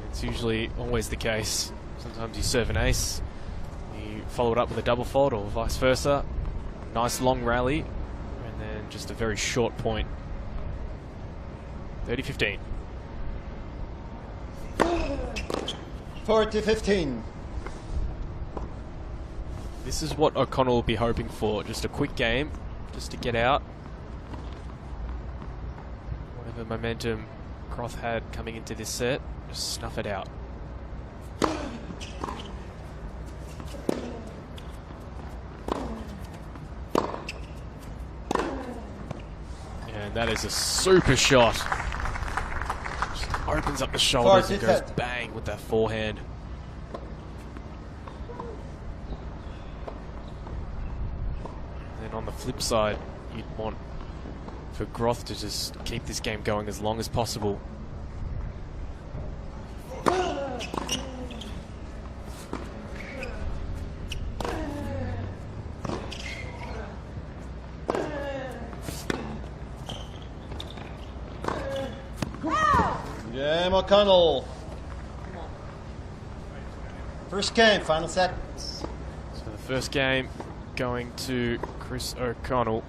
It's usually always the case. Sometimes you serve an ace, you follow it up with a double fault, or vice versa. Nice long rally, and then just a very short point. 30-15. 40-15. This is what O'Connell will be hoping for. Just a quick game, just to get out. Whatever momentum Groth had coming into this set, just snuff it out. And that is a super shot. Just opens up the shoulders and goes bang with that forehand. And then on the flip side, you'd want for Groth to just keep this game going as long as possible. Game O'Connell. First game, final set. So the first game going to Chris O'Connell.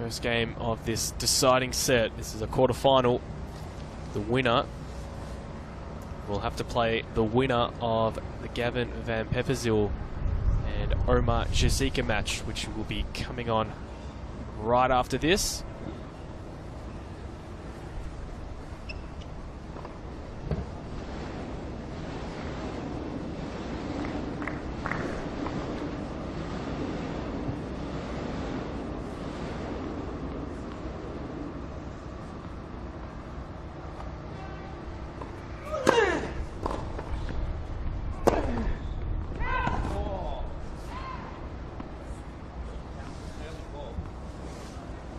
First game of this deciding set. This is a quarterfinal. The winner will have to play the winner of the Gavin van Pepperzeel and Omar Jazika match, which will be coming on right after this.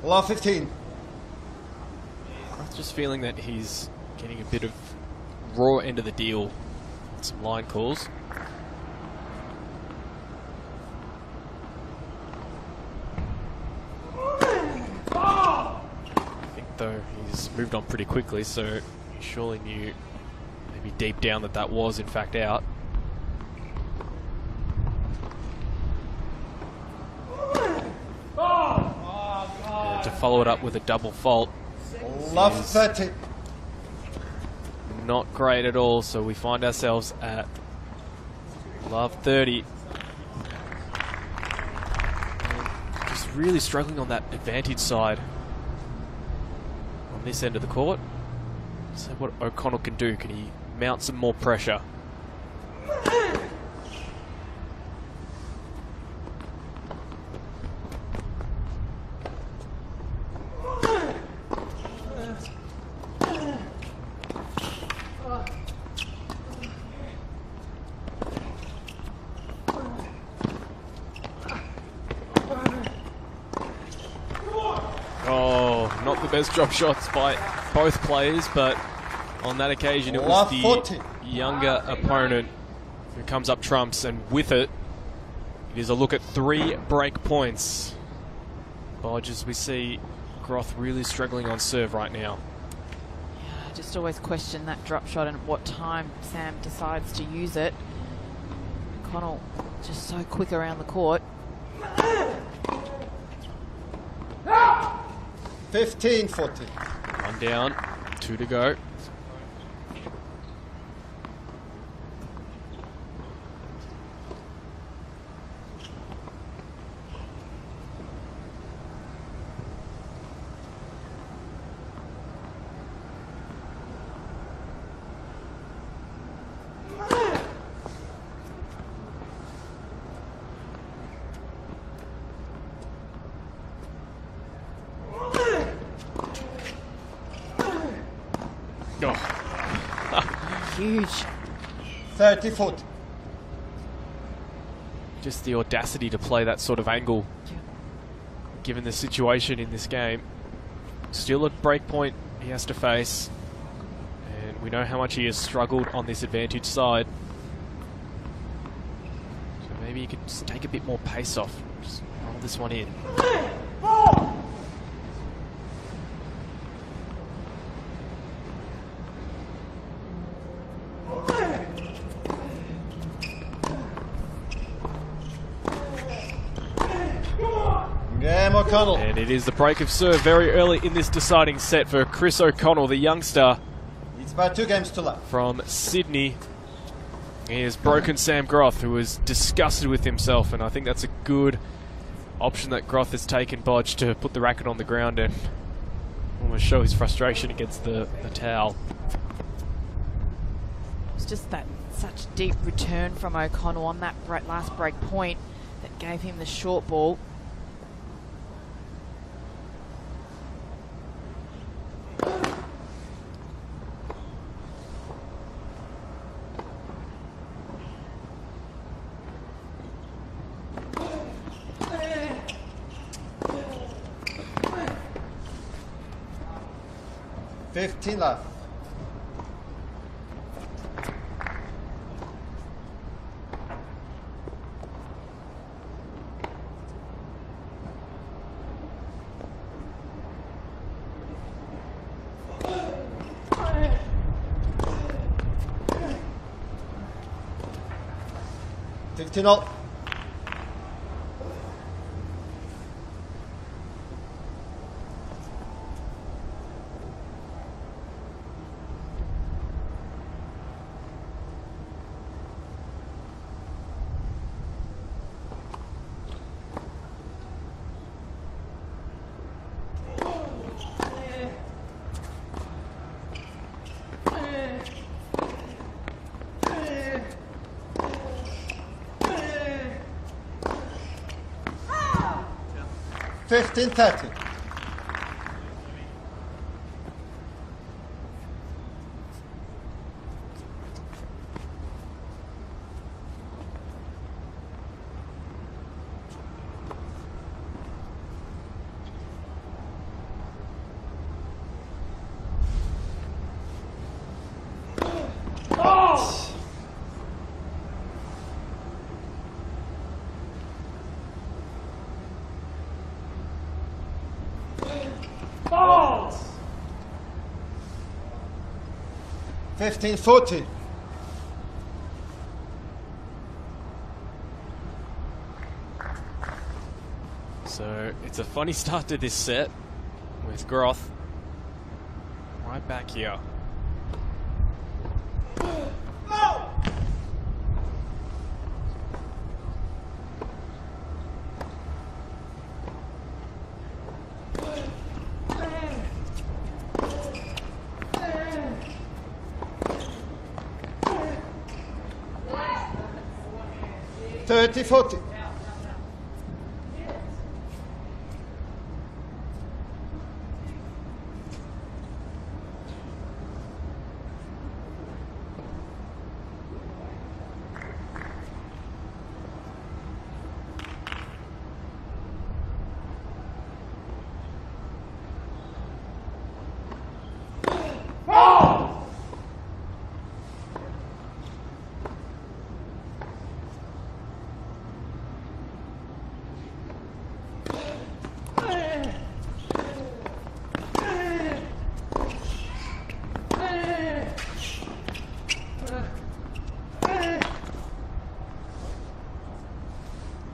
Love 15. I'm just feeling that he's getting a bit of raw end of the deal on some line calls. I think though he's moved on pretty quickly, so he surely knew maybe deep down that that was in fact out. To follow it up with a double fault. Love 30. Not great at all, so we find ourselves at love 30. Just really struggling on that advantage side on this end of the court. So what O'Connell can do, can he mount some more pressure? Best drop shots by both players, but on that occasion it was the younger opponent who comes up trumps, and with it, it is a look at 3 break points. Bodge, as we see Groth really struggling on serve right now. Yeah, I just always question that drop shot and at what time Sam decides to use it. Connell just so quick around the court. 15-40. One down, 2 to go. Huge. 30-40. Just the audacity to play that sort of angle, given the situation in this game. Still a break point he has to face, and we know how much he has struggled on this advantage side. So maybe he could just take a bit more pace off, just roll this one in. O'Connell. And it is the break of serve very early in this deciding set for Chris O'Connell, the youngster. It's about 2 games to left. From Sydney. He has broken Sam Groth, who was disgusted with himself, and I think that's a good option that Groth has taken, Bodge, to put the racket on the ground and almost show his frustration against the towel. It's just that such deep return from O'Connell on that last break point that gave him the short ball. $15 left. $15. 15-30. Balls! 15-40. So it's a funny start to this set with Groth right back here. Thirty 40.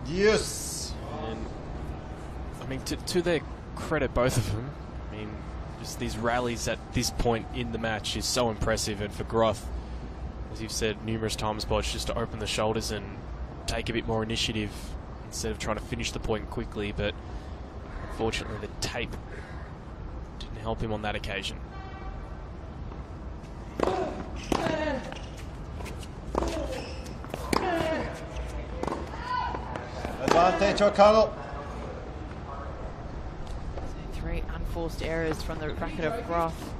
Yes. And I mean, to their credit, both of them, I mean, just these rallies at this point in the match is so impressive. And for Groth, as you've said numerous times, Bodge, just to open the shoulders and take a bit more initiative instead of trying to finish the point quickly. But unfortunately, the tape didn't help him on that occasion. Advantage O'Connell. So 3 unforced errors from the racket of Groth.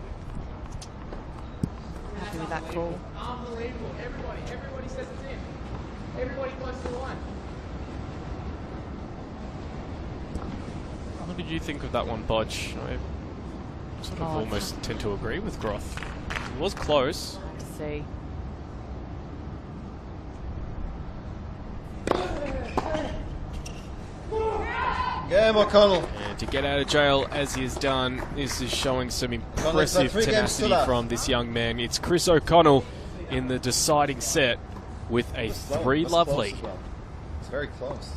Happy with that call. Unbelievable. Everybody says it's in. Everybody close to the line. What did you think of that one, Bodge? I sort of almost tend to agree with Groth. It was close. To see. Game O'Connell. And to get out of jail as he has done, this is showing some impressive tenacity from this young man. It's Chris O'Connell in the deciding set with a 3-love lead. Well. It's very close.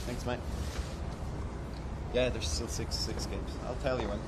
Thanks, mate. Yeah, there's still six games. I'll tell you when.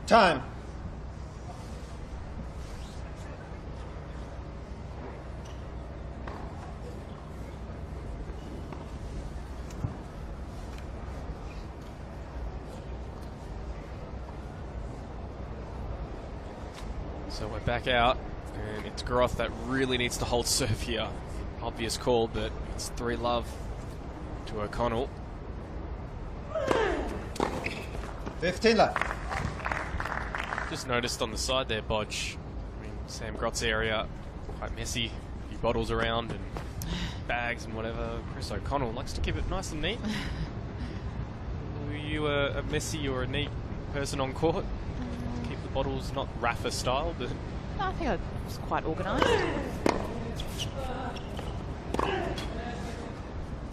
Time. So we're back out, and it's Groth that really needs to hold serve here. Obvious call, but it's 3-love to O'Connell. 15 left. Just noticed on the side there, Bodge, I mean, Sam Groth's area, quite messy. A few bottles around and bags and whatever. Chris O'Connell likes to keep it nice and neat. Were you a messy or a neat person on court? Keep the bottles not Rafa style, but... No, I think I was quite organised.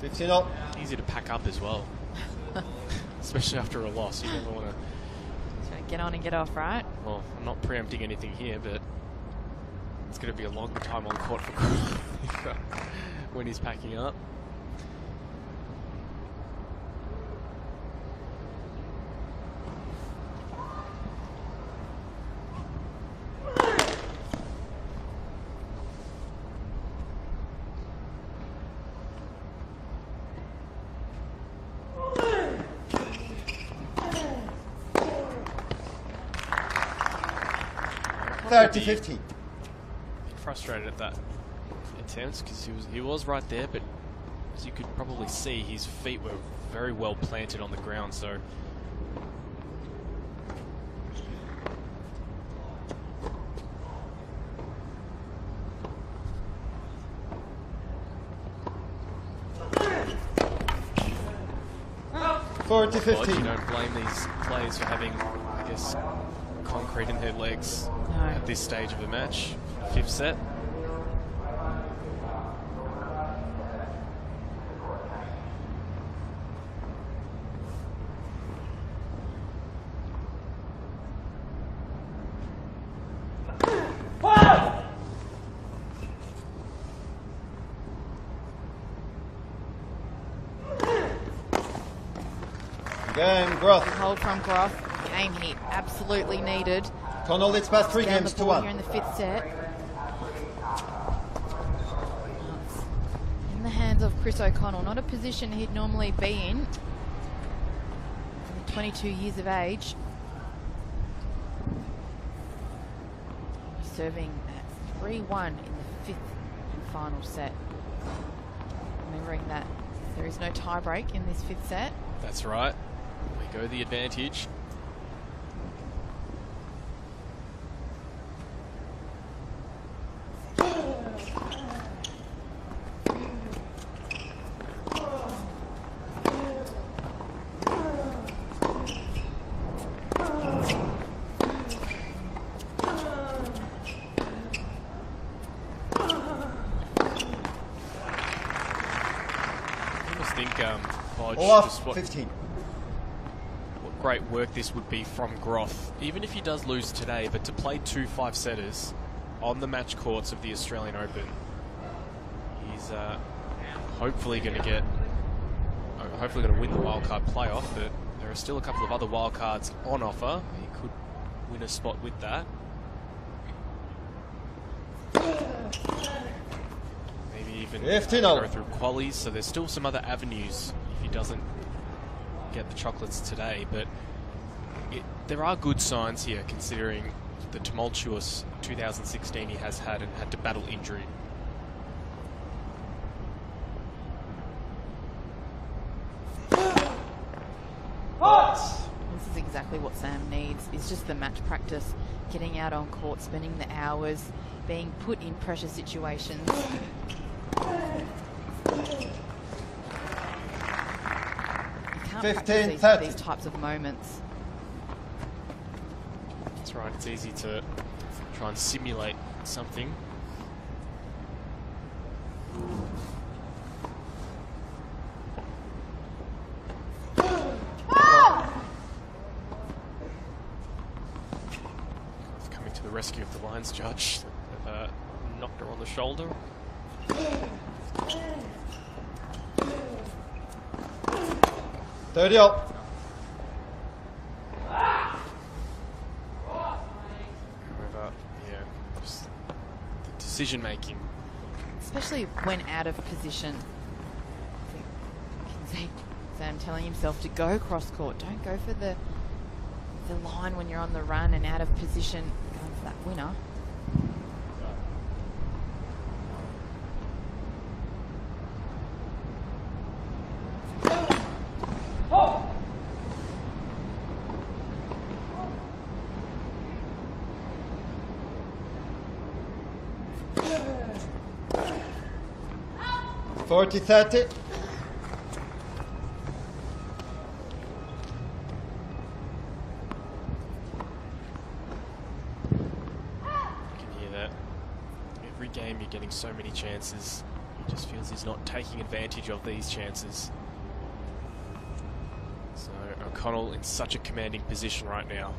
15 all. Easy to pack up as well. Especially after a loss. You never want to... So get on and get off, right? Well, I'm not preempting anything here, but it's going to be a long time on court for Croft when he's packing up. Thirty 50. Frustrated at that attempt because he was right there, but as you could probably see, his feet were very well planted on the ground. So Forty you 15. don't blame these players for having, I guess, concrete in their legs No. at this stage of the match. Fifth set. Game, Groth. Hold from Groff. Game he absolutely needed. Connell leads past 3 Down games the to ball 1. here in the fifth set. It's in the hands of Chris O'Connell. Not a position he'd normally be in. Only 22 years of age. Serving at 3-1 in the fifth and final set. Remembering that there is no tie break in this fifth set. That's right. We go the advantage. Podge, All just off 15. what great work this would be from Groth, even if he does lose today, but to play 2 5-setters on the match courts of the Australian Open, he's hopefully going to win the wildcard playoff, but there are still a couple of other wildcards on offer. He could win a spot with that. Maybe even 15 go through qualies, so there's still some other avenues if he doesn't get the chocolates today, but there are good signs here considering the tumultuous 2016 he has had and had to battle injury. This is exactly what Sam needs. It's just the match practice, getting out on court, spending the hours, being put in pressure situations. You can't 15, practice 30. these types of moments. That's right, it's easy to try and simulate something. Coming to the rescue of the lines judge. They've knocked her on the shoulder. Thirty all. However, yeah, just the decision making. Especially when out of position. I think you can see Sam telling himself to go cross court. Don't go for the line when you're on the run and out of position. Going for that winner. Forty 30. You can hear that. Every game you're getting so many chances. He just feels he's not taking advantage of these chances. So O'Connell in such a commanding position right now.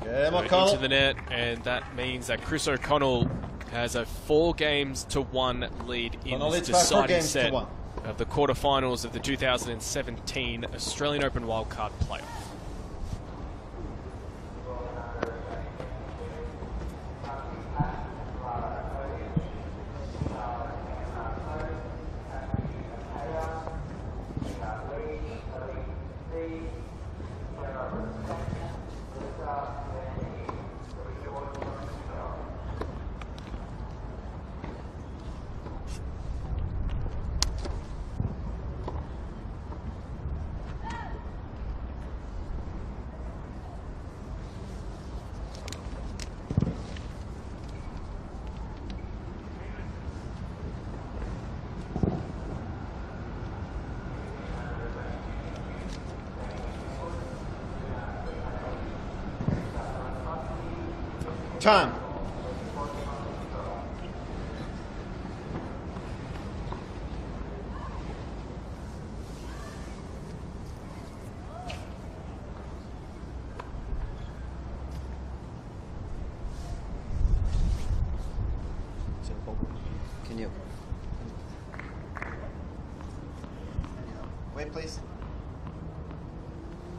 Game So O'Connell. into the net, and that means that Chris O'Connell has a 4-1 lead in O'Connell this leads by 4 deciding games to set 1. of the quarterfinals of the 2017 Australian Open Wildcard Playoff. Time. Can you wait, please?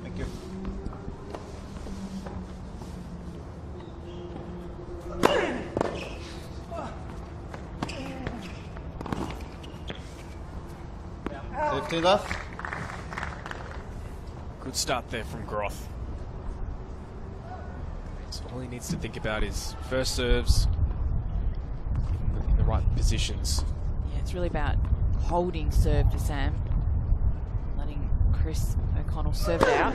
Thank you. Fifteen left. Good start there from Groth. So all he needs to think about is first serves in the right positions. Yeah, it's really about holding serve to Sam, letting Chris O'Connell serve it out.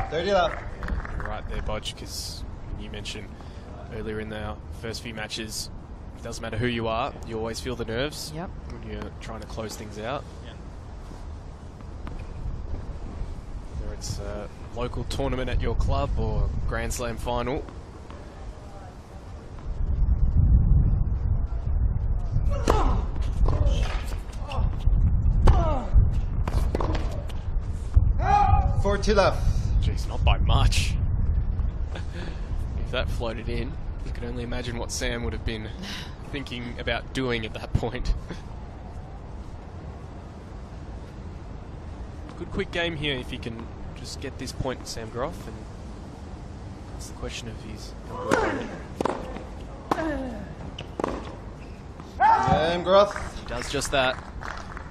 30 left. You're right there, Bodge, because you mentioned earlier in the first few matches, it doesn't matter who you are, you always feel the nerves Yep. when you're trying to close things out. Whether it's a local tournament at your club or Grand Slam final. Forty left. Jeez, not by much. If that floated in, you can only imagine what Sam would have been thinking about doing at that point. Good quick game here if he can just get this point, Sam Groth, and that's the question of his. Game Groth. He does just that.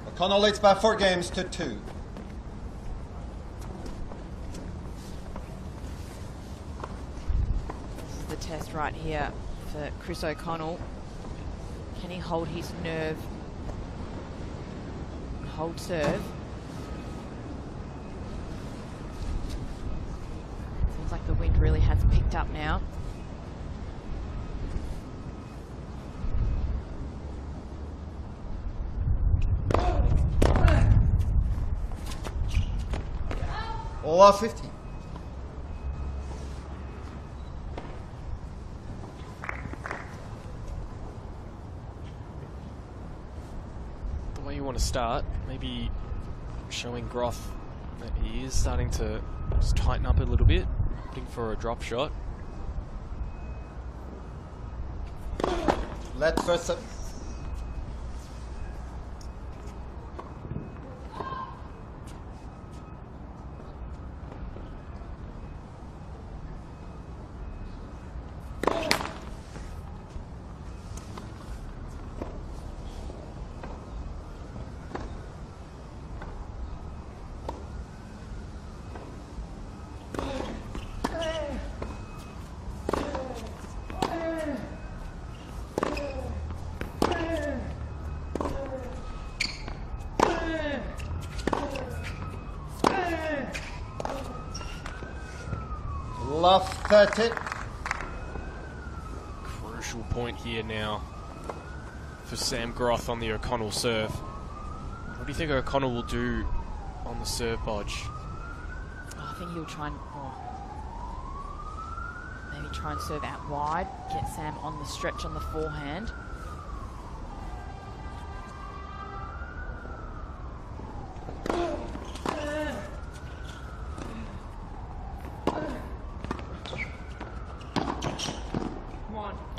O'Connell leads by 4 games to 2. This is the test right here for Chris O'Connell. Can he hold his nerve and hold serve? Seems like the wind really has picked up now. All off 50. The way you want to start, maybe showing Groth that he is starting to just tighten up a little bit, looking for a drop shot. Let first serve. Left 30. Crucial point here now for Sam Groth on the O'Connell serve. What do you think O'Connell will do on the serve, Bodge? I think he'll try and try and serve out wide, get Sam on the stretch on the forehand.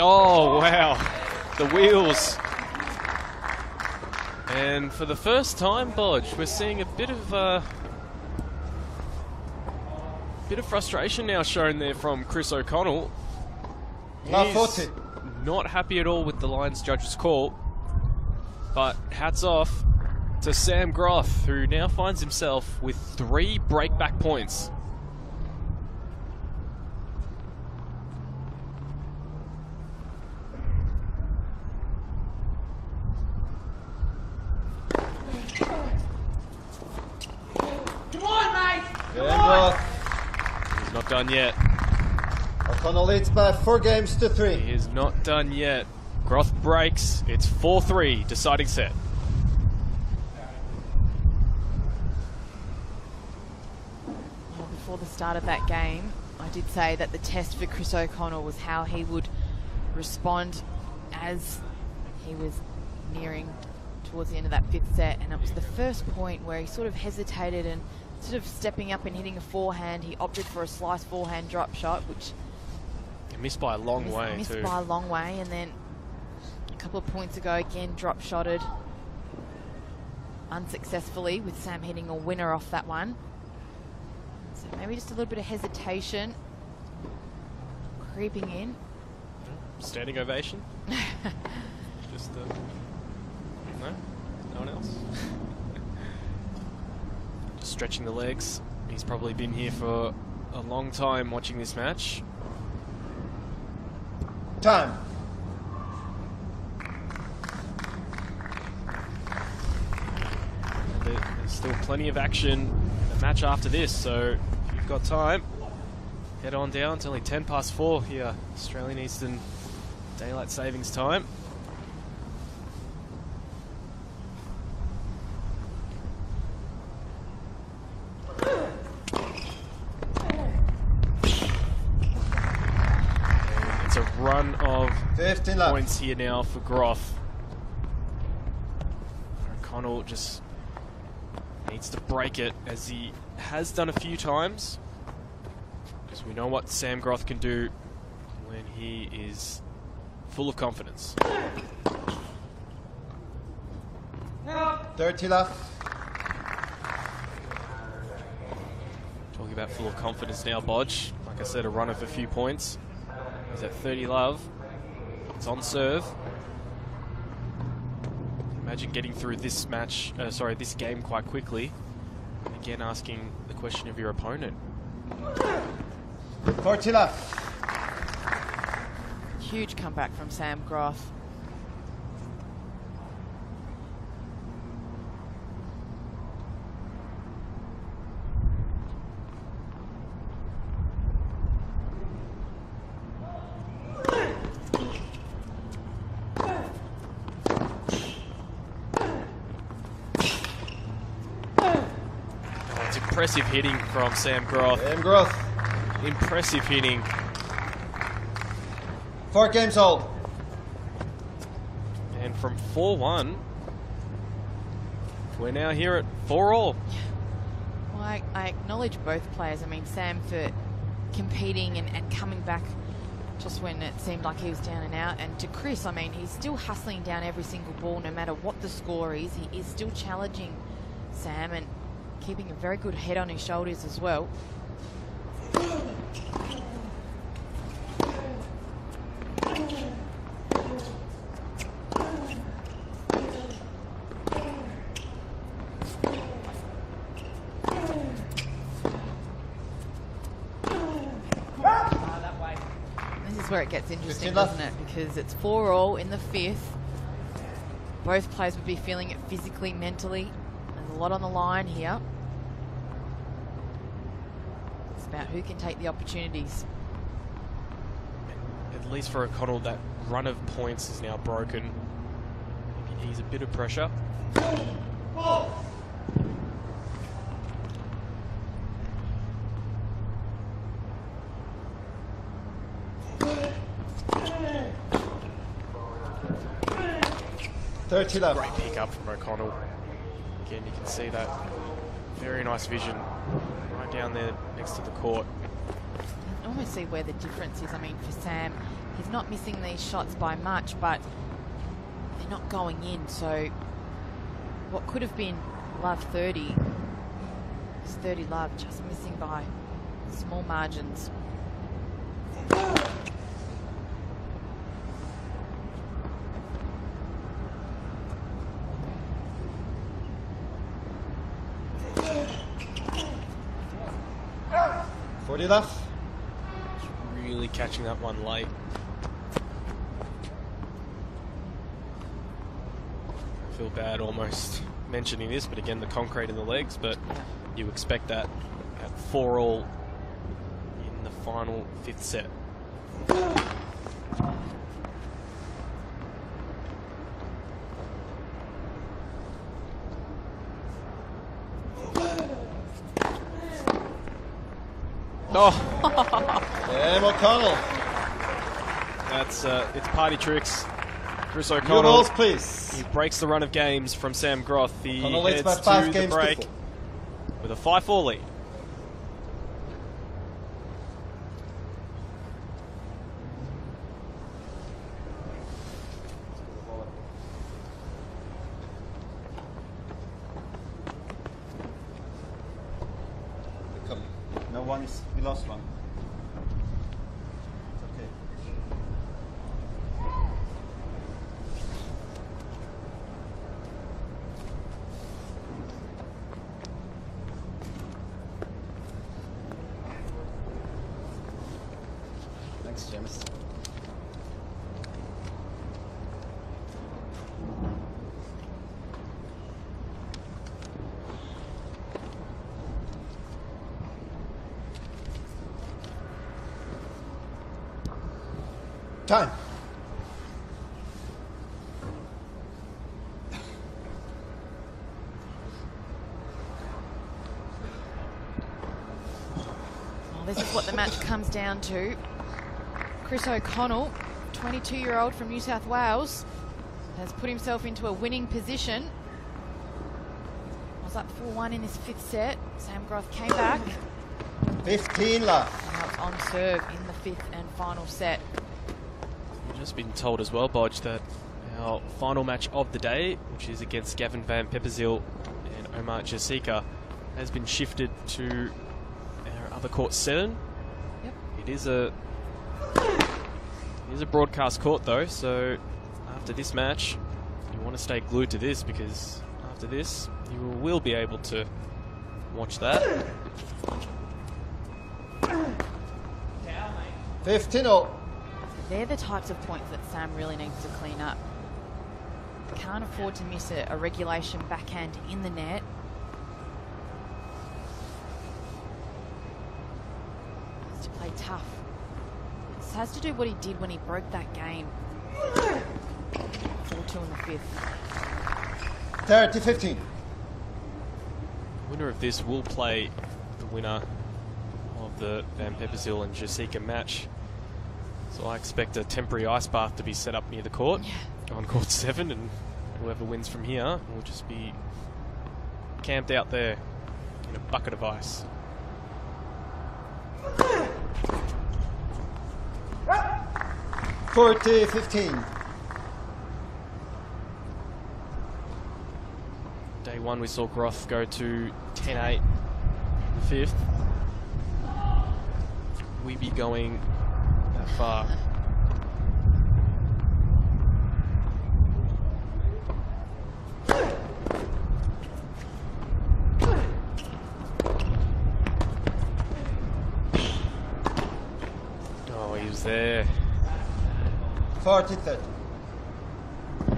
Oh, wow. The wheels. And for the first time, Bodge, we're seeing a bit of frustration now shown there from Chris O'Connell. He's not happy at all with the Lions judge's call. But hats off to Sam Groth, who now finds himself with 3 breakback points. He's not done yet. O'Connell leads by 4 games to 3. He is not done yet. Groth breaks. It's 4-3, deciding set. Well, before the start of that game, I did say that the test for Chris O'Connell was how he would respond as he was nearing towards the end of that 5th set, and it was the first point where he sort of hesitated and sort of stepping up and hitting a forehand. He opted for a slice forehand drop shot, which He missed by a long way, missed too. by a long way, and then a couple of points ago again drop shotted unsuccessfully, with Sam hitting a winner off that one. So maybe just a little bit of hesitation creeping in. Standing ovation? Just no? No one else? Just stretching the legs. He's probably been here for a long time watching this match. Time. And there's still plenty of action in the match after this, so if you've got time, head on down. It's only 10 past 4 here, Australian Eastern Daylight Savings Time. It's a run of 15 left. points here now for Groth. O'Connell just needs to break it, as he has done a few times, because we know what Sam Groth can do when he is full of confidence. 30 left. Talking about full of confidence now, Bodge. Like I said, a run of a few points. He's at 30 love. It's on serve. Imagine getting through this match, this game quite quickly. And again, asking the question of your opponent. 40 left. Huge comeback from Sam Groth. Impressive hitting from Sam Groth. Sam Groth. Impressive hitting. 4 games old. And from 4-1, we're now here at 4-all. Well, I acknowledge both players. I mean, Sam for competing and coming back just when it seemed like he was down and out. And to Chris, I mean, he's still hustling down every single ball, no matter what the score is. He is still challenging Sam and keeping a very good head on his shoulders as well. This is where it gets interesting, doesn't it? Because it's 4-all in the 5th. Both players would be feeling it physically, mentally. There's a lot on the line here. It's about who can take the opportunities. At least for O'Connell, that run of points is now broken. Maybe ease a bit of pressure. 30 left. Great pick up from O'Connell. Again, you can see that very nice vision right down there next to the court. You can almost see where the difference is. I mean, for Sam, he's not missing these shots by much, but they're not going in. So what could have been love 30 is 30 love, just missing by small margins. Left. Really catching that one late. I feel bad almost mentioning this, but again, the concrete in the legs, but you expect that at 4-all in the final 5th set. Oh! Sam O'Connell. That's it's party tricks. Chris New O'Connell. balls, please. He breaks the run of games from Sam Groth. He O'Connell leads heads by 5 to the games break to 4. with a 5-4 lead. No one is. We lost one. It's okay. Thanks, James. Time. Well, this is what the match comes down to. Chris O'Connell, 22-year-old from New South Wales, has put himself into a winning position. Was up 4-1 in this 5th set. Sam Groth came back. 15 left. And now it's on serve in the 5th and final set. We've just been told as well, Bodge, that our final match of the day, which is against Gavin Van Pepperzeel and Omar Jessica, has been shifted to our other court 7. Yep. It is a broadcast court though, so after this match, you want to stay glued to this, because after this, you will be able to watch that. 15-0. They're the types of points that Sam really needs to clean up. Can't afford to miss a regulation backhand in the net. Has to play tough. This has to do what he did when he broke that game. 4-2 in the 5th. 30-15. Winner of this will play the winner of the Van Pepperzeel and Jessica match. So I expect a temporary ice bath to be set up near the court on court 7, and whoever wins from here will just be camped out there in a bucket of ice. $40-15. Day 1 we saw Groth go to 10-8 in the 5th. We be going that far. Oh, he was there. 40-30. The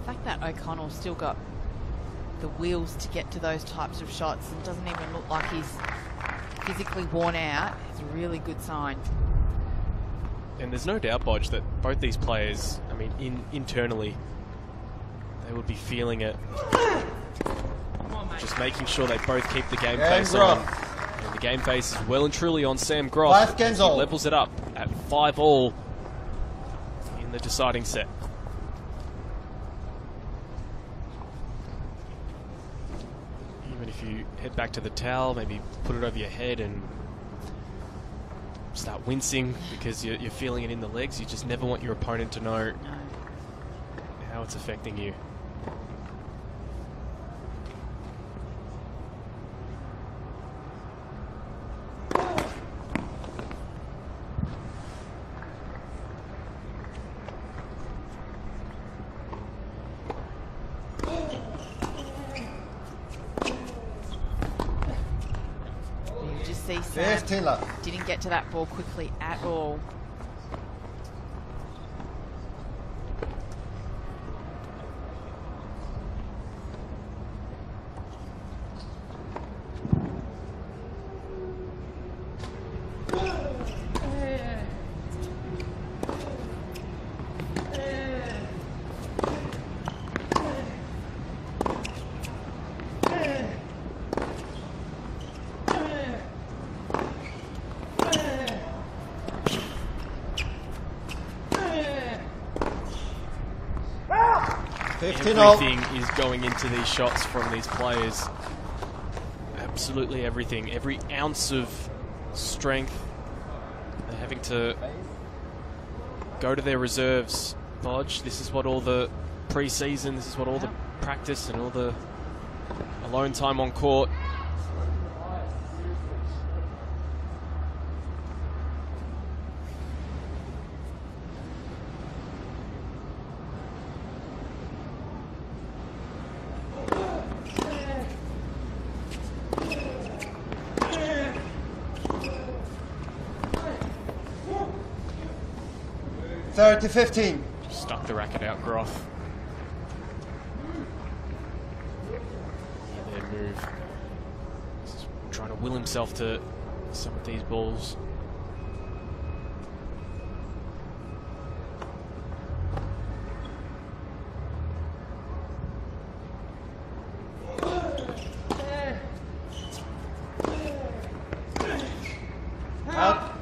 fact that O'Connell's still got the wheels to get to those types of shots and doesn't even look like he's physically worn out is a really good sign. And there's no doubt, Bodge, that both these players, I mean, internally, they would be feeling it. Just making sure they both keep the game face on. And the game face is well and truly on Sam Groth. 5 games he all. levels it up at 5-all in the deciding set. Even if you head back to the towel, maybe put it over your head and start wincing because you're feeling it in the legs. You just never want your opponent to know how it's affecting you. You just see Sam 15 left. didn't get to that ball quickly at all. Everything is going into these shots from these players. Absolutely everything. Every ounce of strength. They're having to go to their reserves. Bodge, this is what all the pre-season, this is what all the practice and all the alone time on court. To 15. Just stuck the racket out, Groff. Yeah, their move. Just trying to will himself to some of these balls. Out.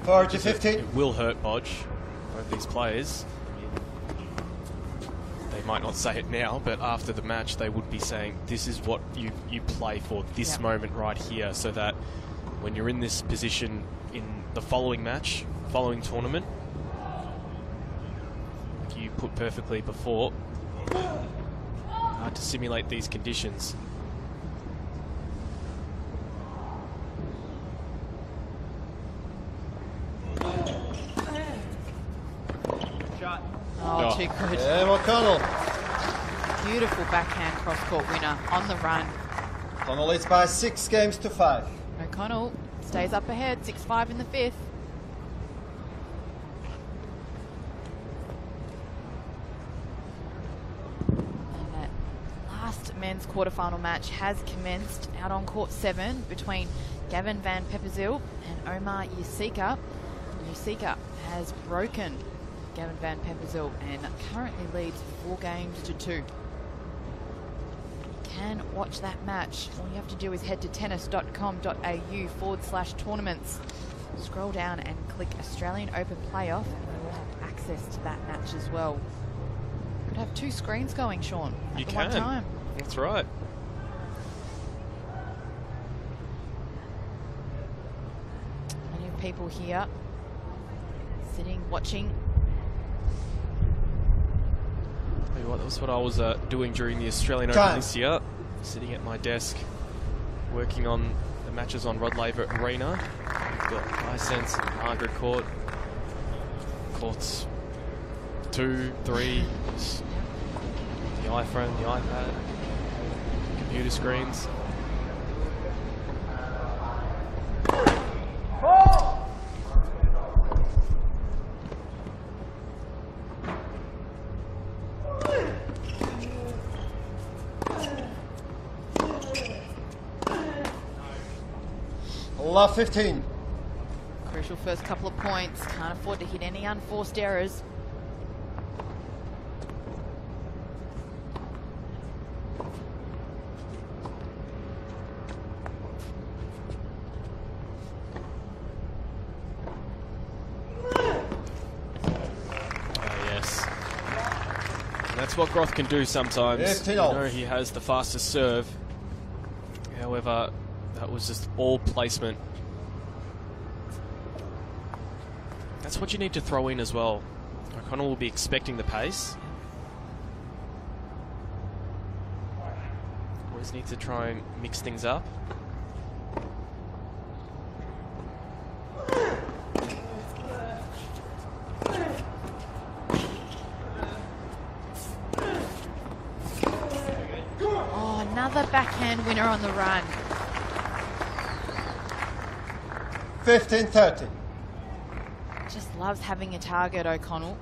4 to 15. It will hurt Bodge. Both these players. They might not say it now, but after the match they would be saying this is what you play for, this moment right here, so that when you're in this position in the following match, following tournament, like you put perfectly before, hard to simulate these conditions. Oh, too good. Yeah, O'Connell. Beautiful backhand cross-court winner on the run. O'Connell leads by 6 games to 5. O'Connell stays up ahead, 6-5 in the fifth. And that last men's quarterfinal match has commenced out on court 7 between Gavin Van Pepperzeel and Omar Yusika. Yusika has broken Gavin Van Pepperzeel and currently leads 4 games to 2. Can watch that match. All you have to do is head to tennis.com.au/tournaments. Scroll down and click Australian Open Playoff and you will have access to that match as well. Could have 2 screens going, Sean, at the one time. That's right. Plenty of people here sitting, watching. Tell you what, that was what I was doing during the Australian Open this year. Sitting at my desk, working on the matches on Rod Laver Arena. We've got Hisense, Margaret Court, courts 2, 3, the iPhone, the iPad, computer screens. Love 15. Crucial first couple of points. Can't afford to hit any unforced errors. That's what Groth can do sometimes. 15 You off. know he has the fastest serve. However, that was just all placement. That's what you need to throw in as well. O'Connell will be expecting the pace. Always need to try and mix things up. Oh, another backhand winner on the run. 15-30. Just loves having a target, O'Connell.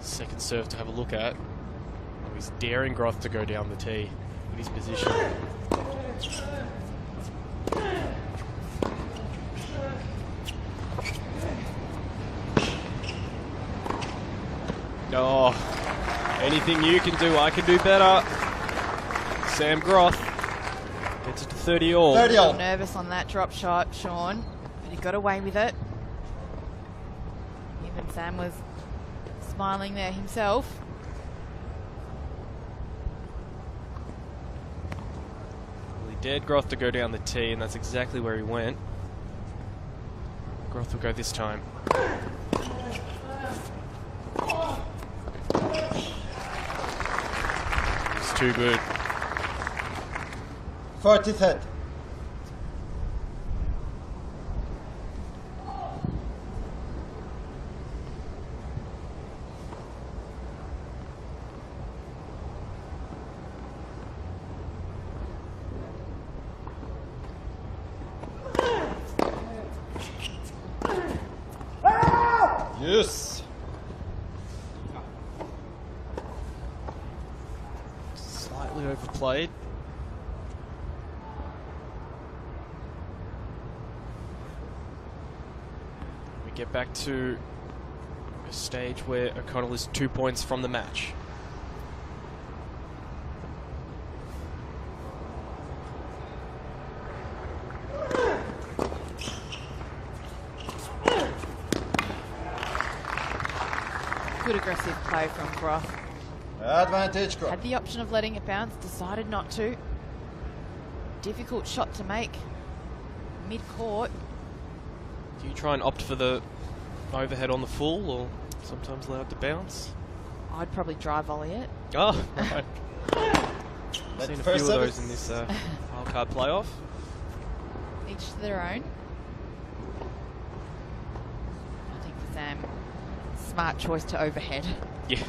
Second serve to have a look at. Oh, he's daring Groth to go down the tee in his position. Oh, anything you can do, I can do better. Sam Groth gets it to 30 all. 30 A all. little nervous on that drop shot, Sean, but he got away with it. Even Sam was smiling there himself. Well, he dared Groth to go down the tee, and that's exactly where he went. Groth will go this time. It's too good. 40-30. Yes. Slightly overplayed. We get back to a stage where O'Connell is 2 points from the match. Good aggressive play from Groth. Advantage, Groth. Had the option of letting it bounce, decided not to. Difficult shot to make mid-court. Do you try and opt for the overhead on the full, or sometimes allow it to bounce? I'd probably dry volley it. Oh, right. Let Seen a few first of service. those in this wildcard playoff. Each to their own. I think for Sam, smart choice to overhead. Yeah.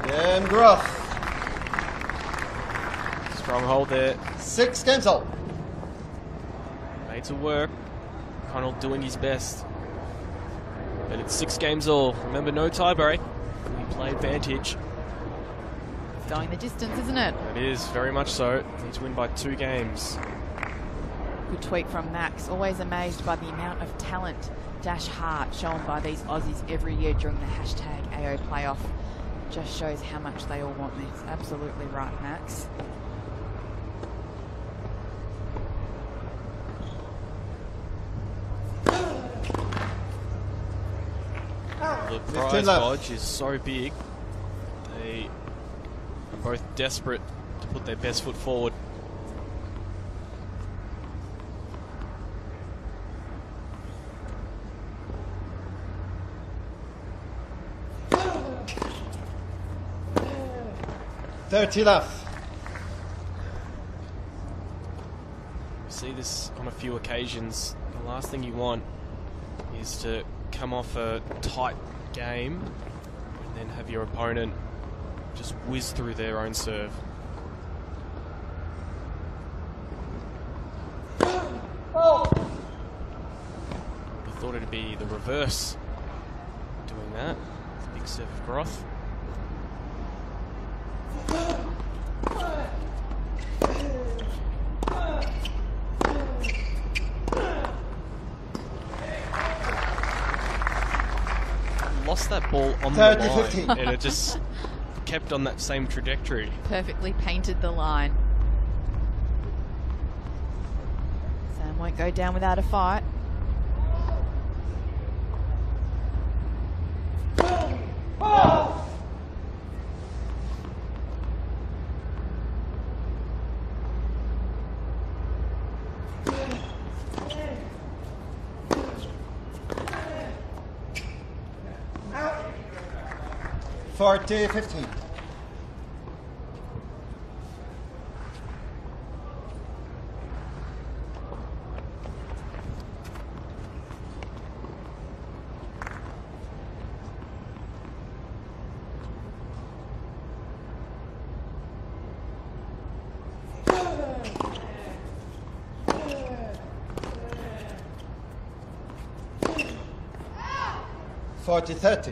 And Groth. Strong hold there. 6 games all. Made to work. Connell doing his best. But it's 6 games all. Remember, no tie break. We play advantage. It's going the distance, isn't it? It is, very much so. Need to win by 2 games. Good tweet from Max. Always amazed by the amount of talent dash heart shown by these Aussies every year during the hashtag AO playoff. Just shows how much they all want this. Absolutely right, Max. The 15 prize left. bodge is so big. They are both desperate to put their best foot forward. $30 left. We see this on a few occasions. The last thing you want is to come off a tight game and then have your opponent just whiz through their own serve. I thought it'd be the reverse doing that. Serve of Groth. Lost that ball on the 30-15. line, and it just kept on that same trajectory. Perfectly painted the line. Sam won't go down without a fight. Forty 15. Forty 30.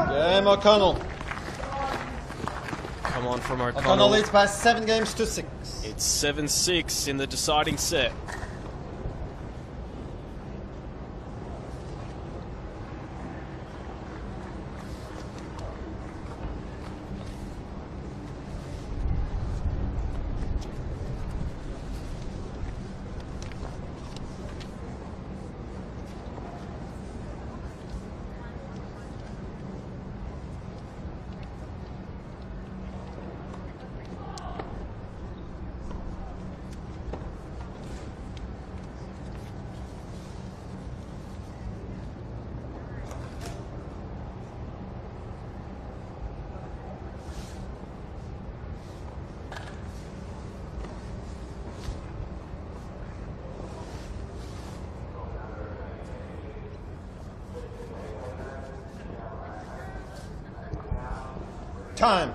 Game O'Connell. Come on from O'Connell O'Connell. leads by 7 games to 6. It's 7-6 in the deciding set. Time.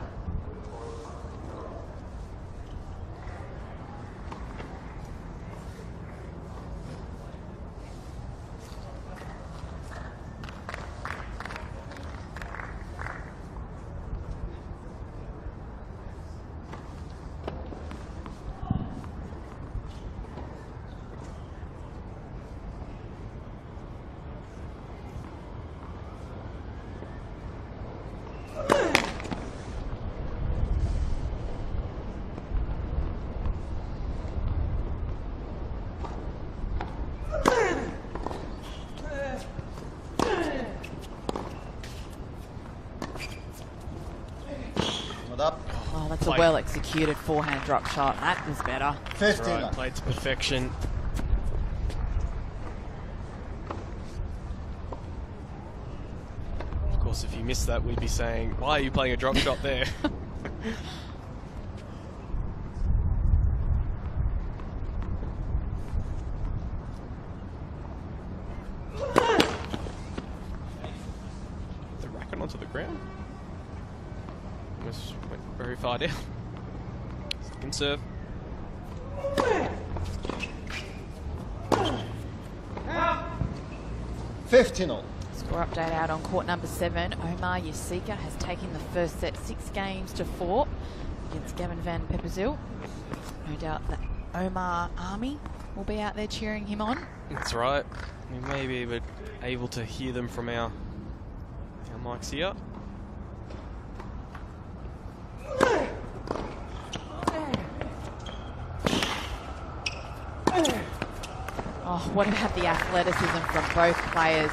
Up. Oh, that's a well executed forehand drop shot. That was better. 15. Right, played to perfection. Of course, if you missed that, we'd be saying, why are you playing a drop shot there? The racket onto the ground. Almost went very far down. Second serve. $15. Score update out on court number 7. Omar Yasika has taken the first set 6 games to 4 against Gavin Van Pepperzeel. No doubt that Omar Army will be out there cheering him on. That's right. We may be able to hear them from our mics here. Oh, what about the athleticism from both players?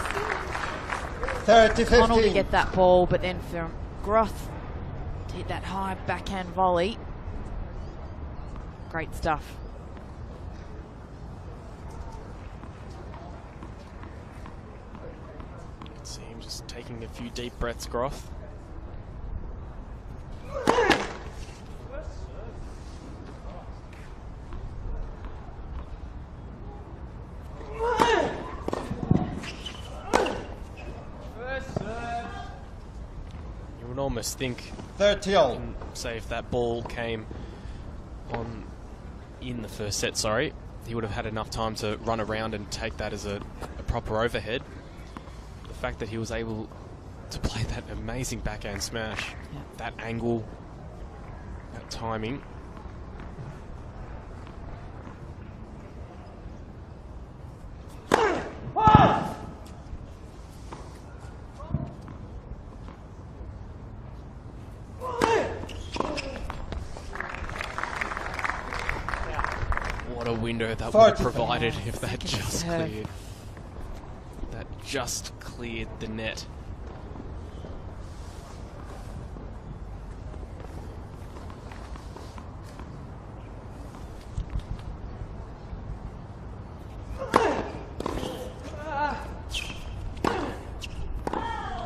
30-15. Connell to get that ball, but then for Groth to hit that high backhand volley. Great stuff. You can see him just taking a few deep breaths, Groth. You would almost think, 30 all. say if that ball came on in the first set, sorry, he would have had enough time to run around and take that as a proper overhead. The fact that he was able to play that amazing backhand smash, that angle, that timing. What a window that would have provided if that just cleared. That just cleared the net.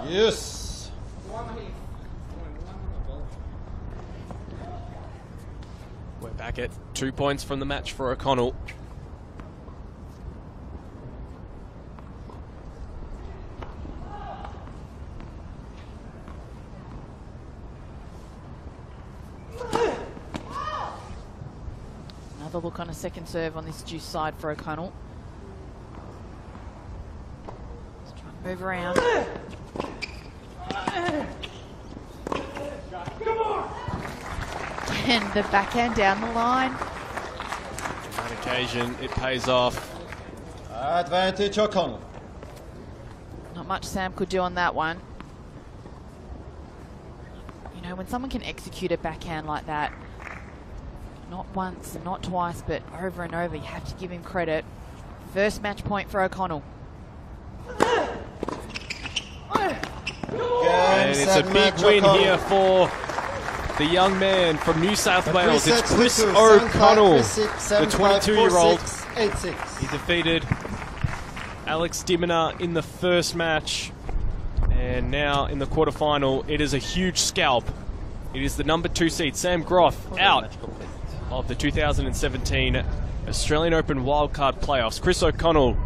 Yes. We're back at 2 points from the match for O'Connell. Another look on a second serve on this juice side for O'Connell. Let's try and move around. And the backhand down the line. On that occasion, it pays off. Advantage O'Connell. Not much Sam could do on that one. You know, when someone can execute a backhand like that, not once, not twice, but over and over, you have to give him credit. First match point for O'Connell. And it's a big win here for the young man from New South Wales. It's Chris O'Connell, the 22-year-old. He defeated Alex Diminer in the first match. And now in the quarterfinal, it is a huge scalp. It is the number 2 seed, Sam Groff, out of the 2017 Australian Open wildcard playoffs. Chris O'Connell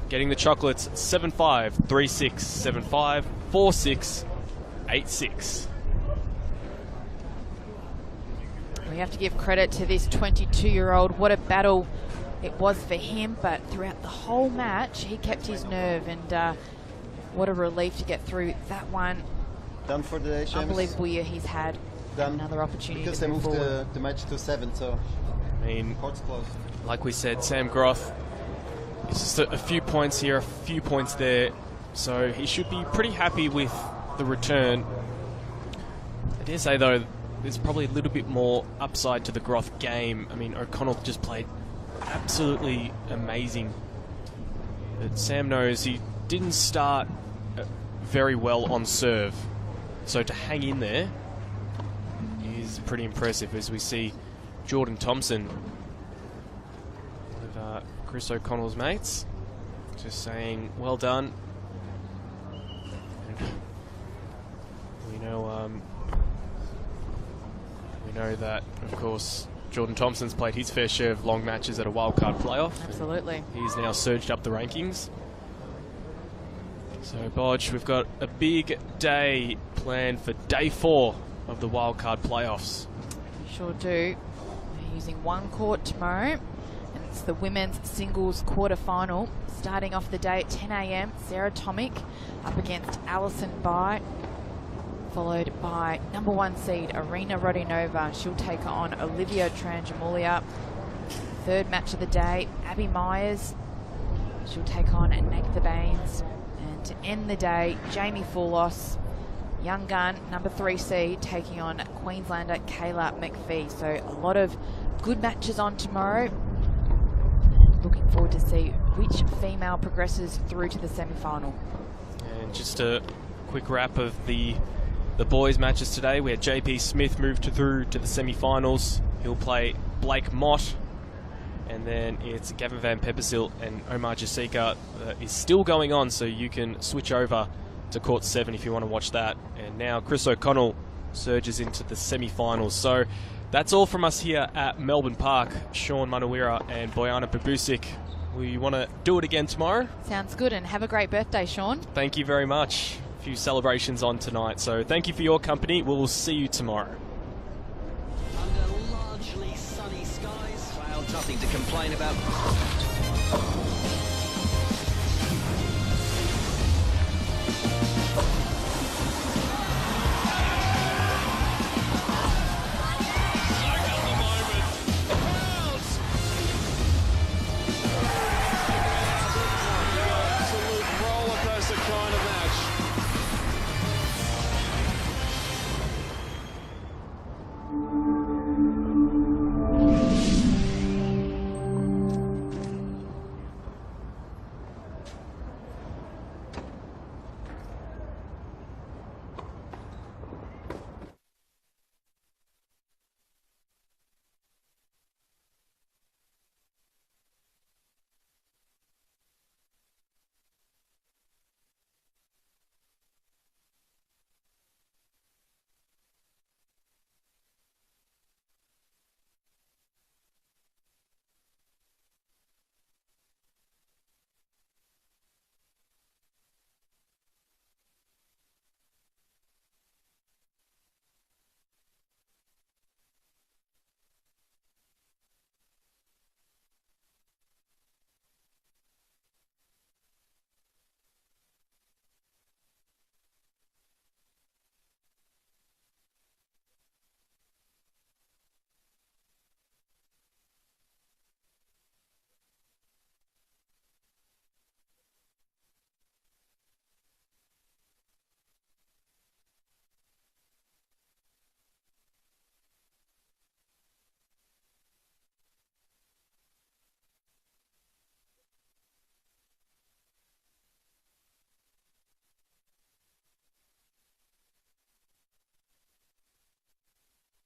getting the chocolates 7-5, 3-6, 7-5, 4-6, 8-6. We have to give credit to this 22-year-old. What a battle it was for him, but throughout the whole match, he kept his nerve, and what a relief to get through that one. Done for the day, Seamus. Unbelievable year he's had. Done. Another opportunity because to they move moved forward. the match to 7, so I mean, court's closed. like we said, Sam Groff, it's just a few points here, a few points there, so he should be pretty happy with the return. I dare say, though, there's probably a little bit more upside to the Groff game. I mean, O'Connell just played absolutely amazing. But Sam knows he didn't start very well on serve, so to hang in there is pretty impressive, as we see Jordan Thompson, one of Chris O'Connell's mates, just saying, well done. And we know that, of course, Jordan Thompson's played his fair share of long matches at a wildcard playoff. Absolutely. He's now surged up the rankings. So, Bodge, we've got a big day planned for day 4 of the wildcard playoffs. We sure do. We're using one court tomorrow, and it's the women's singles quarterfinal. Starting off the day at 10 a.m, Sarah Tomic up against Alison Bai, followed by number 1 seed Arina Rodionova. She'll take on Olivia Tranjamulia. Third match of the day, Abby Myers. She'll take on Nagtha Baines. And to end the day, Jamie Foulos, young gun, number 3 seed, taking on Queenslander Kayla McPhee. So a lot of good matches on tomorrow. Looking forward to see which female progresses through to the semi-final. And just a quick wrap of the boys' matches today. We had JP Smith moved through to the semi-finals. He'll play Blake Mott. And then it's Gavin Van Peppersilt and Omar Jasika is still going on, so you can switch over to Court 7 if you want to watch that. And now Chris O'Connell surges into the semi-finals. So that's all from us here at Melbourne Park. Sean Manuira and Bojana Babusic. We want to do it again tomorrow. Sounds good, and have a great birthday, Sean. Thank you very much. few celebrations on tonight. So thank you for your company. We'll see you tomorrow. Under largely sunny skies, clouds, nothing to complain about.